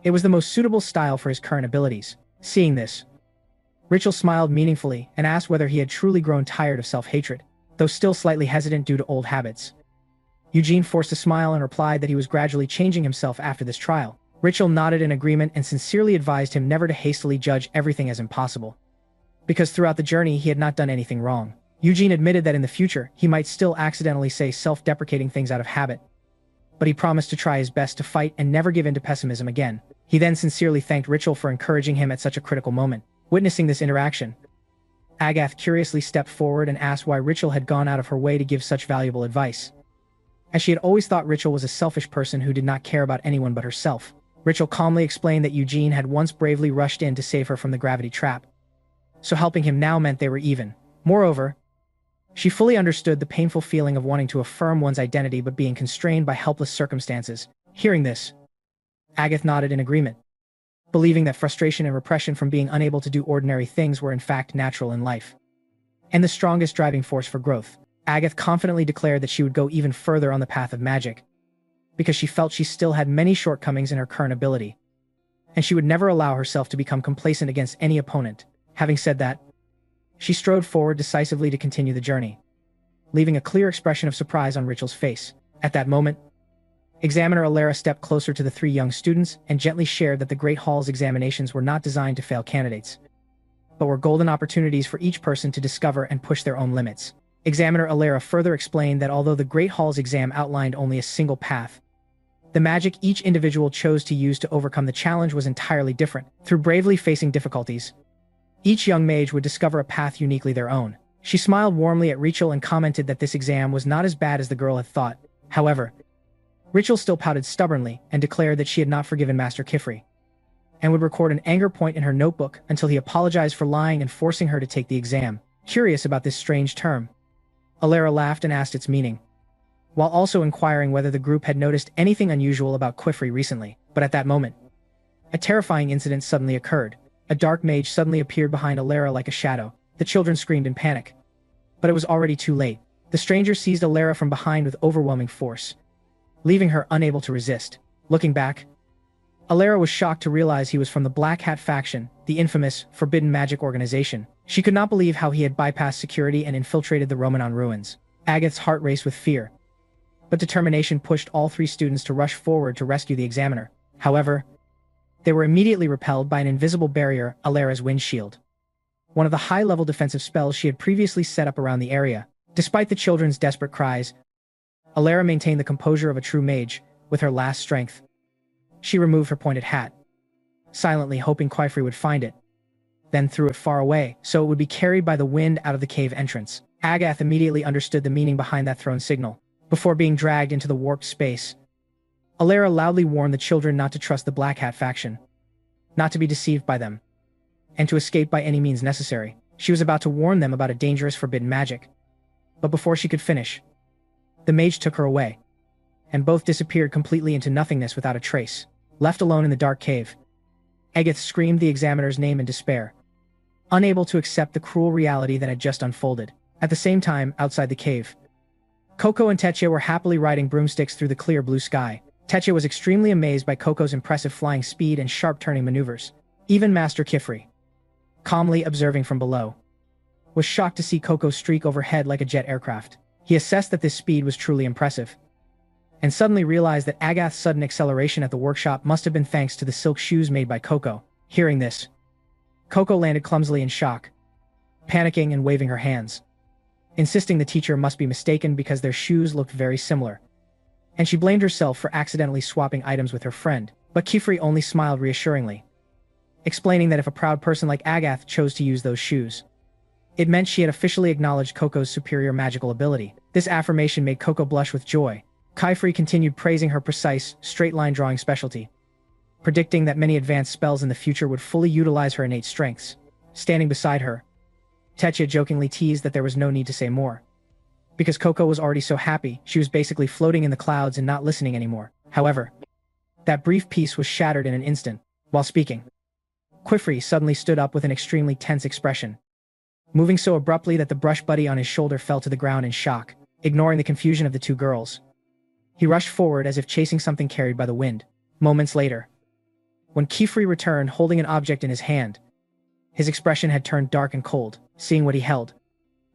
it was the most suitable style for his current abilities. Seeing this, Richel smiled meaningfully and asked whether he had truly grown tired of self-hatred, though still slightly hesitant due to old habits. Eugene forced a smile and replied that he was gradually changing himself after this trial. Richel nodded in agreement and sincerely advised him never to hastily judge everything as impossible, because throughout the journey he had not done anything wrong. Eugene admitted that in the future he might still accidentally say self-deprecating things out of habit, but he promised to try his best to fight and never give in to pessimism again. He then sincerely thanked Richel for encouraging him at such a critical moment. Witnessing this interaction, Agath curiously stepped forward and asked why Richel had gone out of her way to give such valuable advice, as she had always thought Richel was a selfish person who did not care about anyone but herself. Richel calmly explained that Eugene had once bravely rushed in to save her from the gravity trap, so helping him now meant they were even. Moreover, she fully understood the painful feeling of wanting to affirm one's identity but being constrained by helpless circumstances. Hearing this, Agath nodded in agreement, believing that frustration and repression from being unable to do ordinary things were in fact natural in life, and the strongest driving force for growth. Agath confidently declared that she would go even further on the path of magic, because she felt she still had many shortcomings in her current ability, and she would never allow herself to become complacent against any opponent. Having said that, she strode forward decisively to continue the journey, leaving a clear expression of surprise on Richel's face. At that moment, Examiner Alara stepped closer to the three young students and gently shared that the Great Hall's examinations were not designed to fail candidates, but were golden opportunities for each person to discover and push their own limits. Examiner Alara further explained that although the Great Hall's exam outlined only a single path, the magic each individual chose to use to overcome the challenge was entirely different. Through bravely facing difficulties, each young mage would discover a path uniquely their own. She smiled warmly at Richel and commented that this exam was not as bad as the girl had thought. However, Richel still pouted stubbornly and declared that she had not forgiven Master Kifri, and would record an anger point in her notebook until he apologized for lying and forcing her to take the exam. Curious about this strange term, Alara laughed and asked its meaning, while also inquiring whether the group had noticed anything unusual about Kifri recently. But at that moment, A terrifying incident suddenly occurred. A dark mage suddenly appeared behind Alara like a shadow. The children screamed in panic. But it was already too late. The stranger seized Alara from behind with overwhelming force, leaving her unable to resist. Looking back, Alara was shocked to realize he was from the Black Hat faction, the infamous Forbidden Magic organization. She could not believe how he had bypassed security and infiltrated the Romanon ruins. Agath's heart raced with fear, but determination pushed all three students to rush forward to rescue the examiner. However, they were immediately repelled by an invisible barrier, Alara's windshield, one of the high-level defensive spells she had previously set up around the area. Despite the children's desperate cries, Alara maintained the composure of a true mage. With her last strength, she removed her pointed hat, silently hoping Quifrey would find it, then threw it far away, so it would be carried by the wind out of the cave entrance. Agath immediately understood the meaning behind that thrown signal. Before being dragged into the warped space, Alara loudly warned the children not to trust the Black Hat faction, not to be deceived by them, and to escape by any means necessary. She was about to warn them about a dangerous forbidden magic. But before she could finish, the mage took her away, and both disappeared completely into nothingness without a trace. Left alone in the dark cave, Agath screamed the examiner's name in despair, unable to accept the cruel reality that had just unfolded. At the same time, outside the cave, Coco and Teche were happily riding broomsticks through the clear blue sky. Teche was extremely amazed by Coco's impressive flying speed and sharp turning maneuvers. Even Master Kifri, calmly observing from below, was shocked to see Coco streak overhead like a jet aircraft. He assessed that this speed was truly impressive, and suddenly realized that Agath's sudden acceleration at the workshop must have been thanks to the silk shoes made by Coco. Hearing this, Coco landed clumsily in shock, panicking and waving her hands, insisting the teacher must be mistaken because their shoes looked very similar, and she blamed herself for accidentally swapping items with her friend. But Kifri only smiled reassuringly, explaining that if a proud person like Agath chose to use those shoes, it meant she had officially acknowledged Coco's superior magical ability. This affirmation made Coco blush with joy. Kifri continued praising her precise, straight-line drawing specialty, predicting that many advanced spells in the future would fully utilize her innate strengths. Standing beside her, Teche jokingly teased that there was no need to say more, because Coco was already so happy she was basically floating in the clouds and not listening anymore. However, that brief peace was shattered in an instant. While speaking, Quifrey suddenly stood up with an extremely tense expression, moving so abruptly that the brush buddy on his shoulder fell to the ground in shock. Ignoring the confusion of the two girls, he rushed forward as if chasing something carried by the wind. Moments later, when Kifri returned holding an object in his hand, his expression had turned dark and cold. Seeing what he held,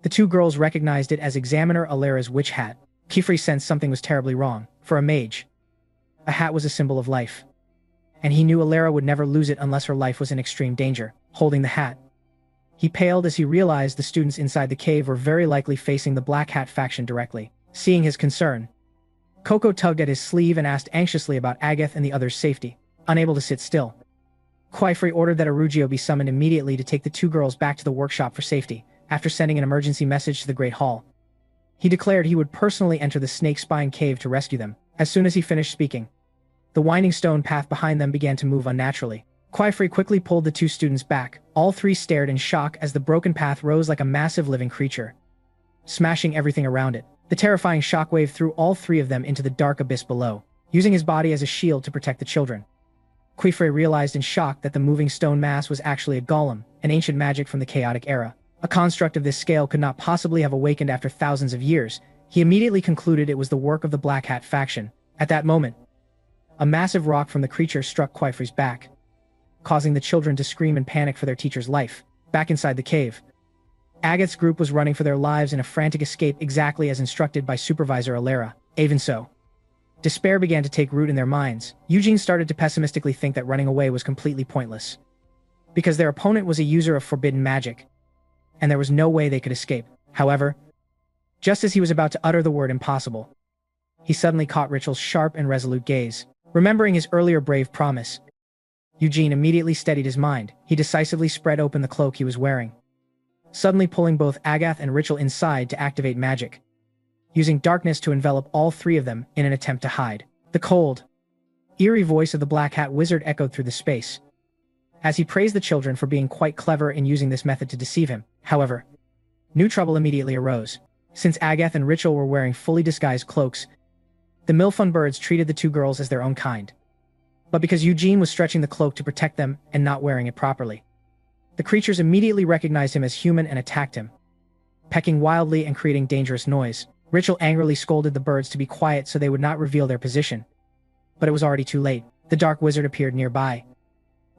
the two girls recognized it as Examiner Alara's witch hat. Kifri sensed something was terribly wrong. For a mage, a hat was a symbol of life, and he knew Alara would never lose it unless her life was in extreme danger. Holding the hat, he paled as he realized the students inside the cave were very likely facing the Black Hat faction directly. Seeing his concern, Coco tugged at his sleeve and asked anxiously about Agath and the others' safety. Unable to sit still, Quifrey ordered that Arugio be summoned immediately to take the two girls back to the workshop for safety. After sending an emergency message to the Great Hall, he declared he would personally enter the Snake Spine Cave to rescue them. As soon as he finished speaking, the winding stone path behind them began to move unnaturally. Quifrey quickly pulled the two students back. All three stared in shock as the broken path rose like a massive living creature, smashing everything around it. The terrifying shockwave threw all three of them into the dark abyss below. Using his body as a shield to protect the children, Quifrey realized in shock that the moving stone mass was actually a golem, an ancient magic from the chaotic era. A construct of this scale could not possibly have awakened after thousands of years. He immediately concluded it was the work of the Black Hat faction. At that moment, a massive rock from the creature struck Quifrey's back, causing the children to scream in panic for their teacher's life. Back inside the cave, Agath's group was running for their lives in a frantic escape exactly as instructed by Supervisor Alara. Even so, despair began to take root in their minds. Eugene started to pessimistically think that running away was completely pointless, because their opponent was a user of forbidden magic, and there was no way they could escape. However, just as he was about to utter the word impossible, he suddenly caught Richel's sharp and resolute gaze. Remembering his earlier brave promise, Eugene immediately steadied his mind. He decisively spread open the cloak he was wearing, suddenly pulling both Agath and Richel inside to activate magic, using darkness to envelop all three of them in an attempt to hide. The cold, eerie voice of the Black Hat wizard echoed through the space, as he praised the children for being quite clever in using this method to deceive him. However, new trouble immediately arose. Since Agath and Richel were wearing fully disguised cloaks, the Milfund birds treated the two girls as their own kind, but because Eugene was stretching the cloak to protect them and not wearing it properly. The creatures immediately recognized him as human and attacked him, pecking wildly and creating dangerous noise. Rachel angrily scolded the birds to be quiet so they would not reveal their position. But it was already too late. The dark wizard appeared nearby,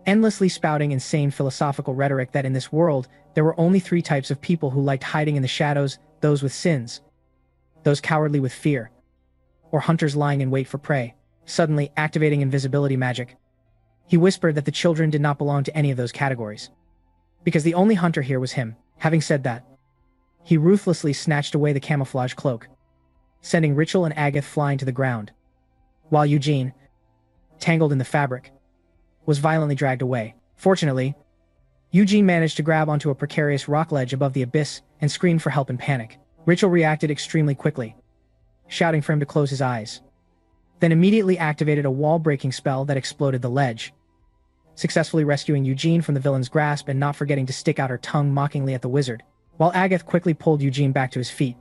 endlessly spouting insane philosophical rhetoric that in this world, there were only three types of people who liked hiding in the shadows: those with sins, those cowardly with fear, or hunters lying in wait for prey. Suddenly, activating invisibility magic, he whispered that the children did not belong to any of those categories, because the only hunter here was him. Having said that, he ruthlessly snatched away the camouflage cloak, sending Rachel and Agath flying to the ground, while Eugene, tangled in the fabric, was violently dragged away. Fortunately, Eugene managed to grab onto a precarious rock ledge above the abyss and screamed for help in panic. Rachel reacted extremely quickly, shouting for him to close his eyes, then immediately activated a wall-breaking spell that exploded the ledge, successfully rescuing Eugene from the villain's grasp and not forgetting to stick out her tongue mockingly at the wizard. While Agath quickly pulled Eugene back to his feet,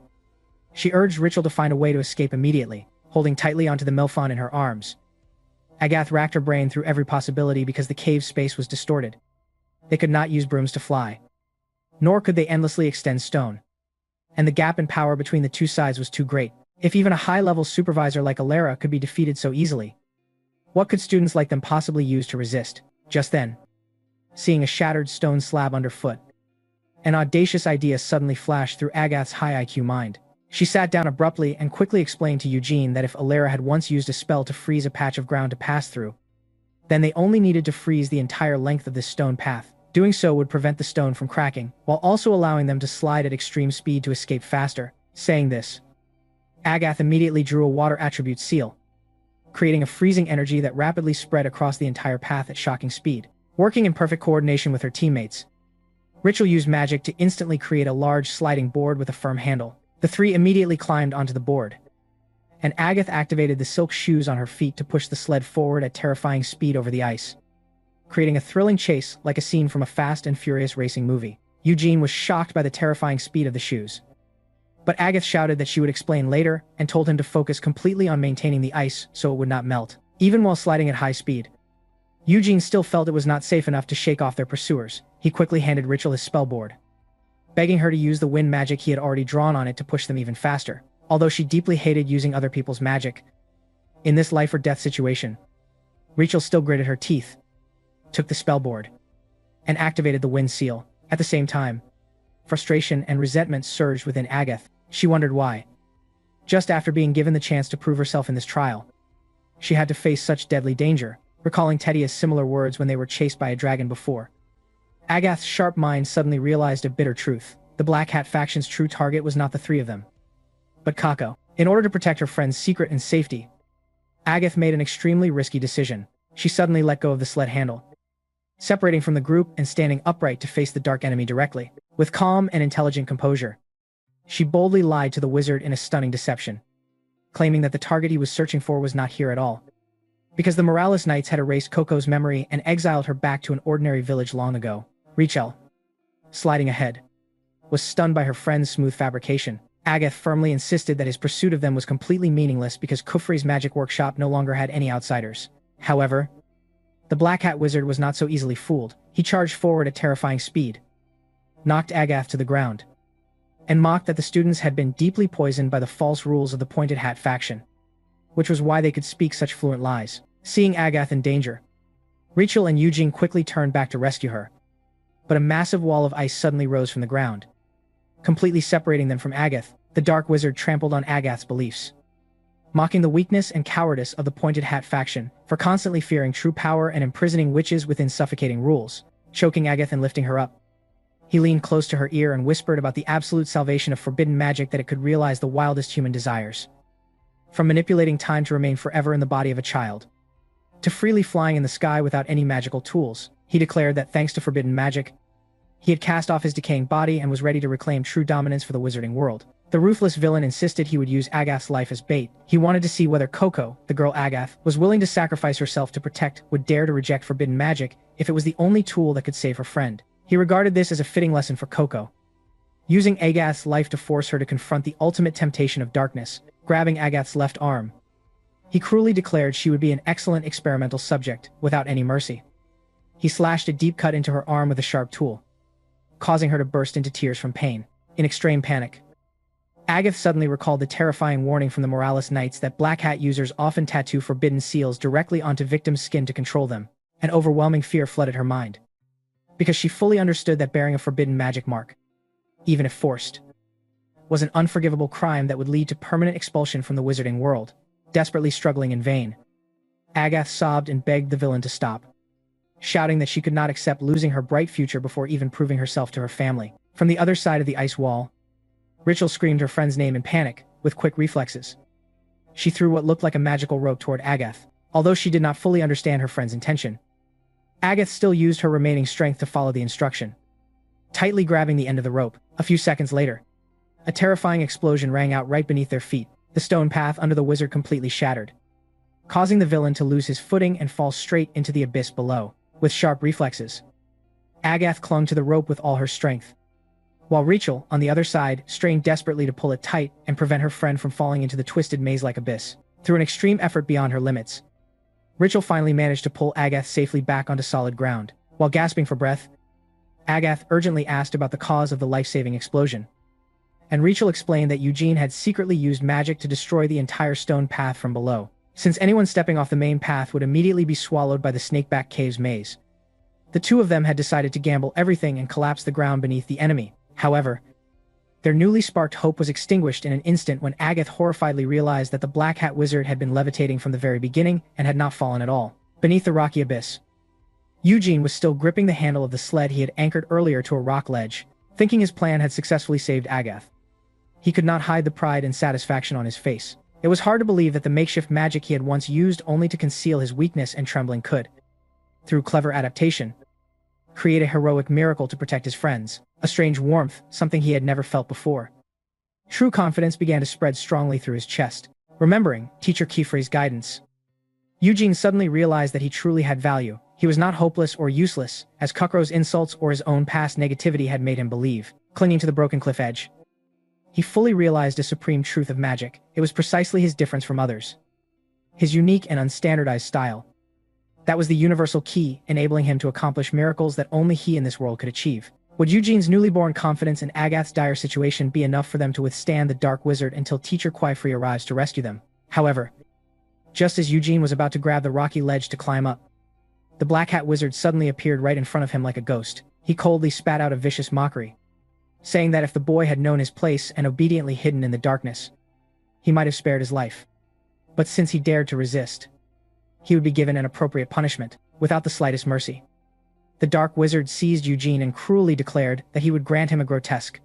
she urged Rachel to find a way to escape immediately, holding tightly onto the Milphon in her arms. Agath racked her brain through every possibility because the cave's space was distorted. They could not use brooms to fly, nor could they endlessly extend stone, and the gap in power between the two sides was too great. If even a high-level supervisor like Alara could be defeated so easily, what could students like them possibly use to resist? Just then, seeing a shattered stone slab underfoot, an audacious idea suddenly flashed through Agath's high IQ mind. She sat down abruptly and quickly explained to Eugene that if Alara had once used a spell to freeze a patch of ground to pass through, then they only needed to freeze the entire length of this stone path. Doing so would prevent the stone from cracking, while also allowing them to slide at extreme speed to escape faster. Saying this, Agath immediately drew a water attribute seal, creating a freezing energy that rapidly spread across the entire path at shocking speed. Working in perfect coordination with her teammates, Rachel used magic to instantly create a large sliding board with a firm handle. The three immediately climbed onto the board, and Agath activated the silk shoes on her feet to push the sled forward at terrifying speed over the ice, creating a thrilling chase like a scene from a Fast and Furious racing movie. Eugene was shocked by the terrifying speed of the shoes, but Agath shouted that she would explain later and told him to focus completely on maintaining the ice so it would not melt. Even while sliding at high speed, Eugene still felt it was not safe enough to shake off their pursuers. He quickly handed Rachel his spellboard, begging her to use the wind magic he had already drawn on it to push them even faster. Although she deeply hated using other people's magic, in this life-or-death situation, Rachel still gritted her teeth, took the spellboard, and activated the wind seal. At the same time, frustration and resentment surged within Agath. She wondered why, just after being given the chance to prove herself in this trial, she had to face such deadly danger, recalling Tedia's similar words when they were chased by a dragon before. Agath's sharp mind suddenly realized a bitter truth. The Black Hat faction's true target was not the three of them, but Kako. In order to protect her friend's secret and safety, Agath made an extremely risky decision. She suddenly let go of the sled handle, separating from the group and standing upright to face the dark enemy directly. With calm and intelligent composure, she boldly lied to the wizard in a stunning deception, claiming that the target he was searching for was not here at all, because the Morales Knights had erased Coco's memory and exiled her back to an ordinary village long ago. Rachel, sliding ahead, was stunned by her friend's smooth fabrication. Agath firmly insisted that his pursuit of them was completely meaningless because Kufri's magic workshop no longer had any outsiders. However, the Black Hat wizard was not so easily fooled. He charged forward at terrifying speed, knocked Agath to the ground, and mocked that the students had been deeply poisoned by the false rules of the Pointed Hat faction, which was why they could speak such fluent lies. Seeing Agath in danger, Rachel and Eugene quickly turned back to rescue her, but a massive wall of ice suddenly rose from the ground, completely separating them from Agath. The Dark Wizard trampled on Agath's beliefs, mocking the weakness and cowardice of the Pointed Hat faction for constantly fearing true power and imprisoning witches within suffocating rules. Choking Agath and lifting her up, he leaned close to her ear and whispered about the absolute salvation of forbidden magic, that it could realize the wildest human desires, from manipulating time to remain forever in the body of a child, to freely flying in the sky without any magical tools. He declared that thanks to forbidden magic, he had cast off his decaying body and was ready to reclaim true dominance for the wizarding world. The ruthless villain insisted he would use Agath's life as bait. He wanted to see whether Coco, the girl Agath was willing to sacrifice herself to protect, would dare to reject forbidden magic if it was the only tool that could save her friend. He regarded this as a fitting lesson for Coco, using Agath's life to force her to confront the ultimate temptation of darkness. Grabbing Agath's left arm, He cruelly declared she would be an excellent experimental subject, without any mercy. He slashed a deep cut into her arm with a sharp tool, causing her to burst into tears from pain. In extreme panic, Agath suddenly recalled the terrifying warning from the Morales Knights that Black Hat users often tattoo forbidden seals directly onto victims' skin to control them. An overwhelming fear flooded her mind, because she fully understood that bearing a forbidden magic mark, even if forced, was an unforgivable crime that would lead to permanent expulsion from the wizarding world. Desperately struggling in vain, Agath sobbed and begged the villain to stop, shouting that she could not accept losing her bright future before even proving herself to her family. From the other side of the ice wall, Rachel screamed her friend's name in panic, with quick reflexes. She threw what looked like a magical rope toward Agath. Although she did not fully understand her friend's intention, Agath still used her remaining strength to follow the instruction, tightly grabbing the end of the rope. A few seconds later, a terrifying explosion rang out right beneath their feet. The stone path under the wizard completely shattered, causing the villain to lose his footing and fall straight into the abyss below. With sharp reflexes, Agath clung to the rope with all her strength, while Rachel, on the other side, strained desperately to pull it tight and prevent her friend from falling into the twisted maze-like abyss. Through an extreme effort beyond her limits, Rachel finally managed to pull Agath safely back onto solid ground. While gasping for breath, Agath urgently asked about the cause of the life-saving explosion, and Rachel explained that Eugene had secretly used magic to destroy the entire stone path from below, since anyone stepping off the main path would immediately be swallowed by the Snakeback Cave's maze. The two of them had decided to gamble everything and collapse the ground beneath the enemy. However, their newly sparked hope was extinguished in an instant when Agath horrifiedly realized that the Black Hat Wizard had been levitating from the very beginning and had not fallen at all. Beneath the rocky abyss, Eugene was still gripping the handle of the sled he had anchored earlier to a rock ledge, thinking his plan had successfully saved Agath. He could not hide the pride and satisfaction on his face. It was hard to believe that the makeshift magic he had once used only to conceal his weakness and trembling could, through clever adaptation, create a heroic miracle to protect his friends. A strange warmth, something he had never felt before. True confidence began to spread strongly through his chest. Remembering Teacher Kiefer's guidance, Eugene suddenly realized that he truly had value. He was not hopeless or useless, as Kukro's insults or his own past negativity had made him believe. Clinging to the broken cliff edge, he fully realized a supreme truth of magic. It was precisely his difference from others, his unique and unstandardized style. That was the universal key, enabling him to accomplish miracles that only he in this world could achieve. Would Eugene's newly born confidence in Agath's dire situation be enough for them to withstand the Dark Wizard until Teacher Quifree arrives to rescue them? However, just as Eugene was about to grab the rocky ledge to climb up, the Black Hat Wizard suddenly appeared right in front of him like a ghost. He coldly spat out a vicious mockery, saying that if the boy had known his place and obediently hidden in the darkness, he might have spared his life. But since he dared to resist, he would be given an appropriate punishment, without the slightest mercy. The Dark Wizard seized Eugene and cruelly declared that he would grant him a grotesque,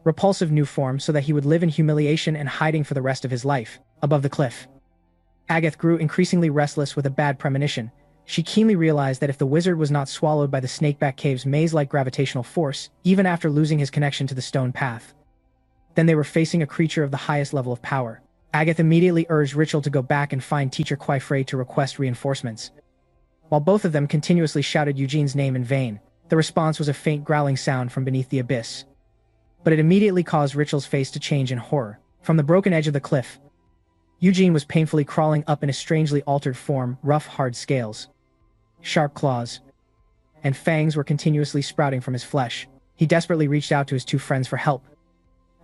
repulsive new form so that he would live in humiliation and hiding for the rest of his life. Above the cliff, Agath grew increasingly restless with a bad premonition. She keenly realized that if the wizard was not swallowed by the Snakeback Cave's maze-like gravitational force, even after losing his connection to the stone path, then they were facing a creature of the highest level of power. Agath immediately urged Rachel to go back and find Teacher Quifree to request reinforcements. While both of them continuously shouted Eugene's name in vain, the response was a faint growling sound from beneath the abyss. But it immediately caused Rachel's face to change in horror. From the broken edge of the cliff, Eugene was painfully crawling up in a strangely altered form. Rough, hard scales, sharp claws, and fangs were continuously sprouting from his flesh. He desperately reached out to his two friends for help,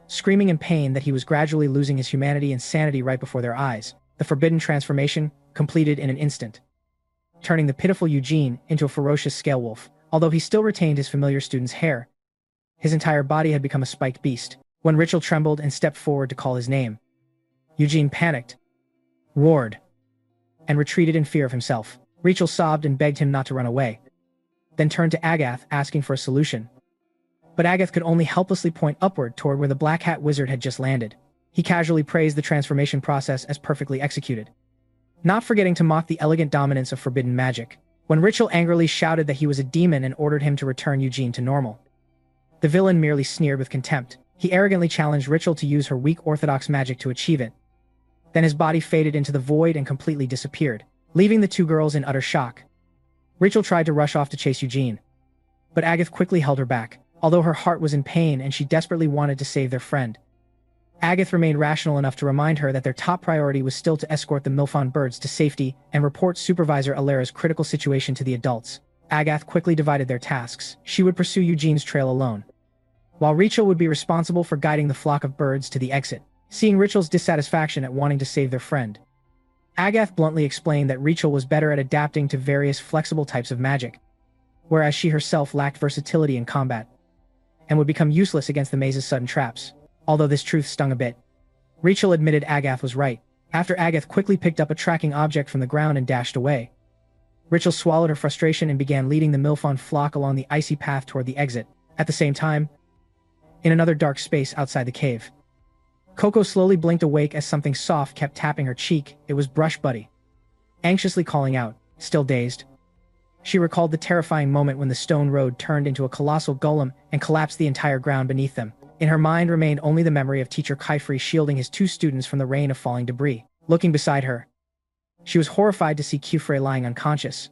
screaming in pain that he was gradually losing his humanity and sanity right before their eyes. The forbidden transformation completed in an instant, turning the pitiful Eugene into a ferocious scale wolf. Although he still retained his familiar student's hair, his entire body had become a spiked beast. When Rachel trembled and stepped forward to call his name, Eugene panicked, roared, and retreated in fear of himself. Rachel sobbed and begged him not to run away, then turned to Agath, asking for a solution. But Agath could only helplessly point upward toward where the Black Hat Wizard had just landed. He casually praised the transformation process as perfectly executed, not forgetting to mock the elegant dominance of forbidden magic. When Rachel angrily shouted that he was a demon and ordered him to return Eugene to normal, the villain merely sneered with contempt. He arrogantly challenged Rachel to use her weak orthodox magic to achieve it. Then his body faded into the void and completely disappeared, leaving the two girls in utter shock. Rachel tried to rush off to chase Eugene, but Agath quickly held her back. Although her heart was in pain and she desperately wanted to save their friend, Agath remained rational enough to remind her that their top priority was still to escort the Milfon birds to safety and report Supervisor Alera's critical situation to the adults. Agath quickly divided their tasks. She would pursue Eugene's trail alone, while Rachel would be responsible for guiding the flock of birds to the exit. Seeing Rachel's dissatisfaction at wanting to save their friend, Agath bluntly explained that Rachel was better at adapting to various flexible types of magic, whereas she herself lacked versatility in combat, and would become useless against the maze's sudden traps. Although this truth stung a bit, Rachel admitted Agath was right. After Agath quickly picked up a tracking object from the ground and dashed away, Rachel swallowed her frustration and began leading the Milfon flock along the icy path toward the exit. At the same time, in another dark space outside the cave, Coco slowly blinked awake as something soft kept tapping her cheek. It was Brush Buddy, anxiously calling out. Still dazed, she recalled the terrifying moment when the stone road turned into a colossal golem and collapsed the entire ground beneath them. In her mind remained only the memory of Teacher Kaifri shielding his two students from the rain of falling debris. Looking beside her, she was horrified to see Kufre lying unconscious,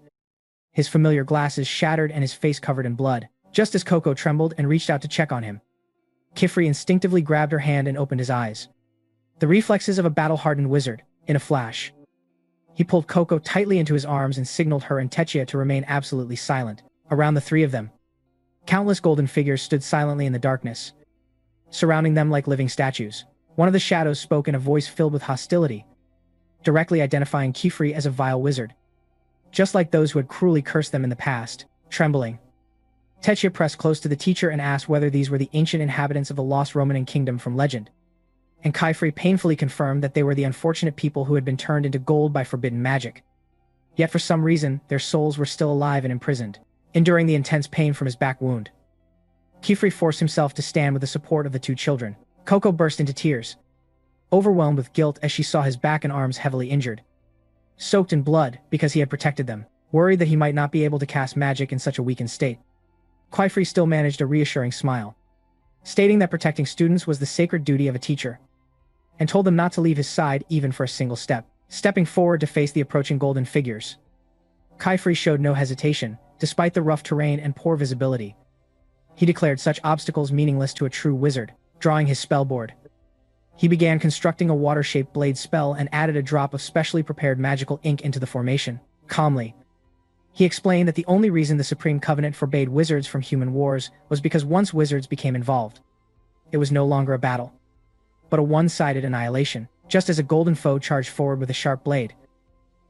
his familiar glasses shattered and his face covered in blood. Just as Coco trembled and reached out to check on him, Kifri instinctively grabbed her hand and opened his eyes. The reflexes of a battle-hardened wizard. In a flash, he pulled Coco tightly into his arms and signaled her and Techia to remain absolutely silent. Around the three of them, countless golden figures stood silently in the darkness, surrounding them like living statues. One of the shadows spoke in a voice filled with hostility, directly identifying Kifri as a vile wizard, just like those who had cruelly cursed them in the past. Trembling, Techia pressed close to the teacher and asked whether these were the ancient inhabitants of the lost Romanan kingdom from legend, and Kaifri painfully confirmed that they were the unfortunate people who had been turned into gold by forbidden magic. Yet for some reason, their souls were still alive and imprisoned. Enduring the intense pain from his back wound, Kifri forced himself to stand with the support of the two children. Coco burst into tears, overwhelmed with guilt as she saw his back and arms heavily injured, soaked in blood because he had protected them. Worried that he might not be able to cast magic in such a weakened state, Kaifri still managed a reassuring smile, stating that protecting students was the sacred duty of a teacher, and told them not to leave his side even for a single step. Stepping forward to face the approaching golden figures, Kaifri showed no hesitation. Despite the rough terrain and poor visibility, he declared such obstacles meaningless to a true wizard. Drawing his spellboard, he began constructing a water-shaped blade spell and added a drop of specially prepared magical ink into the formation. Calmly, he explained that the only reason the Supreme Covenant forbade wizards from human wars was because once wizards became involved, it was no longer a battle, but a one-sided annihilation. Just as a golden foe charged forward with a sharp blade,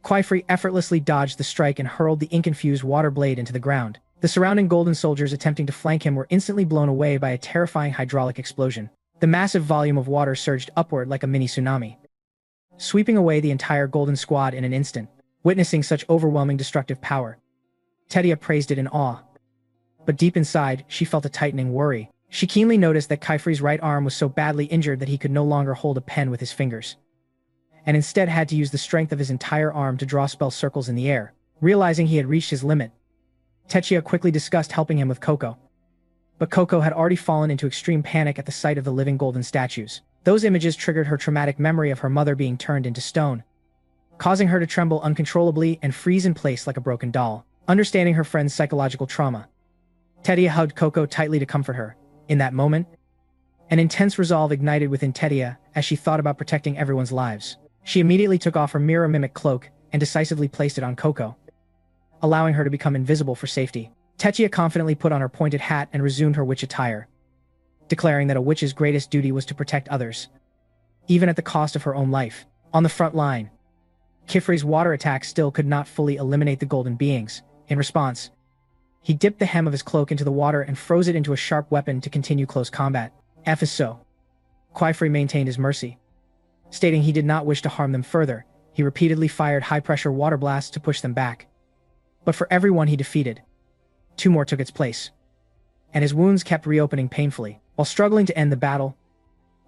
Kaifri effortlessly dodged the strike and hurled the ink-infused water blade into the ground. The surrounding golden soldiers attempting to flank him were instantly blown away by a terrifying hydraulic explosion. The massive volume of water surged upward like a mini tsunami, sweeping away the entire golden squad in an instant. Witnessing such overwhelming destructive power, Techia praised it in awe. But deep inside, she felt a tightening worry. She keenly noticed that Kaifri's right arm was so badly injured that he could no longer hold a pen with his fingers, and instead had to use the strength of his entire arm to draw spell circles in the air. Realizing he had reached his limit, Techia quickly discussed helping him with Coco. But Coco had already fallen into extreme panic at the sight of the living golden statues. Those images triggered her traumatic memory of her mother being turned into stone, causing her to tremble uncontrollably and freeze in place like a broken doll. Understanding her friend's psychological trauma, Techia hugged Coco tightly to comfort her. In that moment, an intense resolve ignited within Techia as she thought about protecting everyone's lives. She immediately took off her mirror mimic cloak and decisively placed it on Coco, allowing her to become invisible for safety. Techia confidently put on her pointed hat and resumed her witch attire, declaring that a witch's greatest duty was to protect others, even at the cost of her own life. On the front line, Kifri's water attack still could not fully eliminate the golden beings. In response, he dipped the hem of his cloak into the water and froze it into a sharp weapon to continue close combat. If so, Kaifri maintained his mercy, stating he did not wish to harm them further. He repeatedly fired high-pressure water blasts to push them back. But for every one he defeated, two more took its place, and his wounds kept reopening painfully. While struggling to end the battle,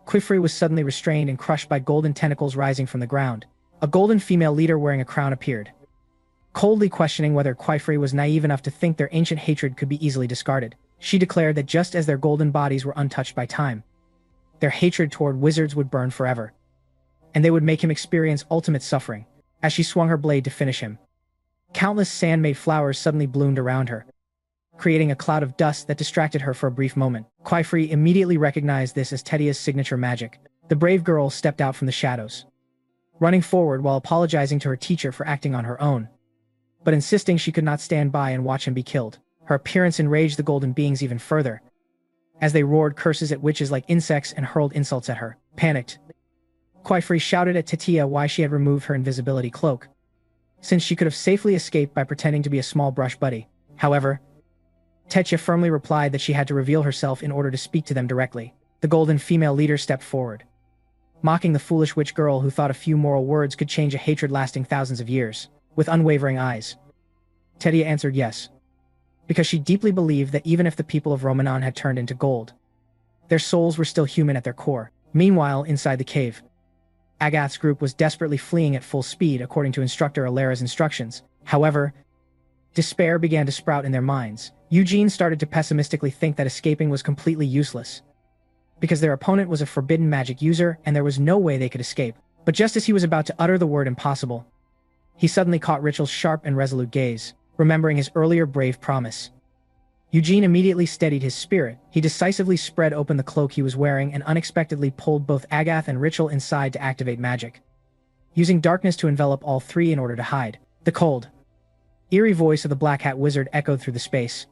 Kaifri was suddenly restrained and crushed by golden tentacles rising from the ground. A golden female leader wearing a crown appeared, coldly questioning whether Kaifri was naive enough to think their ancient hatred could be easily discarded. She declared that just as their golden bodies were untouched by time, their hatred toward wizards would burn forever, and they would make him experience ultimate suffering. As she swung her blade to finish him, countless sand-made flowers suddenly bloomed around her, creating a cloud of dust that distracted her for a brief moment. Kaifri immediately recognized this as Techia's signature magic. The brave girl stepped out from the shadows, running forward while apologizing to her teacher for acting on her own, but insisting she could not stand by and watch him be killed. Her appearance enraged the golden beings even further, as they roared curses at witches like insects and hurled insults at her. Panicked, Quaifree shouted at Tetia why she had removed her invisibility cloak, since she could have safely escaped by pretending to be a small brush buddy. However, Tetia firmly replied that she had to reveal herself in order to speak to them directly. The golden female leader stepped forward, mocking the foolish witch girl who thought a few moral words could change a hatred lasting thousands of years. With unwavering eyes, Tetia answered yes, because she deeply believed that even if the people of Romanon had turned into gold, their souls were still human at their core. Meanwhile, inside the cave, Agath's group was desperately fleeing at full speed according to Instructor Alera's instructions. However, despair began to sprout in their minds. Eugene started to pessimistically think that escaping was completely useless, because their opponent was a forbidden magic user and there was no way they could escape. But just as he was about to utter the word impossible, he suddenly caught Richel's sharp and resolute gaze, remembering his earlier brave promise. Eugene immediately steadied his spirit. He decisively spread open the cloak he was wearing and unexpectedly pulled both Agath and Richel inside to activate magic, using darkness to envelop all three in order to hide. The cold, eerie voice of the Black Hat Wizard echoed through the space,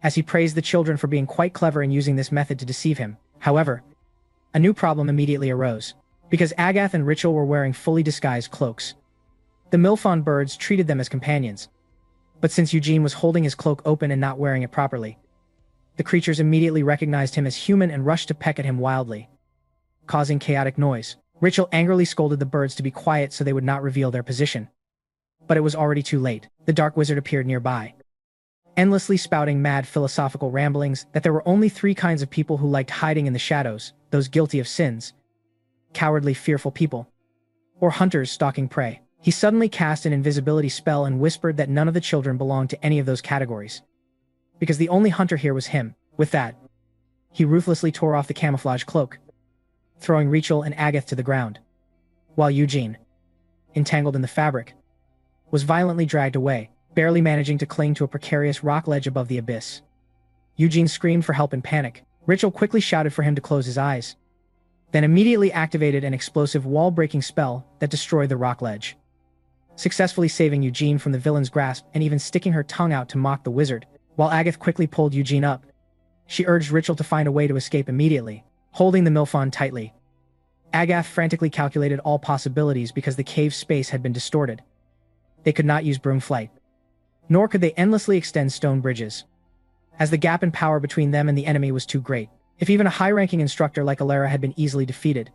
as he praised the children for being quite clever in using this method to deceive him. However, a new problem immediately arose, because Agath and Richel were wearing fully disguised cloaks. The Milfon birds treated them as companions, but since Eugene was holding his cloak open and not wearing it properly, the creatures immediately recognized him as human and rushed to peck at him wildly, causing chaotic noise. Richel angrily scolded the birds to be quiet so they would not reveal their position. But it was already too late. The Dark Wizard appeared nearby, endlessly spouting mad philosophical ramblings that there were only three kinds of people who liked hiding in the shadows: those guilty of sins, cowardly, fearful people, or hunters stalking prey. He suddenly cast an invisibility spell and whispered that none of the children belonged to any of those categories, because the only hunter here was him. With that, he ruthlessly tore off the camouflage cloak, throwing Richel and Agath to the ground, while Eugene, entangled in the fabric, was violently dragged away, barely managing to cling to a precarious rock ledge above the abyss. Eugene screamed for help in panic. Richel quickly shouted for him to close his eyes, then immediately activated an explosive wall-breaking spell that destroyed the rock ledge, successfully saving Eugene from the villain's grasp and even sticking her tongue out to mock the wizard. While Agath quickly pulled Eugene up, she urged Richel to find a way to escape immediately, holding the Milfon tightly. Agath frantically calculated all possibilities because the cave's space had been distorted. They could not use broom flight, nor could they endlessly extend stone bridges, as the gap in power between them and the enemy was too great. If even a high-ranking instructor like Alera had been easily defeated,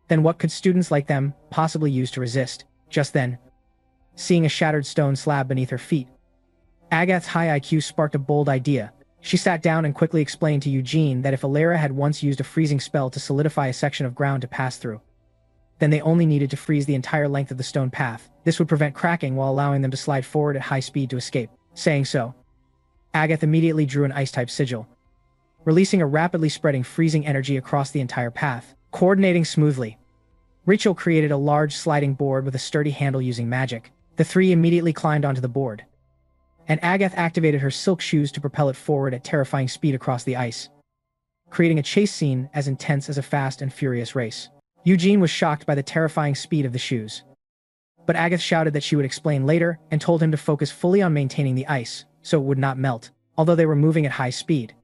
then what could students like them possibly use to resist? Just then, seeing a shattered stone slab beneath her feet, Agath's high IQ sparked a bold idea. She sat down and quickly explained to Eugene that if Alera had once used a freezing spell to solidify a section of ground to pass through, then they only needed to freeze the entire length of the stone path. This would prevent cracking while allowing them to slide forward at high speed to escape. Saying so, Agath immediately drew an ice-type sigil, releasing a rapidly spreading freezing energy across the entire path. Coordinating smoothly, Richel created a large sliding board with a sturdy handle using magic. The three immediately climbed onto the board, and Agath activated her silk shoes to propel it forward at terrifying speed across the ice, creating a chase scene as intense as a fast and furious race. Eugene was shocked by the terrifying speed of the shoes, but Agath shouted that she would explain later and told him to focus fully on maintaining the ice so it would not melt. Although they were moving at high speed,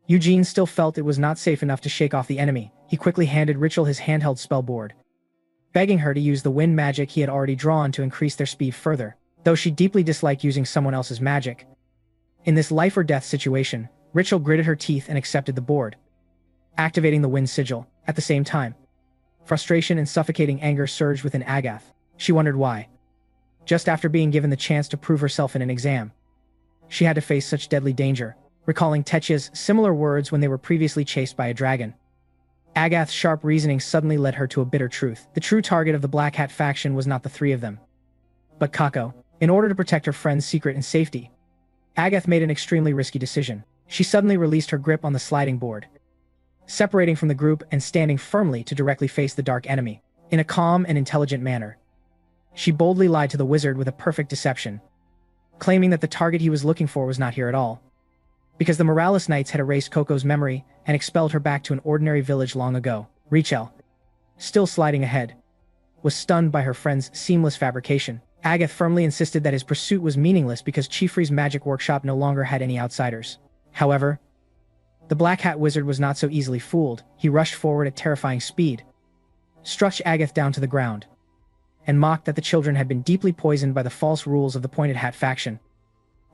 Eugene still felt it was not safe enough to shake off the enemy. He quickly handed Richel his handheld spell board, begging her to use the wind magic he had already drawn to increase their speed further. Though she deeply disliked using someone else's magic, in this life-or-death situation, Richel gritted her teeth and accepted the board, activating the wind sigil. At the same time, frustration and suffocating anger surged within Agath. She wondered why, just after being given the chance to prove herself in an exam, she had to face such deadly danger. Recalling Tetia's similar words when they were previously chased by a dragon, Agath's sharp reasoning suddenly led her to a bitter truth. The true target of the Black Hat faction was not the three of them, but Kako. In order to protect her friend's secret and safety, Agath made an extremely risky decision. She suddenly released her grip on the sliding board, separating from the group and standing firmly to directly face the dark enemy. In a calm and intelligent manner, she boldly lied to the wizard with a perfect deception, claiming that the target he was looking for was not here at all, because the Morales Knights had erased Coco's memory and expelled her back to an ordinary village long ago. Richel, still sliding ahead, was stunned by her friend's seamless fabrication. Agath firmly insisted that his pursuit was meaningless because Chiefrey's magic workshop no longer had any outsiders. However, the Black Hat Wizard was not so easily fooled. He rushed forward at terrifying speed, struck Agath down to the ground, and mocked that the children had been deeply poisoned by the false rules of the Pointed Hat faction,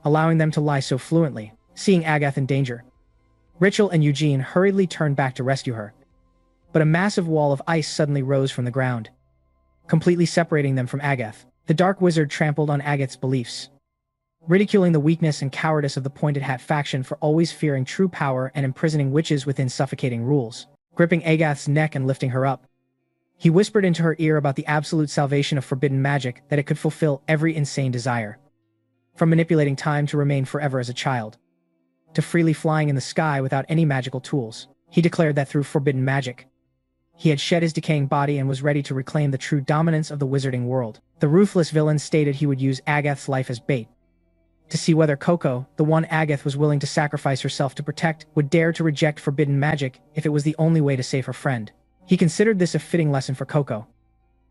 allowing them to lie so fluently. Seeing Agath in danger, Rachel and Eugene hurriedly turned back to rescue her. But a massive wall of ice suddenly rose from the ground, completely separating them from Agath. The Dark Wizard trampled on Agath's beliefs, ridiculing the weakness and cowardice of the Pointed Hat faction for always fearing true power and imprisoning witches within suffocating rules. Gripping Agath's neck and lifting her up, he whispered into her ear about the absolute salvation of forbidden magic, that it could fulfill every insane desire. From manipulating time to remain forever as a child, to freely flying in the sky without any magical tools. He declared that through forbidden magic, he had shed his decaying body and was ready to reclaim the true dominance of the wizarding world. The ruthless villain stated he would use Agath's life as bait, to see whether Coco, the one Agath was willing to sacrifice herself to protect, would dare to reject forbidden magic if it was the only way to save her friend. He considered this a fitting lesson for Coco,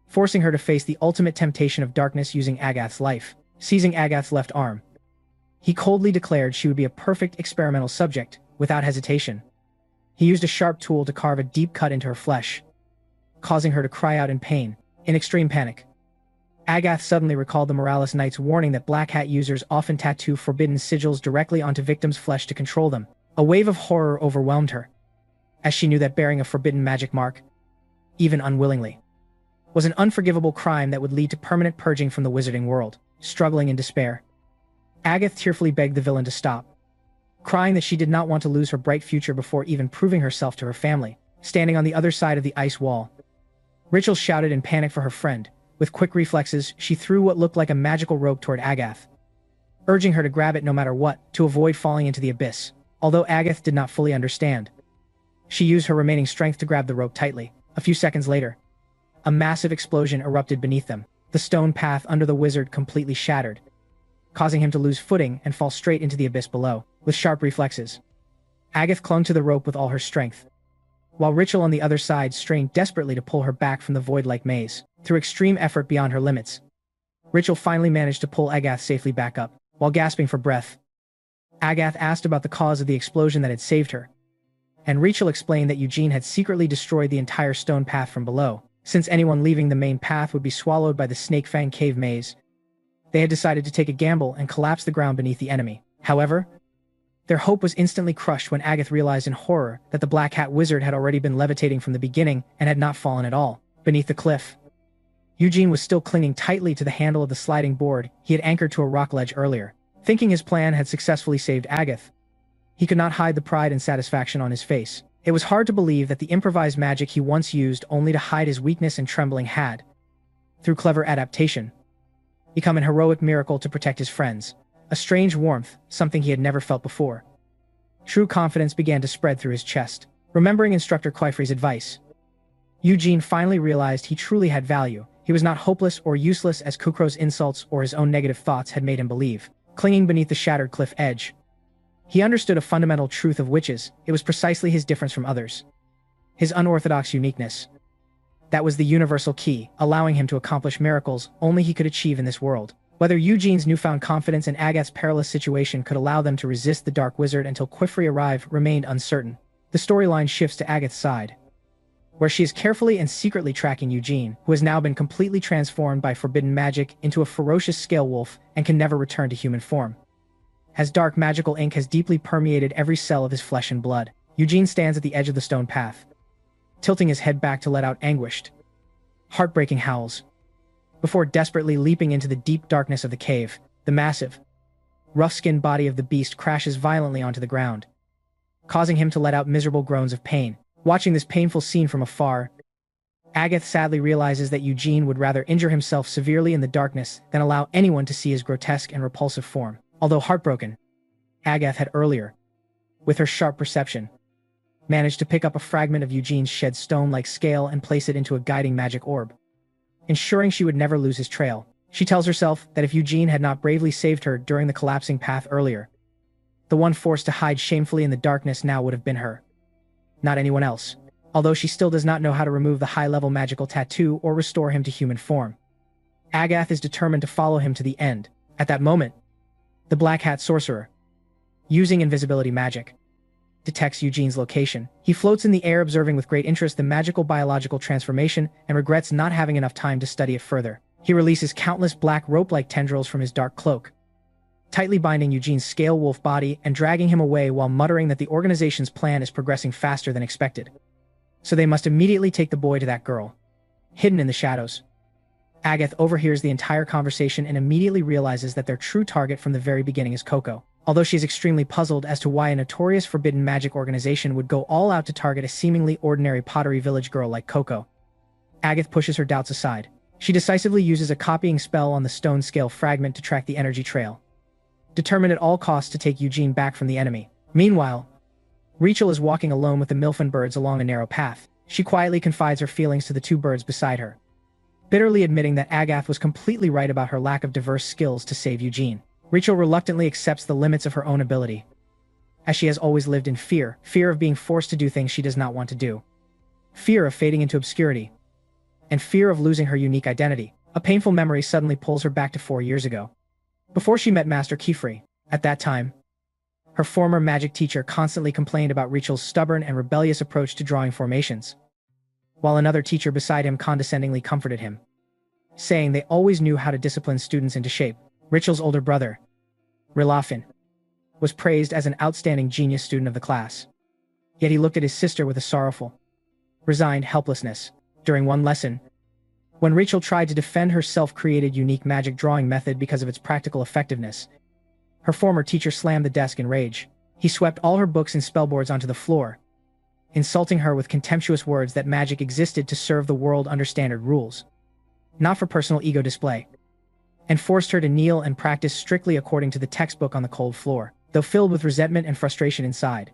forcing her to face the ultimate temptation of darkness using Agath's life. Seizing Agath's left arm, he coldly declared she would be a perfect experimental subject, without hesitation. He used a sharp tool to carve a deep cut into her flesh, causing her to cry out in pain. In extreme panic, Agath suddenly recalled the Morales Knight's warning that Black Hat users often tattoo forbidden sigils directly onto victims' flesh to control them. A wave of horror overwhelmed her, as she knew that bearing a forbidden magic mark, even unwillingly, was an unforgivable crime that would lead to permanent purging from the wizarding world. Struggling in despair, Agath tearfully begged the villain to stop, crying that she did not want to lose her bright future before even proving herself to her family. Standing on the other side of the ice wall, Rachel shouted in panic for her friend. With quick reflexes, she threw what looked like a magical rope toward Agath, urging her to grab it no matter what, to avoid falling into the abyss. Although Agath did not fully understand, she used her remaining strength to grab the rope tightly. A few seconds later, a massive explosion erupted beneath them. The stone path under the wizard completely shattered, causing him to lose footing and fall straight into the abyss below. With sharp reflexes, Agath clung to the rope with all her strength, while Rachel on the other side strained desperately to pull her back from the void-like maze. Through extreme effort beyond her limits, Rachel finally managed to pull Agath safely back up. While gasping for breath, Agath asked about the cause of the explosion that had saved her, and Rachel explained that Eugene had secretly destroyed the entire stone path from below. Since anyone leaving the main path would be swallowed by the Snake Fang cave maze, they had decided to take a gamble and collapse the ground beneath the enemy. However, their hope was instantly crushed when Agath realized in horror that the Black Hat Wizard had already been levitating from the beginning and had not fallen at all. Beneath the cliff, Eugene was still clinging tightly to the handle of the sliding board he had anchored to a rock ledge earlier. Thinking his plan had successfully saved Agath, he could not hide the pride and satisfaction on his face. It was hard to believe that the improvised magic he once used only to hide his weakness and trembling had, through clever adaptation, become an heroic miracle to protect his friends. A strange warmth, something he had never felt before. True confidence began to spread through his chest. Remembering Instructor Quifrey's advice, Eugene finally realized he truly had value. He was not hopeless or useless as Kukro's insults or his own negative thoughts had made him believe. Clinging beneath the shattered cliff edge, he understood a fundamental truth of witches. It was precisely his difference from others, his unorthodox uniqueness, that was the universal key, allowing him to accomplish miracles only he could achieve in this world. Whether Eugene's newfound confidence in Agath's perilous situation could allow them to resist the Dark Wizard until Quifrey arrived remained uncertain. The storyline shifts to Agath's side, where she is carefully and secretly tracking Eugene, who has now been completely transformed by forbidden magic into a ferocious scale wolf and can never return to human form, as dark magical ink has deeply permeated every cell of his flesh and blood. Eugene stands at the edge of the stone path, tilting his head back to let out anguished, heartbreaking howls, before desperately leaping into the deep darkness of the cave. The massive, rough-skinned body of the beast crashes violently onto the ground, causing him to let out miserable groans of pain. Watching this painful scene from afar, Agath sadly realizes that Eugene would rather injure himself severely in the darkness than allow anyone to see his grotesque and repulsive form. Although heartbroken, Agath had earlier, with her sharp perception, managed to pick up a fragment of Eugene's shed stone-like scale and place it into a guiding magic orb, ensuring she would never lose his trail. She tells herself that if Eugene had not bravely saved her during the collapsing path earlier, the one forced to hide shamefully in the darkness now would have been her, not anyone else. although she still does not know how to remove the high-level magical tattoo or restore him to human form. Agath is determined to follow him to the end. At that moment, the Black Hat sorcerer, using invisibility magic, detects Eugene's location. He floats in the air, observing with great interest the magical biological transformation and regrets not having enough time to study it further. He releases countless black rope-like tendrils from his dark cloak, tightly binding Eugene's scale wolf body and dragging him away while muttering that the organization's plan is progressing faster than expected. So they must immediately take the boy to that girl, hidden in the shadows. Agath overhears the entire conversation and immediately realizes that their true target from the very beginning is Coco. Although she is extremely puzzled as to why a notorious forbidden magic organization would go all out to target a seemingly ordinary Pottery Village girl like Coco, Agath pushes her doubts aside. She decisively uses a copying spell on the stone scale fragment to track the energy trail, determined at all costs to take Eugene back from the enemy. Meanwhile, Rachel is walking alone with the Milfen birds along a narrow path. She quietly confides her feelings to the two birds beside her, bitterly admitting that Agath was completely right about her lack of diverse skills to save Eugene. Rachel reluctantly accepts the limits of her own ability, as she has always lived in fear of being forced to do things she does not want to do, fear of fading into obscurity, and fear of losing her unique identity. A painful memory suddenly pulls her back to 4 years ago, before she met Master Kifri. At that time, her former magic teacher constantly complained about Rachel's stubborn and rebellious approach to drawing formations, while another teacher beside him condescendingly comforted him, saying they always knew how to discipline students into shape. Rachel's older brother, Rilafin, was praised as an outstanding genius student of the class. Yet he looked at his sister with a sorrowful, resigned helplessness. During one lesson, when Rachel tried to defend her self-created unique magic drawing method because of its practical effectiveness, her former teacher slammed the desk in rage. He swept all her books and spellboards onto the floor, insulting her with contemptuous words that magic existed to serve the world under standard rules, not for personal ego display, and forced her to kneel and practice strictly according to the textbook on the cold floor. Though filled with resentment and frustration inside,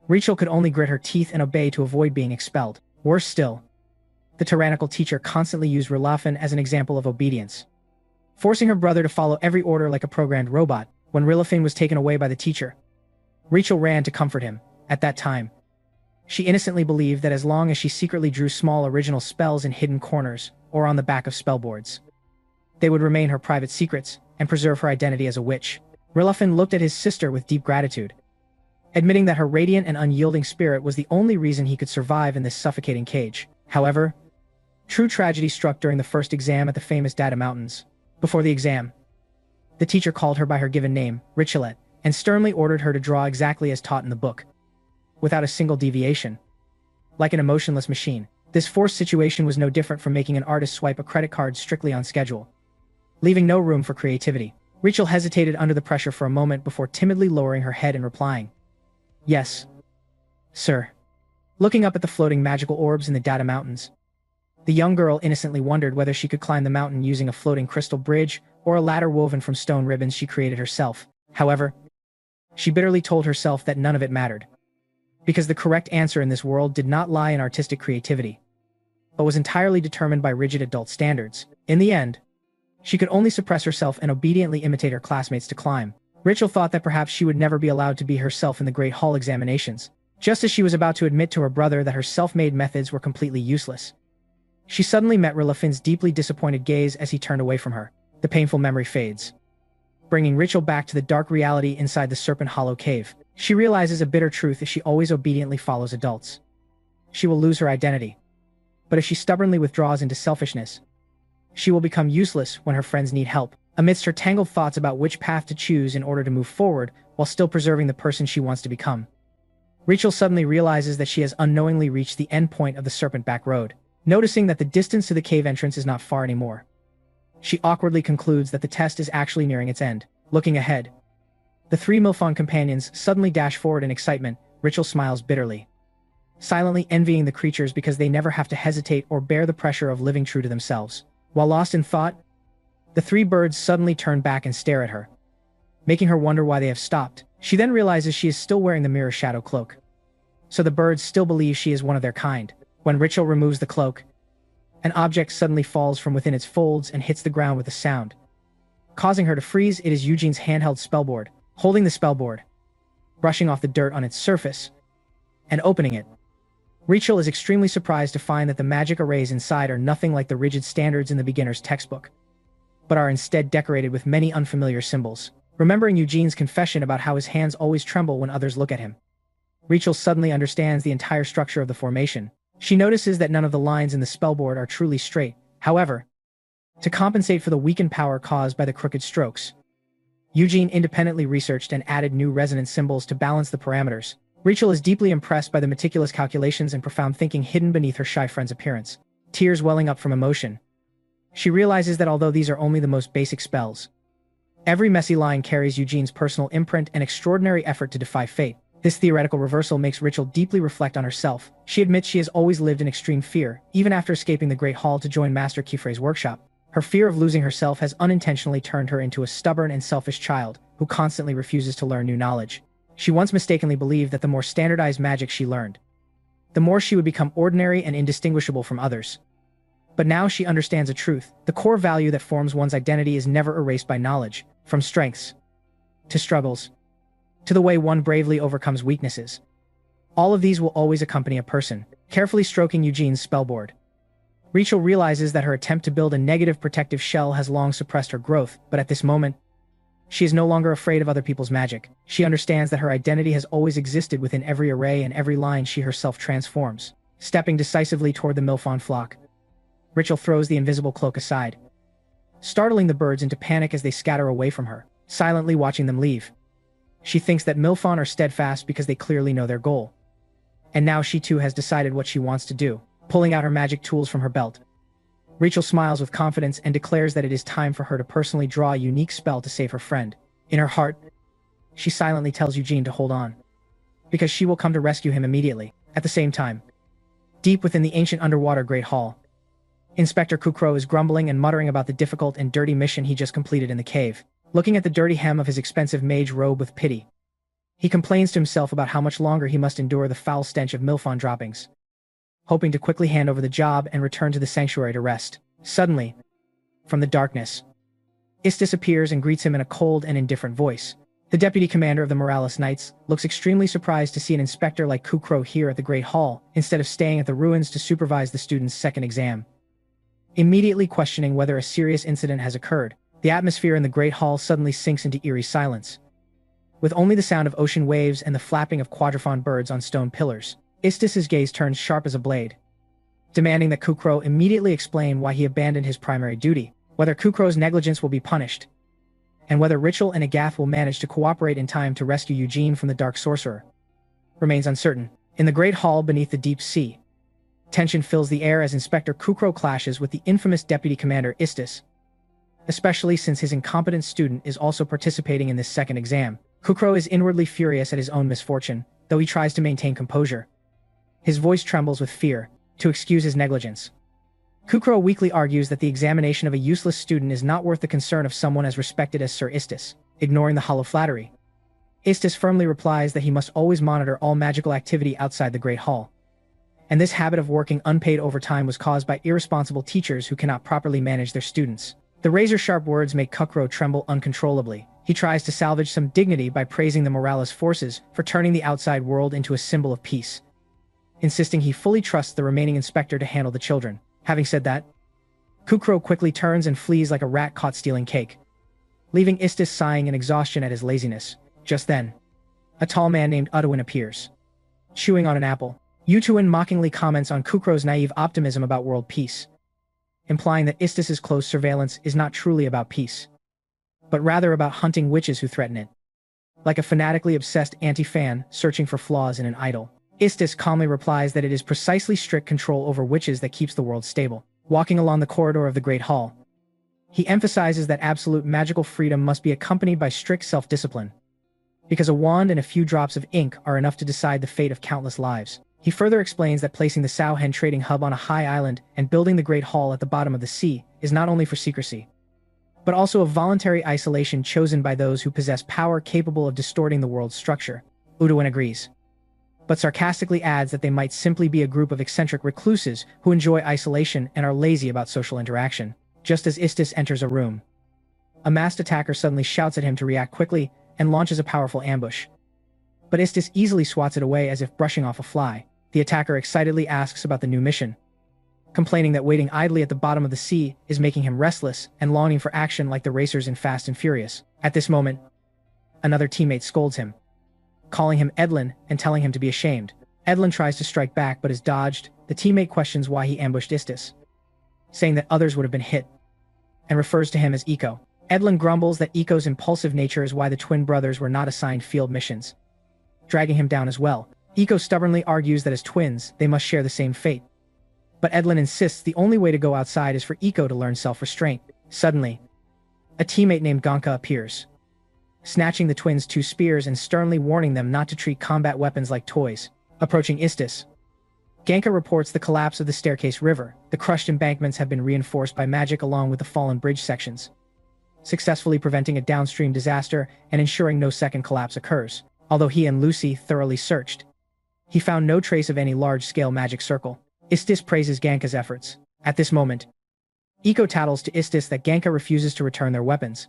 Rachel could only grit her teeth and obey to avoid being expelled. Worse still, the tyrannical teacher constantly used Rilafin as an example of obedience, forcing her brother to follow every order like a programmed robot. When Rilafin was taken away by the teacher, Rachel ran to comfort him. At that time, she innocently believed that as long as she secretly drew small original spells in hidden corners or on the back of spellboards, they would remain her private secrets and preserve her identity as a witch. Rilafin looked at his sister with deep gratitude, admitting that her radiant and unyielding spirit was the only reason he could survive in this suffocating cage. However, true tragedy struck during the first exam at the famous Data Mountains. Before the exam, the teacher called her by her given name, Richelet, and sternly ordered her to draw exactly as taught in the book, without a single deviation, like an emotionless machine. This forced situation was no different from making an artist swipe a credit card strictly on schedule, leaving no room for creativity. Rachel hesitated under the pressure for a moment before timidly lowering her head and replying, "Yes, sir." Looking up at the floating magical orbs in the Data Mountains, the young girl innocently wondered whether she could climb the mountain using a floating crystal bridge or a ladder woven from stone ribbons she created herself. However, she bitterly told herself that none of it mattered, because the correct answer in this world did not lie in artistic creativity, but was entirely determined by rigid adult standards. In the end, she could only suppress herself and obediently imitate her classmates to climb. Rachel thought that perhaps she would never be allowed to be herself in the Great Hall examinations. Just as she was about to admit to her brother that her self-made methods were completely useless, she suddenly met Rilafin's deeply disappointed gaze as he turned away from her. The painful memory fades, bringing Rachel back to the dark reality inside the Serpent Hollow cave. She realizes a bitter truth: if she always obediently follows adults, she will lose her identity. But if she stubbornly withdraws into selfishness, she will become useless when her friends need help. Amidst her tangled thoughts about which path to choose in order to move forward while still preserving the person she wants to become, Rachel suddenly realizes that she has unknowingly reached the end point of the Serpent Back Road. Noticing that the distance to the cave entrance is not far anymore, she awkwardly concludes that the test is actually nearing its end. Looking ahead, the three Milfon companions suddenly dash forward in excitement. Rachel smiles bitterly, silently envying the creatures because they never have to hesitate or bear the pressure of living true to themselves. While lost in thought, the three birds suddenly turn back and stare at her, making her wonder why they have stopped. She then realizes she is still wearing the mirror shadow cloak, so the birds still believe she is one of their kind. When Rachel removes the cloak, an object suddenly falls from within its folds and hits the ground with a sound, causing her to freeze. It is Eugene's handheld spellboard. Holding the spellboard, brushing off the dirt on its surface, and opening it, Rachel is extremely surprised to find that the magic arrays inside are nothing like the rigid standards in the beginner's textbook, but are instead decorated with many unfamiliar symbols. Remembering Eugene's confession about how his hands always tremble when others look at him, Rachel suddenly understands the entire structure of the formation. She notices that none of the lines in the spellboard are truly straight. However, to compensate for the weakened power caused by the crooked strokes, Eugene independently researched and added new resonance symbols to balance the parameters. Rachel is deeply impressed by the meticulous calculations and profound thinking hidden beneath her shy friend's appearance, tears welling up from emotion. She realizes that although these are only the most basic spells, every messy line carries Eugene's personal imprint and extraordinary effort to defy fate. This theoretical reversal makes Rachel deeply reflect on herself. She admits she has always lived in extreme fear, even after escaping the Great Hall to join Master Kifrei's workshop. Her fear of losing herself has unintentionally turned her into a stubborn and selfish child who constantly refuses to learn new knowledge. She once mistakenly believed that the more standardized magic she learned, the more she would become ordinary and indistinguishable from others. But now she understands a truth: the core value that forms one's identity is never erased by knowledge. From strengths to struggles to the way one bravely overcomes weaknesses, all of these will always accompany a person. Carefully stroking Eugene's spellboard, Rachel realizes that her attempt to build a negative protective shell has long suppressed her growth, but at this moment, she is no longer afraid of other people's magic. She understands that her identity has always existed within every array and every line she herself transforms. Stepping decisively toward the Milfon flock, Rachel throws the invisible cloak aside, startling the birds into panic as they scatter away from her, silently watching them leave. She thinks that Milfon are steadfast because they clearly know their goal. And now she too has decided what she wants to do. Pulling out her magic tools from her belt, Rachel smiles with confidence and declares that it is time for her to personally draw a unique spell to save her friend. In her heart, she silently tells Eugene to hold on, because she will come to rescue him immediately. At the same time, deep within the ancient underwater Great Hall, Inspector Kukro is grumbling and muttering about the difficult and dirty mission he just completed in the cave. Looking at the dirty hem of his expensive mage robe with pity, he complains to himself about how much longer he must endure the foul stench of Milfon droppings, hoping to quickly hand over the job and return to the sanctuary to rest. Suddenly, from the darkness, Istis appears and greets him in a cold and indifferent voice. The deputy commander of the Morales Knights looks extremely surprised to see an inspector like Kukro here at the Great Hall, instead of staying at the ruins to supervise the student's second exam. Immediately questioning whether a serious incident has occurred, the atmosphere in the Great Hall suddenly sinks into eerie silence, with only the sound of ocean waves and the flapping of quadrophone birds on stone pillars. Istis's gaze turns sharp as a blade, demanding that Kukro immediately explain why he abandoned his primary duty, whether Kukro's negligence will be punished, and whether Rachel and Agath will manage to cooperate in time to rescue Eugene from the Dark Sorcerer remains uncertain. In the Great Hall beneath the deep sea, tension fills the air as Inspector Kukro clashes with the infamous Deputy Commander Istis, especially since his incompetent student is also participating in this second exam. Kukro is inwardly furious at his own misfortune, though he tries to maintain composure. His voice trembles with fear, to excuse his negligence. Kukro weakly argues that the examination of a useless student is not worth the concern of someone as respected as Sir Istis, ignoring the hollow flattery. Istis firmly replies that he must always monitor all magical activity outside the Great Hall, and this habit of working unpaid overtime was caused by irresponsible teachers who cannot properly manage their students. The razor-sharp words make Kukro tremble uncontrollably. He tries to salvage some dignity by praising the Morales forces for turning the outside world into a symbol of peace, insisting he fully trusts the remaining inspector to handle the children. Having said that, Kukro quickly turns and flees like a rat caught stealing cake, leaving Istis sighing in exhaustion at his laziness. Just then, a tall man named Utuin appears, chewing on an apple. Utuin mockingly comments on Kukro's naive optimism about world peace, implying that Istis's close surveillance is not truly about peace, but rather about hunting witches who threaten it. Like a fanatically obsessed anti-fan searching for flaws in an idol, Istis calmly replies that it is precisely strict control over witches that keeps the world stable. Walking along the corridor of the Great Hall, he emphasizes that absolute magical freedom must be accompanied by strict self-discipline, because a wand and a few drops of ink are enough to decide the fate of countless lives. He further explains that placing the Sauhen trading hub on a high island and building the Great Hall at the bottom of the sea is not only for secrecy, but also a voluntary isolation chosen by those who possess power capable of distorting the world's structure. Utuin agrees, but sarcastically adds that they might simply be a group of eccentric recluses who enjoy isolation and are lazy about social interaction. Just as Istis enters a room, a masked attacker suddenly shouts at him to react quickly and launches a powerful ambush. But Istis easily swats it away as if brushing off a fly. The attacker excitedly asks about the new mission, complaining that waiting idly at the bottom of the sea is making him restless and longing for action like the racers in Fast and Furious. At this moment, another teammate scolds him, calling him Edlin and telling him to be ashamed. Edlin tries to strike back but is dodged. The teammate questions why he ambushed Istis, saying that others would have been hit, and refers to him as Eco. Edlin grumbles that Eco's impulsive nature is why the twin brothers were not assigned field missions, dragging him down as well. Eco stubbornly argues that as twins, they must share the same fate. But Edlin insists the only way to go outside is for Eco to learn self-restraint. Suddenly, a teammate named Ganka appears, snatching the twins' two spears and sternly warning them not to treat combat weapons like toys. Approaching Istis, Ganka reports the collapse of the Staircase River. The crushed embankments have been reinforced by magic along with the fallen bridge sections, successfully preventing a downstream disaster and ensuring no second collapse occurs. Although he and Lucy thoroughly searched, he found no trace of any large-scale magic circle. Istis praises Ganka's efforts. At this moment, Eco tattles to Istis that Ganka refuses to return their weapons,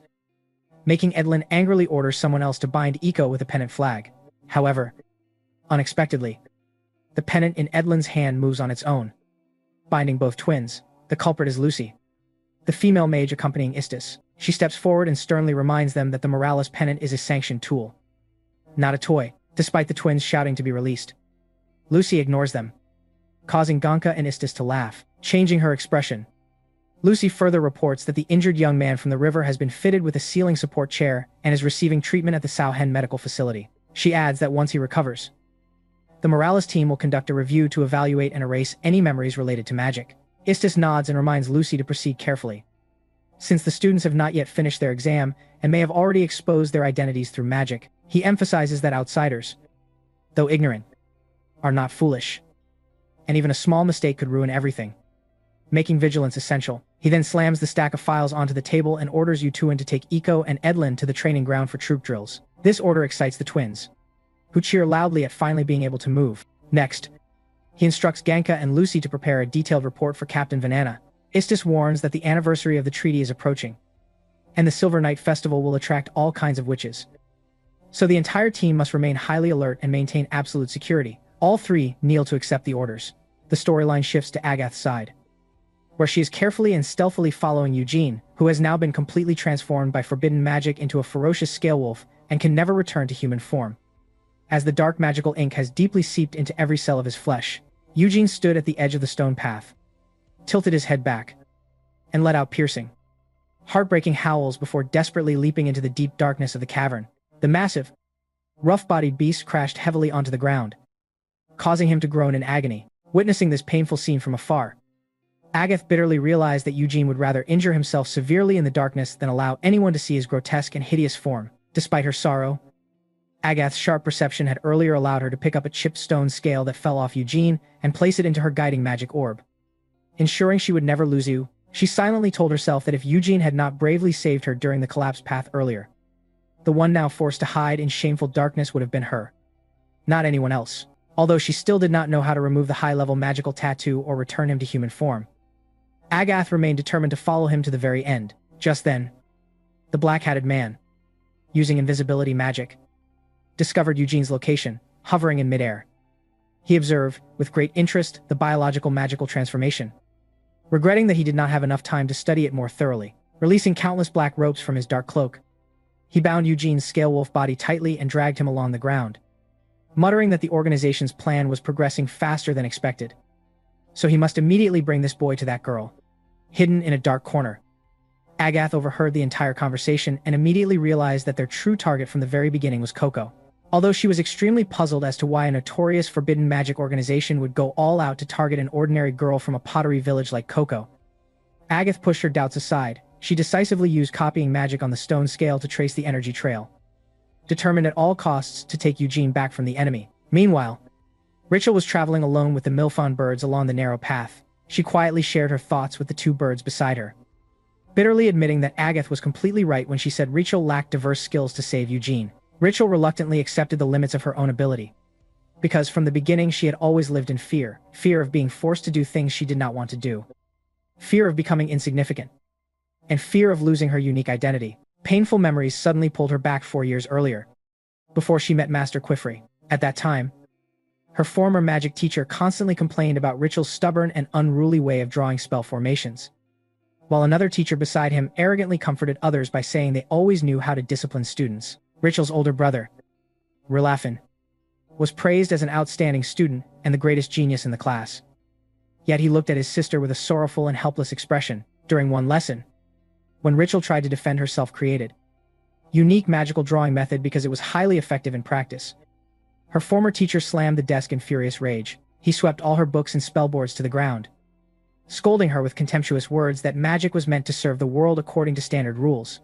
making Edlin angrily order someone else to bind Eco with a pennant flag. However, unexpectedly, the pennant in Edlin's hand moves on its own, binding both twins. The culprit is Lucy, the female mage accompanying Istis. She steps forward and sternly reminds them that the Morales pennant is a sanctioned tool, not a toy. Despite the twins shouting to be released, Lucy ignores them, causing Ganka and Istis to laugh. Changing her expression, Lucy further reports that the injured young man from the river has been fitted with a ceiling support chair and is receiving treatment at the Sauhen Medical Facility. She adds that once he recovers, the Morales team will conduct a review to evaluate and erase any memories related to magic. Istis nods and reminds Lucy to proceed carefully, since the students have not yet finished their exam and may have already exposed their identities through magic. He emphasizes that outsiders, though ignorant, are not foolish, and even a small mistake could ruin everything, making vigilance essential. He then slams the stack of files onto the table and orders Yutuan to take Eco and Edlin to the training ground for troop drills. This order excites the twins, who cheer loudly at finally being able to move. Next, he instructs Ganka and Lucy to prepare a detailed report for Captain Vanana. Istis warns that the anniversary of the treaty is approaching, and the Silver Night Festival will attract all kinds of witches, so the entire team must remain highly alert and maintain absolute security. All three kneel to accept the orders. The storyline shifts to Agath's side, where she is carefully and stealthily following Eugene, who has now been completely transformed by forbidden magic into a ferocious scale wolf and can never return to human form, as the dark magical ink has deeply seeped into every cell of his flesh. Eugene stood at the edge of the stone path, tilted his head back, and let out piercing, heartbreaking howls before desperately leaping into the deep darkness of the cavern. The massive, rough-bodied beast crashed heavily onto the ground, causing him to groan in agony. Witnessing this painful scene from afar, Agath bitterly realized that Eugene would rather injure himself severely in the darkness than allow anyone to see his grotesque and hideous form. Despite her sorrow, Agath's sharp perception had earlier allowed her to pick up a chipped stone scale that fell off Eugene and place it into her guiding magic orb. Ensuring she would never lose you, she silently told herself that if Eugene had not bravely saved her during the collapsed path earlier, the one now forced to hide in shameful darkness would have been her, not anyone else. Although she still did not know how to remove the high-level magical tattoo or return him to human form, Agath remained determined to follow him to the very end. Just then, the black-hatted man, using invisibility magic, discovered Eugene's location, hovering in midair. He observed, with great interest, the biological magical transformation, regretting that he did not have enough time to study it more thoroughly. Releasing countless black ropes from his dark cloak, he bound Eugene's scale wolf body tightly and dragged him along the ground, muttering that the organization's plan was progressing faster than expected, so he must immediately bring this boy to that girl, hidden in a dark corner. Agath overheard the entire conversation and immediately realized that their true target from the very beginning was Coco. Although she was extremely puzzled as to why a notorious forbidden magic organization would go all out to target an ordinary girl from a pottery village like Coco, Agath pushed her doubts aside. She decisively used copying magic on the stone scale to trace the energy trail, determined at all costs to take Eugene back from the enemy. Meanwhile, Rachel was traveling alone with the Milfon birds along the narrow path. She quietly shared her thoughts with the two birds beside her, bitterly admitting that Agath was completely right when she said Rachel lacked diverse skills to save Eugene. Rachel reluctantly accepted the limits of her own ability, because from the beginning she had always lived in fear of being forced to do things she did not want to do, fear of becoming insignificant, and fear of losing her unique identity. Painful memories suddenly pulled her back 4 years earlier, before she met Master Quifrey. At that time, Her former magic teacher constantly complained about Richel's stubborn and unruly way of drawing spell formations, while another teacher beside him arrogantly comforted others by saying they always knew how to discipline students. Richel's older brother, Rilafin, was praised as an outstanding student and the greatest genius in the class. Yet he looked at his sister with a sorrowful and helpless expression. During one lesson, when Richel tried to defend her self-created, unique magical drawing method because it was highly effective in practice, her former teacher slammed the desk in furious rage. He swept all her books and spellboards to the ground, scolding her with contemptuous words that magic was meant to serve the world according to standard rules,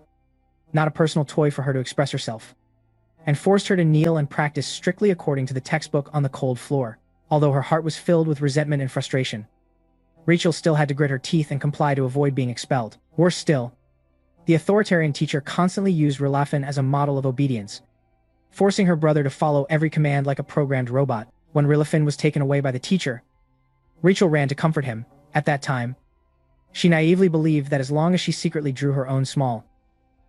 not a personal toy for her to express herself, and forced her to kneel and practice strictly according to the textbook on the cold floor. Although her heart was filled with resentment and frustration, Rachel still had to grit her teeth and comply to avoid being expelled. Worse still, the authoritarian teacher constantly used Rilafin as a model of obedience, forcing her brother to follow every command like a programmed robot. When Rilafin was taken away by the teacher, Rachel ran to comfort him. At that time, she naively believed that as long as she secretly drew her own small,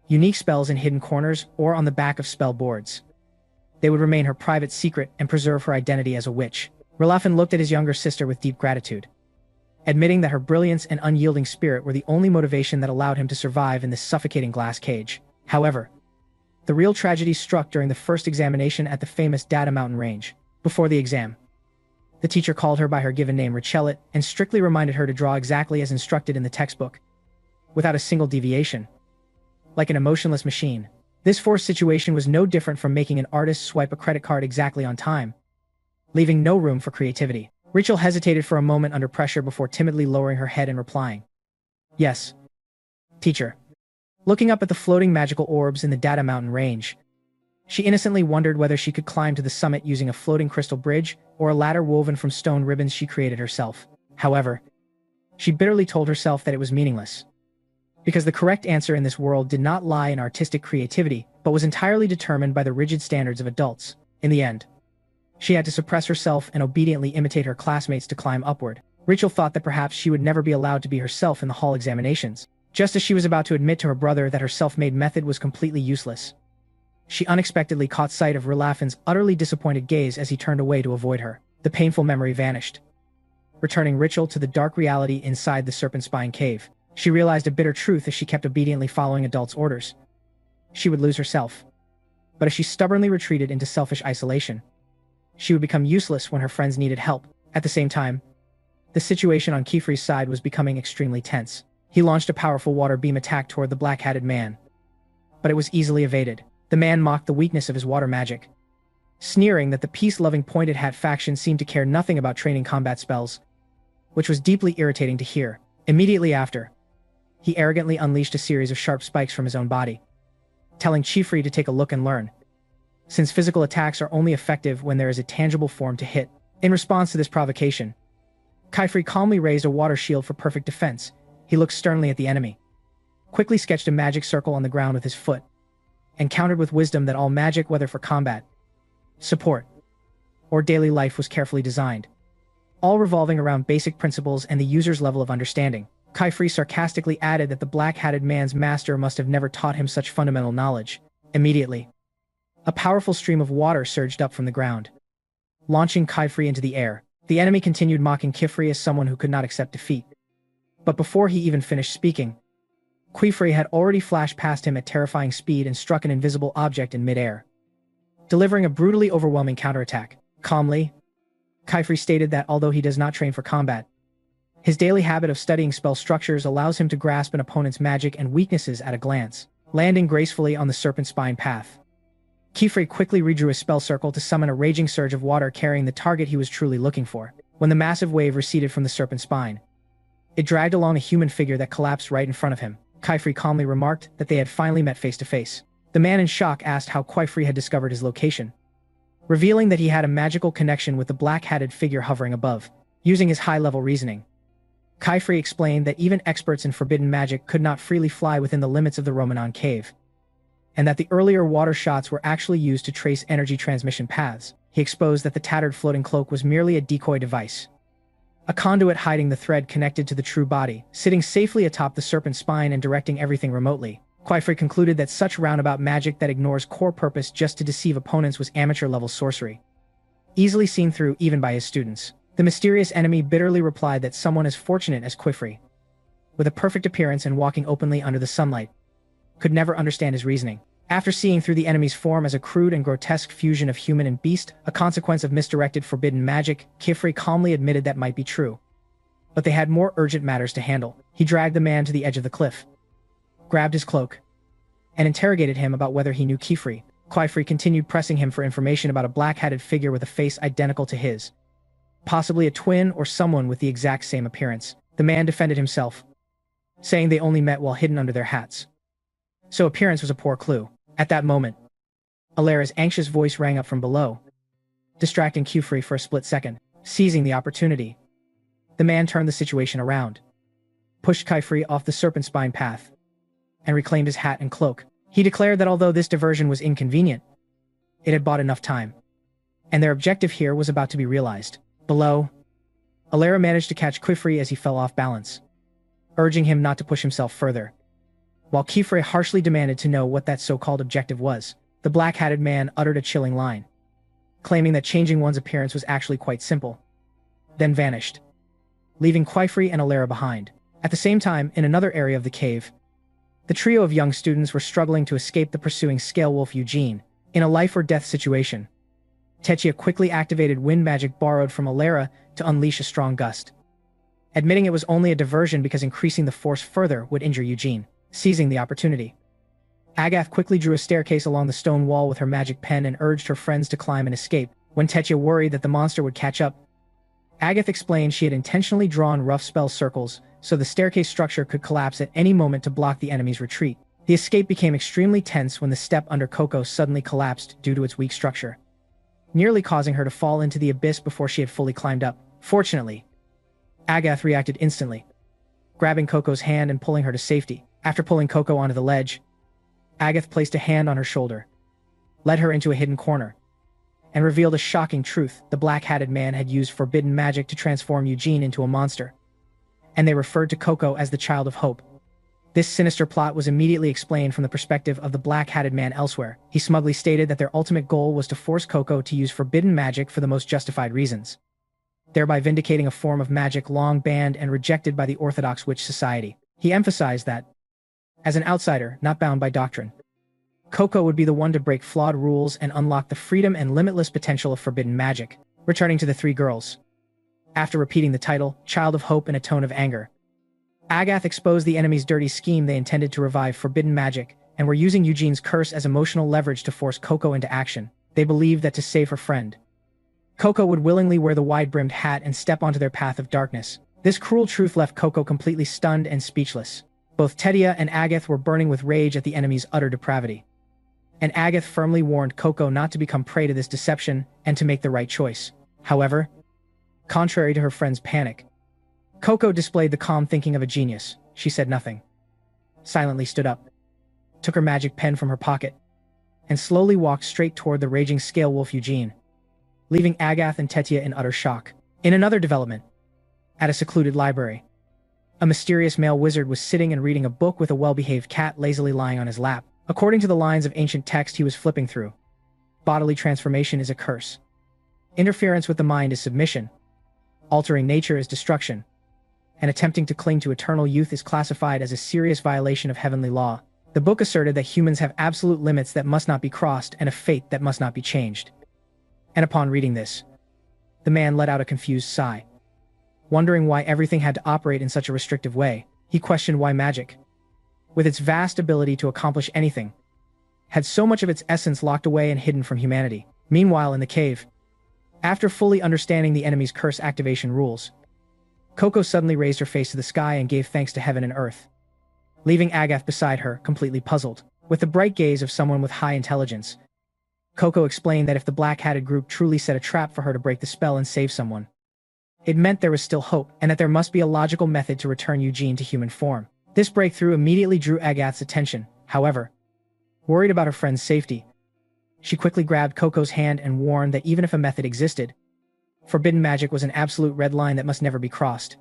unique spells in hidden corners or on the back of spell boards, they would remain her private secret and preserve her identity as a witch. Rilafin looked at his younger sister with deep gratitude, admitting that her brilliance and unyielding spirit were the only motivation that allowed him to survive in this suffocating glass cage. However, the real tragedy struck during the first examination at the famous Data Mountain Range. Before the exam, the teacher called her by her given name Richelet and strictly reminded her to draw exactly as instructed in the textbook, without a single deviation, like an emotionless machine. This forced situation was no different from making an artist swipe a credit card exactly on time, leaving no room for creativity. Rachel hesitated for a moment under pressure before timidly lowering her head and replying, "Yes, teacher." Looking up at the floating magical orbs in the Data Mountain Range, she innocently wondered whether she could climb to the summit using a floating crystal bridge or a ladder woven from stone ribbons she created herself. However, she bitterly told herself that it was meaningless, because the correct answer in this world did not lie in artistic creativity, but was entirely determined by the rigid standards of adults. In the end, she had to suppress herself and obediently imitate her classmates to climb upward. Rachel thought that perhaps she would never be allowed to be herself in the hall examinations. Just as she was about to admit to her brother that her self-made method was completely useless, she unexpectedly caught sight of Rilafin's utterly disappointed gaze as he turned away to avoid her. The painful memory vanished, returning Rachel to the dark reality inside the Serpent Spine cave. She realized a bitter truth: if she kept obediently following adults' orders, she would lose herself. But if she stubbornly retreated into selfish isolation, she would become useless when her friends needed help. At the same time, the situation on Kifri's side was becoming extremely tense. He launched a powerful water beam attack toward the black-hatted man, but it was easily evaded. The man mocked the weakness of his water magic, sneering that the peace-loving Pointed Hat faction seemed to care nothing about training combat spells, which was deeply irritating to hear. Immediately after, he arrogantly unleashed a series of sharp spikes from his own body, telling Kifri to take a look and learn, since physical attacks are only effective when there is a tangible form to hit. In response to this provocation, Kifri calmly raised a water shield for perfect defense. He looked sternly at the enemy, quickly sketched a magic circle on the ground with his foot, and countered with wisdom that all magic, whether for combat, support, or daily life, was carefully designed, all revolving around basic principles and the user's level of understanding. Kifri sarcastically added that the black-hatted man's master must have never taught him such fundamental knowledge. Immediately, a powerful stream of water surged up from the ground, launching Kifri into the air. The enemy continued mocking Kifri as someone who could not accept defeat. But before he even finished speaking, Kifri had already flashed past him at terrifying speed and struck an invisible object in midair, delivering a brutally overwhelming counterattack. Calmly, Kifri stated that although he does not train for combat, his daily habit of studying spell structures allows him to grasp an opponent's magic and weaknesses at a glance. Landing gracefully on the Serpent Spine path, Kifri quickly redrew a spell circle to summon a raging surge of water carrying the target he was truly looking for. When the massive wave receded from the Serpent Spine, it dragged along a human figure that collapsed right in front of him. Kifri calmly remarked that they had finally met face to face. The man in shock asked how Kifri had discovered his location, revealing that he had a magical connection with the black-hatted figure hovering above. Using his high-level reasoning, Kifri explained that even experts in forbidden magic could not freely fly within the limits of the Romanon cave, and that the earlier water shots were actually used to trace energy transmission paths. He exposed that the tattered floating cloak was merely a decoy device, a conduit hiding the thread connected to the true body, sitting safely atop the Serpent Spine and directing everything remotely. Kifri concluded that such roundabout magic that ignores core purpose just to deceive opponents was amateur-level sorcery. easily seen through even by his students. The mysterious enemy bitterly replied that someone as fortunate as Quifrey, with a perfect appearance and walking openly under the sunlight, could never understand his reasoning. After seeing through the enemy's form as a crude and grotesque fusion of human and beast, a consequence of misdirected forbidden magic, Quifrey calmly admitted that might be true. But they had more urgent matters to handle. He dragged the man to the edge of the cliff, grabbed his cloak, and interrogated him about whether he knew Quifrey. Quifrey continued pressing him for information about a black-hatted figure with a face identical to his, possibly a twin or someone with the exact same appearance. The man defended himself, saying they only met while hidden under their hats. So appearance was a poor clue. At that moment, Alara's anxious voice rang up from below, distracting Quifrey for a split second. Seizing the opportunity, the man turned the situation around, pushed Quifrey off the serpent spine path, and reclaimed his hat and cloak. He declared that although this diversion was inconvenient, it had bought enough time, and their objective here was about to be realized. Below, Alara managed to catch Quifrey as he fell off balance, urging him not to push himself further. While Quifrey harshly demanded to know what that so-called objective was, the black-hatted man uttered a chilling line, claiming that changing one's appearance was actually quite simple, then vanished, leaving Quifrey and Alara behind. At the same time, in another area of the cave, the trio of young students were struggling to escape the pursuing scale wolf Eugene. In a life-or-death situation, Techia quickly activated wind magic borrowed from Alara to unleash a strong gust, admitting it was only a diversion because increasing the force further would injure Eugene. Seizing the opportunity, Agath quickly drew a staircase along the stone wall with her magic pen and urged her friends to climb and escape. When Techia worried that the monster would catch up, Agath explained she had intentionally drawn rough spell circles so the staircase structure could collapse at any moment to block the enemy's retreat. The escape became extremely tense when the step under Coco suddenly collapsed due to its weak structure, nearly causing her to fall into the abyss before she had fully climbed up. Fortunately, Agath reacted instantly, grabbing Coco's hand and pulling her to safety. After pulling Coco onto the ledge, Agath placed a hand on her shoulder, led her into a hidden corner, and revealed a shocking truth. The black-hatted man had used forbidden magic to transform Eugene into a monster, and they referred to Coco as the Child of Hope. This sinister plot was immediately explained from the perspective of the black-hatted man elsewhere. He smugly stated that their ultimate goal was to force Coco to use forbidden magic for the most justified reasons, thereby vindicating a form of magic long banned and rejected by the Orthodox Witch Society. He emphasized that, as an outsider, not bound by doctrine, Coco would be the one to break flawed rules and unlock the freedom and limitless potential of forbidden magic. Returning to the three girls, after repeating the title, Child of Hope, in a tone of anger, Agath exposed the enemy's dirty scheme. They intended to revive forbidden magic, and were using Eugene's curse as emotional leverage to force Coco into action. They believed that to save her friend, Coco would willingly wear the wide-brimmed hat and step onto their path of darkness. This cruel truth left Coco completely stunned and speechless. Both Techia and Agath were burning with rage at the enemy's utter depravity, and Agath firmly warned Coco not to become prey to this deception and to make the right choice. However, contrary to her friend's panic, Coco displayed the calm thinking of a genius. She said nothing, silently stood up, took her magic pen from her pocket, and slowly walked straight toward the raging scale wolf Eugene, leaving Agath and Techia in utter shock. In another development, at a secluded library, a mysterious male wizard was sitting and reading a book with a well-behaved cat lazily lying on his lap. According to the lines of ancient text he was flipping through, bodily transformation is a curse. Interference with the mind is submission. Altering nature is destruction. And attempting to cling to eternal youth is classified as a serious violation of heavenly law. The book asserted that humans have absolute limits that must not be crossed and a fate that must not be changed. And upon reading this, the man let out a confused sigh. Wondering why everything had to operate in such a restrictive way, he questioned why magic, with its vast ability to accomplish anything, had so much of its essence locked away and hidden from humanity. Meanwhile, in the cave, after fully understanding the enemy's curse activation rules, Coco suddenly raised her face to the sky and gave thanks to heaven and earth, leaving Agath beside her, completely puzzled. With the bright gaze of someone with high intelligence, Coco explained that if the black-hatted group truly set a trap for her to break the spell and save someone, it meant there was still hope, and that there must be a logical method to return Eugene to human form. This breakthrough immediately drew Agath's attention. However, worried about her friend's safety, she quickly grabbed Coco's hand and warned that even if a method existed, forbidden magic was an absolute red line that must never be crossed,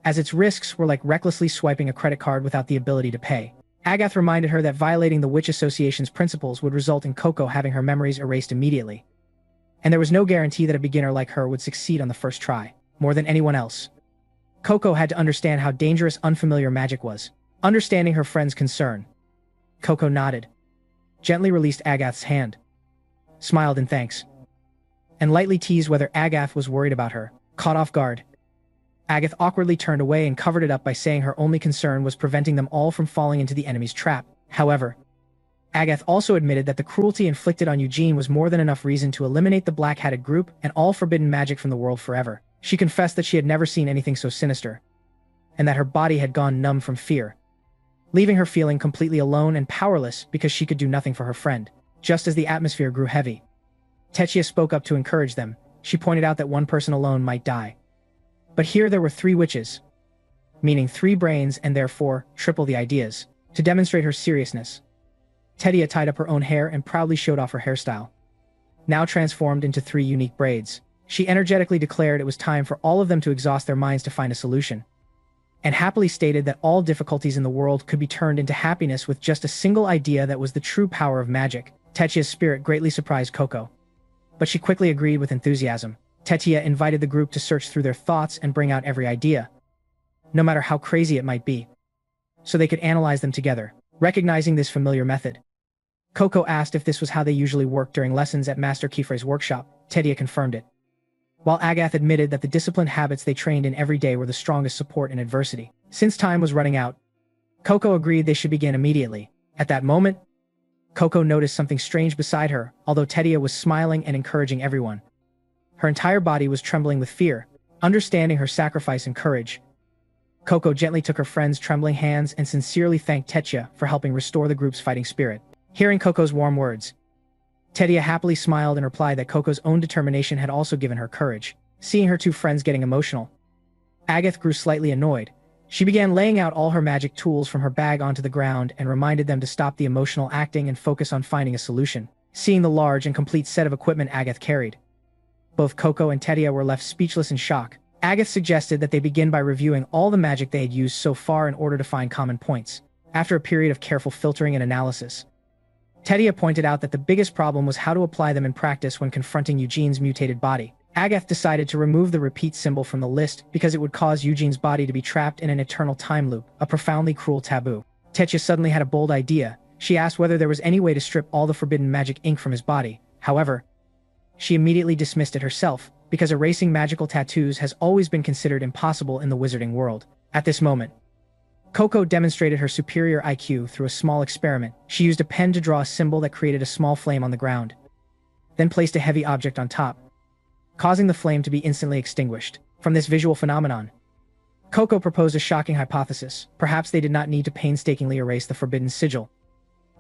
as its risks were like recklessly swiping a credit card without the ability to pay. Agath reminded her that violating the Witch Association's principles would result in Coco having her memories erased immediately, and there was no guarantee that a beginner like her would succeed on the first try. More than anyone else, Coco had to understand how dangerous unfamiliar magic was. Understanding her friend's concern, Coco nodded, gently released Agath's hand, smiled in thanks, and lightly teased whether Agath was worried about her. Caught off guard, Agath awkwardly turned away and covered it up by saying her only concern was preventing them all from falling into the enemy's trap. However, Agath also admitted that the cruelty inflicted on Eugene was more than enough reason to eliminate the black-hatted group and all forbidden magic from the world forever. She confessed that she had never seen anything so sinister, and that her body had gone numb from fear, leaving her feeling completely alone and powerless because she could do nothing for her friend. Just as the atmosphere grew heavy, Techia spoke up to encourage them. She pointed out that one person alone might die. But here there were 3 witches, meaning 3 brains and therefore triple the ideas. To demonstrate her seriousness, Techia tied up her own hair and proudly showed off her hairstyle, now transformed into 3 unique braids. She energetically declared it was time for all of them to exhaust their minds to find a solution, and happily stated that all difficulties in the world could be turned into happiness with just a single idea that was the true power of magic. Techia's spirit greatly surprised Coco, but she quickly agreed with enthusiasm. Techia invited the group to search through their thoughts and bring out every idea, no matter how crazy it might be, so they could analyze them together. Recognizing this familiar method, Coco asked if this was how they usually worked during lessons at Master Kifre's workshop. Techia confirmed it, while Agath admitted that the disciplined habits they trained in every day were the strongest support in adversity. Since time was running out, Coco agreed they should begin immediately. At that moment, Coco noticed something strange beside her. Although Techia was smiling and encouraging everyone, her entire body was trembling with fear. Understanding her sacrifice and courage, Coco gently took her friend's trembling hands and sincerely thanked Techia for helping restore the group's fighting spirit. Hearing Coco's warm words, Techia happily smiled and replied that Coco's own determination had also given her courage. Seeing her 2 friends getting emotional, Agath grew slightly annoyed. She began laying out all her magic tools from her bag onto the ground and reminded them to stop the emotional acting and focus on finding a solution. Seeing the large and complete set of equipment Agath carried, both Coco and Techia were left speechless in shock. Agath suggested that they begin by reviewing all the magic they had used so far in order to find common points. After a period of careful filtering and analysis, Techia pointed out that the biggest problem was how to apply them in practice when confronting Eugene's mutated body. Agath decided to remove the repeat symbol from the list because it would cause Eugene's body to be trapped in an eternal time loop, a profoundly cruel taboo. Techia suddenly had a bold idea. She asked whether there was any way to strip all the forbidden magic ink from his body. However, she immediately dismissed it herself, because erasing magical tattoos has always been considered impossible in the wizarding world. At this moment, Coco demonstrated her superior IQ through a small experiment. She used a pen to draw a symbol that created a small flame on the ground, then placed a heavy object on top, causing the flame to be instantly extinguished. From this visual phenomenon, Coco proposed a shocking hypothesis. Perhaps they did not need to painstakingly erase the forbidden sigil,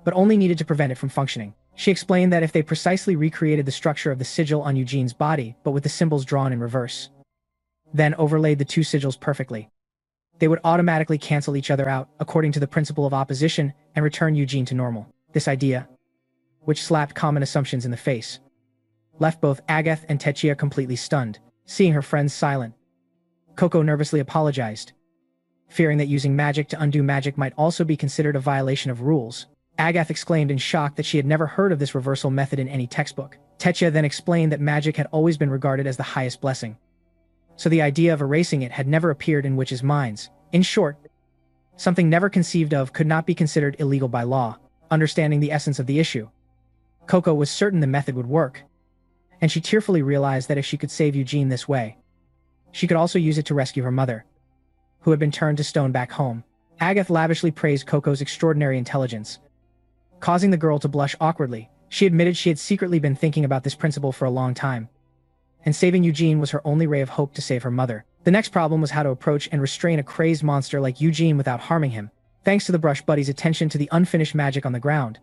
but only needed to prevent it from functioning. She explained that if they precisely recreated the structure of the sigil on Eugene's body, but with the symbols drawn in reverse, then overlaid the 2 sigils perfectly, they would automatically cancel each other out according to the principle of opposition and return Eugene to normal. This idea, which slapped common assumptions in the face, left both Agath and Techia completely stunned. Seeing her friends silent, Coco nervously apologized, fearing that using magic to undo magic might also be considered a violation of rules. Agath exclaimed in shock that she had never heard of this reversal method in any textbook. Techia then explained that magic had always been regarded as the highest blessing, so the idea of erasing it had never appeared in witches' minds. In short, something never conceived of could not be considered illegal by law. Understanding the essence of the issue, Coco was certain the method would work, and she tearfully realized that if she could save Eugene this way, she could also use it to rescue her mother, who had been turned to stone back home. Agath lavishly praised Coco's extraordinary intelligence, causing the girl to blush awkwardly. She admitted she had secretly been thinking about this principle for a long time, and saving Eugene was her only ray of hope to save her mother. The next problem was how to approach and restrain a crazed monster like Eugene without harming him. Thanks to the brush buddy's attention to the unfinished magic on the ground,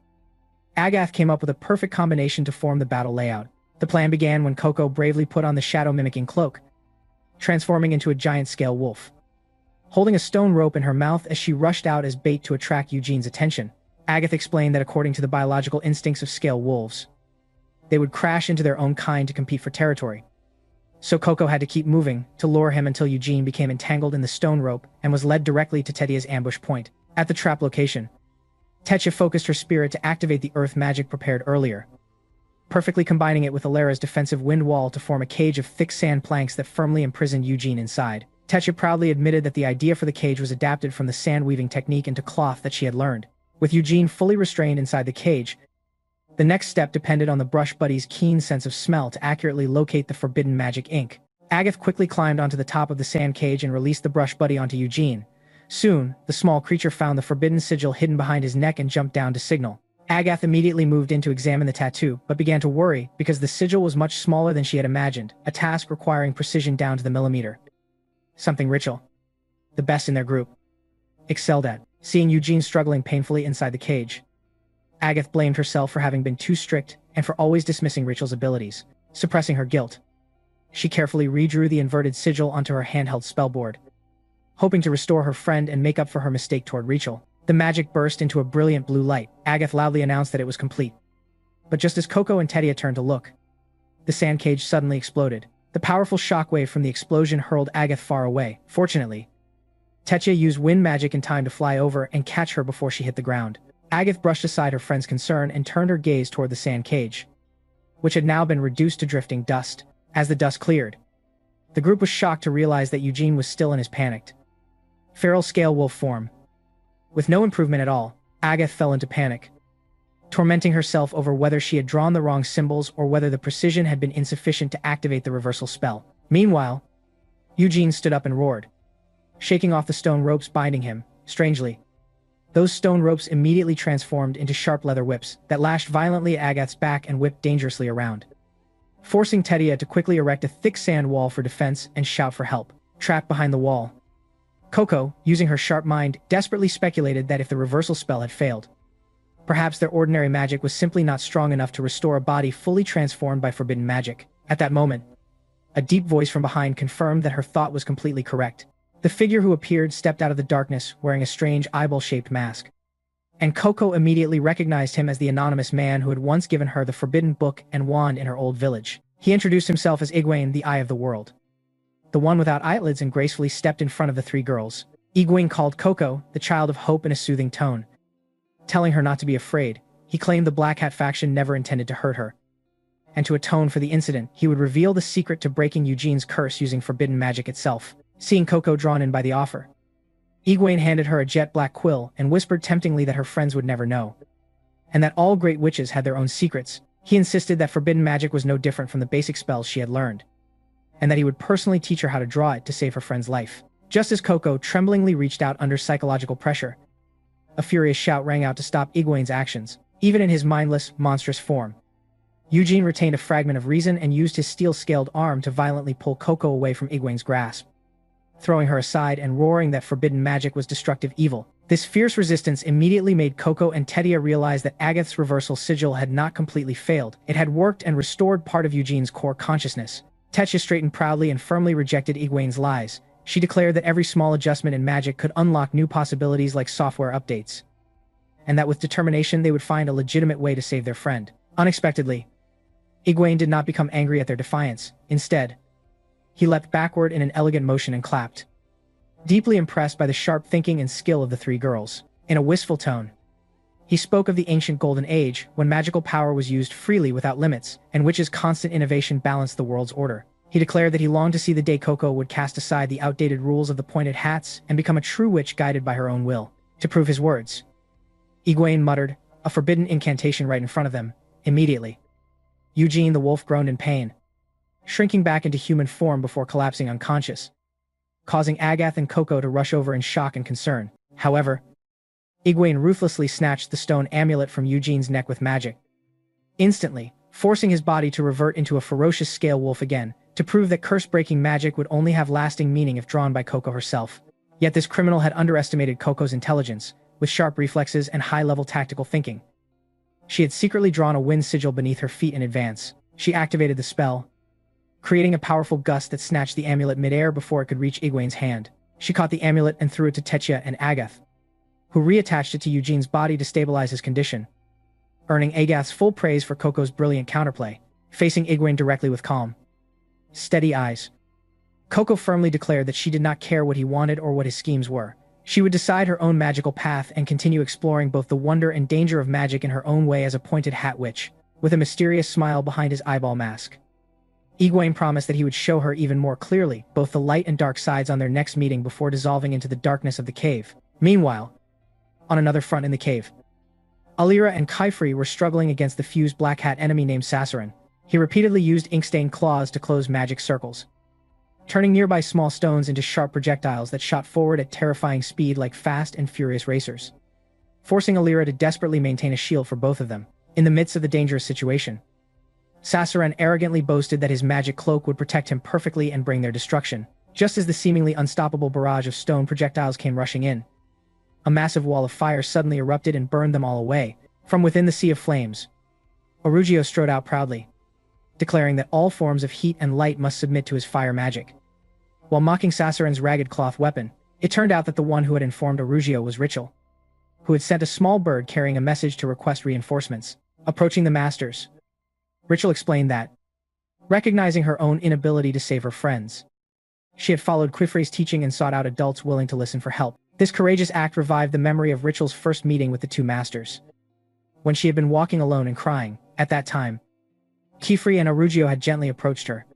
Agath came up with a perfect combination to form the battle layout. The plan began when Coco bravely put on the shadow-mimicking cloak, transforming into a giant-scale wolf, holding a stone rope in her mouth as she rushed out as bait to attract Eugene's attention. Agath explained that according to the biological instincts of scale wolves, they would crash into their own kind to compete for territory. So Coco had to keep moving to lure him until Eugene became entangled in the stone rope and was led directly to Techia's ambush point. At the trap location, Techia focused her spirit to activate the earth magic prepared earlier, perfectly combining it with Alara's defensive wind wall to form a cage of thick sand planks that firmly imprisoned Eugene inside. Tetya proudly admitted that the idea for the cage was adapted from the sand-weaving technique into cloth that she had learned. With Eugene fully restrained inside the cage, the next step depended on the brush buddy's keen sense of smell to accurately locate the forbidden magic ink. Agath quickly climbed onto the top of the sand cage and released the brush buddy onto Eugene. Soon, the small creature found the forbidden sigil hidden behind his neck and jumped down to signal. Agath immediately moved in to examine the tattoo, but began to worry because the sigil was much smaller than she had imagined, a task requiring precision down to the millimeter. Something Rachel, the best in their group, excelled at. Seeing Eugene struggling painfully inside the cage, Agath blamed herself for having been too strict and for always dismissing Rachel's abilities. Suppressing her guilt, she carefully redrew the inverted sigil onto her handheld spellboard, hoping to restore her friend and make up for her mistake toward Rachel. The magic burst into a brilliant blue light. Agath loudly announced that it was complete. But just as Coco and Tetya turned to look, the sand cage suddenly exploded. The powerful shockwave from the explosion hurled Agath far away. Fortunately, Tetya used wind magic in time to fly over and catch her before she hit the ground. Agath brushed aside her friend's concern and turned her gaze toward the sand cage, which had now been reduced to drifting dust. As the dust cleared, the group was shocked to realize that Eugene was still in his panicked, feral scale wolf form. With no improvement at all, Agath fell into panic, tormenting herself over whether she had drawn the wrong symbols or whether the precision had been insufficient to activate the reversal spell. Meanwhile, Eugene stood up and roared, shaking off the stone ropes binding him. Strangely, those stone ropes immediately transformed into sharp leather whips that lashed violently at Agath's back and whipped dangerously around, forcing Tetya to quickly erect a thick sand wall for defense and shout for help. Trapped behind the wall, Coco, using her sharp mind, desperately speculated that if the reversal spell had failed, perhaps their ordinary magic was simply not strong enough to restore a body fully transformed by forbidden magic. At that moment, a deep voice from behind confirmed that her thought was completely correct. The figure who appeared stepped out of the darkness wearing a strange eyeball-shaped mask, and Coco immediately recognized him as the anonymous man who had once given her the forbidden book and wand in her old village. He introduced himself as Egwene, the Eye of the World, the one without eyelids, and gracefully stepped in front of the three girls. Egwene called Coco the child of hope in a soothing tone, telling her not to be afraid. He claimed the Black Hat faction never intended to hurt her, and to atone for the incident, he would reveal the secret to breaking Eugene's curse using forbidden magic itself. Seeing Coco drawn in by the offer, Egwene handed her a jet-black quill and whispered temptingly that her friends would never know, and that all great witches had their own secrets. He insisted that forbidden magic was no different from the basic spells she had learned, and that he would personally teach her how to draw it to save her friend's life. Just as Coco tremblingly reached out under psychological pressure, a furious shout rang out to stop Egwene's actions. Even in his mindless, monstrous form, Eugene retained a fragment of reason and used his steel-scaled arm to violently pull Coco away from Egwene's grasp, throwing her aside and roaring that forbidden magic was destructive evil. This fierce resistance immediately made Coco and Tetya realize that Agath's reversal sigil had not completely failed. It had worked and restored part of Eugene's core consciousness. Tetya straightened proudly and firmly rejected Egwene's lies. She declared that every small adjustment in magic could unlock new possibilities like software updates, and that with determination they would find a legitimate way to save their friend. Unexpectedly, Egwene did not become angry at their defiance. Instead, he leapt backward in an elegant motion and clapped, deeply impressed by the sharp thinking and skill of the three girls. In a wistful tone, he spoke of the ancient Golden Age, when magical power was used freely without limits, and witches' constant innovation balanced the world's order. He declared that he longed to see the day Coco would cast aside the outdated rules of the pointed hats and become a true witch guided by her own will. To prove his words, Egwene muttered a forbidden incantation right in front of them. Immediately, Eugene the wolf groaned in pain, shrinking back into human form before collapsing unconscious, causing Agath and Coco to rush over in shock and concern. However, Egwene ruthlessly snatched the stone amulet from Eugene's neck with magic, instantly forcing his body to revert into a ferocious scale wolf again, to prove that curse-breaking magic would only have lasting meaning if drawn by Coco herself. Yet this criminal had underestimated Coco's intelligence. With sharp reflexes and high-level tactical thinking, she had secretly drawn a wind sigil beneath her feet in advance. She activated the spell, creating a powerful gust that snatched the amulet midair before it could reach Egwene's hand. She caught the amulet and threw it to Tetya and Agath, who reattached it to Eugene's body to stabilize his condition, earning Agath's full praise for Coco's brilliant counterplay. Facing Egwene directly with calm, steady eyes, Coco firmly declared that she did not care what he wanted or what his schemes were. She would decide her own magical path and continue exploring both the wonder and danger of magic in her own way as a pointed hat witch. with a mysterious smile behind his eyeball mask. Egwene promised that he would show her even more clearly both the light and dark sides on their next meeting before dissolving into the darkness of the cave. Meanwhile, on another front in the cave, Alira and Kaifri were struggling against the fused black hat enemy named Sassaran. He repeatedly used ink-stained claws to close magic circles, turning nearby small stones into sharp projectiles that shot forward at terrifying speed like fast and furious racers, forcing Alira to desperately maintain a shield for both of them. In the midst of the dangerous situation, Sassaran arrogantly boasted that his magic cloak would protect him perfectly and bring their destruction. Just as the seemingly unstoppable barrage of stone projectiles came rushing in, a massive wall of fire suddenly erupted and burned them all away. From within the sea of flames, Orugio strode out proudly, declaring that all forms of heat and light must submit to his fire magic. While mocking Sassaran's ragged cloth weapon, it turned out that the one who had informed Orugio was Richel, who had sent a small bird carrying a message to request reinforcements. Approaching the masters, Richel explained that, recognizing her own inability to save her friends, she had followed Quifre's teaching and sought out adults willing to listen for help. This courageous act revived the memory of Richel's first meeting with the two masters, when she had been walking alone and crying. At that time, Kifri and Orugio had gently approached her,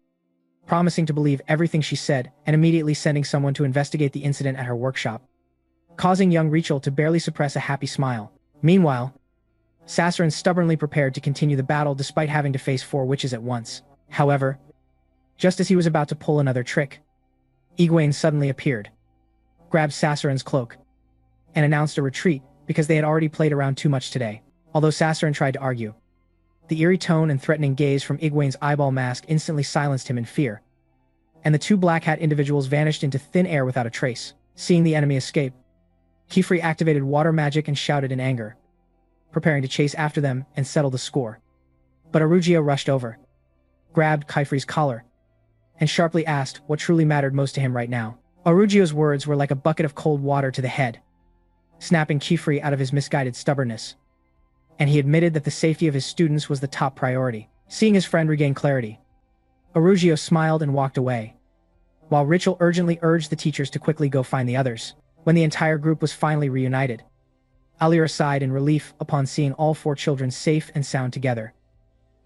promising to believe everything she said and immediately sending someone to investigate the incident at her workshop, causing young Richel to barely suppress a happy smile. Meanwhile, Sassaran stubbornly prepared to continue the battle despite having to face 4 witches at once. However, just as he was about to pull another trick, Egwene suddenly appeared, grabbed Sassaran's cloak, and announced a retreat because they had already played around too much today. Although Sassaran tried to argue, the eerie tone and threatening gaze from Egwene's eyeball mask instantly silenced him in fear, and the 2 black hat individuals vanished into thin air without a trace. Seeing the enemy escape, Kifri activated water magic and shouted in anger, preparing to chase after them and settle the score. But Orugio rushed over, grabbed Kaifri's collar, and sharply asked what truly mattered most to him right now. Orugio's words were like a bucket of cold water to the head, snapping Kifri out of his misguided stubbornness, and he admitted that the safety of his students was the top priority. Seeing his friend regain clarity, Orugio smiled and walked away, while Richel urgently urged the teachers to quickly go find the others. When the entire group was finally reunited, Alira sighed in relief upon seeing all 4 children safe and sound together,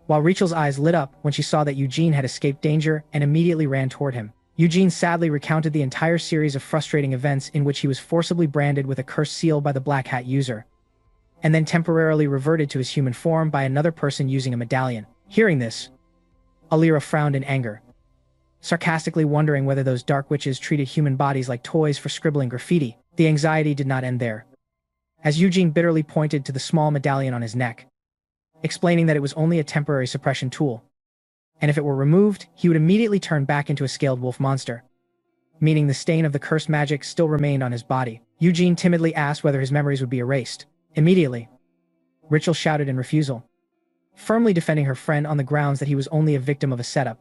while Richel's eyes lit up when she saw that Eugene had escaped danger and immediately ran toward him. Eugene sadly recounted the entire series of frustrating events in which he was forcibly branded with a cursed seal by the Black Hat user, and then temporarily reverted to his human form by another person using a medallion. Hearing this, Alira frowned in anger, sarcastically wondering whether those dark witches treated human bodies like toys for scribbling graffiti. The anxiety did not end there, as Eugene bitterly pointed to the small medallion on his neck, explaining that it was only a temporary suppression tool, and if it were removed, he would immediately turn back into a scaled wolf monster, meaning the stain of the cursed magic still remained on his body. Eugene timidly asked whether his memories would be erased. Immediately, Richel shouted in refusal, firmly defending her friend on the grounds that he was only a victim of a setup,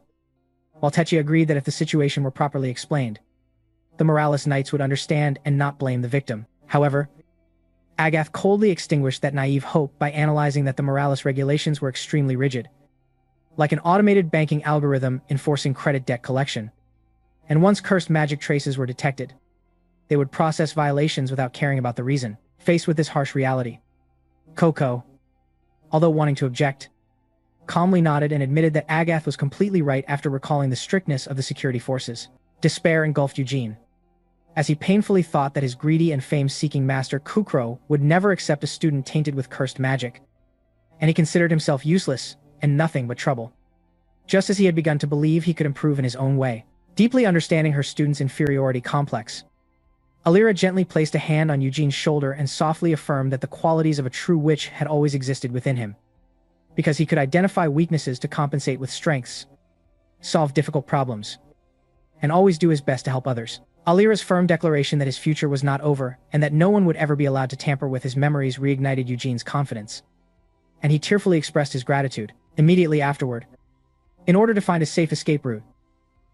while Techi agreed that if the situation were properly explained, the Morales Knights would understand and not blame the victim. However, Agath coldly extinguished that naive hope by analyzing that the Morales regulations were extremely rigid, like an automated banking algorithm enforcing credit debt collection, and once cursed magic traces were detected, they would process violations without caring about the reason. Faced with this harsh reality, Coco, although wanting to object, calmly nodded and admitted that Agath was completely right after recalling the strictness of the security forces. Despair engulfed Eugene, as he painfully thought that his greedy and fame-seeking master Kukro would never accept a student tainted with cursed magic, and he considered himself useless and nothing but trouble, just as he had begun to believe he could improve in his own way. Deeply understanding her student's inferiority complex, Alira gently placed a hand on Eugene's shoulder and softly affirmed that the qualities of a true witch had always existed within him, because he could identify weaknesses to compensate with strengths, solve difficult problems, and always do his best to help others. Alira's firm declaration that his future was not over and that no one would ever be allowed to tamper with his memories reignited Eugene's confidence, and he tearfully expressed his gratitude. Immediately afterward, in order to find a safe escape route,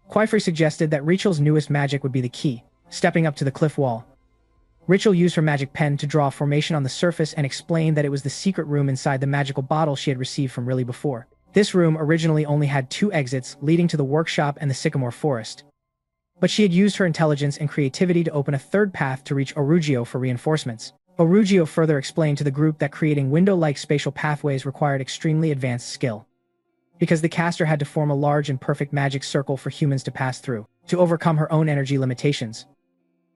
Quifrey suggested that Richel's newest magic would be the key. Stepping up to the cliff wall, Richel used her magic pen to draw a formation on the surface and explained that it was the secret room inside the magical bottle she had received from Riley before. This room originally only had 2 exits leading to the workshop and the sycamore forest, but she had used her intelligence and creativity to open a third path to reach Orugio for reinforcements. Orugio further explained to the group that creating window-like spatial pathways required extremely advanced skill, because the caster had to form a large and perfect magic circle for humans to pass through, to overcome her own energy limitations.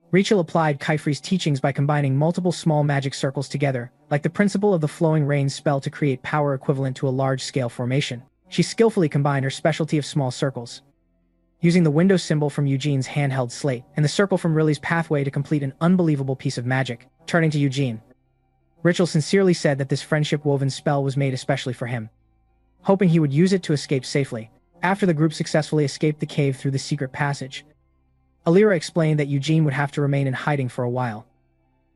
Rachel applied Kaifri's teachings by combining multiple small magic circles together, like the principle of the flowing rain spell to create power equivalent to a large-scale formation. She skillfully combined her specialty of small circles, using the window symbol from Eugene's handheld slate and the circle from Riley's pathway to complete an unbelievable piece of magic. Turning to Eugene, Rachel sincerely said that this friendship-woven spell was made especially for him, hoping he would use it to escape safely. After the group successfully escaped the cave through the secret passage, Alira explained that Eugene would have to remain in hiding for a while,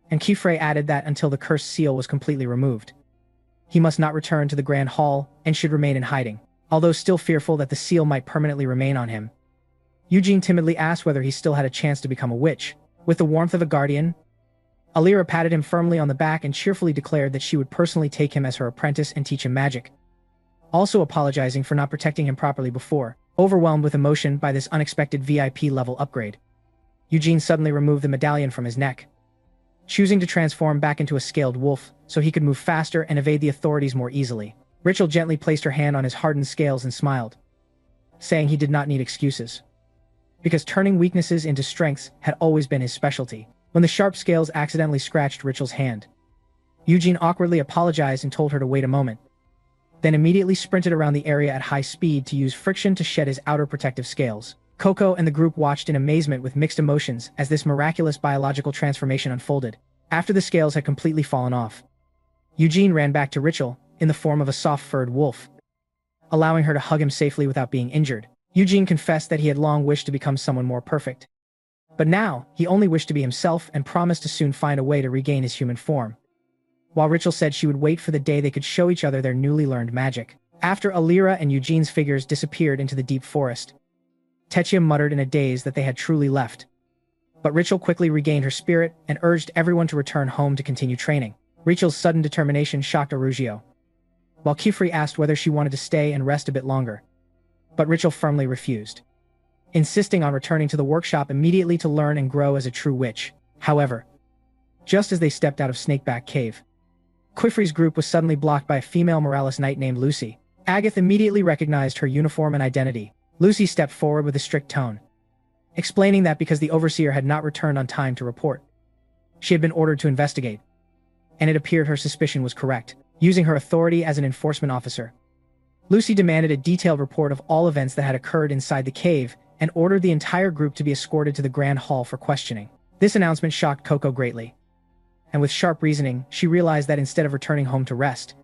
and Kifrey added that until the cursed seal was completely removed, he must not return to the Grand Hall and should remain in hiding. Although still fearful that the seal might permanently remain on him, Eugene timidly asked whether he still had a chance to become a witch. With the warmth of a guardian, Alira patted him firmly on the back and cheerfully declared that she would personally take him as her apprentice and teach him magic, also apologizing for not protecting him properly before. Overwhelmed with emotion by this unexpected VIP-level upgrade, Eugene suddenly removed the medallion from his neck, choosing to transform back into a scaled wolf so he could move faster and evade the authorities more easily. Rachel gently placed her hand on his hardened scales and smiled, saying he did not need excuses, because turning weaknesses into strengths had always been his specialty. When the sharp scales accidentally scratched Rachel's hand, Eugene awkwardly apologized and told her to wait a moment, then immediately sprinted around the area at high speed to use friction to shed his outer protective scales. Coco and the group watched in amazement with mixed emotions as this miraculous biological transformation unfolded. After the scales had completely fallen off, Eugene ran back to Rachel in the form of a soft-furred wolf, allowing her to hug him safely without being injured. Eugene confessed that he had long wished to become someone more perfect, but now he only wished to be himself and promised to soon find a way to regain his human form, while Rachel said she would wait for the day they could show each other their newly learned magic. After Alira and Eugene's figures disappeared into the deep forest, Techia muttered in a daze that they had truly left. But Rachel quickly regained her spirit and urged everyone to return home to continue training. Rachel's sudden determination shocked Orugio, while Kifrey asked whether she wanted to stay and rest a bit longer. But Rachel firmly refused, insisting on returning to the workshop immediately to learn and grow as a true witch. However, just as they stepped out of Snakeback Cave, Kifrey's group was suddenly blocked by a female Morales knight named Lucy. Agatha immediately recognized her uniform and identity. Lucy stepped forward with a strict tone, explaining that because the overseer had not returned on time to report, she had been ordered to investigate, and it appeared her suspicion was correct. Using her authority as an enforcement officer, Lucy demanded a detailed report of all events that had occurred inside the cave and ordered the entire group to be escorted to the Grand Hall for questioning. This announcement shocked Coco greatly, and with sharp reasoning, she realized that instead of returning home to rest,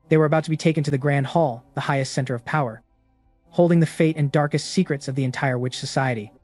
they were about to be taken to the Grand Hall, the highest center of power, holding the fate and darkest secrets of the entire witch society.